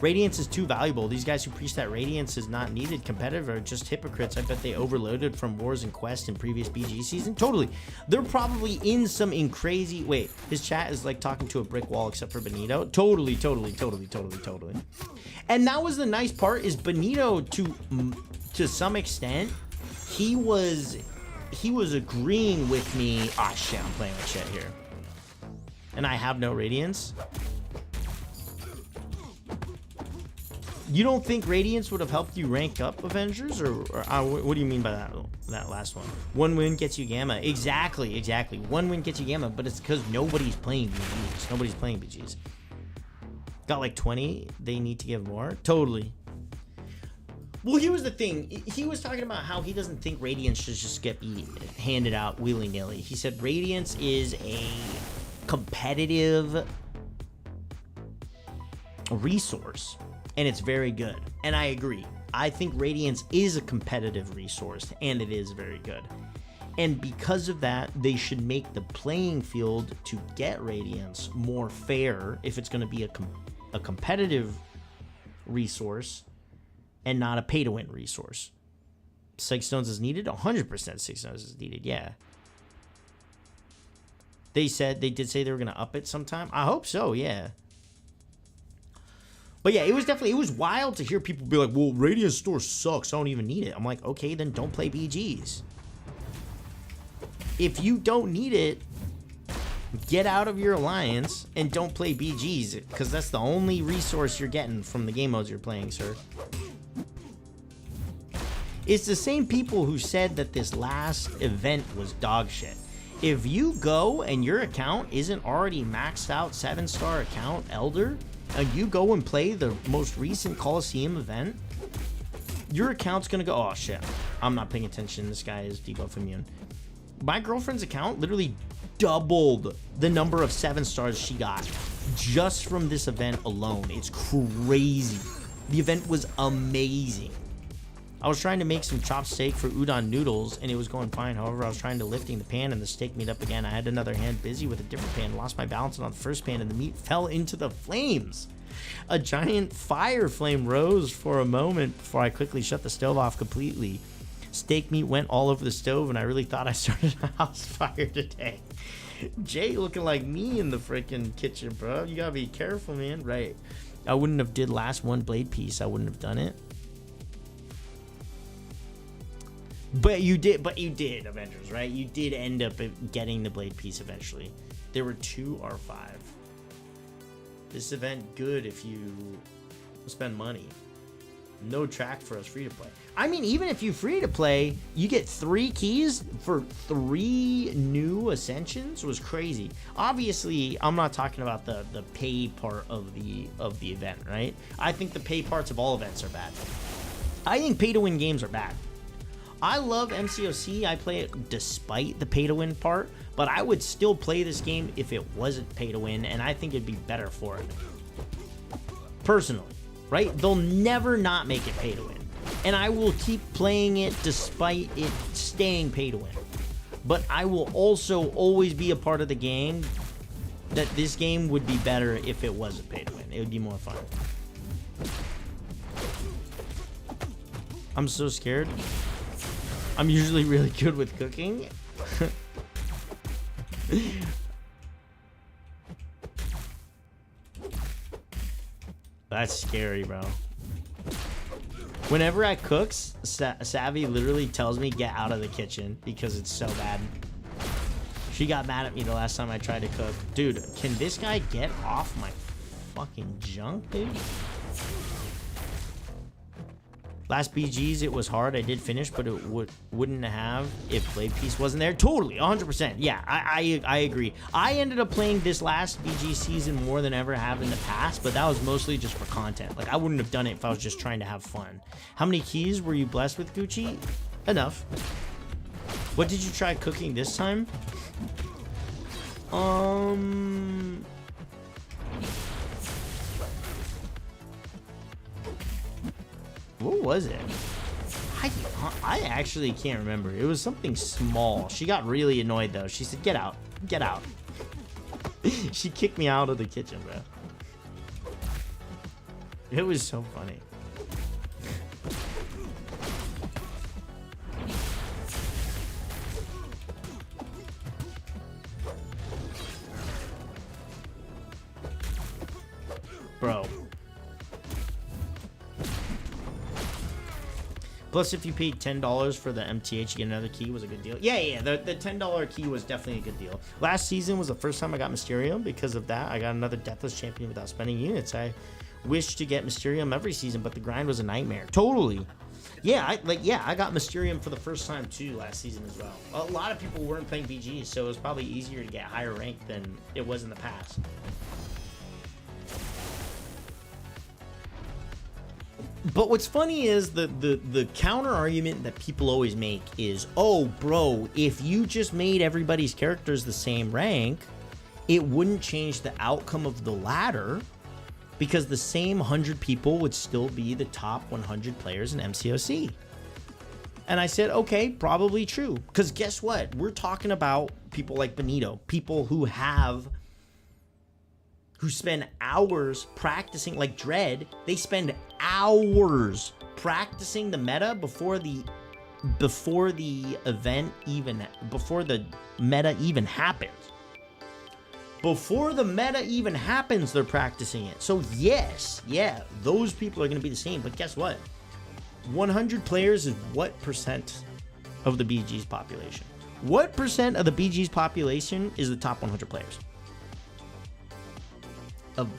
Radiance is too valuable. These guys who preach that Radiance is not needed competitive are just hypocrites. I bet they overloaded from Wars and Quest in previous BG season. Totally. They're probably in some crazy... Wait, his chat is like talking to a brick wall except for Benito. Totally. And that was the nice part is Benito, to some extent, he was agreeing with me. Ah, shit, I'm playing with shit here. And I have no Radiance. You don't think Radiance would have helped you rank up Avengers? Or what do you mean by that last one? One win gets you Gamma. Exactly. One win gets you Gamma, but it's because nobody's playing BGs. Got like 20. They need to give more? Totally. Well, here was the thing. He was talking about how he doesn't think Radiance should just get handed out willy-nilly. He said Radiance is a competitive resource, and it's very good. And I agree. I think Radiance is a competitive resource, and it is very good. And because of that, they should make the playing field to get Radiance more fair if it's going to be a competitive resource and not a pay-to-win resource. 6 stones is needed? 100% 6 stones is needed, yeah. They did say they were going to up it sometime. I hope so, yeah. But yeah, it was wild to hear people be like, well, Radiance Store sucks, I don't even need it. I'm like, okay, then don't play BGs. If you don't need it, get out of your alliance and don't play BGs, because that's the only resource you're getting from the game modes you're playing, sir. It's the same people who said that this last event was dog shit. If you go and your account isn't already maxed out 7-star account Elder, and you go and play the most recent Coliseum event, your account's gonna go, oh shit, I'm not paying attention, this guy is debuff immune. My girlfriend's account literally doubled the number of 7 stars she got just from this event alone. It's crazy. The event was amazing. I was trying to make some chopped steak for udon noodles and it was going fine. However, I was trying to lifting the pan and the steak meat up again. I had another hand busy with a different pan, lost my balance on the first pan and the meat fell into the flames. A giant fire flame rose for a moment before I quickly shut the stove off completely. Steak meat went all over the stove and I really thought I started a house fire today. Jay looking like me in the freaking kitchen, bro. You gotta be careful, man. Right. I wouldn't have did last one blade piece. I wouldn't have done it. But you did, Avengers, right? You did end up getting the blade piece eventually. There were 2 R5. This event good if you spend money. No track for us free to play. I mean, even if you free to play, you get 3 keys for 3 new ascensions. Was crazy. Obviously, I'm not talking about the pay part of the event, right? I think the pay parts of all events are bad. I think pay to win games are bad. I love MCOC. I play it despite the pay to win part, but I would still play this game if it wasn't pay to win, and I think it'd be better for it. Personally. Right? They'll never not make it pay to win. And I will keep playing it despite it staying pay to win. But I will also always be a part of the game that this game would be better if it wasn't pay to win. It would be more fun. I'm so scared. I'm usually really good with cooking. That's scary, bro. Whenever I cook, Savvy literally tells me get out of the kitchen because it's so bad. She got mad at me the last time I tried to cook. Dude, can this guy get off my fucking junk, dude? Last BGs, it was hard. I did finish, but it wouldn't have if Blade Piece wasn't there. Totally, 100%. Yeah, I agree. I ended up playing this last BG season more than ever have in the past, but that was mostly just for content. Like, I wouldn't have done it if I was just trying to have fun. How many keys were you blessed with, Gucci? Enough. What did you try cooking this time? What was it? I actually can't remember. It was something small. She got really annoyed though. She said, get out. Get out. She kicked me out of the kitchen, bro. It was so funny. Bro. Plus, if you paid $10 for the MTH, you get another key, was a good deal. Yeah, the $10 key was definitely a good deal. Last season was the first time I got Mysterium. Because of that, I got another Deathless Champion without spending units. I wish to get Mysterium every season, but the grind was a nightmare. Totally. Yeah, I got Mysterium for the first time too last season as well. A lot of people weren't playing BGs, so it was probably easier to get higher rank than it was in the past. But what's funny is the counter argument that people always make is, oh, bro, if you just made everybody's characters the same rank, it wouldn't change the outcome of the ladder because the same 100 people would still be the top 100 players in MCOC. And I said, okay, probably true. Because guess what? We're talking about people like Benito, people who spend hours practicing, like Dread. They spend hours practicing the meta before the meta even happens. Before the meta even happens, they're practicing it. So yes, yeah, those people are going to be the same. But guess what? 100 players is what percent of the BG's population? What percent of the BG's population is the top 100 players?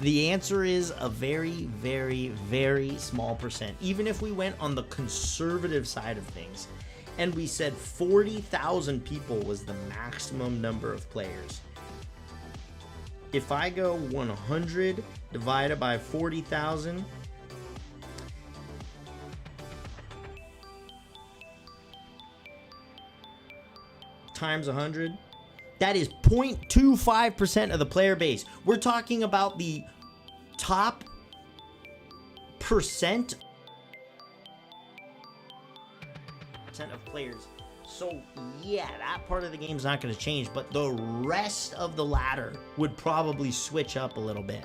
The answer is a very, very, very small percent. Even if we went on the conservative side of things and we said 40,000 people was the maximum number of players. If I go 100 divided by 40,000, times 100, that is 0.25% of the player base. We're talking about the top percent of players. So yeah, that part of the game's not going to change, but the rest of the ladder would probably switch up a little bit.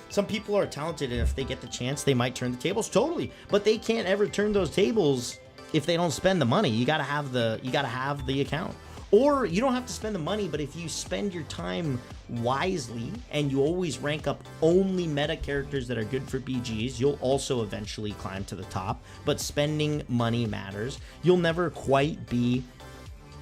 Some people are talented, and if they get the chance, they might turn the tables. Totally, but they can't ever turn those tables if they don't spend the money. You gotta have the account. Or you don't have to spend the money, but if you spend your time wisely and you always rank up only meta characters that are good for BGs, you'll also eventually climb to the top. But spending money matters. You'll never quite be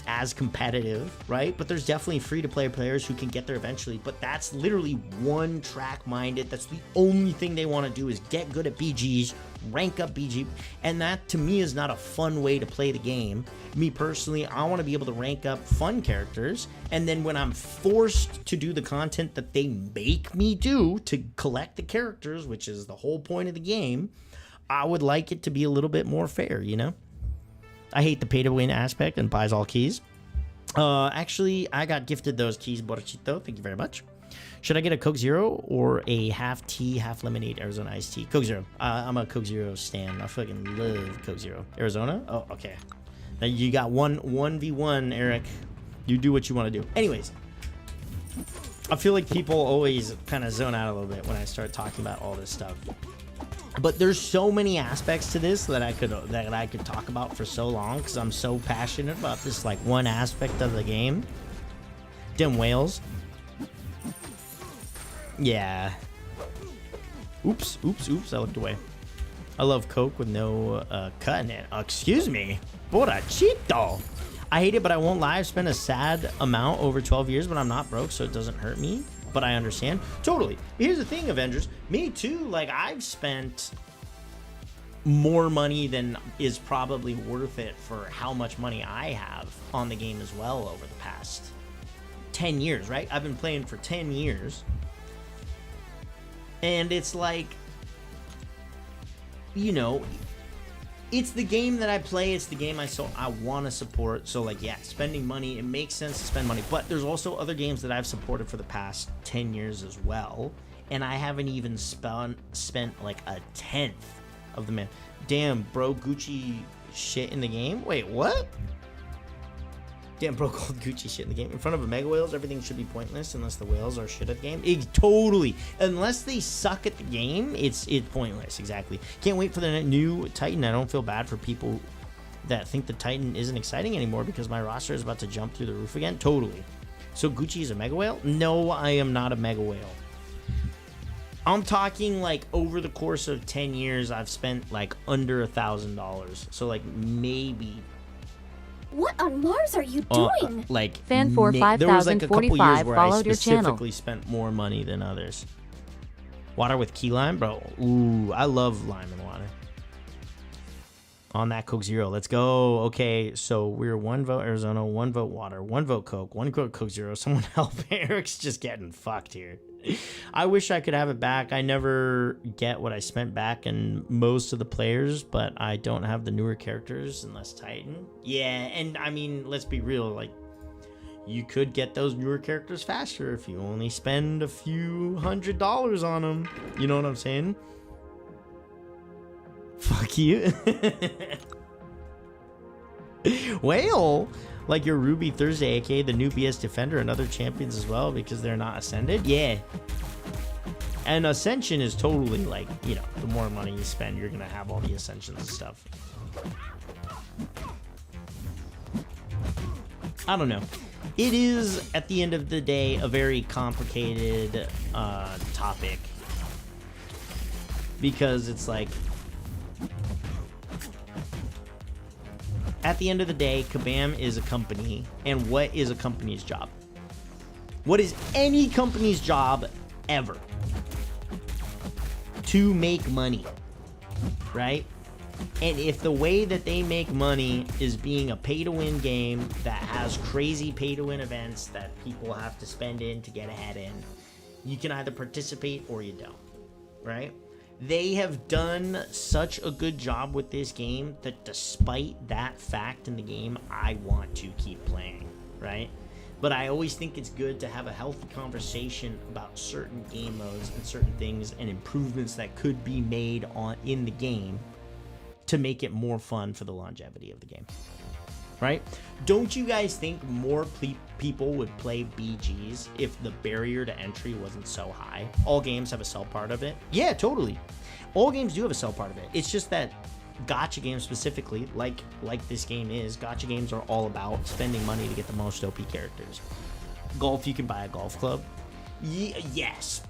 as competitive, right? But there's definitely free-to-play players who can get there eventually. But that's literally one track minded. That's the only thing they want to do is get good at BGs, rank up BG, and that to me is not a fun way to play the game. Me personally, I want to be able to rank up fun characters, and then when I'm forced to do the content that they make me do to collect the characters, which is the whole point of the game, I would like it to be a little bit more fair, you know? I hate the pay-to-win aspect and buys all keys. Actually, I got gifted those keys, Borachito. Thank you very much. Should I get a Coke Zero or a half tea, half lemonade Arizona iced tea? Coke Zero. I'm a Coke Zero stan. I fucking love Coke Zero. Arizona? Oh, okay. Now you got 1v1, Eric. You do what you want to do. Anyways, I feel like people always kind of zone out a little bit when I start talking about all this stuff. But there's so many aspects to this that I could talk about for so long because I'm so passionate about this like one aspect of the game. Dim whales. Yeah. Oops. I looked away. I love Coke with no cut in it. Excuse me. Borachito. I hate it, but I won't lie. I've spent a sad amount over 12 years, but I'm not broke, so it doesn't hurt me. But I understand. Totally. Here's the thing, Avengers. Me too. Like, I've spent more money than is probably worth it for how much money I have on the game as well over the past 10 years, right? I've been playing for 10 years. And it's like, you know, it's the game that I play. It's the game I want to support. So, like, yeah, spending money, it makes sense to spend money. But there's also other games that I've supported for the past 10 years as well. And I haven't even spent like a tenth of the man. Damn, bro, Gucci shit in the game? Wait, what? Damn, bro, called Gucci shit in the game. In front of a mega whales, everything should be pointless unless the whales are shit at the game. Totally. Unless they suck at the game, it's pointless. Exactly. Can't wait for the new Titan. I don't feel bad for people that think the Titan isn't exciting anymore because my roster is about to jump through the roof again. Totally. So Gucci is a mega whale? No, I am not a mega whale. I'm talking like over the course of 10 years, I've spent like under $1,000. So like maybe. What on Mars are you doing? Like Fan for there was like a couple years 5045 where I followed your channel. specifically spent more money than others. Water with key lime, bro. Ooh, I love lime and water. On that Coke Zero, let's go. Okay, so we're 1 vote Arizona, 1 vote water, 1 vote Coke, 1 vote Coke Zero. Someone help! Eric's just getting fucked here. I wish I could have it back. I never get what I spent back in most of the players, but I don't have the newer characters unless Titan. Yeah, and I mean, let's be real, like, you could get those newer characters faster if you only spend a few $100s on them. You know what I'm saying? Fuck you. Whale? Like your Ruby Thursday, aka the new BS Defender, and other champions as well because they're not ascended? Yeah. And Ascension is totally like, you know, the more money you spend, you're gonna have all the Ascensions and stuff. I don't know. It is, at the end of the day, a very complicated topic. Because it's like, at the end of the day, Kabam is a company, and what is a company's job? What is any company's job ever? To make money, right? And if the way that they make money is being a pay-to-win game that has crazy pay-to-win events that people have to spend in to get ahead in, you can either participate or you don't, right? They have done such a good job with this game that despite that fact in the game, I want to keep playing, right? But I always think it's good to have a healthy conversation about certain game modes and certain things and improvements that could be made in the game to make it more fun for the longevity of the game, right? Don't you guys think more people would play BGs if the barrier to entry wasn't so high? All games have a sell part of it. Yeah, totally. All games do have a sell part of it. It's just that gacha games specifically, like this game is, gacha games are all about spending money to get the most OP characters. Golf, you can buy a golf club. Yes.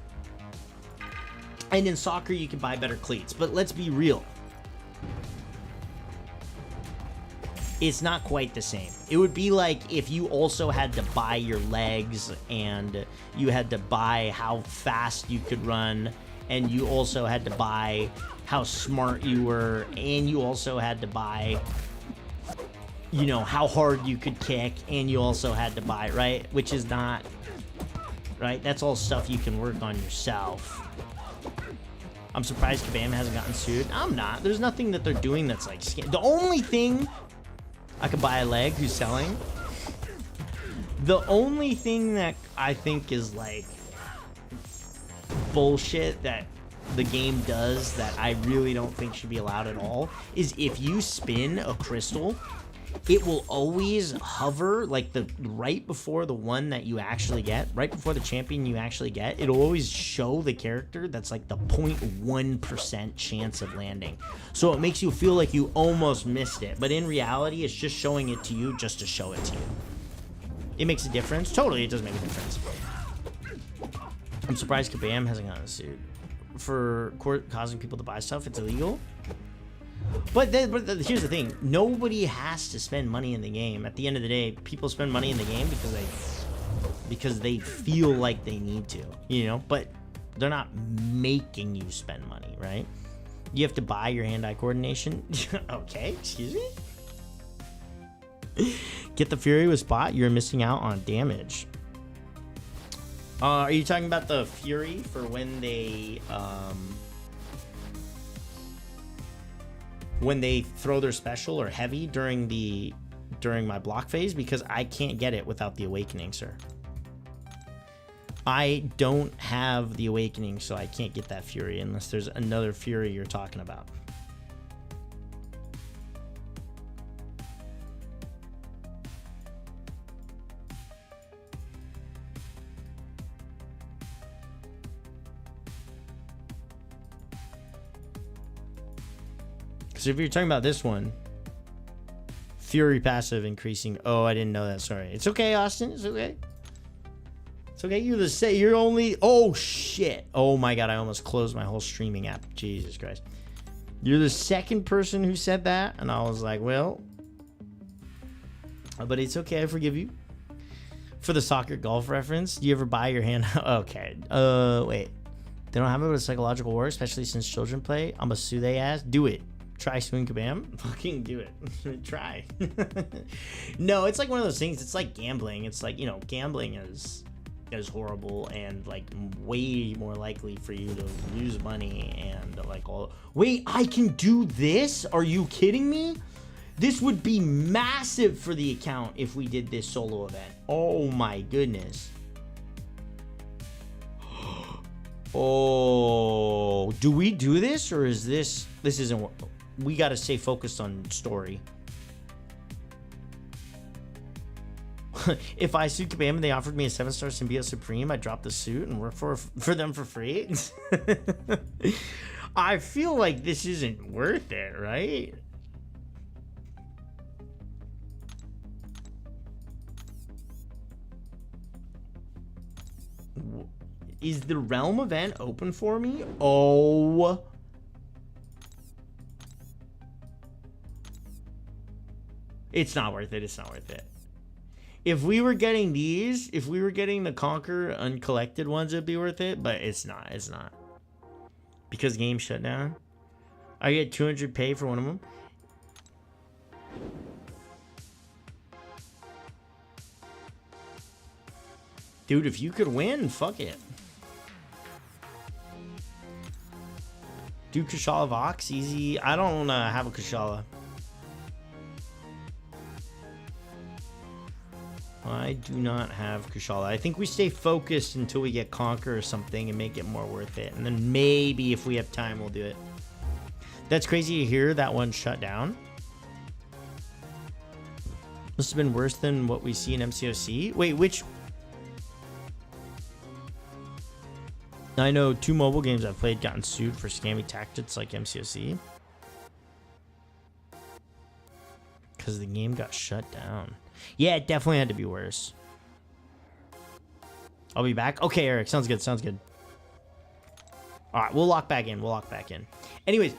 And in soccer, you can buy better cleats. But let's be real. It's not quite the same. It would be like if you also had to buy your legs and you had to buy how fast you could run and you also had to buy how smart you were, and you also had to buy, you know, how hard you could kick, and you also had to buy, right? Which is not, right? That's all stuff you can work on yourself. I'm surprised Kabam hasn't gotten sued. I'm not. There's nothing that they're doing that's like the only thing I could buy a leg who's selling. The only thing that I think is like bullshit that the game does that I really don't think should be allowed at all is if you spin a crystal, it will always hover like the right before the one that you actually get, right before the champion you actually get. It'll always show the character that's like the 0.1% chance of landing. So it makes you feel like you almost missed it, but in reality, it's just showing it to you just to show it to you. It makes a difference. Totally, it does make a difference. I'm surprised Kabam hasn't gotten sued for causing people to buy stuff. It's illegal. But here's the thing. Nobody has to spend money in the game. At the end of the day, people spend money in the game because they feel like they need to, you know? But they're not making you spend money, right? You have to buy your hand-eye coordination. Okay, excuse me? Get the Fury with Spot. You're missing out on damage. Are you talking about the Fury for when they throw their special or heavy during my block phase? Because I can't get it without the Awakening, sir. I don't have the Awakening, so I can't get that Fury unless there's another Fury you're talking about. So if you're talking about this one, Fury passive increasing. Oh, I didn't know that. Sorry. It's okay, Austin. It's okay. It's okay. You're only. Oh shit. Oh my god. I almost closed my whole streaming app. Jesus Christ. You're the second person who said that, and I was like, well, but it's okay. I forgive you. For the soccer golf reference, do you ever buy your hand? Okay. Wait. They don't have it with psychological war, especially since children play. I'm a sue they ass. Do it. Try swing kabam. Fucking do it. Try. No, it's like one of those things. It's like gambling. It's like, you know, gambling is horrible and like way more likely for you to lose money and like all. Wait, I can do this? Are you kidding me? This would be massive for the account if we did this solo event. Oh my goodness. Oh, do we do this or is this isn't? We got to stay focused on story. If I sued Kabam and they offered me a 7-star Symbiote Supreme, I'd drop the suit and work for them for free. I feel like this isn't worth it, right? Is the Realm event open for me? Oh. It's not worth it. It's not worth it. If we were getting these, if we were getting the Conquer uncollected ones, it'd be worth it. But it's not. It's not. Because game shut down. I get 200 pay for one of them. Dude, if you could win, fuck it. Do Kushala Vox easy. I don't have a Kushala. I do not have Kushala. I think we stay focused until we get Conquer or something and make it more worth it. And then maybe if we have time, we'll do it. That's crazy to hear that one shut down. Must have been worse than what we see in MCOC. Wait, which... I know 2 mobile games I've played gotten sued for scammy tactics like MCOC. Because the game got shut down. Yeah, it definitely had to be worse. I'll be back. Okay, Eric. Sounds good. Sounds good. All right, we'll lock back in. We'll lock back in. Anyways,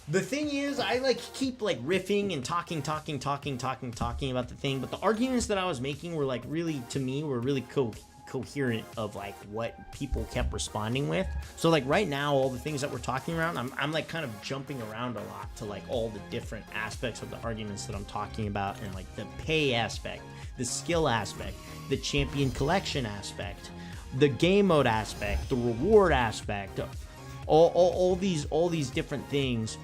the thing is, I like keep like riffing and talking about the thing, but the arguments that I was making were like really, to me, were really coherent of like what people kept responding with. So like right now, all the things that we're talking around, I'm like kind of jumping around a lot to like all the different aspects of the arguments that I'm talking about, and like the pay aspect, the skill aspect, the champion collection aspect, the game mode aspect, the reward aspect, all these different things.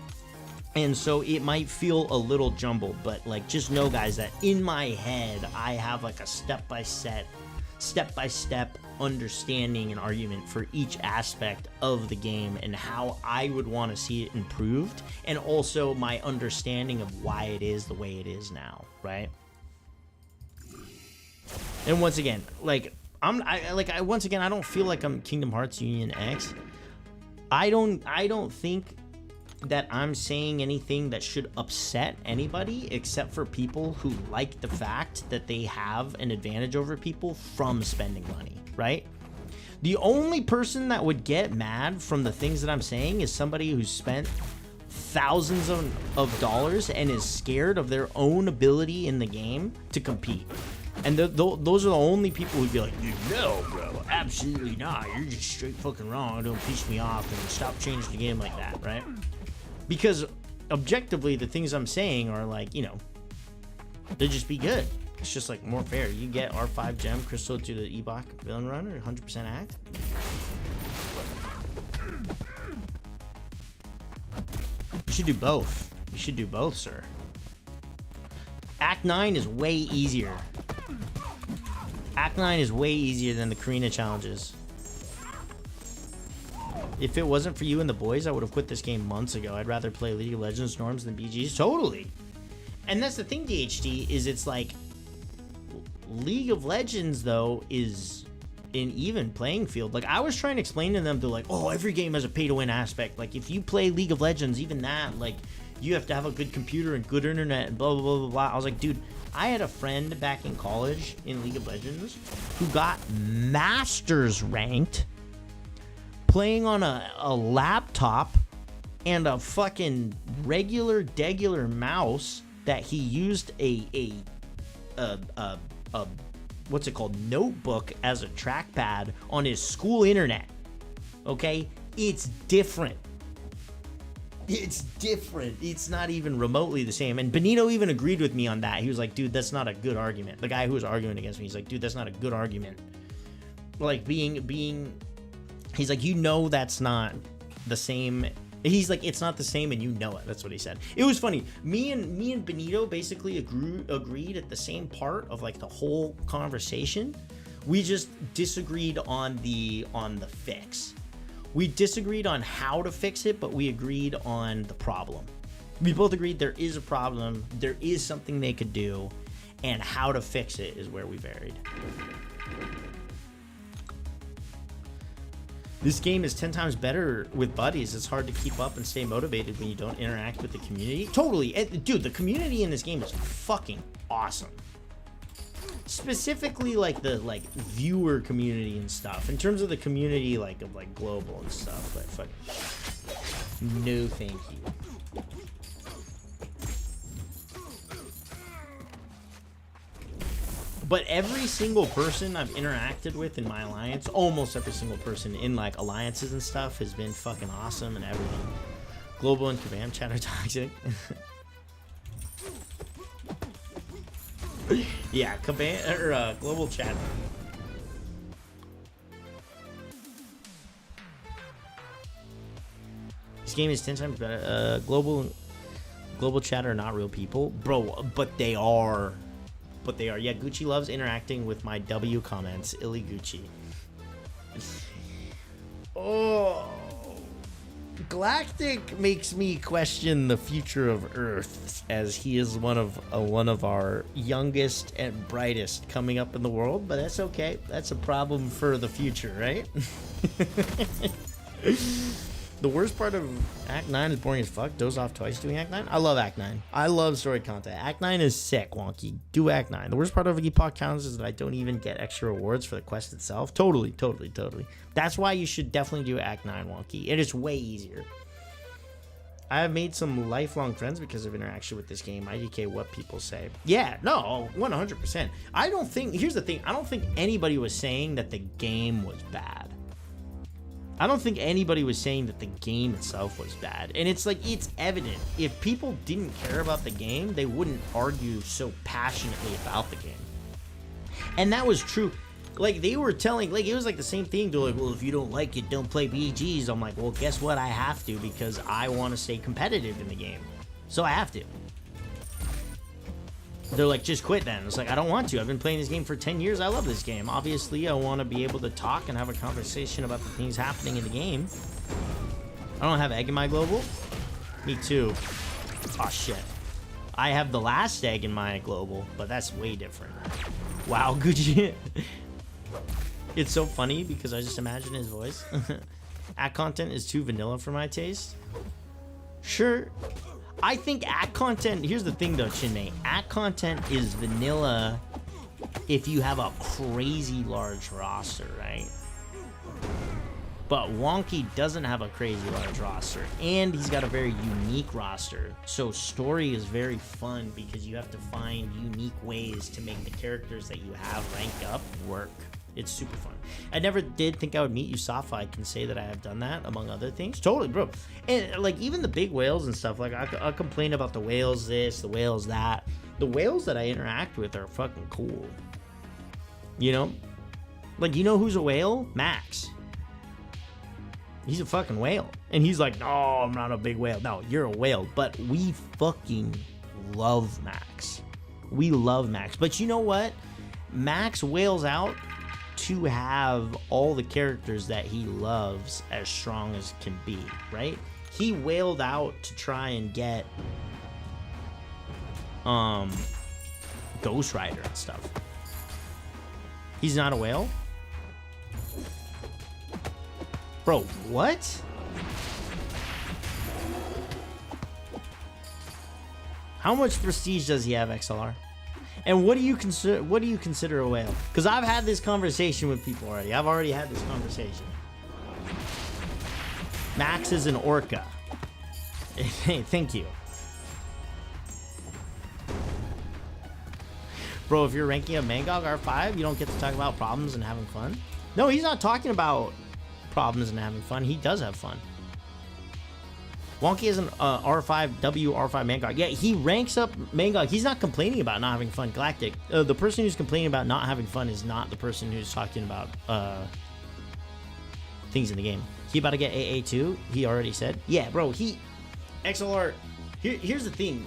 And so it might feel a little jumbled, but like just know, guys, that in my head I have like a step-by-step understanding and argument for each aspect of the game and how I would want to see it improved, and also my understanding of why it is the way it is now, right? And once again, like once again, I don't feel like I'm Kingdom Hearts Union X. I don't think that I'm saying anything that should upset anybody except for people who like the fact that they have an advantage over people from spending money, right? The only person that would get mad from the things that I'm saying is somebody who's spent thousands of dollars and is scared of their own ability in the game to compete. And those are the only people who'd be like, no, bro, absolutely not. You're just straight fucking wrong. Don't piss me off and stop changing the game like that, right? Because objectively, the things I'm saying are like, you know, they just be good. It's just like more fair. You get R5 gem crystal to the Ebok villain runner, 100% act. You should do both. You should do both, sir. Act 9 is way easier. Act 9 is way easier than the Karina challenges. If it wasn't for you and the boys, I would have quit this game months ago. I'd rather play League of Legends norms than BGs. Totally. And that's the thing, DHD, is it's like League of Legends, though, is an even playing field. Like, I was trying to explain to them, they're like, oh, every game has a pay-to-win aspect. Like, if you play League of Legends, even that, like, you have to have a good computer and good internet and blah, blah, blah, blah, blah. I was like, dude, I had a friend back in college in League of Legends who got Masters ranked playing on a laptop and a fucking regular mouse that he used a what's it called, notebook as a trackpad on his school internet. Okay, it's different. It's different. It's not even remotely the same. And Benito even agreed with me on that. He was like, dude, that's not a good argument. The guy who was arguing against me, he's like, dude, that's not a good argument. Like he's like, you know, that's not the same. He's like, it's not the same, and you know it. That's what he said. It was funny. Me and Benito basically agreed at the same part of like the whole conversation. We just disagreed on the fix. We disagreed on how to fix it, but we agreed on the problem. We both agreed there is a problem, there is something they could do, and how to fix it is where we varied. This game is 10 times better with buddies. It's hard to keep up and stay motivated when you don't interact with the community. Totally. Dude, the community in this game is fucking awesome. Specifically, like the viewer community and stuff. In terms of the community, like of like global and stuff, but fucking no, thank you. But every single person I've interacted with in my alliance, almost every single person in like alliances and stuff, has been fucking awesome and everything. Global and Kabam chat are toxic. Yeah, Kabam or global chat. This game is 10 times better. Global chat are not real people, bro, but they are. But they are. Yeah, Gucci loves interacting with my W comments. Illy Gucci. Oh, Galactic makes me question the future of Earth, as he is one of our youngest and brightest coming up in the world. But that's okay. That's a problem for the future, right? The worst part of Act 9 is boring as fuck. Doze off twice doing Act 9. I love Act 9. I love story content. Act 9 is sick, Wonky. Do Act 9. The worst part of Epoch counts is that I don't even get extra rewards for the quest itself. Totally. That's why you should definitely do Act 9, Wonky. It is way easier. I have made some lifelong friends because of interaction with this game. IDK what people say. Yeah, no, 100%. I don't think, here's the thing, I don't think anybody was saying that the game was bad. I don't think anybody was saying that the game itself was bad. And it's like, it's evident. If people didn't care about the game, they wouldn't argue so passionately about the game. And that was true. Like, they were telling, like, it was like the same thing. They're like, well, if you don't like it, don't play BGs. I'm like, well, guess what? I have to, because I want to stay competitive in the game. So I have to. They're like, just quit then. It's like, I don't want to. I've been playing this game for 10 years. I love this game. Obviously, I want to be able to talk and have a conversation about the things happening in the game. I don't have egg in my global. Me too. Oh, shit. I have the last egg in my global, but that's way different. Wow, good shit. It's so funny because I just imagine his voice. Ad content is too vanilla for my taste. Sure. I think ad content, here's the thing though, Chinmay. Ad content is vanilla if you have a crazy large roster, right? But Wonky doesn't have a crazy large roster, and he's got a very unique roster. So story is very fun because you have to find unique ways to make the characters that you have rank up work. It's super fun. I never did think I would meet you, Safa. I can say that I have done that, among other things. Totally, bro. And, like, even the big whales and stuff, like, I'll complain about the whales this, the whales that. The whales that I interact with are fucking cool. You know? Like, you know who's a whale? Max. He's a fucking whale. And he's like, no, I'm not a big whale. No, you're a whale. But we fucking love Max. We love Max. But you know what? Max whales out to have all the characters that he loves as strong as can be, right? He whaled out to try and get Ghost Rider and stuff. He's not a whale? Bro, what? How much prestige does he have, XLR? And what do you consider a whale? Because I've had this conversation with people already. I've already had this conversation. Max is an orca. Hey, thank you. Bro, if you're ranking a Mangog R5, you don't get to talk about problems and having fun? No, he's not talking about problems and having fun. He does have fun. Wonky is an R5W, R5 Mangog. Yeah, he ranks up Mangog. He's not complaining about not having fun. Galactic. The person who's complaining about not having fun is not the person who's talking about things in the game. He about to get AA2? He already said. Yeah, bro, XLR, here's the thing.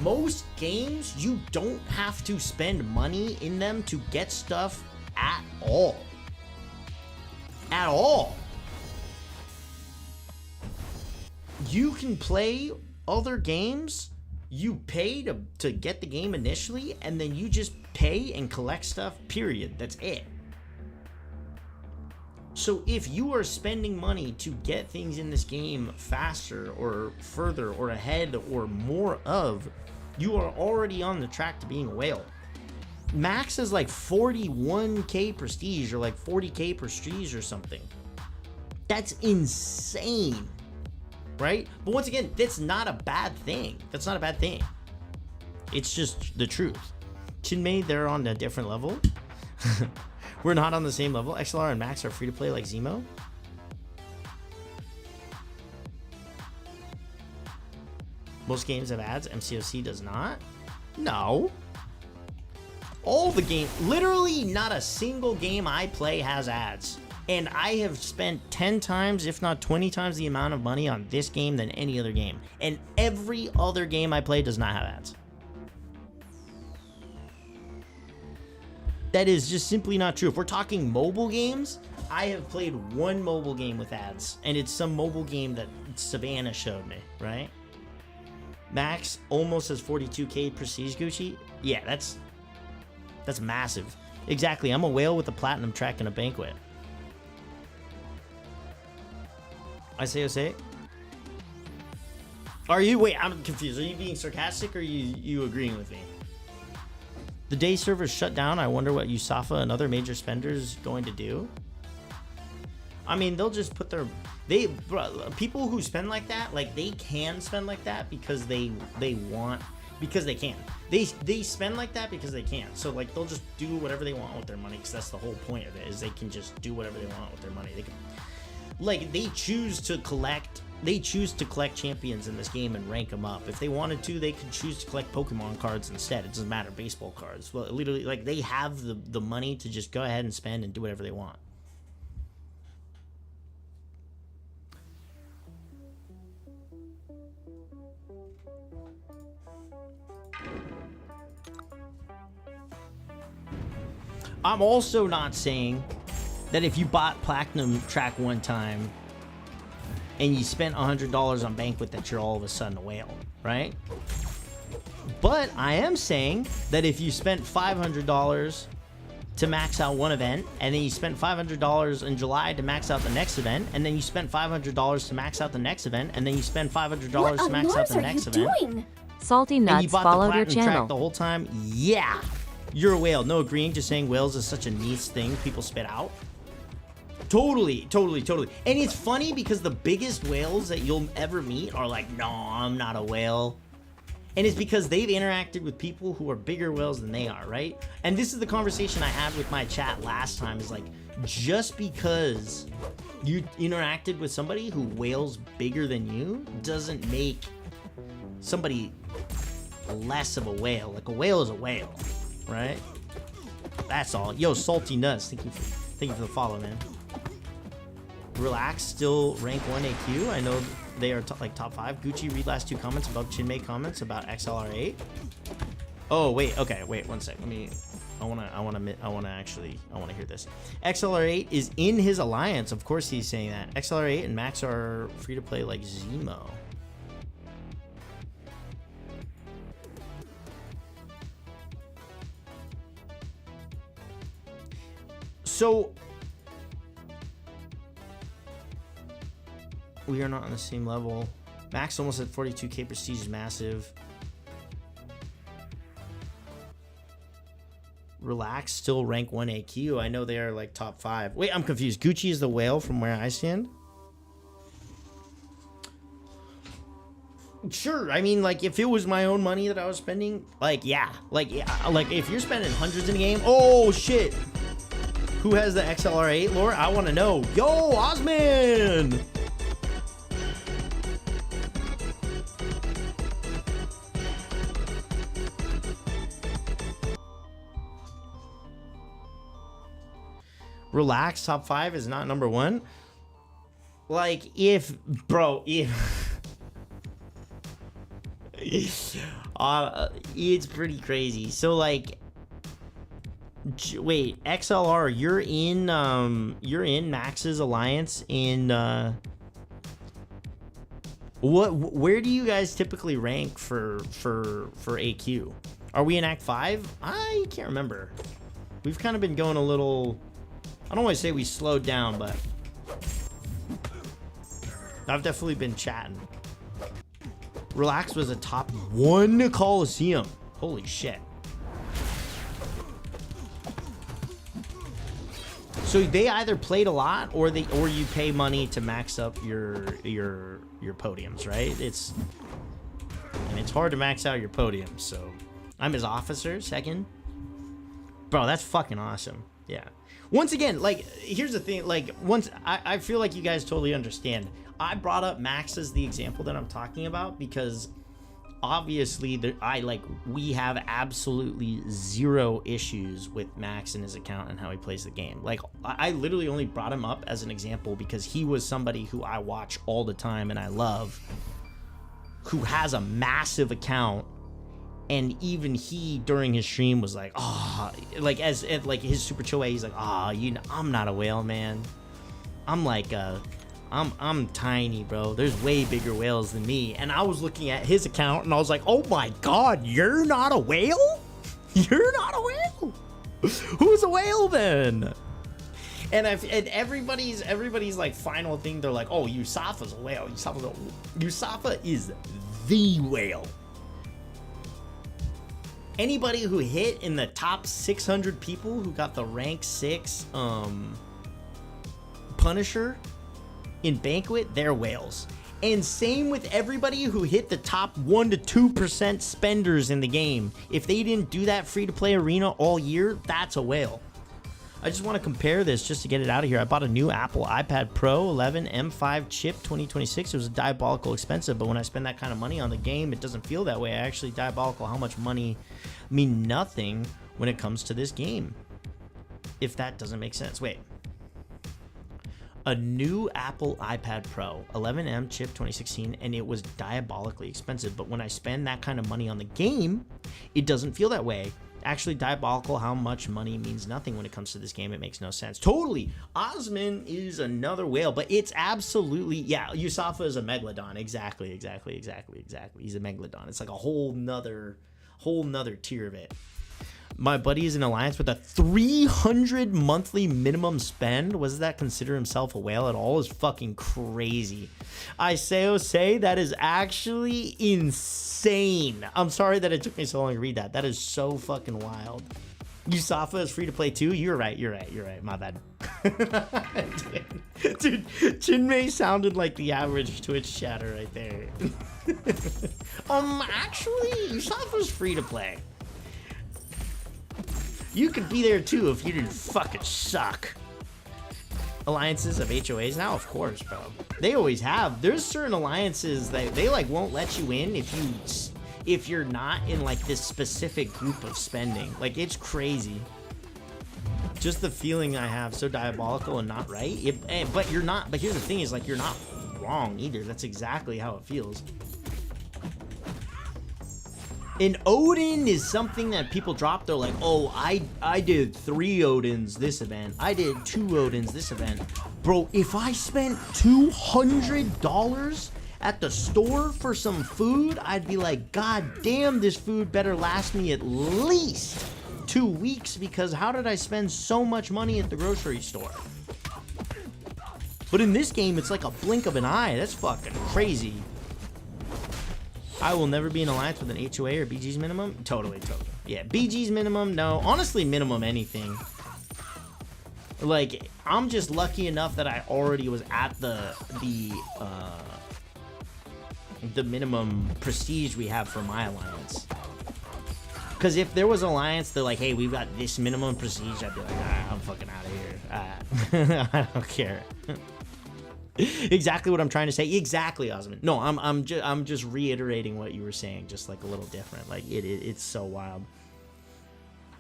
Most games, you don't have to spend money in them to get stuff at all. At all. You can play other games, you pay to get the game initially, and then you just pay and collect stuff, period. That's it. So if you are spending money to get things in this game faster or further or ahead or more of, you are already on the track to being a whale. Max is like 41k prestige or like 40k prestige or something. That's insane. Right? But once again, that's not a bad thing. That's not a bad thing. It's just the truth. Chinmay, they're on a different level. We're not on the same level. XLR and Max are free to play like Zemo. Most games have ads. MCOC does not. No. All the games, literally not a single game I play has ads. And I have spent 10 times, if not 20 times the amount of money on this game than any other game. And every other game I play does not have ads. That is just simply not true. If we're talking mobile games, I have played one mobile game with ads. And it's some mobile game that Savannah showed me, right? Max almost has 42k prestige Gucci. Yeah, that's massive. Exactly, I'm a whale with a platinum track and a banquet. I say. Are you? Wait, I'm confused. Are you being sarcastic or are you agreeing with me? The day servers shut down. I wonder what Usafa and other major spenders going to do. I mean, they'll just put their people who spend like that, like they can spend like that because they want, because they can. They spend like that because they can. So like they'll just do whatever they want with their money, because that's the whole point of it, is they can just do whatever they want with their money. They can, like, they choose to collect champions in this game and rank them up. If they wanted to, they could choose to collect Pokemon cards instead. It doesn't matter, baseball cards. Well, literally, like, they have the money to just go ahead and spend and do whatever they want. I'm also not saying that if you bought Platinum Track one time and you spent $100 on Banquet that you're all of a sudden a whale, right? But I am saying that if you spent $500 to max out one event, and then you spent $500 in July to max out the next event, and then you spent $500 to max out the next event, and then you spend $500 to max out the next event. Salty And you Nuts bought followed the your Platinum Track channel. the whole time, yeah, you're a whale. No agreeing, just saying whales is such a niche thing people spit out. Totally. And it's funny because the biggest whales that you'll ever meet are like, no, I'm not a whale. And it's because they've interacted with people who are bigger whales than they are, right? And this is the conversation I had with my chat last time, is like, just because you interacted with somebody who whales bigger than you doesn't make somebody less of a whale. Like, a whale is a whale, right? That's all. Yo, Salty Nuts, thank you for the follow, man. Relax, still rank 1 AQ. I know they are like top 5. Gucci, read last 2 comments above Chinmay comments about XLR8. Oh wait, okay, wait 1 sec. Let me. I wanna hear this. XLR8 is in his alliance. Of course he's saying that. XLR8 and Max are free to play like Zemo. So we are not on the same level. Max almost at 42k prestige is massive. Relax, still rank 1 AQ. I know they are like top 5. Wait, I'm confused. Gucci is the whale from where I stand? Sure, I mean, like, if it was my own money that I was spending, like, yeah. Like, if you're spending hundreds in a game, oh, shit. Who has the XLR8 lore? I want to know. Yo, Osman! Relax, top 5 is not number 1. Like, if it's pretty crazy. So like, wait, XLR, you're in Max's alliance in where do you guys typically rank for AQ? Are we in Act 5? I can't remember. We've kind of been going a little, I don't want to say we slowed down, but I've definitely been chatting. Relax was a top 1 Coliseum. Holy shit. So they either played a lot or you pay money to max up your podiums, right? It's hard to max out your podiums. So I'm his officer, second. Bro, that's fucking awesome. Yeah. Once again, like, here's the thing, like, I feel like you guys totally understand. I brought up Max as the example that I'm talking about because obviously we have absolutely 0 issues with Max and his account and how he plays the game. Like, I literally only brought him up as an example because he was somebody who I watch all the time and I love, who has a massive account. And even he, during his stream, was like, oh, like, like his super chill way, he's like, oh, I'm not a whale, man. I'm like, I'm tiny, bro. There's way bigger whales than me. And I was looking at his account, and I was like, oh my god, you're not a whale? You're not a whale? Who's a whale, then? And everybody's like final thing, they're like, oh, Yusafa's a whale. Yusafa is the whale. Anybody who hit in the top 600 people who got the rank 6 Punisher in Banquet, they're whales. And same with everybody who hit the top 1 to 2% spenders in the game. If they didn't do that free-to-play arena all year, that's a whale. I just want to compare this just to get it out of here. I bought a new Apple iPad Pro 11 M5 chip 2026. It was diabolical expensive, but when I spend that kind of money on the game, it doesn't feel that way. I actually diabolical how much money mean nothing when it comes to this game. If that doesn't make sense. Wait. A new Apple iPad Pro 11M chip 2016, and it was diabolically expensive, but when I spend that kind of money on the game, it doesn't feel that way. Actually, diabolical how much money means nothing when it comes to this game. It makes no sense. Totally. Osman is another whale, but it's absolutely, yeah, Yusafa is a megalodon. Exactly. He's a megalodon. It's like a whole nother tier of it. My buddy is in alliance with a 300 monthly minimum spend. Was that consider himself a whale at all? Is fucking crazy. I say that is actually insane. I'm sorry that it took me so long to read that. That is so fucking wild. Yusafa is free to play too. You're right. My bad. Dude, Chinmay sounded like the average Twitch chatter right there. Actually, Yusafa's free to play. You could be there too if you didn't fucking suck. Alliances of HOAs now, of course, bro. They always have. There's certain alliances that they like won't let you in if you're not in like this specific group of spending. Like, it's crazy. Just the feeling I have, so diabolical and not right. But you're not. But here's the thing: is like you're not wrong either. That's exactly how it feels. An Odin is something that people drop. They're like, oh, I did 3 Odins this event. I did 2 Odins this event. Bro, if I spent $200 at the store for some food, I'd be like, God damn, this food better last me at least 2 weeks, because how did I spend so much money at the grocery store? But in this game, it's like a blink of an eye. That's fucking crazy. I will never be in alliance with an HOA or BG's minimum. Totally. Yeah, BG's minimum, no. Honestly, minimum anything. Like, I'm just lucky enough that I already was at the minimum prestige we have for my alliance. Because if there was an alliance, they're like, hey, we've got this minimum prestige, I'd be like, I'm fucking out of here. I don't care. Exactly what I'm trying to say. Exactly, Osman. No, I'm just reiterating what you were saying, just like a little different. Like it's so wild.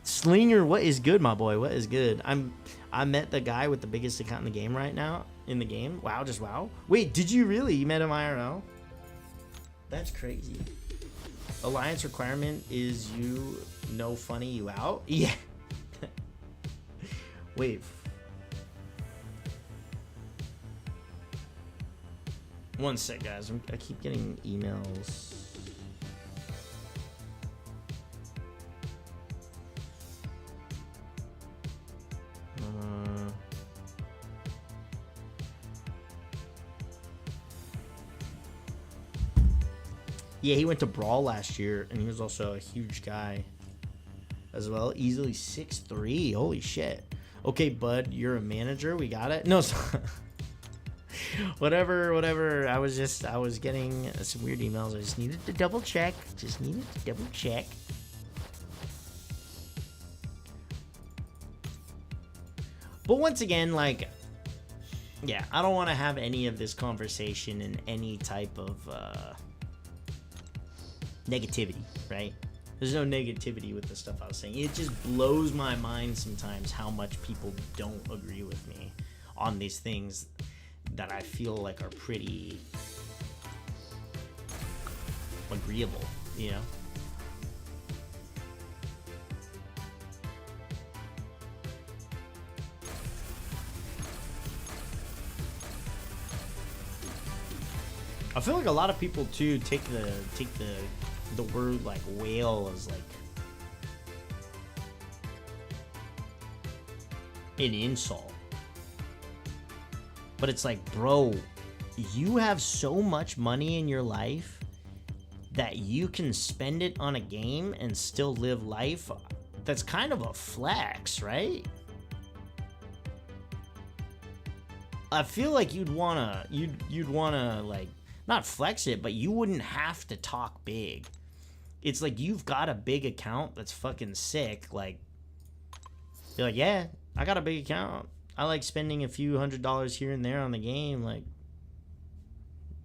Slinger, what is good, my boy? What is good? I met the guy with the biggest account in the game right now. In the game. Wow, just wow. Wait, did you really? You met him IRL? That's crazy. Alliance requirement is you no funny, you out? Yeah. Wait. One sec, guys. I keep getting emails. Yeah, he went to Brawl last year, and he was also a huge guy as well. Easily 6'3". Holy shit. Okay, bud, you're a manager. We got it. No, whatever. I was getting some weird emails. I just needed to double check. But once again, like, yeah, I don't want to have any of this conversation in any type of negativity, right? There's no negativity with the stuff I was saying. It just blows my mind sometimes how much people don't agree with me on these things that I feel like are pretty agreeable, you know? I feel like a lot of people too take the word like whale as like an insult. But it's like, bro, you have so much money in your life that you can spend it on a game and still live life. That's kind of a flex, right? I feel like you'd wanna like not flex it, but you wouldn't have to talk big. It's like you've got a big account that's fucking sick. Like you're like, yeah, I got a big account. I like spending a few $100s here and there on the game. Like,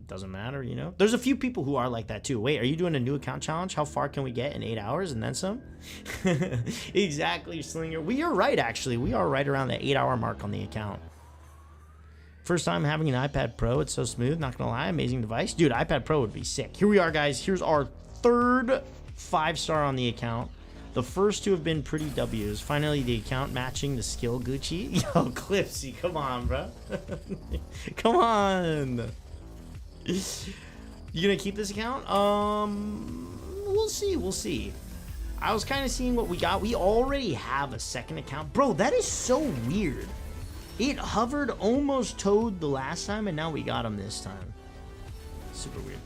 doesn't matter, you know? There's a few people who are like that too. Wait, are you doing a new account challenge? How far can we get in 8 hours and then some? Exactly, Slinger. We are right, actually. We are right around the 8-hour mark on the account. First time having an iPad Pro. It's so smooth. Not gonna lie, amazing device. Dude, iPad Pro would be sick. Here we are, guys. Here's our third 5-star on the account. The first two have been pretty W's. Finally, the account matching the skill Gucci. Yo, Clipsy, come on, bro. Come on. You gonna keep this account? We'll see. We'll see. I was kind of seeing what we got. We already have a second account. Bro, that is so weird. It hovered, almost towed the last time, and now we got him this time. Super weird.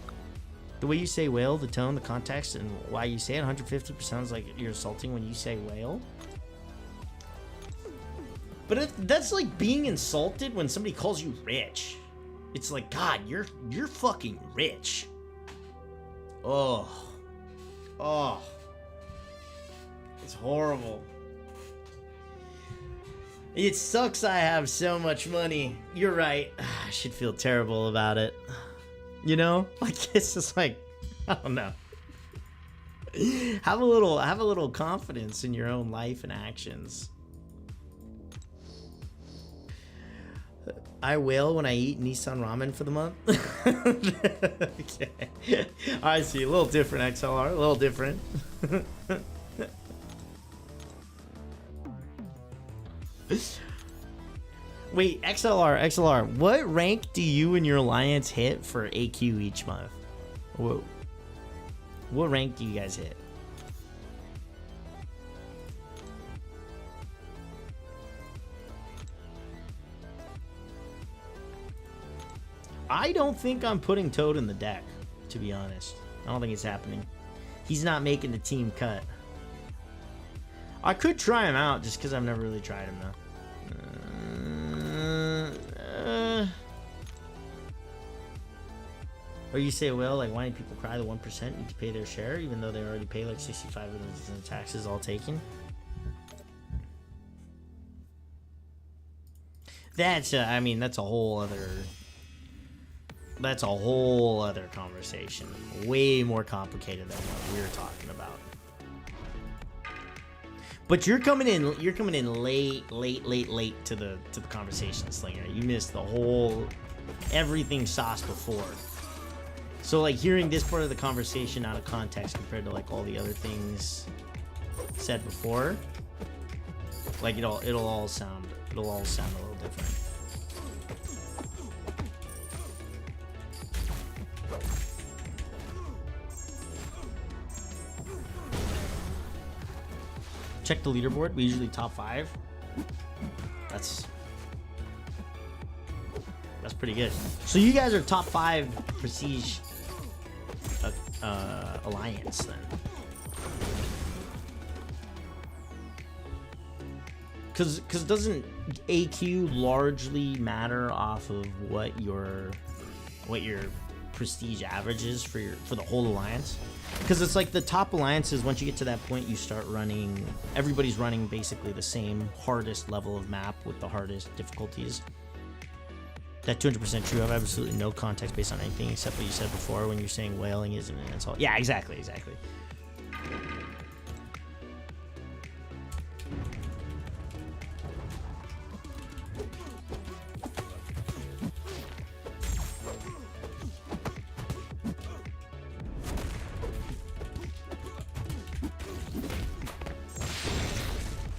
The way you say whale, the tone, the context, and why you say it, 150% sounds like you're insulting when you say whale. But that's like being insulted when somebody calls you rich. It's like, God, you're fucking rich. Oh. Oh. It's horrible. It sucks I have so much money. You're right. I should feel terrible about it. You know? Like, it's just like, I don't know. Have a little confidence in your own life and actions. I wail when I eat Nissan ramen for the month. Okay. I see. A little different, XLR. A little different. Wait, XLR, what rank do you and your alliance hit for AQ each month? What rank do you guys hit? I don't think I'm putting Toad in the deck, to be honest. I don't think it's happening. He's not making the team cut. I could try him out just because I've never really tried him though. Or you say, well, like, why do people cry? The 1% need to pay their share, even though they already pay like 65 of the taxes all taken. That's I mean, that's a whole other conversation. Way more complicated than what we're talking about. But you're coming in late to the conversation, Slinger. You missed the whole everything sauce before. So like hearing this part of the conversation out of context compared to like all the other things said before, like it'll all sound a little different. Check the leaderboard. We usually top 5. That's pretty good. So you guys are top 5 prestige alliance then. Cause doesn't AQ largely matter off of what your prestige average is for the whole alliance? Because it's like the top alliances, once you get to that point, you start running, everybody's running basically the same hardest level of map with the hardest difficulties. That 200% true. I have absolutely no context based on anything except what you said before when you're saying whaling isn't an insult. Yeah, exactly.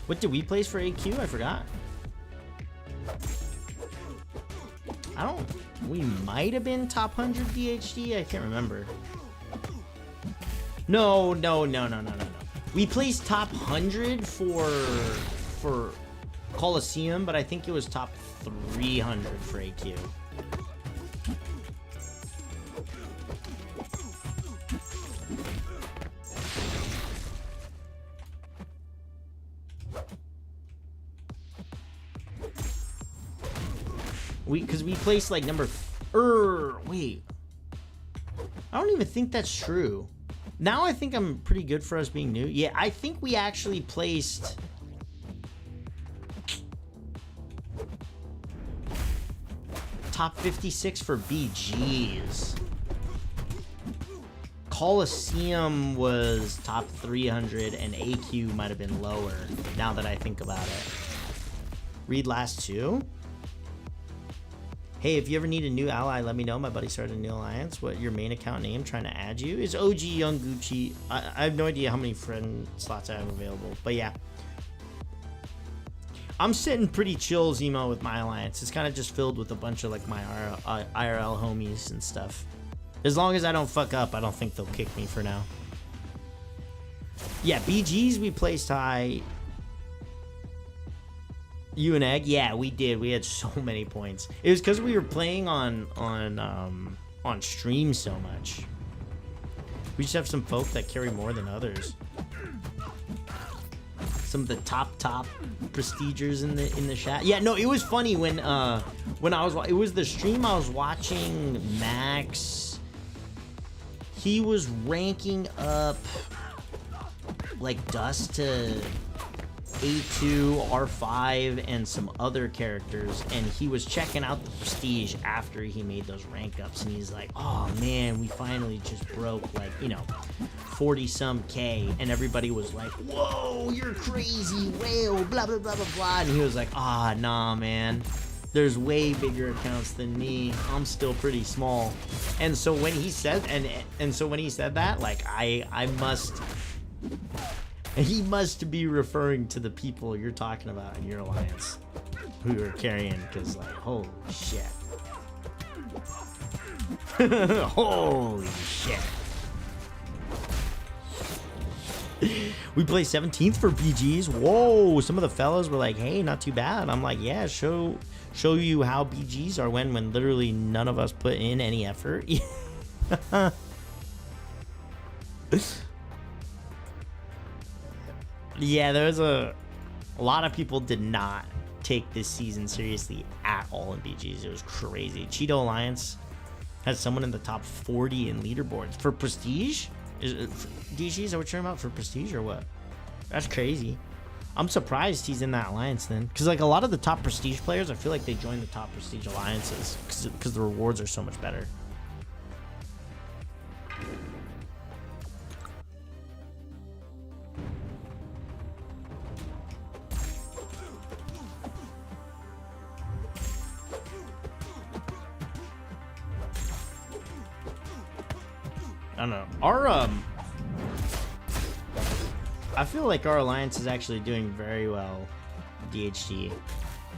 What did we place for AQ? I forgot. We might have been top 100 DHD. I can't remember. No. We placed top 100 for Coliseum, but I think it was top 300 for AQ. we placed like number... wait. I don't even think that's true. Now I think I'm pretty good for us being new. Yeah, I think we actually placed... top 56 for BGs. Coliseum was top 300 and AQ might have been lower now that I think about it. Read last two. Hey, if you ever need a new ally, let me know. My buddy started a new alliance. What your main account name? Trying to add you is OG Young Gucci. I have no idea how many friend slots I have available, but yeah. I'm sitting pretty chill, Zemo, with my alliance. It's kind of just filled with a bunch of like my IRL homies and stuff. As long as I don't fuck up, I don't think they'll kick me for now. Yeah, BGs we placed high. You and Egg, yeah, we did. We had so many points. It was because we were playing on stream so much. We just have some folk that carry more than others. Some of the top prestigers in the chat. Yeah, no, it was funny when I was. It was the stream I was watching. Max. He was ranking up like Dust to A2, R5, and some other characters, and he was checking out the prestige after he made those rank ups, and he's like, oh man, we finally just broke like, you know, 40 some K, and everybody was like, whoa, you're crazy, whale, blah blah blah blah blah, and he was like, ah, nah man, there's way bigger accounts than me, I'm still pretty small. And so when he said that, like I must, he must be referring to the people you're talking about in your alliance who are carrying, because like, holy shit. Holy shit. We play 17th for BGs. Whoa, some of the fellas were like, hey, not too bad. I'm like, yeah, show you how BGs are when literally none of us put in any effort. Yeah, there was a lot of people did not take this season seriously at all in BGs. It was crazy. Cheeto Alliance has someone in the top 40 in leaderboards for prestige. DG, is that what you're talking about, for prestige or what? That's crazy. I'm surprised he's in that alliance then, because like a lot of the top prestige players, I feel like they join the top prestige alliances because the rewards are so much better. I don't know. I feel like our alliance is actually doing very well, DHD,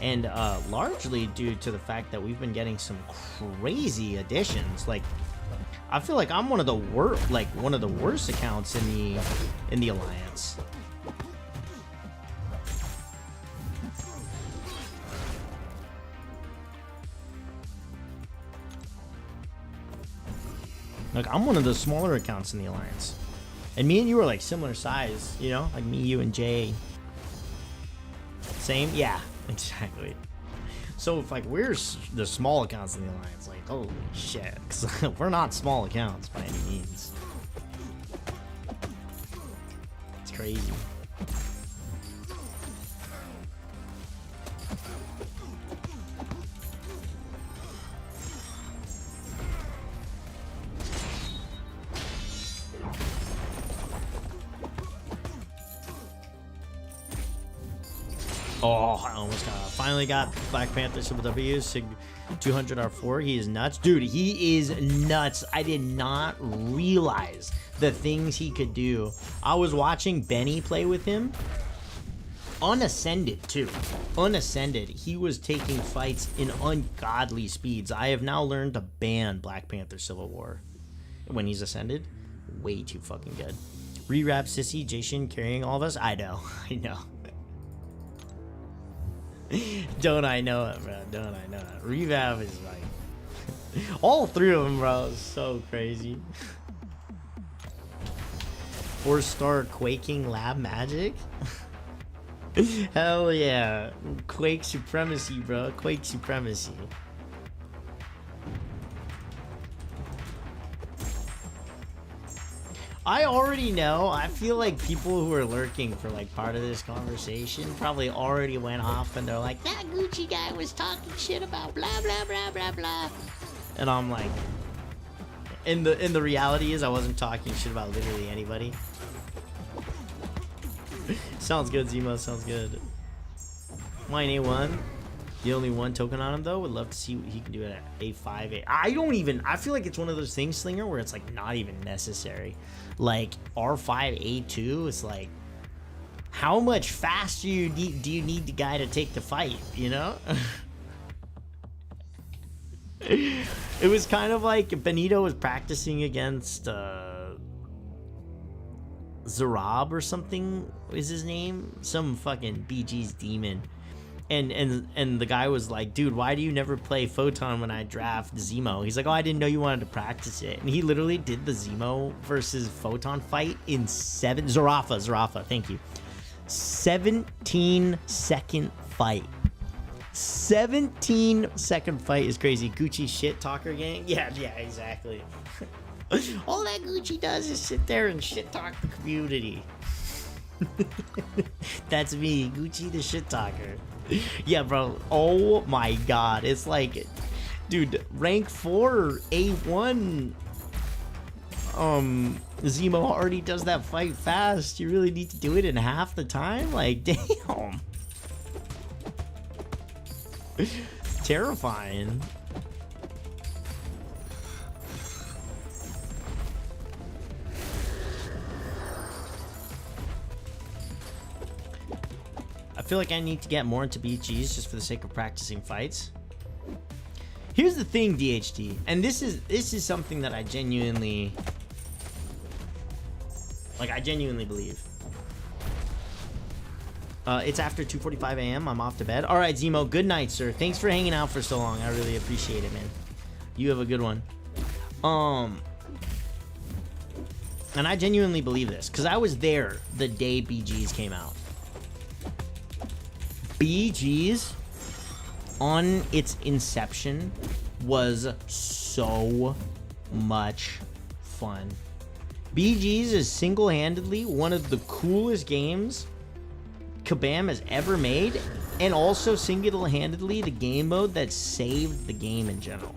and largely due to the fact that we've been getting some crazy additions. Like, I feel like I'm one of the worst accounts in the alliance. Like, I'm one of the smaller accounts in the alliance. And me and you are like similar size, you know? Like me, you, and Jay. Same? Yeah, exactly. So if like we're the small accounts in the alliance, like, holy shit. Because we're not small accounts by any means. It's crazy. Oh, I almost finally got Black Panther Super W, Sig 200 R4. He is nuts. Dude, he is nuts. I did not realize the things he could do. I was watching Benny play with him. Unascended, too. Unascended. He was taking fights in ungodly speeds. I have now learned to ban Black Panther Civil War when he's ascended. Way too fucking good. Rewrap Sissy, Jason carrying all of us. I know. I know. Don't I know it, bro? Don't I know it? Revamp is like all three of them, bro. Is so crazy. 4-star Quaking Lab Magic. Hell yeah, Quake Supremacy, bro. Quake Supremacy. I already know. I feel like people who are lurking for like part of this conversation probably already went off and they're like, that Gucci guy was talking shit about blah blah blah blah blah. And I'm like, and the reality is I wasn't talking shit about literally anybody. Sounds good, Zemo. Sounds good. Mine A1. The only one token on him though. Would love to see what he can do at A5. I feel like it's one of those things, Slinger, where it's like not even necessary. Like R5 A2 is like, how much faster do you need the guy to take the fight? You know. It was kind of like Benito was practicing against Zarab or something is his name, some fucking BG's demon. And the guy was like, dude, why do you never play Photon when I draft Zemo? He's like, oh, I didn't know you wanted to practice it. And he literally did the Zemo versus Photon fight in Zarafa, thank you. 17-second fight. 17-second fight is crazy. Gucci shit talker gang? Yeah, exactly. All that Gucci does is sit there and shit talk the community. That's me, Gucci the shit talker. Yeah, bro. Oh my god. It's like, dude, rank 4 A1 Zemo already does that fight fast. You really need to do it in half the time? Like, damn. Terrifying. I feel like I need to get more into BGs just for the sake of practicing fights. Here's the thing, DHT, and this is something that I genuinely believe. It's after 2:45 a.m. I'm off to bed. All right, Zemo, good night, sir. Thanks for hanging out for so long. I really appreciate it, man. You have a good one. And I genuinely believe this because I was there the day BGs came out. BGs on its inception was so much fun. BGs is single-handedly one of the coolest games Kabam has ever made, and also single-handedly the game mode that saved the game in general,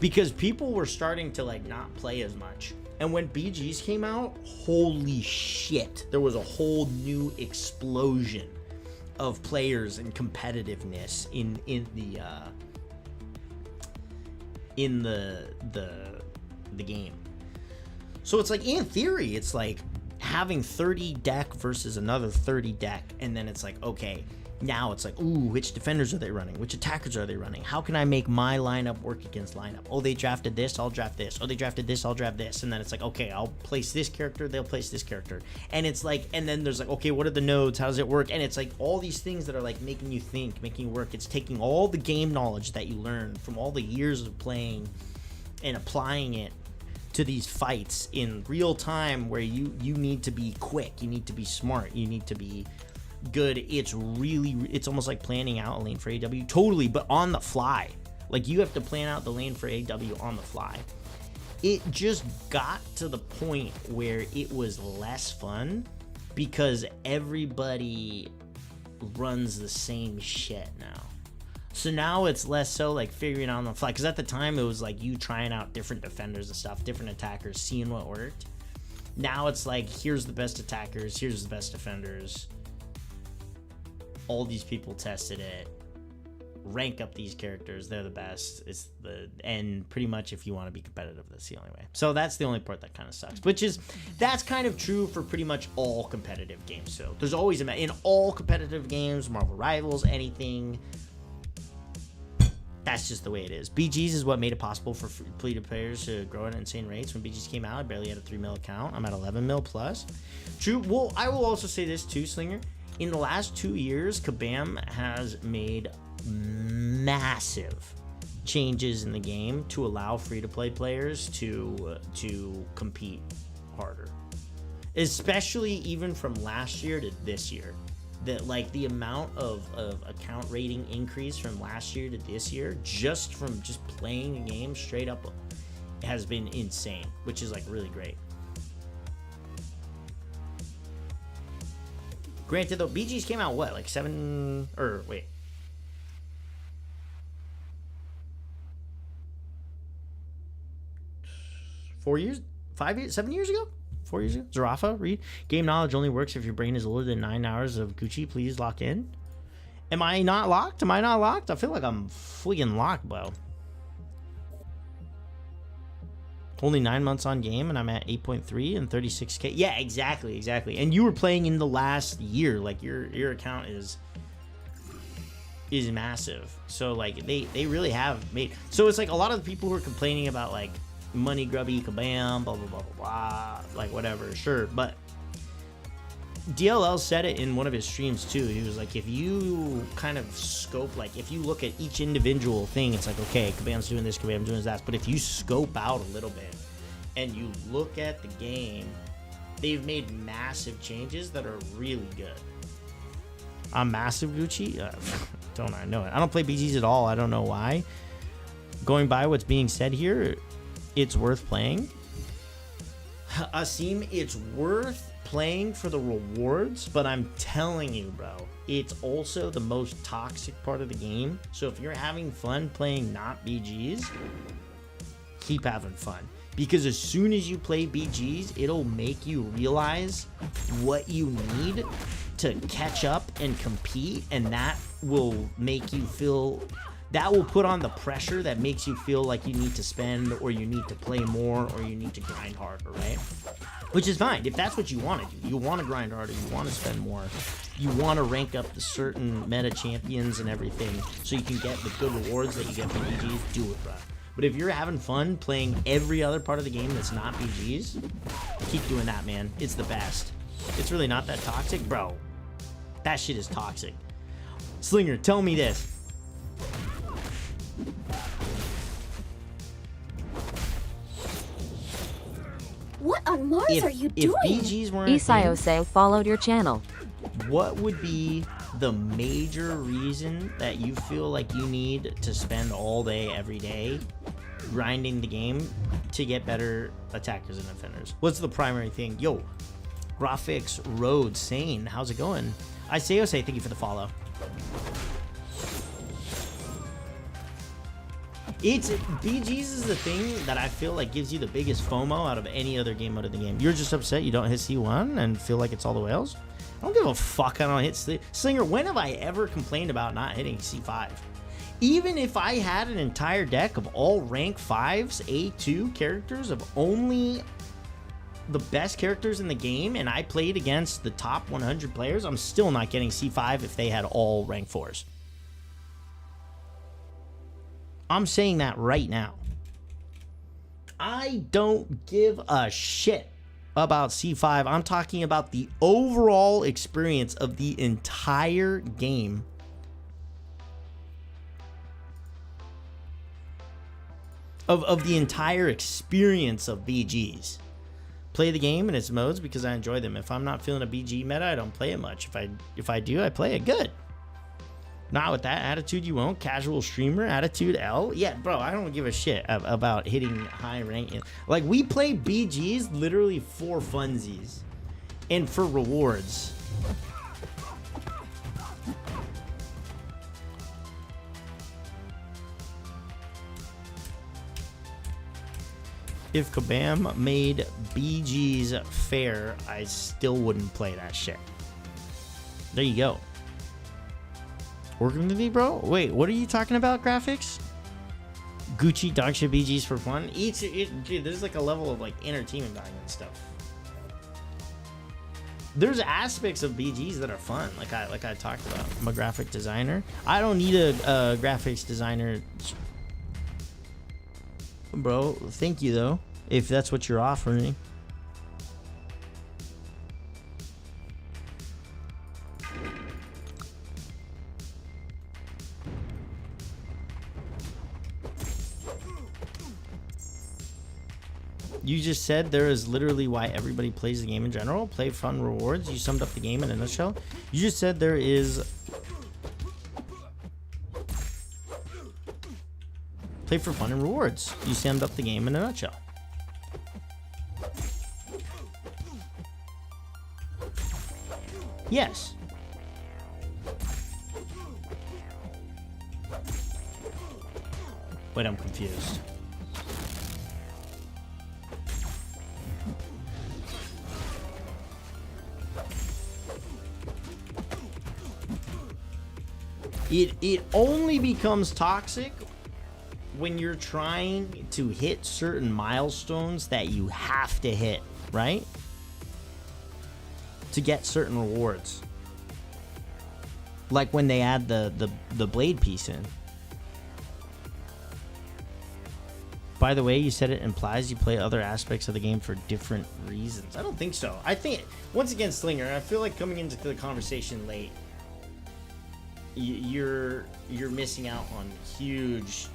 because people were starting to like not play as much. And when BGs came out, holy shit, there was a whole new explosion of players and competitiveness in the game. So it's like, in theory, it's like having 30 deck versus another 30 deck, and then it's like, okay, now it's like, ooh, which defenders are they running? Which attackers are they running? How can I make my lineup work against lineup? Oh, they drafted this, I'll draft this. Oh, they drafted this, I'll draft this. And then it's like, okay, I'll place this character, they'll place this character. And it's like, and then there's like, okay, what are the nodes? How does it work? And it's like all these things that are like making you think, making you work. It's taking all the game knowledge that you learned from all the years of playing and applying it to these fights in real time, where you need to be quick, you need to be smart, you need to be good. It's almost like planning out a lane for AW, totally, but on the fly. Like, you have to plan out the lane for AW on the fly. It just got to the point where it was less fun because everybody runs the same shit now. So now it's less so like figuring out on the fly, because at the time it was like you trying out different defenders and stuff, different attackers, seeing what worked. Now it's like, here's the best attackers, here's the best defenders. All these people tested it. Rank up these characters, they're the best. And pretty much if you want to be competitive, that's the only way. So that's the only part that kind of sucks, that's kind of true for pretty much all competitive games. So there's always in all competitive games, Marvel Rivals, anything, that's just the way it is. BGs is what made it possible for free to players to grow at insane rates. When BGs came out, I barely had a 3 mil account. I'm at 11 mil plus. True. Well, I will also say this too, Slinger. In the last 2 years, Kabam has made massive changes in the game to allow free-to-play players to compete harder. Especially even from last year to this year. That, like, the amount of account rating increase from last year to this year, just from just playing the game straight up, has been insane, which is like really great. Granted, though, BGs came out, what, like 7... Or, wait. Four years? 5 years? 7 years ago? 4 years ago? Zarafa, read. Game knowledge only works if your brain is older than 9 hours of Gucci. Please lock in. Am I not locked? Am I not locked? I feel like I'm freaking locked, bro. Only 9 months on game, and I'm at 8.3 and 36K. Yeah, exactly. And you were playing in the last year. Like, your account is massive. So, like, they really have made... So, it's like a lot of the people who are complaining about, like, money grubby, kabam, blah, blah, blah, blah, blah. Like, whatever, sure. But DLL said it in one of his streams, too. He was like, if you kind of scope, like, if you look at each individual thing, it's like, okay, kabam's doing this, kabam's doing that. But if you scope out a little bit and you look at the game, they've made massive changes that are really good. I'm massive Gucci? Don't I know it? I don't play BGs at all. I don't know why. Going by what's being said here, it's worth playing. Asim, it's worth playing for the rewards, but I'm telling you, bro, it's also the most toxic part of the game. So if you're having fun playing not BGs, keep having fun. Because as soon as you play BGs, it'll make you realize what you need to catch up and compete, and that will make you feel... That will put on the pressure that makes you feel like you need to spend, or you need to play more, or you need to grind harder, right? Which is fine if that's what you want to do. You want to grind harder, you want to spend more, you want to rank up the certain meta champions and everything so you can get the good rewards that you get from BGs, do it, bro. But if you're having fun playing every other part of the game that's not BGs, keep doing that, man. It's the best. It's really not that toxic, bro. That shit is toxic. Slinger, tell me this. What on Mars are you doing? If BGs weren't Isayose followed your channel. what would be the major reason that you feel like you need to spend all day, every day, grinding the game to get better attackers and defenders? What's the primary thing? Yo, Graphics Road Sane, how's it going? Isayose, thank you for the follow. It's BGs is the thing that I feel like gives you the biggest FOMO out of any other game mode of the game. You're just upset you don't hit C1 and feel like it's all the whales. I don't give a fuck I don't hit Slinger. When have I ever complained about not hitting C5? Even if I had an entire deck of all rank 5s, A2 characters of only the best characters in the game, and I played against the top 100 players, I'm still not getting C5 if they had all rank 4s. I'm saying that right now. I don't give a shit about C5. I'm talking about the overall experience of the entire game. Of the entire experience of BGs. Play the game in its modes because I enjoy them. If I'm not feeling a BG meta, I don't play it much. If I do, I play it good. Not with that attitude, you won't. Casual streamer attitude L. Yeah, bro, I don't give a shit about hitting high rank. Like, we play BGs literally for funsies and for rewards. If Kabam made BGs fair, I still wouldn't play that shit. There you go. Working with me, bro? Wait, what are you talking about, graphics? Gucci dog shit BGs for fun? Dude, there's like a level of like entertainment value and stuff. There's aspects of BGs that are fun, like I talked about. I'm a graphic designer. I don't need a graphics designer. Bro, thank you though, if that's what you're offering. You just said there is literally why everybody plays the game in general. Play fun rewards. You summed up the game in a nutshell. You just said there is... Play for fun and rewards. You summed up the game in a nutshell. Yes. Wait, I'm confused. It only becomes toxic when you're trying to hit certain milestones that you have to hit, right? To get certain rewards. Like when they add the blade piece in. By the way, you said it implies you play other aspects of the game for different reasons. I don't think so. I think, once again, Slinger, I feel like coming into the conversation late, you're missing out on huge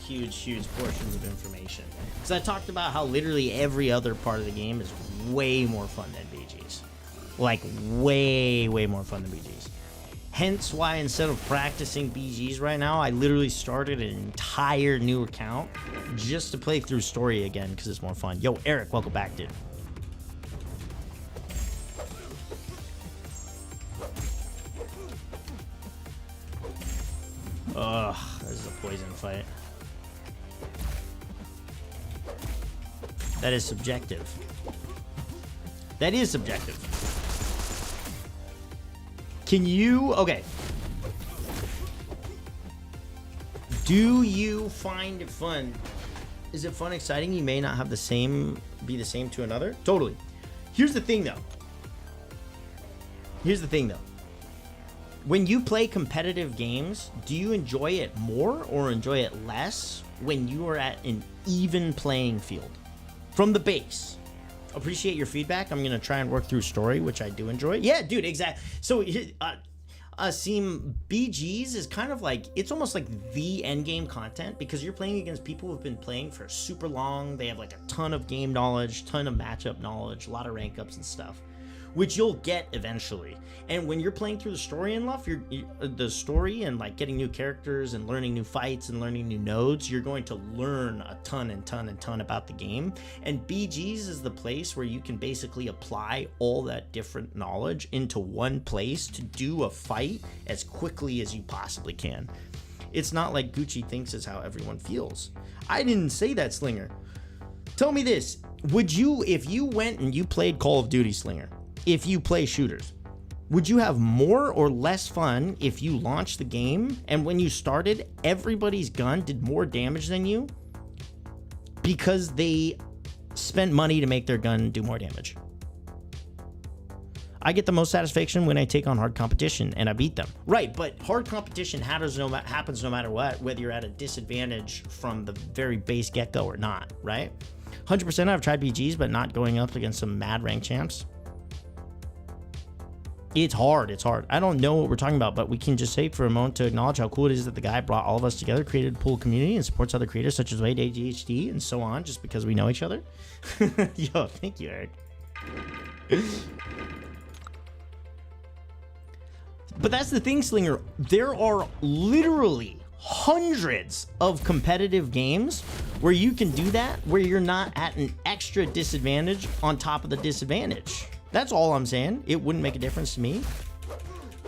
portions of information. Because I talked about how literally every other part of the game is way more fun than BG's. Like, way more fun than BG's. Hence why instead of practicing BG's right now, I literally started an entire new account just to play through story again because it's more fun. Yo, Eric, welcome back, dude. Ugh, this is a poison fight. That is subjective. That is subjective. Can you... Okay. Do you find it fun? Is it fun, exciting? You may not have the same... Be the same to another? Totally. Here's the thing, though. When you play competitive games, do you enjoy it more or enjoy it less when you are at an even playing field? From the base. Appreciate your feedback. I'm going to try and work through story, which I do enjoy. Yeah, dude, exactly. So, Seem BG's is kind of like, it's almost like the end game content because you're playing against people who've been playing for super long. They have like a ton of game knowledge, ton of matchup knowledge, a lot of rank ups and stuff, which you'll get eventually. And when you're playing through the story and stuff, the story and like getting new characters and learning new fights and learning new nodes, you're going to learn a ton about the game. And BG's is the place where you can basically apply all that different knowledge into one place to do a fight as quickly as you possibly can. It's not like Gucci thinks is how everyone feels. I didn't say that, Slinger. Tell me this, would you, if you went and you played Call of Duty, Slinger, if you play shooters, would you have more or less fun if you launched the game and when you started, everybody's gun did more damage than you because they spent money to make their gun do more damage? I get the most satisfaction when I take on hard competition and I beat them. Right, but hard competition happens no matter what, whether you're at a disadvantage from the very base get-go or not, right? 100% I've tried BGs, but not going up against some mad rank champs. It's hard. I don't know what we're talking about, but we can just say for a moment to acknowledge how cool it is that the guy brought all of us together, created a pool community, and supports other creators such as Wade, ADHD, and so on, just because we know each other. Yo, thank you, Eric. But that's the thing, Slinger. There are literally hundreds of competitive games where you can do that, where you're not at an extra disadvantage on top of the disadvantage. That's all I'm saying. It wouldn't make a difference to me.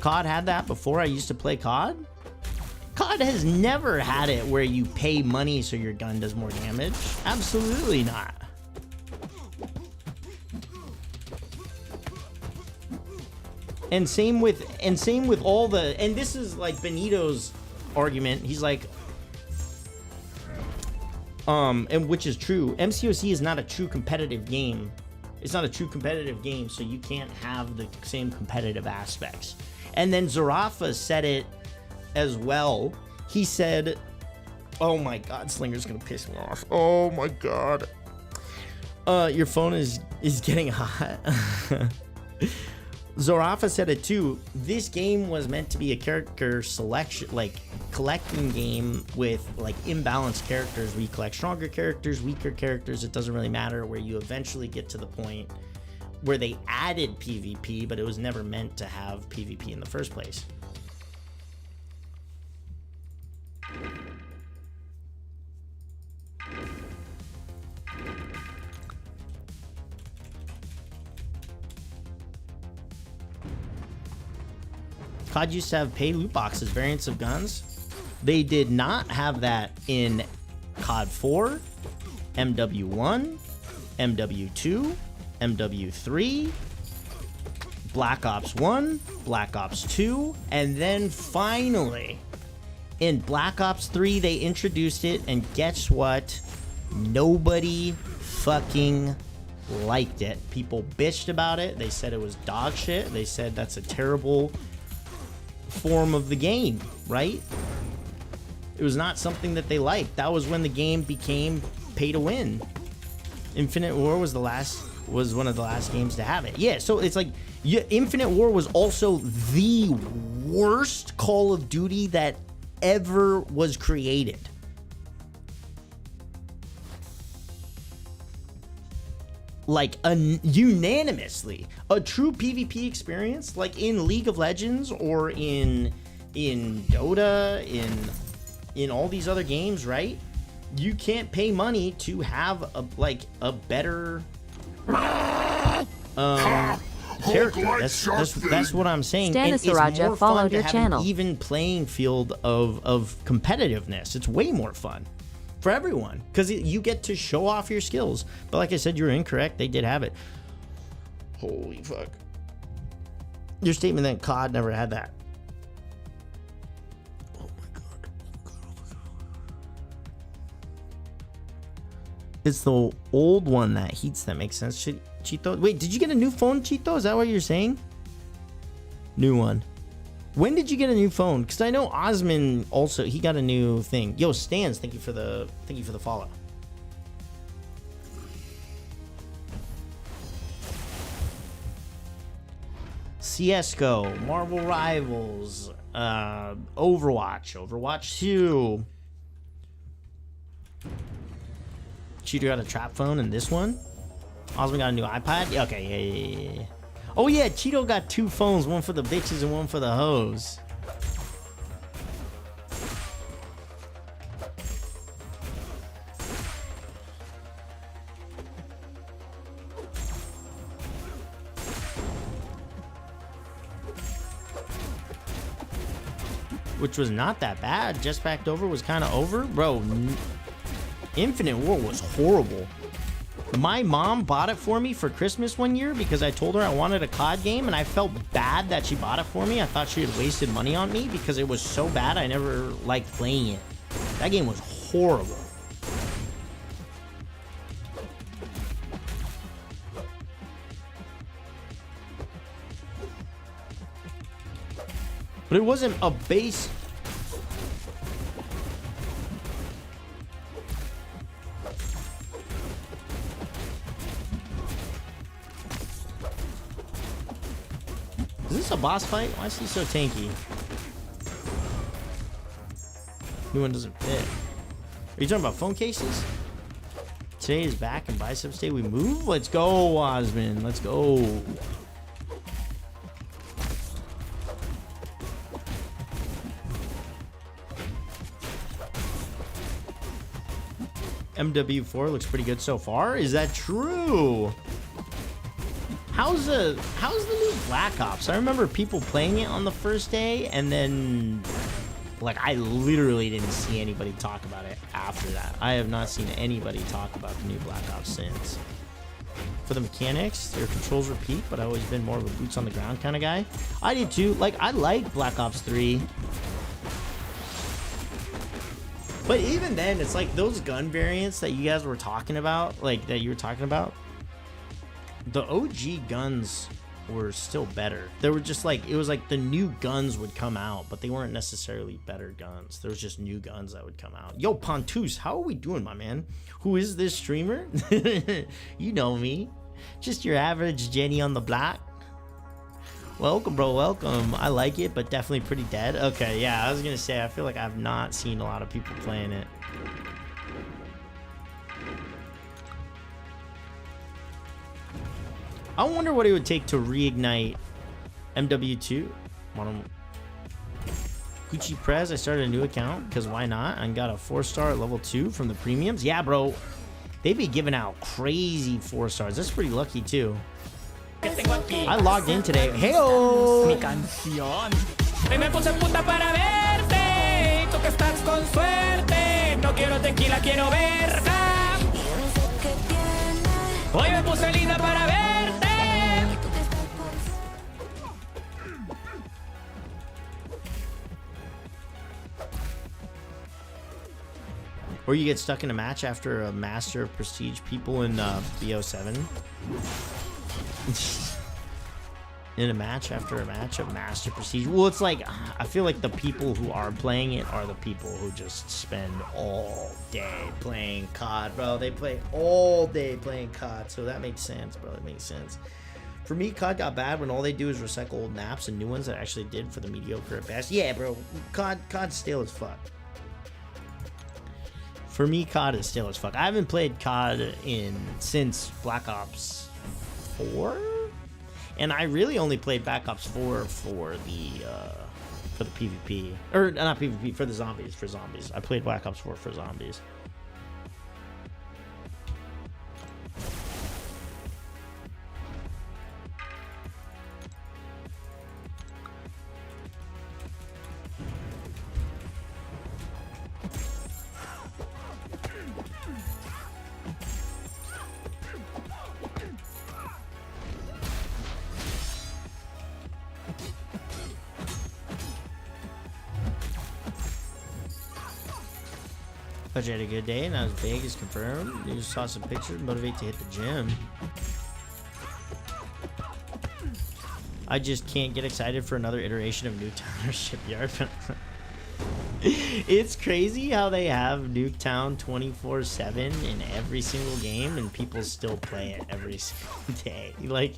COD had that before I used to play COD. COD has never had it where you pay money so your gun does more damage. Absolutely not. And same with all the, and this is like Benito's argument. He's like, and which is true. MCOC is not a true competitive game. It's not a true competitive game, so you can't have the same competitive aspects. And then Zarafa said it as well. He said, oh my God, Slinger's gonna piss me off. Oh my God. Your phone is getting hot. Zarafa said it too. This game was meant to be a character selection, like collecting game with like imbalanced characters where you collect stronger characters, weaker characters. It doesn't really matter, where you eventually get to the point where they added PvP, but it was never meant to have PvP in the first place. COD used to have paid loot boxes, variants of guns. They did not have that in COD 4, MW1, MW2, MW3, Black Ops 1, Black Ops 2, and then finally, in Black Ops 3, they introduced it, and guess what? Nobody fucking liked it. People bitched about it. They said it was dog shit. They said that's a terrible form of the game, right? It was not something that they liked. That was when the game became pay to win. Infinite War was one of the last games to have it. Yeah, so it's like Infinite War was also the worst Call of Duty that ever was created. Like unanimously, a true PvP experience, like in League of Legends or in Dota, in all these other games, right? You can't pay money to have a better character. That's what I'm saying. And it's more Stanisaraja fun followed to your have channel. an even playing field of competitiveness. It's way more fun for everyone because you get to show off your skills. But like I said, you're incorrect. They did have it. Holy fuck. Your statement that COD never had that. Oh my god. It's the old one that heats that makes sense. Chito. Wait, did you get a new phone, Chito? Is that what you're saying? New one. When did you get a new phone? Because I know Osman also, he got a new thing. Yo, Stans, thank you for the follow. CSGO, Marvel Rivals, Overwatch 2. Cheater got a trap phone in this one. Osman got a new iPad. Okay, yeah. Oh yeah, Cheeto got two phones, one for the bitches and one for the hoes. Which was not that bad. Just backed over was kind of over. Bro, Infinite War was horrible. My mom bought it for me for Christmas one year because I told her I wanted a COD game, and I felt bad that she bought it for me. I thought she had wasted money on me because it was so bad I never liked playing it. That game was horrible. But it wasn't a base... Is this a boss fight? Why is he so tanky? New one doesn't fit. Are you talking about phone cases? Today is back and biceps day. We move? Let's go, Osman. Let's go. MW4 looks pretty good so far. Is that true? How's the new Black Ops? I remember people playing it on the first day, and then like I literally didn't see anybody talk about it after that. I have not seen anybody talk about the new Black Ops since. For the mechanics, their controls were peak, but I've always been more of a boots on the ground kind of guy. I did too. Like I like Black Ops 3. But even then, it's like those gun variants that you guys were talking about, the OG guns were still better. They were just like, it was like the new guns would come out, but they weren't necessarily better guns. There was just new guns that would come out. Yo, Pontus, how are we doing, my man? Who is this streamer? You know me. Just your average Jenny on the block. Welcome, bro, welcome. I like it, but definitely pretty dead. Okay, yeah, I was gonna say, I feel like I've not seen a lot of people playing it. I wonder what it would take to reignite MW2. Gucci Prez, I started a new account, because why not? And got a 4-star at level 2 from the premiums. Yeah, bro, they be giving out crazy 4 stars. That's pretty lucky, too. I logged in today. Hey-oh! Mi canción. Hoy me puse puta para verte. Tú que estás con suerte. No quiero tequila, quiero verga. Hoy me puse linda para verte. Or you get stuck in a match after a Master of Prestige people in BO7. In a match after a match of Master Prestige. Well, it's like, I feel like the people who are playing it are the people who just spend all day playing COD, bro. They play all day playing COD, so that makes sense, bro. It makes sense. For me, COD got bad when all they do is recycle old maps and new ones that actually did for the mediocre at best. Yeah, bro. COD's stale as fuck. For me, COD is stale as fuck. I haven't played COD since Black Ops 4, and I really only played Black Ops 4 for the PvP, or not PvP, for the zombies. For zombies, I played Black Ops 4 for zombies. But you had a good day, and I was big as confirmed. You just saw some pictures, motivate to hit the gym. I just can't get excited for another iteration of Nuketown or Shipyard. It's crazy how they have Nuketown 24/7 in every single game, and people still play it every single day. Like,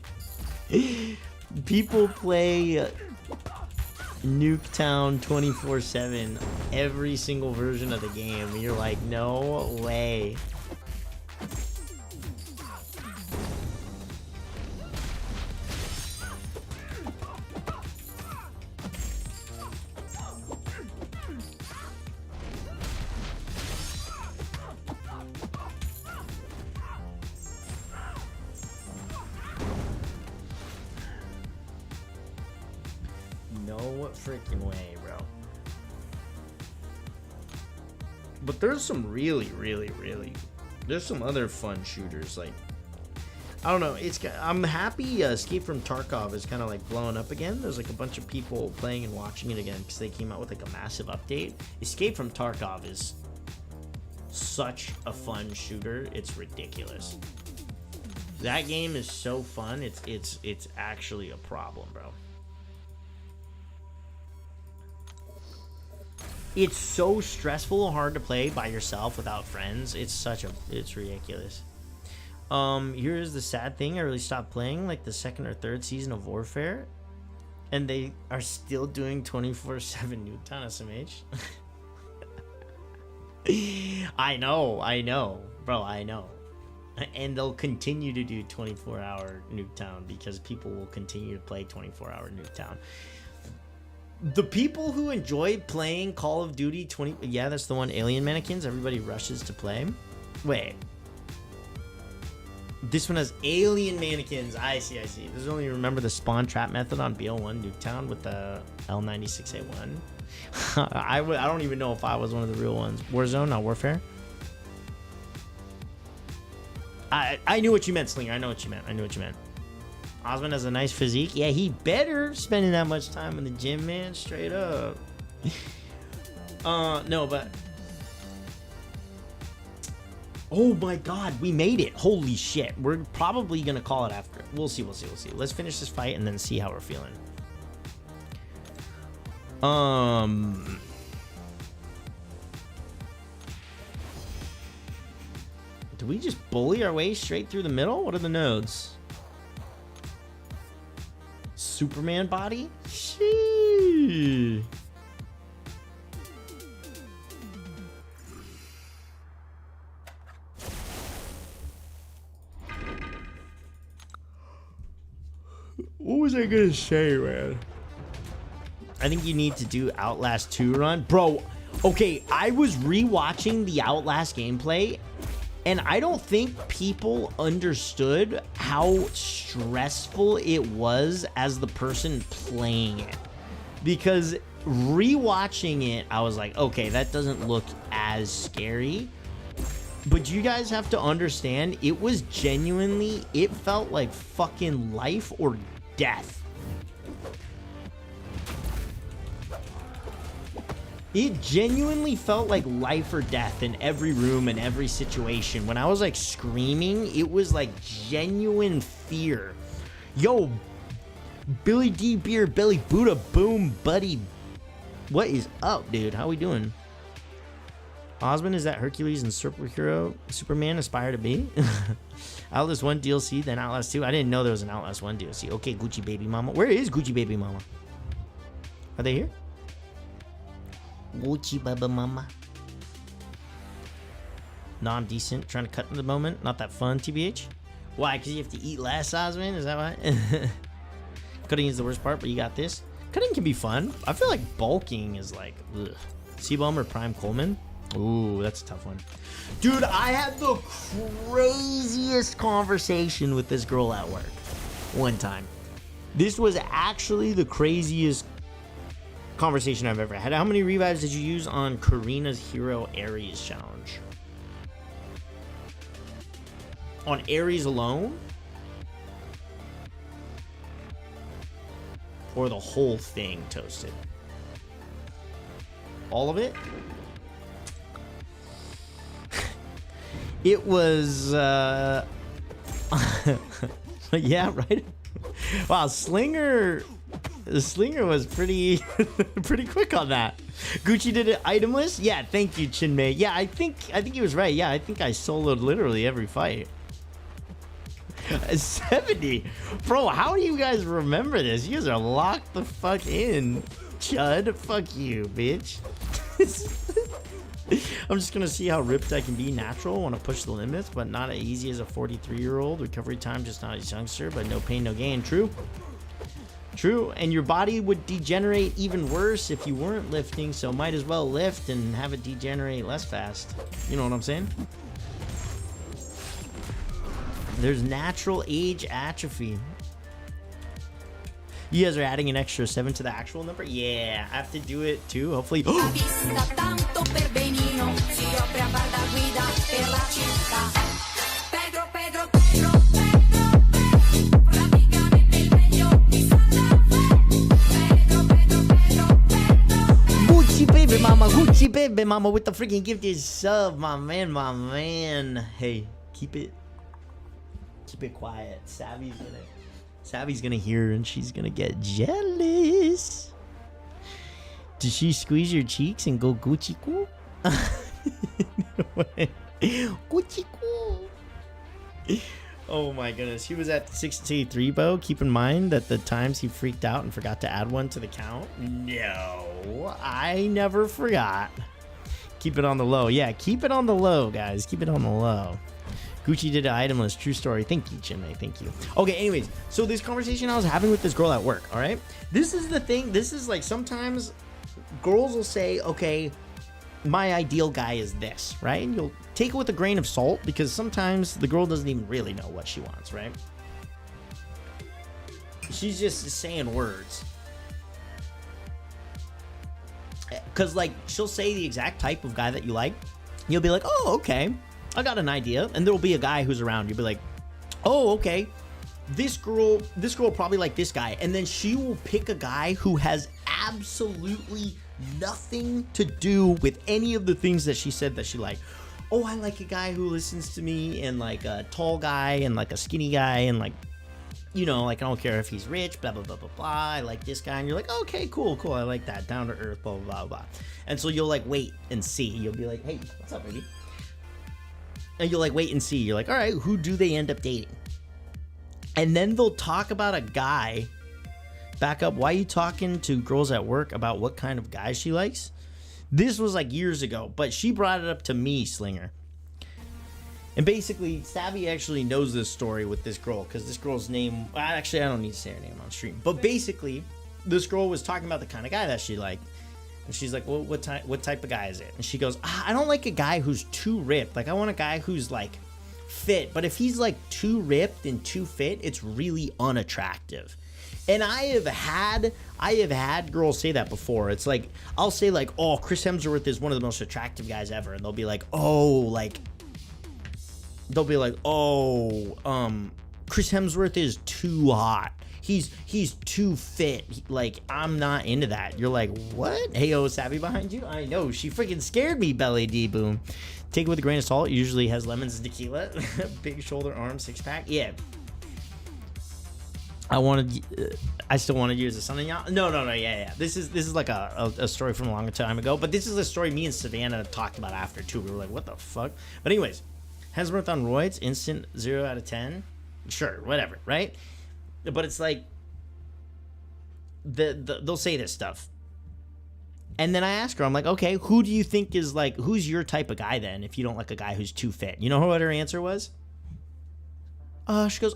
people play Nuketown 24/7 every single version of the game, and you're like, no way. No freaking way, bro. But there's some really, there's some other fun shooters. Like, I don't know. I'm happy Escape from Tarkov is kind of like blowing up again. There's like a bunch of people playing and watching it again because they came out with like a massive update. Escape from Tarkov is such a fun shooter. It's ridiculous. That game is so fun. It's actually a problem, bro. It's so stressful and hard to play by yourself without friends. It's ridiculous. Here's the sad thing. I really stopped playing like the second or third season of Warfare, and they are still doing 24/7 Nuketown SMH. I know, bro. I know. And they'll continue to do 24-hour Nuketown because people will continue to play 24-hour Nuketown. The people who enjoy playing Call of Duty 20... Yeah, that's the one, Alien Mannequins. Everybody rushes to play. Wait. This one has Alien Mannequins. I see. There's only remember the spawn trap method on BO1 Nuketown with the L96A1. I don't even know if I was one of the real ones. Warzone, not Warfare. I knew what you meant, Slinger. I know what you meant. Osmond has a nice physique. Yeah, he better spending that much time in the gym, man. Straight up. No, but... Oh my god, we made it. Holy shit. We're probably gonna call it after. We'll see. Let's finish this fight and then see how we're feeling. Do we just bully our way straight through the middle? What are the nodes? Superman body? Sheesh. What was I gonna say, man? I think you need to do Outlast 2 run. Bro, okay, I was rewatching the Outlast gameplay, and I don't think people understood how stressful it was as the person playing it. Because rewatching it, I was like, okay, that doesn't look as as scary. But you guys have to understand, it was genuinely, it felt like fucking life or death. It genuinely felt like life or death in every room and every situation. When I was like screaming, it was like genuine fear. Yo, Billy D Beer, Billy Buddha, boom, buddy. What is up, dude? How we doing? Osmond, is that Hercules and superhero Superman aspire to be? Outlast 1 DLC, then Outlast 2. I didn't know there was an Outlast 1 DLC. Okay, Gucci Baby Mama. Where is Gucci Baby Mama? Are they here? Gucci Baby Mama. Non-decent. Trying to cut in the moment. Not that fun, TBH. Why? Because you have to eat less, Osmond? Is that why? Cutting is the worst part, but you got this. Cutting can be fun. I feel like bulking is like, ugh. Seabaum or Prime Coleman? Ooh, that's a tough one. Dude, I had the craziest conversation with this girl at work one time. This was actually the craziest conversation I've ever had. How many revives did you use on Karina's Hero Ares challenge? On Ares alone? Or the whole thing, Toasted? All of it? It was, yeah, right? Wow, Slinger was pretty quick on that. Gucci did it itemless? Yeah, thank you, Chinmei. Yeah, I think he was right. Yeah, I think I soloed literally every fight. 70? Bro, how do you guys remember this? You guys are locked the fuck in. Chud, fuck you, bitch. I'm just gonna see how ripped I can be natural. Want to push the limits, but not as easy as a 43-year-old. Recovery time just not as youngster, but no pain, no gain. True. True, and your body would degenerate even worse if you weren't lifting, so might as well lift and have it degenerate less fast. You know what I'm saying? There's natural age atrophy. You guys are adding an extra 7 to the actual number? Yeah, I have to do it too, hopefully. Gucci baby mama with the freaking gifted sub, my man. Hey, keep it quiet. Savvy's gonna hear and she's gonna get jealous. Did she squeeze your cheeks and go Gucci cool? Gucci cool. Oh my goodness, he was at 63 bow. Keep in mind that the times he freaked out and forgot to add one to the count. No, I never forgot. Keep it on the low. Yeah, keep it on the low, guys. Keep it on the low. Gucci did it itemless. True story. Thank you, Chinmei. Thank you. Okay, anyways, so this conversation I was having with this girl at work, all right? This is the thing. This is like sometimes girls will say, okay, my ideal guy is this, right? And you'll take it with a grain of salt because sometimes the girl doesn't even really know what she wants, right? She's just saying words. Because, like, she'll say the exact type of guy that you like. You'll be like, oh, okay. I got an idea. And there'll be a guy who's around. You'll be like, oh, okay. This girl probably like this guy. And then she will pick a guy who has absolutely nothing to do with any of the things that she said that she liked. Oh, I like a guy who listens to me, and like a tall guy and like a skinny guy, and like, you know, like I don't care if he's rich, blah, blah, blah, blah, blah. I like this guy. And you're like, okay, cool. I like that. Down to earth, blah, blah, blah, blah. And so you'll like wait and see. You'll be like, hey, what's up, baby? And you'll like wait and see. You're like, all right, who do they end up dating? And then they'll talk about a guy. Back up. Why are you talking to girls at work about what kind of guy she likes? This was like years ago, but she brought it up to me, Slinger. And basically, Savvy actually knows this story with this girl, because this girl's name, actually, I don't need to say her name on stream. But basically, this girl was talking about the kind of guy that she liked. And she's like, well, what type of guy is it? And she goes, I don't like a guy who's too ripped. Like, I want a guy who's like fit. But if he's like too ripped and too fit, it's really unattractive. And I have had girls say that before. It's like, I'll say like, oh, Chris Hemsworth is one of the most attractive guys ever. And they'll be like, oh, Chris Hemsworth is too hot. He's too fit. Like, I'm not into that. You're like, what? Hey, oh, Savvy behind you? I know. She freaking scared me, Belly D Boom. Take it with a grain of salt. It usually has lemons and tequila. Big shoulder, arm, six pack. Yeah. I still wanted you as a son-in-law. No. Yeah. This is like a story from a long time ago. But this is a story me and Savannah talked about after too. We were like, what the fuck? But anyways, Hemsworth on roids, instant 0 out of 10. Sure, whatever, right? But it's like they'll say this stuff. And then I ask her, I'm like, okay, who do you think is like, who's your type of guy then if you don't like a guy who's too fit? You know what her answer was? She goes,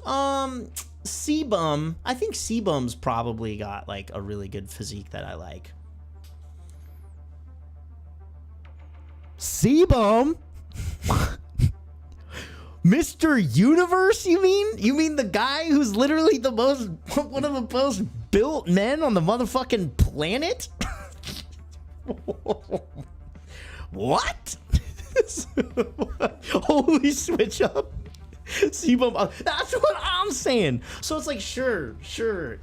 C-Bum. I think C-Bum's probably got like a really good physique that I like. C-Bum? Mr. Universe, you mean? You mean the guy who's literally one of the most built men on the motherfucking planet? What? Holy switch up. C-Bum. That's what I'm saying. So it's like, sure.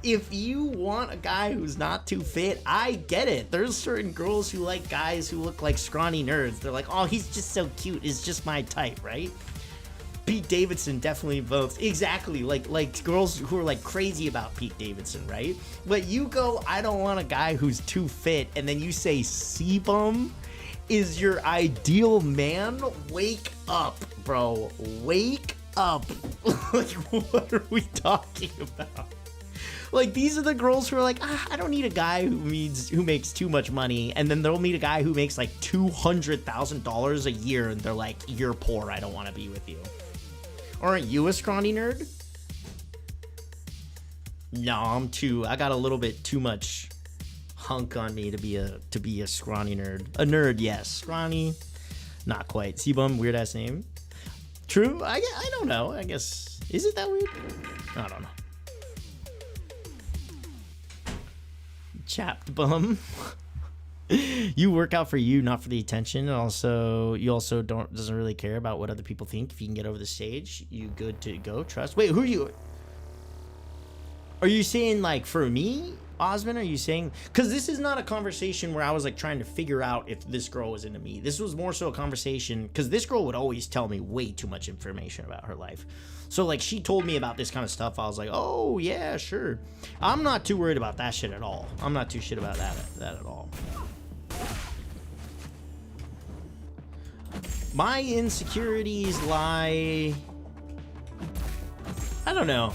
If you want a guy who's not too fit, I get it. There's certain girls who like guys who look like scrawny nerds. They're like, oh, he's just so cute. It's just my type, right? Pete Davidson definitely votes. Exactly. Like girls who are like crazy about Pete Davidson, right? But you go, I don't want a guy who's too fit, and then you say C-Bum is your ideal man? Wake up, bro. Wake up. Like, what are we talking about? Like, these are the girls who are like, I don't need a guy who makes too much money, and then they'll meet a guy who makes like $200,000 a year, and they're like, you're poor, I don't want to be with you. Aren't you a scrawny nerd? No, I got a little bit too much hunk on me to be a scrawny nerd. A nerd, yes. Scrawny, not quite. C-Bum, weird ass name. True? I don't know. I guess, is it that weird? I don't know. Chapped bum. You work out for you, not for the attention. And you also doesn't really care about what other people think. If you can get over the stage, you good to go. Trust. Wait, who are you? Are you saying like for me, Osmond? Are you saying, because this is not a conversation where I was like trying to figure out if this girl was into me. This was more so a conversation because this girl would always tell me way too much information about her life. So like she told me about this kind of stuff. I was like, oh yeah, sure. I'm not too worried about that shit at all. I'm not too shit about that at all. My insecurities lie, I don't know.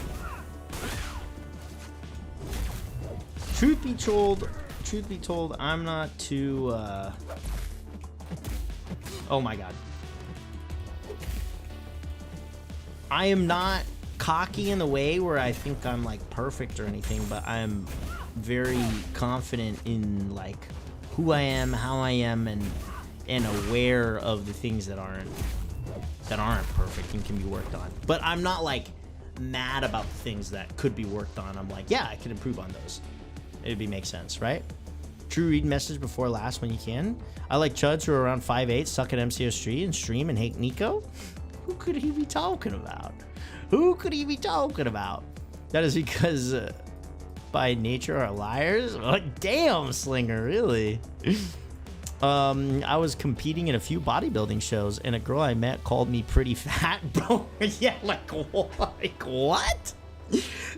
Truth be told, I'm not too, oh my god. I am not cocky in the way where I think I'm like perfect or anything, but I'm very confident in like who I am, how I am, and aware of the things that aren't perfect and can be worked on. But I'm not like mad about the things that could be worked on. I'm like, yeah, I could improve on those. It'd make sense, right? True, read message before last when you can. I like chuds who are around 5'8", suck at MCO Street and stream and hate Nico. Who could he be talking about? Who could he be talking about? That is because by nature are liars. Oh, damn, Slinger, really? I was competing in a few bodybuilding shows, and a girl I met called me pretty fat, bro. Yeah, like what?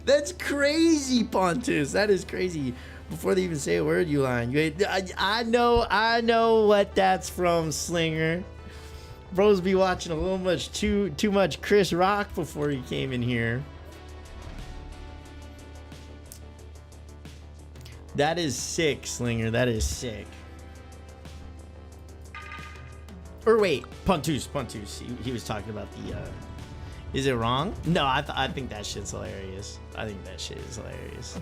That's crazy, Pontus. That is crazy. Before they even say a word, you lying. I know what that's from, Slinger. Bros be watching a little much too much Chris Rock before he came in here. That is sick, Slinger. That is sick. Or wait, Pontus. He was talking about the. Is it wrong? No, I think that shit's hilarious. I think that shit is hilarious.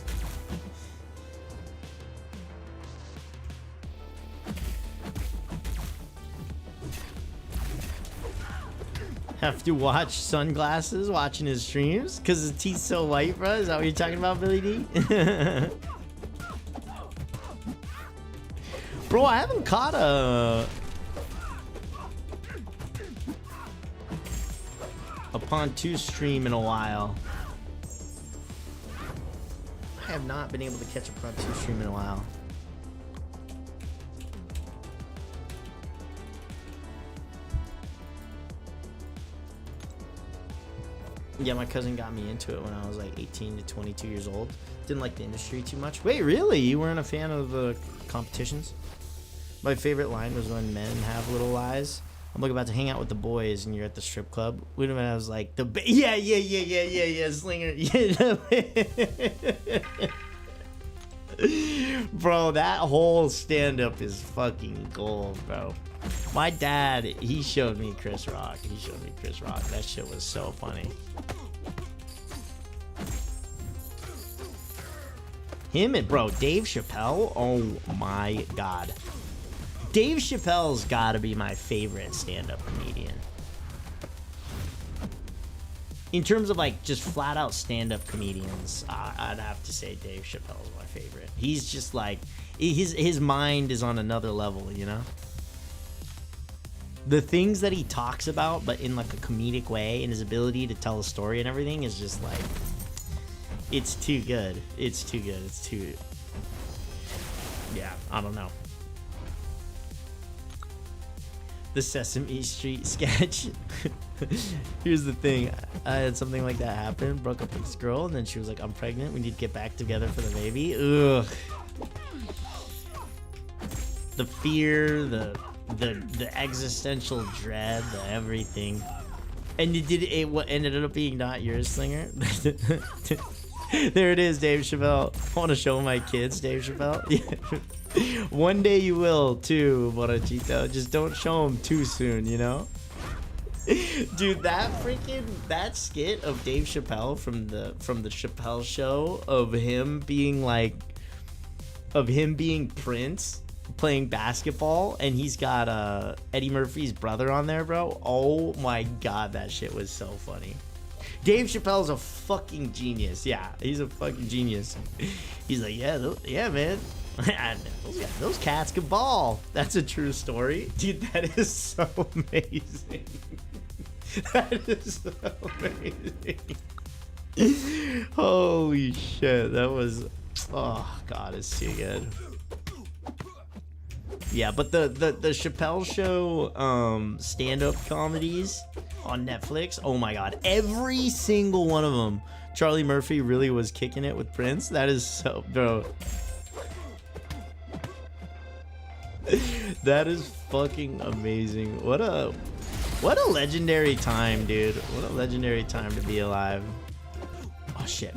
Have to watch sunglasses watching his streams because his teeth's so white, bro. Is that what you're talking about, Billy D? Bro, I haven't caught a Pontoon stream in a while. I have not been able to catch a Pontoon stream in a while. Yeah, my cousin got me into it when I was like 18 to 22 years old. Didn't like the industry too much. Wait, really? You weren't a fan of the competitions? My favorite line was when men have little lies. I'm like about to hang out with the boys and you're at the strip club. Wait a minute, I was like, yeah, Slinger. Bro, that whole stand-up is fucking gold, bro. My dad, he showed me Chris Rock. That shit was so funny. Him and, bro, Dave Chappelle, oh my god. Dave Chappelle's gotta be my favorite stand-up comedian. In terms of like just flat out stand-up comedians, I'd have to say Dave Chappelle's my favorite. He's just like, his mind is on another level, you know? The things that he talks about, but in like a comedic way, and his ability to tell a story and everything is just like, it's too good. It's too good. It's too, yeah, I don't know. The Sesame Street sketch. Here's the thing. I had something like that happen. Broke up with this girl, and then she was like, I'm pregnant. We need to get back together for the baby. Ugh. The fear, the existential dread, the everything. And what ended up being not yours, Slinger? There it is, Dave Chappelle. I want to show my kids, Dave Chappelle. Yeah. One day you will too, Borachito. Just don't show them too soon, you know? Dude, that skit of Dave Chappelle from the Chappelle Show of him being Prince playing basketball, and he's got Eddie Murphy's brother on there, bro. Oh my god, that shit was so funny. Dave Chappelle's a fucking genius. Yeah, he's a fucking genius. He's like, yeah, man. Those cats can ball. That's a true story. Dude, that is so amazing. That is so amazing. Holy shit, that was, oh god, it's too good. Yeah, but the Chappelle Show stand-up comedies on Netflix, oh my god, every single one of them, Charlie Murphy really was kicking it with Prince. That is so, bro. That is fucking amazing. What a legendary time, dude. What a legendary time to be alive. Oh shit.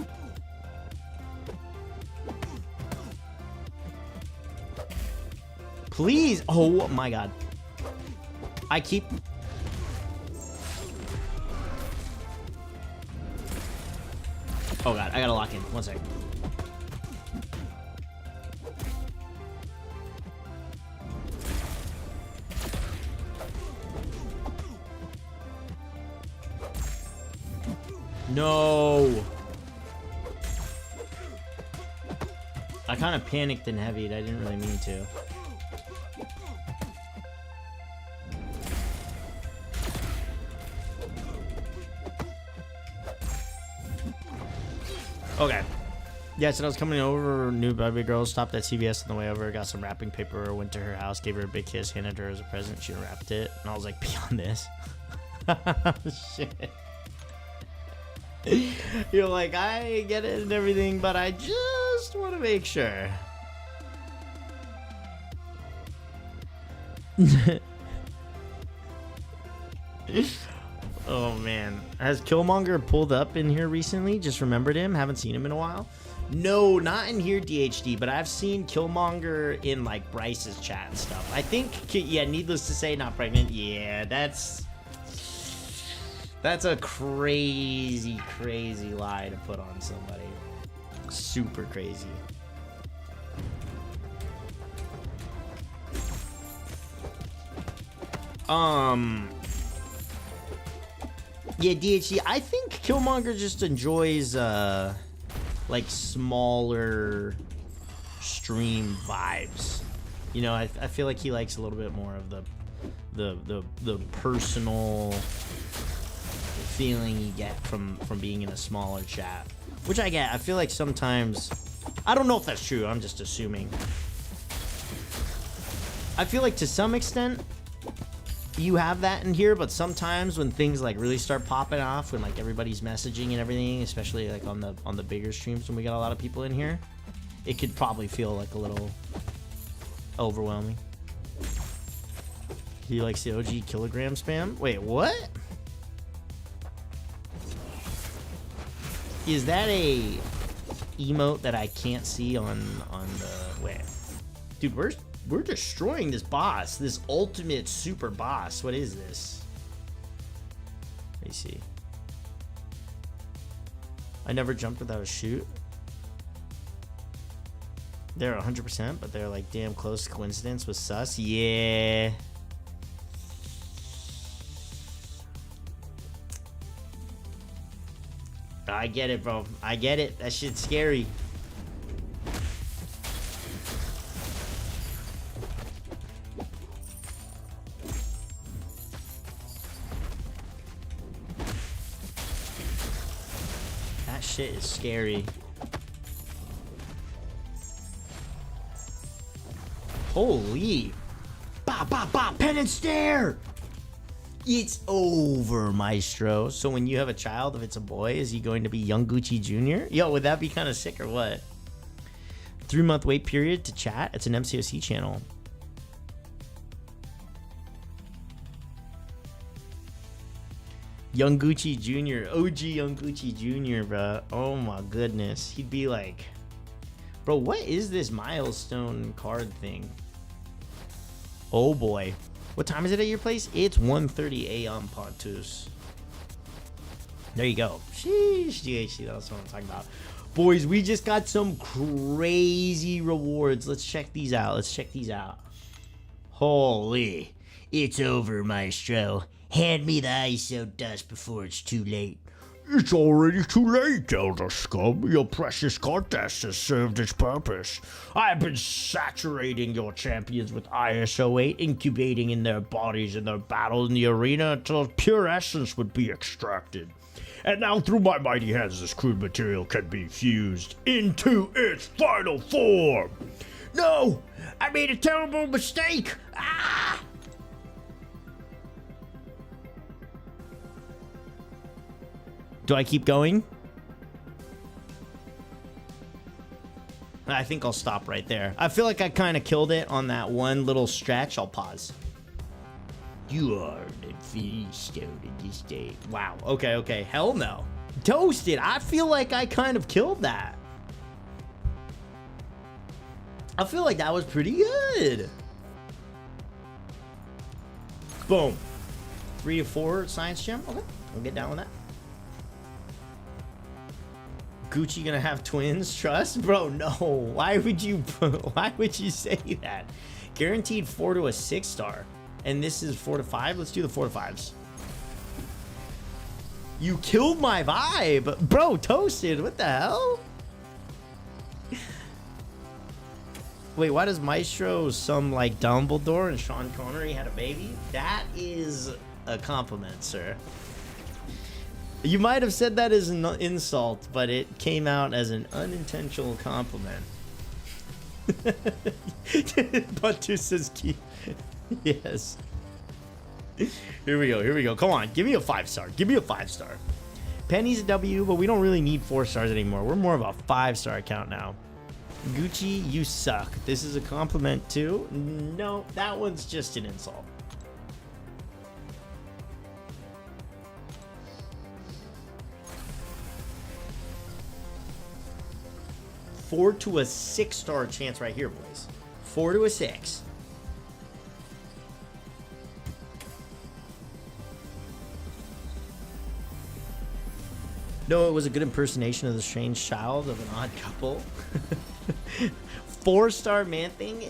Please. Oh my god. I keep... Oh god, I gotta lock in. 1 second. No. I kind of panicked and heavied. I didn't really mean to. Okay. Yeah, so I was coming over, new baby girl, stopped at CVS on the way over, got some wrapping paper, went to her house, gave her a big kiss, handed her as a present, she wrapped it, and I was like, beyond this. Shit. You're like, I get it and everything, but I just want to make sure. Oh man, has Killmonger pulled up in here recently? Just remembered him, haven't seen him in a while. No, not in here, DHD, but I've seen Killmonger in like Bryce's chat and stuff. I think, yeah, needless to say, not pregnant. Yeah, that's a crazy lie to put on somebody. Super crazy. Yeah, DHC. I think Killmonger just enjoys like smaller stream vibes. You know, I feel like he likes a little bit more of the personal feeling you get from being in a smaller chat, which I get. I feel like sometimes, I don't know if that's true, I'm just assuming. I feel like to some extent you have that in here, but sometimes when things like really start popping off, when like everybody's messaging and everything, especially like on the bigger streams when we got a lot of people in here, it could probably feel like a little overwhelming. He likes the OG kilogram spam. Wait, what? Is that a emote that I can't see on the wait? Dude, we're destroying this boss, this ultimate super boss. What is this? Let me see. I never jumped without a shoot. They're 100%, but they're like damn close coincidence with sus. Yeah. I get it, bro. I get it. That shit's scary. That shit is scary. Holy. Bop, bop, bop. Pen and stare. It's over, Maestro. So when you have a child, if it's a boy, is he going to be Young Gucci Jr.? Yo, would that be kind of sick or what? 3-month wait period to chat. It's an MCOC channel. Young Gucci Jr. OG Young Gucci Jr., bro. Oh my goodness. He'd be like... Bro, what is this milestone card thing? Oh boy. What time is it at your place? It's 1:30 a.m. Pontus. There you go. Sheesh, GHC, that's what I'm talking about. Boys, we just got some crazy rewards. Let's check these out. Let's check these out. Holy. It's over, Maestro. Hand me the ISO dust before it's too late. It's already too late, Elder Scum. Your precious contest has served its purpose. I've been saturating your champions with ISO 8, incubating in their bodies in their battle in the arena until pure essence would be extracted. And now through my mighty hands, this crude material can be fused into its final form. No! I made a terrible mistake! Ah! Do I keep going? I think I'll stop right there. I feel like I kind of killed it on that one little stretch. I'll pause. You are the feast of this day. Wow. Okay, okay. Hell no. Toasted. I feel like I kind of killed that. I feel like that was pretty good. Boom. 3 to 4 science gem. Okay. I'll get down with that. Gucci gonna have twins? Trust? Bro, no. Why would you say that? Guaranteed 4 to a 6 star. And this is 4 to 5? Let's do the 4 to 5s. You killed my vibe. Bro, toasted. What the hell? Wait, why does Maestro some like Dumbledore and Sean Connery had a baby? That is a compliment, sir. You might have said that as an insult, but it came out as an unintentional compliment. Buntu says keep. Yes. Here we go, here we go. Come on, give me a 5-star. Give me a 5-star. Penny's a W, but we don't really need 4 stars anymore. We're more of a 5-star account now. Gucci, you suck. This is a compliment too? No, that one's just an insult. Four to a 6-star chance right here, boys. 4 to a 6. No, it was a good impersonation of the strange child of an odd couple. 4-star man thing.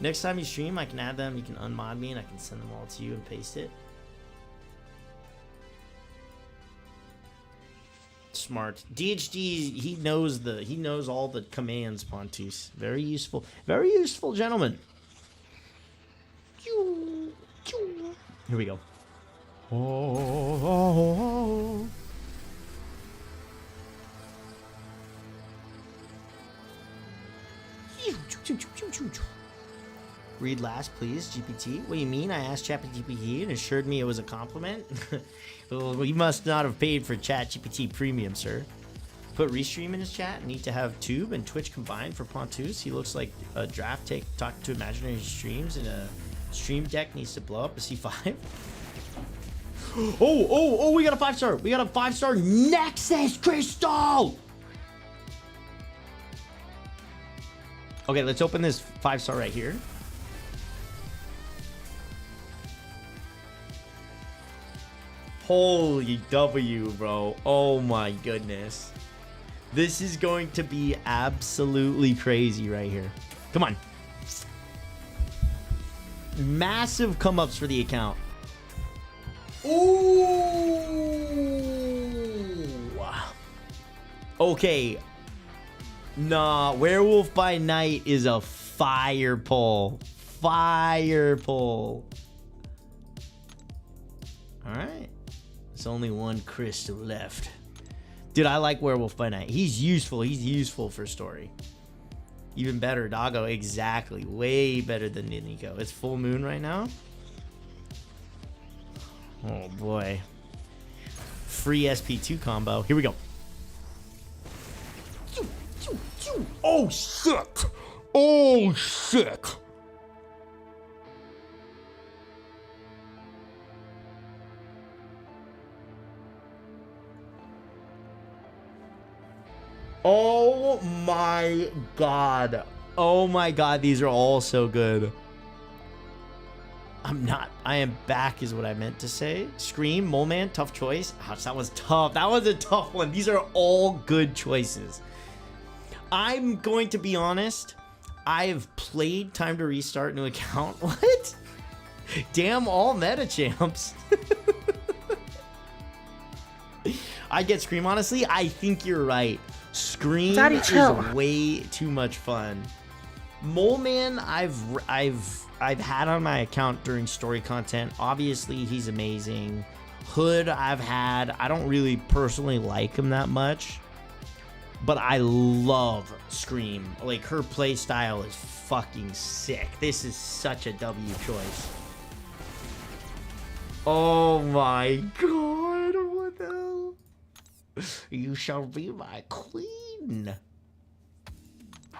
Next time you stream, I can add them. You can unmod me, and I can send them all to you and paste it. smart. DHD, he knows all the commands, Pontus. Very useful gentleman. Here we go. Oh. Read last, please, GPT. What do you mean? I asked ChatGPT and assured me it was a compliment? Well, you must not have paid for ChatGPT Premium, sir. Put Restream in his chat. Need to have Tube and Twitch combined for Pontus. He looks like a draft take talking to imaginary streams, and a stream deck needs to blow up a C5. Oh, we got a 5-star. We got a 5-star Nexus Crystal. Okay, let's open this 5-star right here. Holy W, bro. Oh my goodness. This is going to be absolutely crazy right here. Come on. Massive come-ups for the account. Ooh. Okay. Nah, Werewolf by Night is a fire pull. Fire pull. Alright. There's only one crystal left. Dude, I like Werewolf by Night. He's useful. He's useful for story. Even better, Doggo. Exactly. Way better than Nico. It's full moon right now. Oh, boy. Free SP2 combo. Here we go. Oh, shit. Oh, shit. Oh my god. Oh my god, these are all so good. I am back is what I meant to say. Scream, Mole Man, tough choice. Ouch, that was tough. That was a tough one. These are all good choices. I'm going to be honest. I've played Time to Restart New Account. What? Damn, all meta champs. I get Scream, honestly. I think you're right. Scream Daddy, chill. is way too much fun. Mole Man, I've had on my account during story content. Obviously, he's amazing. Hood, I've had. I don't really personally like him that much, but I love Scream. Like, her play style is fucking sick. This is such a W choice. Oh my god, what the hell? You shall be my queen.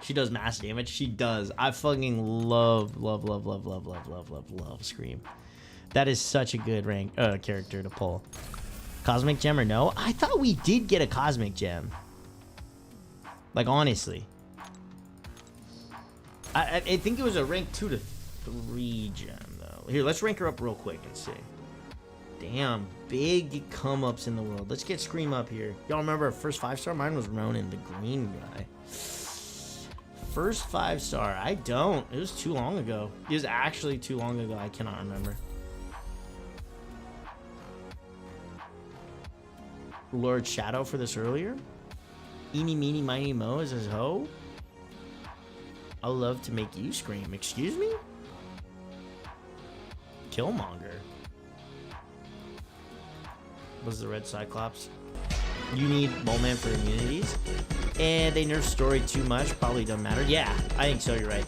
She does mass damage. She does. I fucking love Scream. That is such a good rank character to pull. Cosmic Gem or no? I thought we did get a Cosmic Gem. Like, honestly. I think it was a rank 2 to 3 gem, though. Here, let's rank her up real quick and see. Damn, big come-ups in the world. Let's get Scream up here. Y'all remember our first 5-star? Mine was Ronan, the green guy. First 5-star. I don't. It was too long ago. It was actually too long ago. I cannot remember. Lord Shadow for this earlier. Eeny, meeny, miny, mo is his hoe. I love to make you scream. Excuse me? Killmonger. Was the red Cyclops? You need Mole Man for immunities. And they nerf story too much. Probably doesn't matter. Yeah, I think so. You're right.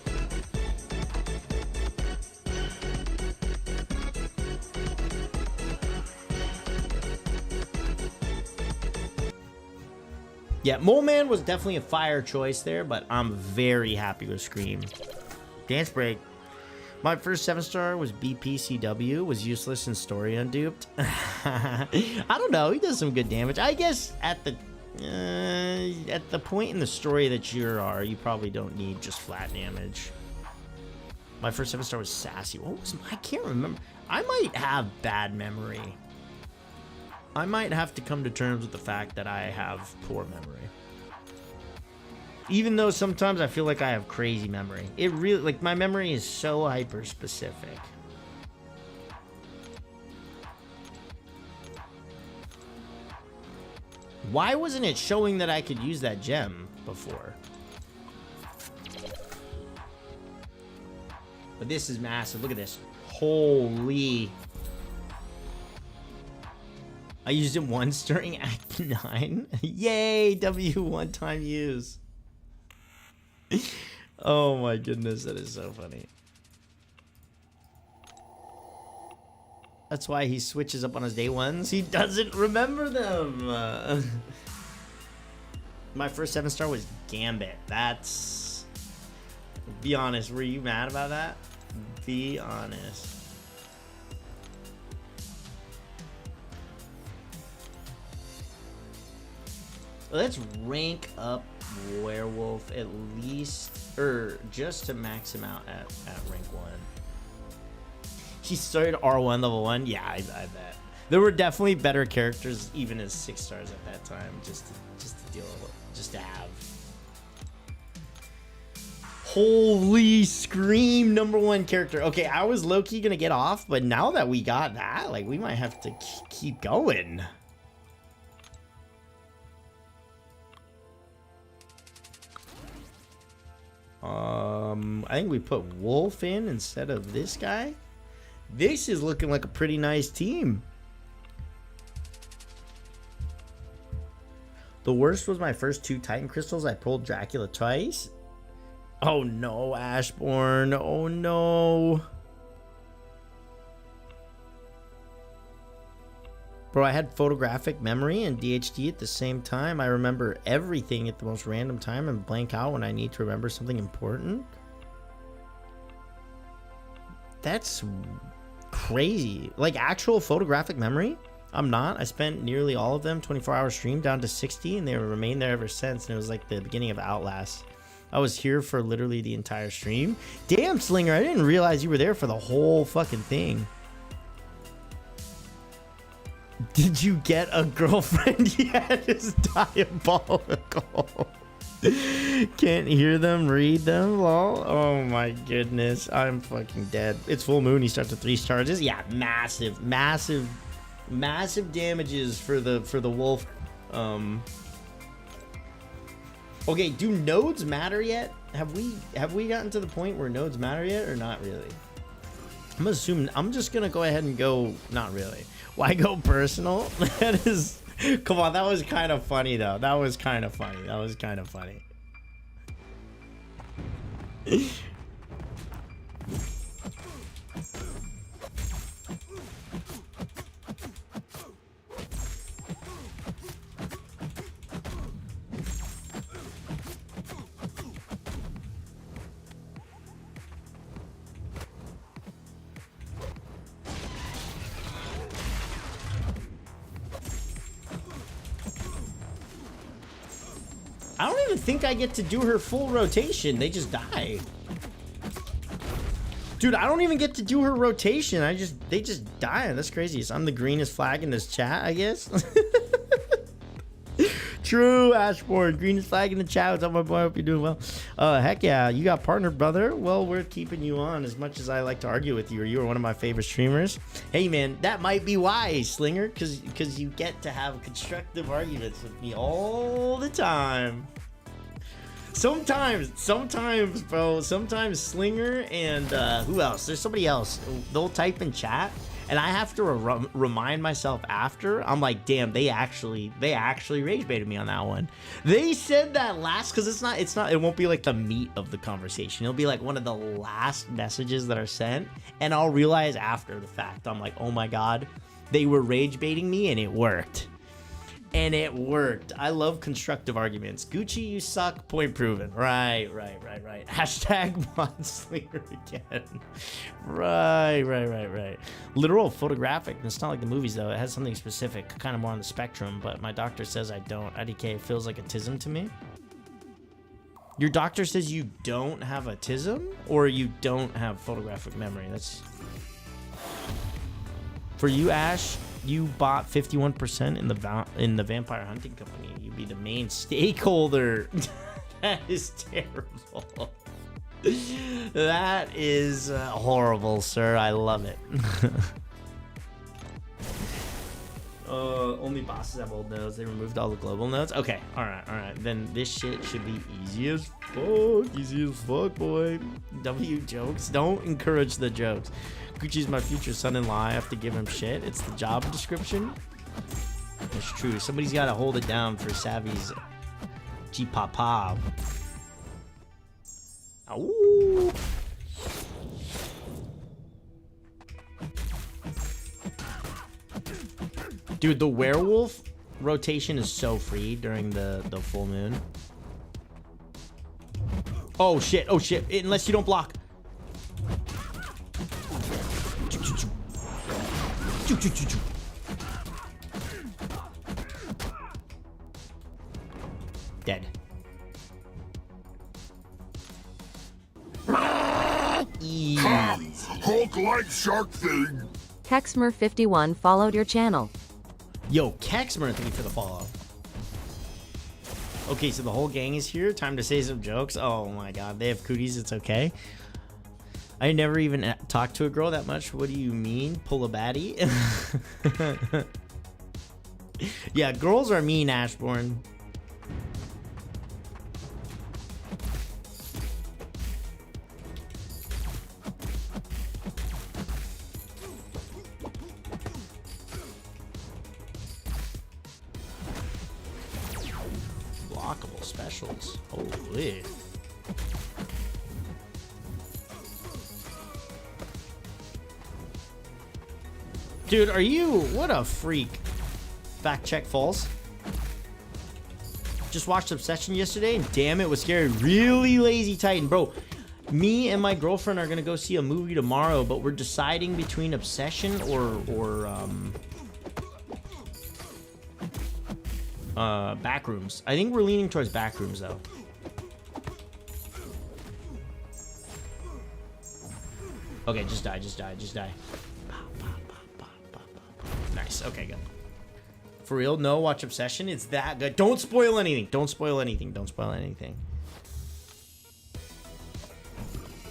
Yeah, Mole Man was definitely a fire choice there, but I'm very happy with Scream. Dance break. My first 7-star was BPCW, was useless and story unduped. I don't know, he does some good damage. I guess at the point in the story that you are, you probably don't need just flat damage. My first 7-star was Sassy. What was I can't remember. I might have bad memory. I might have to come to terms with the fact that I have poor memory. Even though sometimes I feel like I have crazy memory. It really, like, my memory is so hyper specific. Why wasn't it showing that I could use that gem before? But this is massive. Look at this. Holy. I used it once during Act 9. Yay, W one-time use. Oh my goodness, that is so funny. That's why he switches up on his day ones. He doesn't remember them. My first 7-star was Gambit. That's... Be honest, were you mad about that? Be honest. Let's rank up Werewolf at least, or just to max him out at rank 1. He started R1 level 1. Yeah, I bet. There were definitely better characters even as 6 stars at that time. Just to deal with, just to have. Holy scream, #1 character. Okay, I was low-key gonna get off, but now that we got that, like, we might have to keep going. I think we put Wolf in instead of this guy. This is looking like a pretty nice team. The worst was my first 2 Titan crystals. I pulled Dracula twice. Oh no, Ashbourne. Oh no. Bro, I had photographic memory and DHD at the same time. I remember everything at the most random time and blank out when I need to remember something important. That's crazy. Like actual photographic memory? I'm not. I spent nearly all of them 24-hour stream down to 60 and they remained there ever since. And it was like the beginning of Outlast. I was here for literally the entire stream. Damn, Slinger, I didn't realize you were there for the whole fucking thing. Did you get a girlfriend yet? It's diabolical. Can't hear them, read them, lol. Oh my goodness, I'm fucking dead. It's full moon, he starts with 3 stars. Yeah, massive damages for the wolf. Okay, do nodes matter yet? Have we gotten to the point where nodes matter yet or not really? I'm assuming. I'm just gonna go ahead and go not really. Why go personal? That is, come on, that was kind of funny though. That was kind of funny. I don't even think I get to do her full rotation. They just die. Dude, I don't even get to do her rotation. They just die. That's crazy. So I'm the greenest flag in this chat, I guess. True, Ashbourne. Greenest flag in the chat. What's up, my boy? Hope you're doing well. Heck yeah. You got partnered, brother. Well, we're keeping you on as much as I like to argue with you, or you are one of my favorite streamers. Hey, man, that might be why, Slinger, because you get to have constructive arguments with me all the time. Sometimes, bro. Sometimes Slinger and who else? There's somebody else. They'll type in chat, and I have to remind myself after. I'm like, damn, they actually rage baited me on that one. They said that last, because it's not. It won't be like the meat of the conversation. It'll be like one of the last messages that are sent, and I'll realize after the fact. I'm like, oh my god, they were rage baiting me, and it worked. And it worked. I love constructive arguments. Gucci, you suck. Point proven. Right. Hashtag Mondslinger again. Right. Literal photographic. It's not like the movies, though. It has something specific, kind of more on the spectrum, but my doctor says I don't. IDK feels like autism to me. Your doctor says you don't have autism, or you don't have photographic memory? That's... For you, Ash... You bought 51% in the Vampire Hunting Company. You'd be the main stakeholder. That is terrible. That is horrible, sir. I love it. Only bosses have old nodes. They removed all the global nodes. Okay, all right. Then this shit should be easy as fuck, boy. W jokes. Don't encourage the jokes. Gucci's my future son-in-law. I have to give him shit. It's the job description. It's true. Somebody's got to hold it down for Savvy's G-pop-pop. Ooh. Dude, the werewolf rotation is so free during the full moon. Oh shit, unless you don't block. Dead. Easy. Hulk-like shark thing. Kexmer51 followed your channel. Yo, Kexmer, thank you for the follow. Okay, so the whole gang is here. Time to say some jokes. Oh my god, they have cooties. It's okay. I never even talked to a girl that much. What do you mean? Pull a baddie? Yeah, girls are mean, Ashbourne. Blockable specials. Holy. Dude, are you... What a freak. Fact check false. Just watched Obsession yesterday and damn, it was scary. Really lazy Titan. Bro, me and my girlfriend are gonna go see a movie tomorrow, but we're deciding between Obsession or Backrooms. I think we're leaning towards Backrooms though. Okay, just die. Nice. Okay, good. For real? No, watch Obsession. It's that good. Don't spoil anything. Don't spoil anything.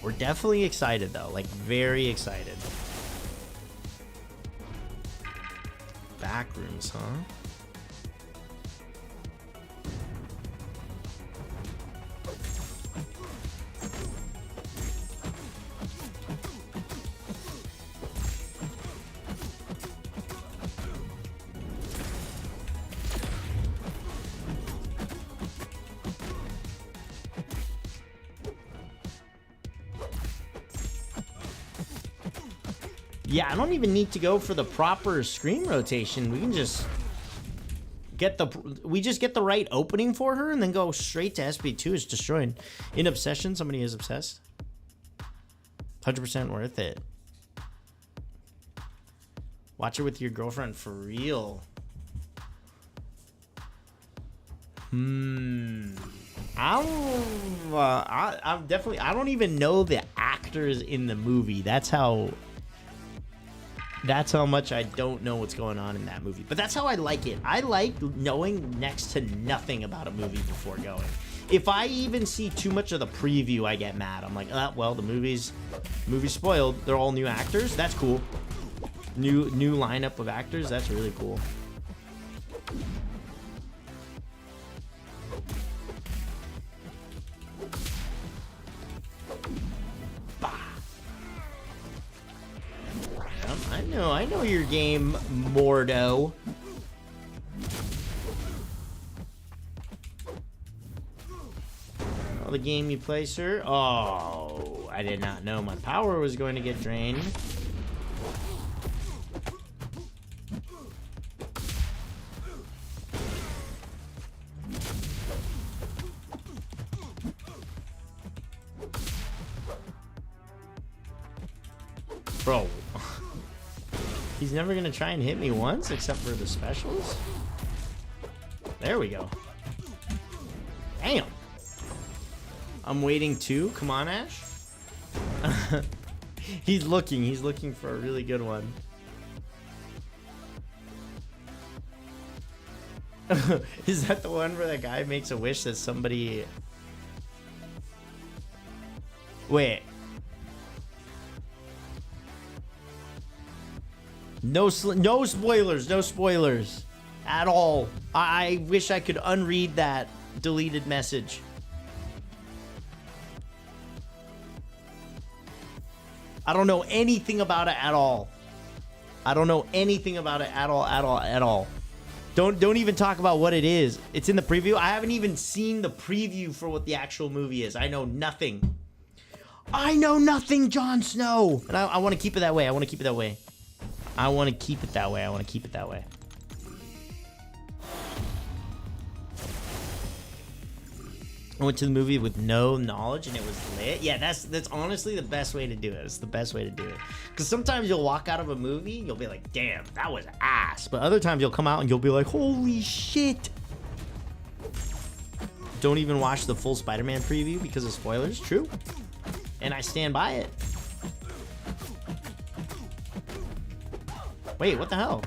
We're definitely excited though. Like, very excited. Backrooms, huh? Yeah, I don't even need to go for the proper screen rotation. We can just get the right opening for her and then go straight to SB2. It's destroyed. In Obsession, somebody is obsessed. 100% worth it. Watch it with your girlfriend for real. I'm definitely... I don't even know the actors in the movie. That's how much I don't know what's going on in that movie. But that's how I like it. I like knowing next to nothing about a movie before going. If I even see too much of the preview, I get mad. I'm like, well, the movie's spoiled. They're all new actors. That's cool. New lineup of actors. That's really cool. I know your game, Mordo. Oh, the game you play, sir? Oh, I did not know my power was going to get drained. Bro. He's never gonna try and hit me once, except for the specials. There we go. Damn. I'm waiting too. Come on, Ash. He's looking for a really good one. Is that the one where the guy makes a wish that somebody... Wait. No spoilers. No spoilers at all. I wish I could unread that deleted message. I don't know anything about it at all. I don't know anything about it at all. Don't even talk about what it is. It's in the preview. I haven't even seen the preview for what the actual movie is. I know nothing. I know nothing, Jon Snow. And I want to keep it that way. I want to keep it that way. I want to keep it that way. I want to keep it that way. I went to the movie with no knowledge and it was lit. Yeah, that's honestly the best way to do it. It's the best way to do it. Because sometimes you'll walk out of a movie and you'll be like, damn, that was ass. But other times you'll come out and you'll be like, holy shit. Don't even watch the full Spider-Man preview because of spoilers. True. And I stand by it. Wait, what the hell?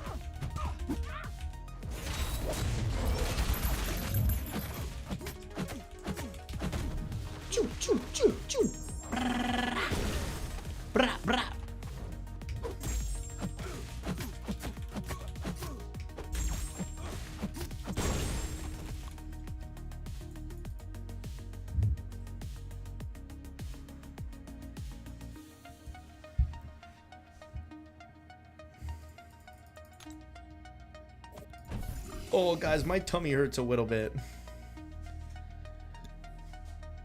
Choo, choo, choo, choo. Brah, brah. Oh, guys, my tummy hurts a little bit.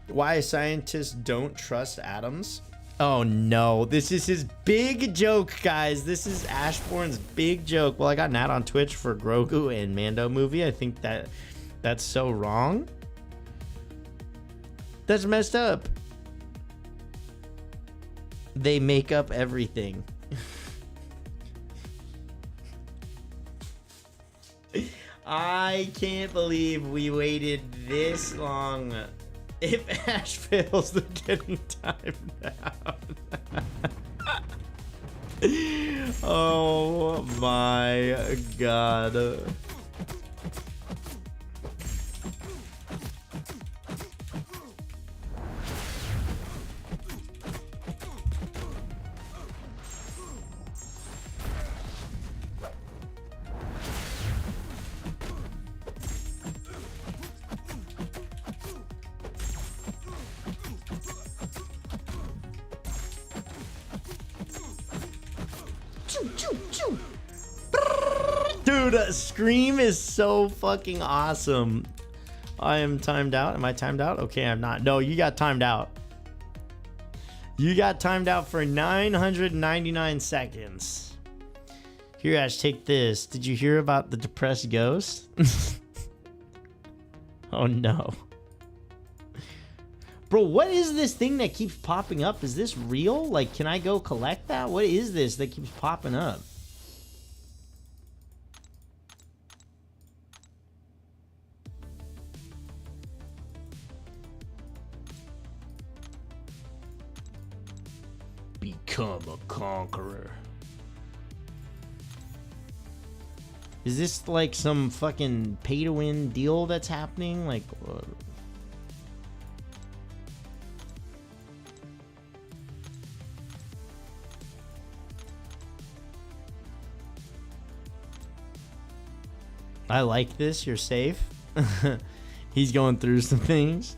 Why scientists don't trust atoms? Oh no, this is his big joke, guys. This is Ashbourne's big joke. Well, I got Nat on Twitch for Grogu and Mando movie. I think that's so wrong. That's messed up. They make up everything. I can't believe we waited this long. If Ash fails, they're getting timed out. Oh my god. Dude, Scream is so fucking awesome. I am timed out. Am I timed out? Okay, I'm not. No, you got timed out. You got timed out for 999 seconds. Here, Ash, take this. Did you hear about the depressed ghost? Oh, no. Bro, what is this thing that keeps popping up? Is this real? Like, can I go collect that? What is this that keeps popping up? Become a conqueror. Is this like some fucking pay-to-win deal that's happening? Like... I like this. You're safe. He's going through some things.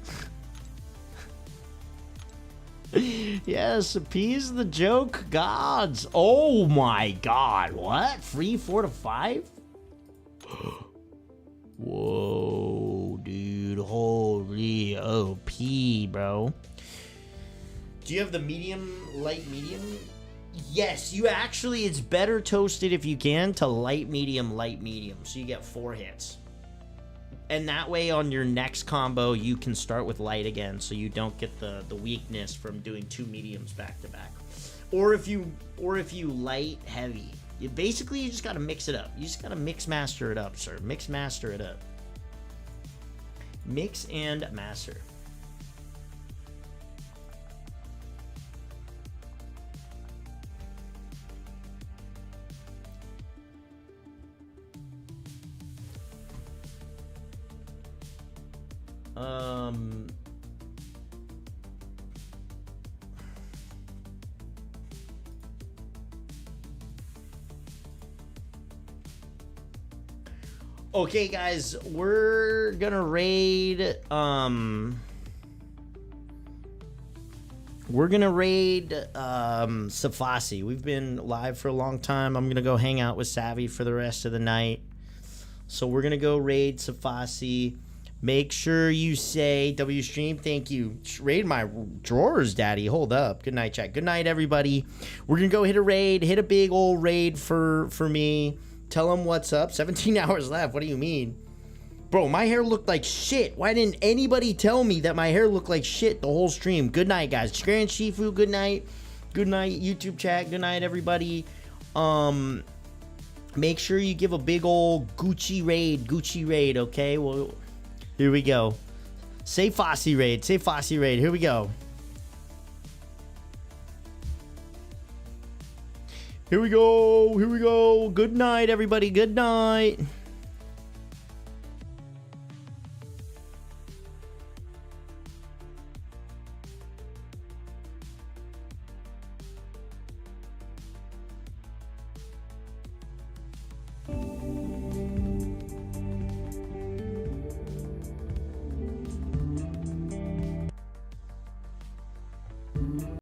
Yes, appease the joke gods. Oh my god. What? Free 4 to 5? Whoa, dude. Holy OP, bro. Do you have the medium, light, medium? Yes, you actually, it's better toasted if you can to light, medium, so you get 4 hits. And that way on your next combo, you can start with light again, so you don't get the weakness from doing 2 mediums back to back. Or if you light heavy. You just gotta mix it up. You just gotta mix master it up, sir. Mix master it up. Mix and master. Okay, guys, we're gonna raid. We're gonna raid Safasi. We've been live for a long time. I'm gonna go hang out with Savvy for the rest of the night. So we're gonna go raid Safasi. Make sure you say WStream. Thank you. Raid my drawers, Daddy. Hold up. Good night, chat. Good night, everybody. We're gonna go hit a raid. Hit a big old raid for me. Tell them what's up. 17 hours left. What do you mean? Bro, my hair looked like shit. Why didn't anybody tell me that my hair looked like shit the whole stream? Good night, guys. Grand Shifu, good night. Good night, YouTube chat. Good night, everybody. Make sure you give a big old Gucci raid, okay? Well, here we go. Say Fossy raid. Say Fossy raid. Here we go. Here we go. Here we go. Good night, everybody. Good night.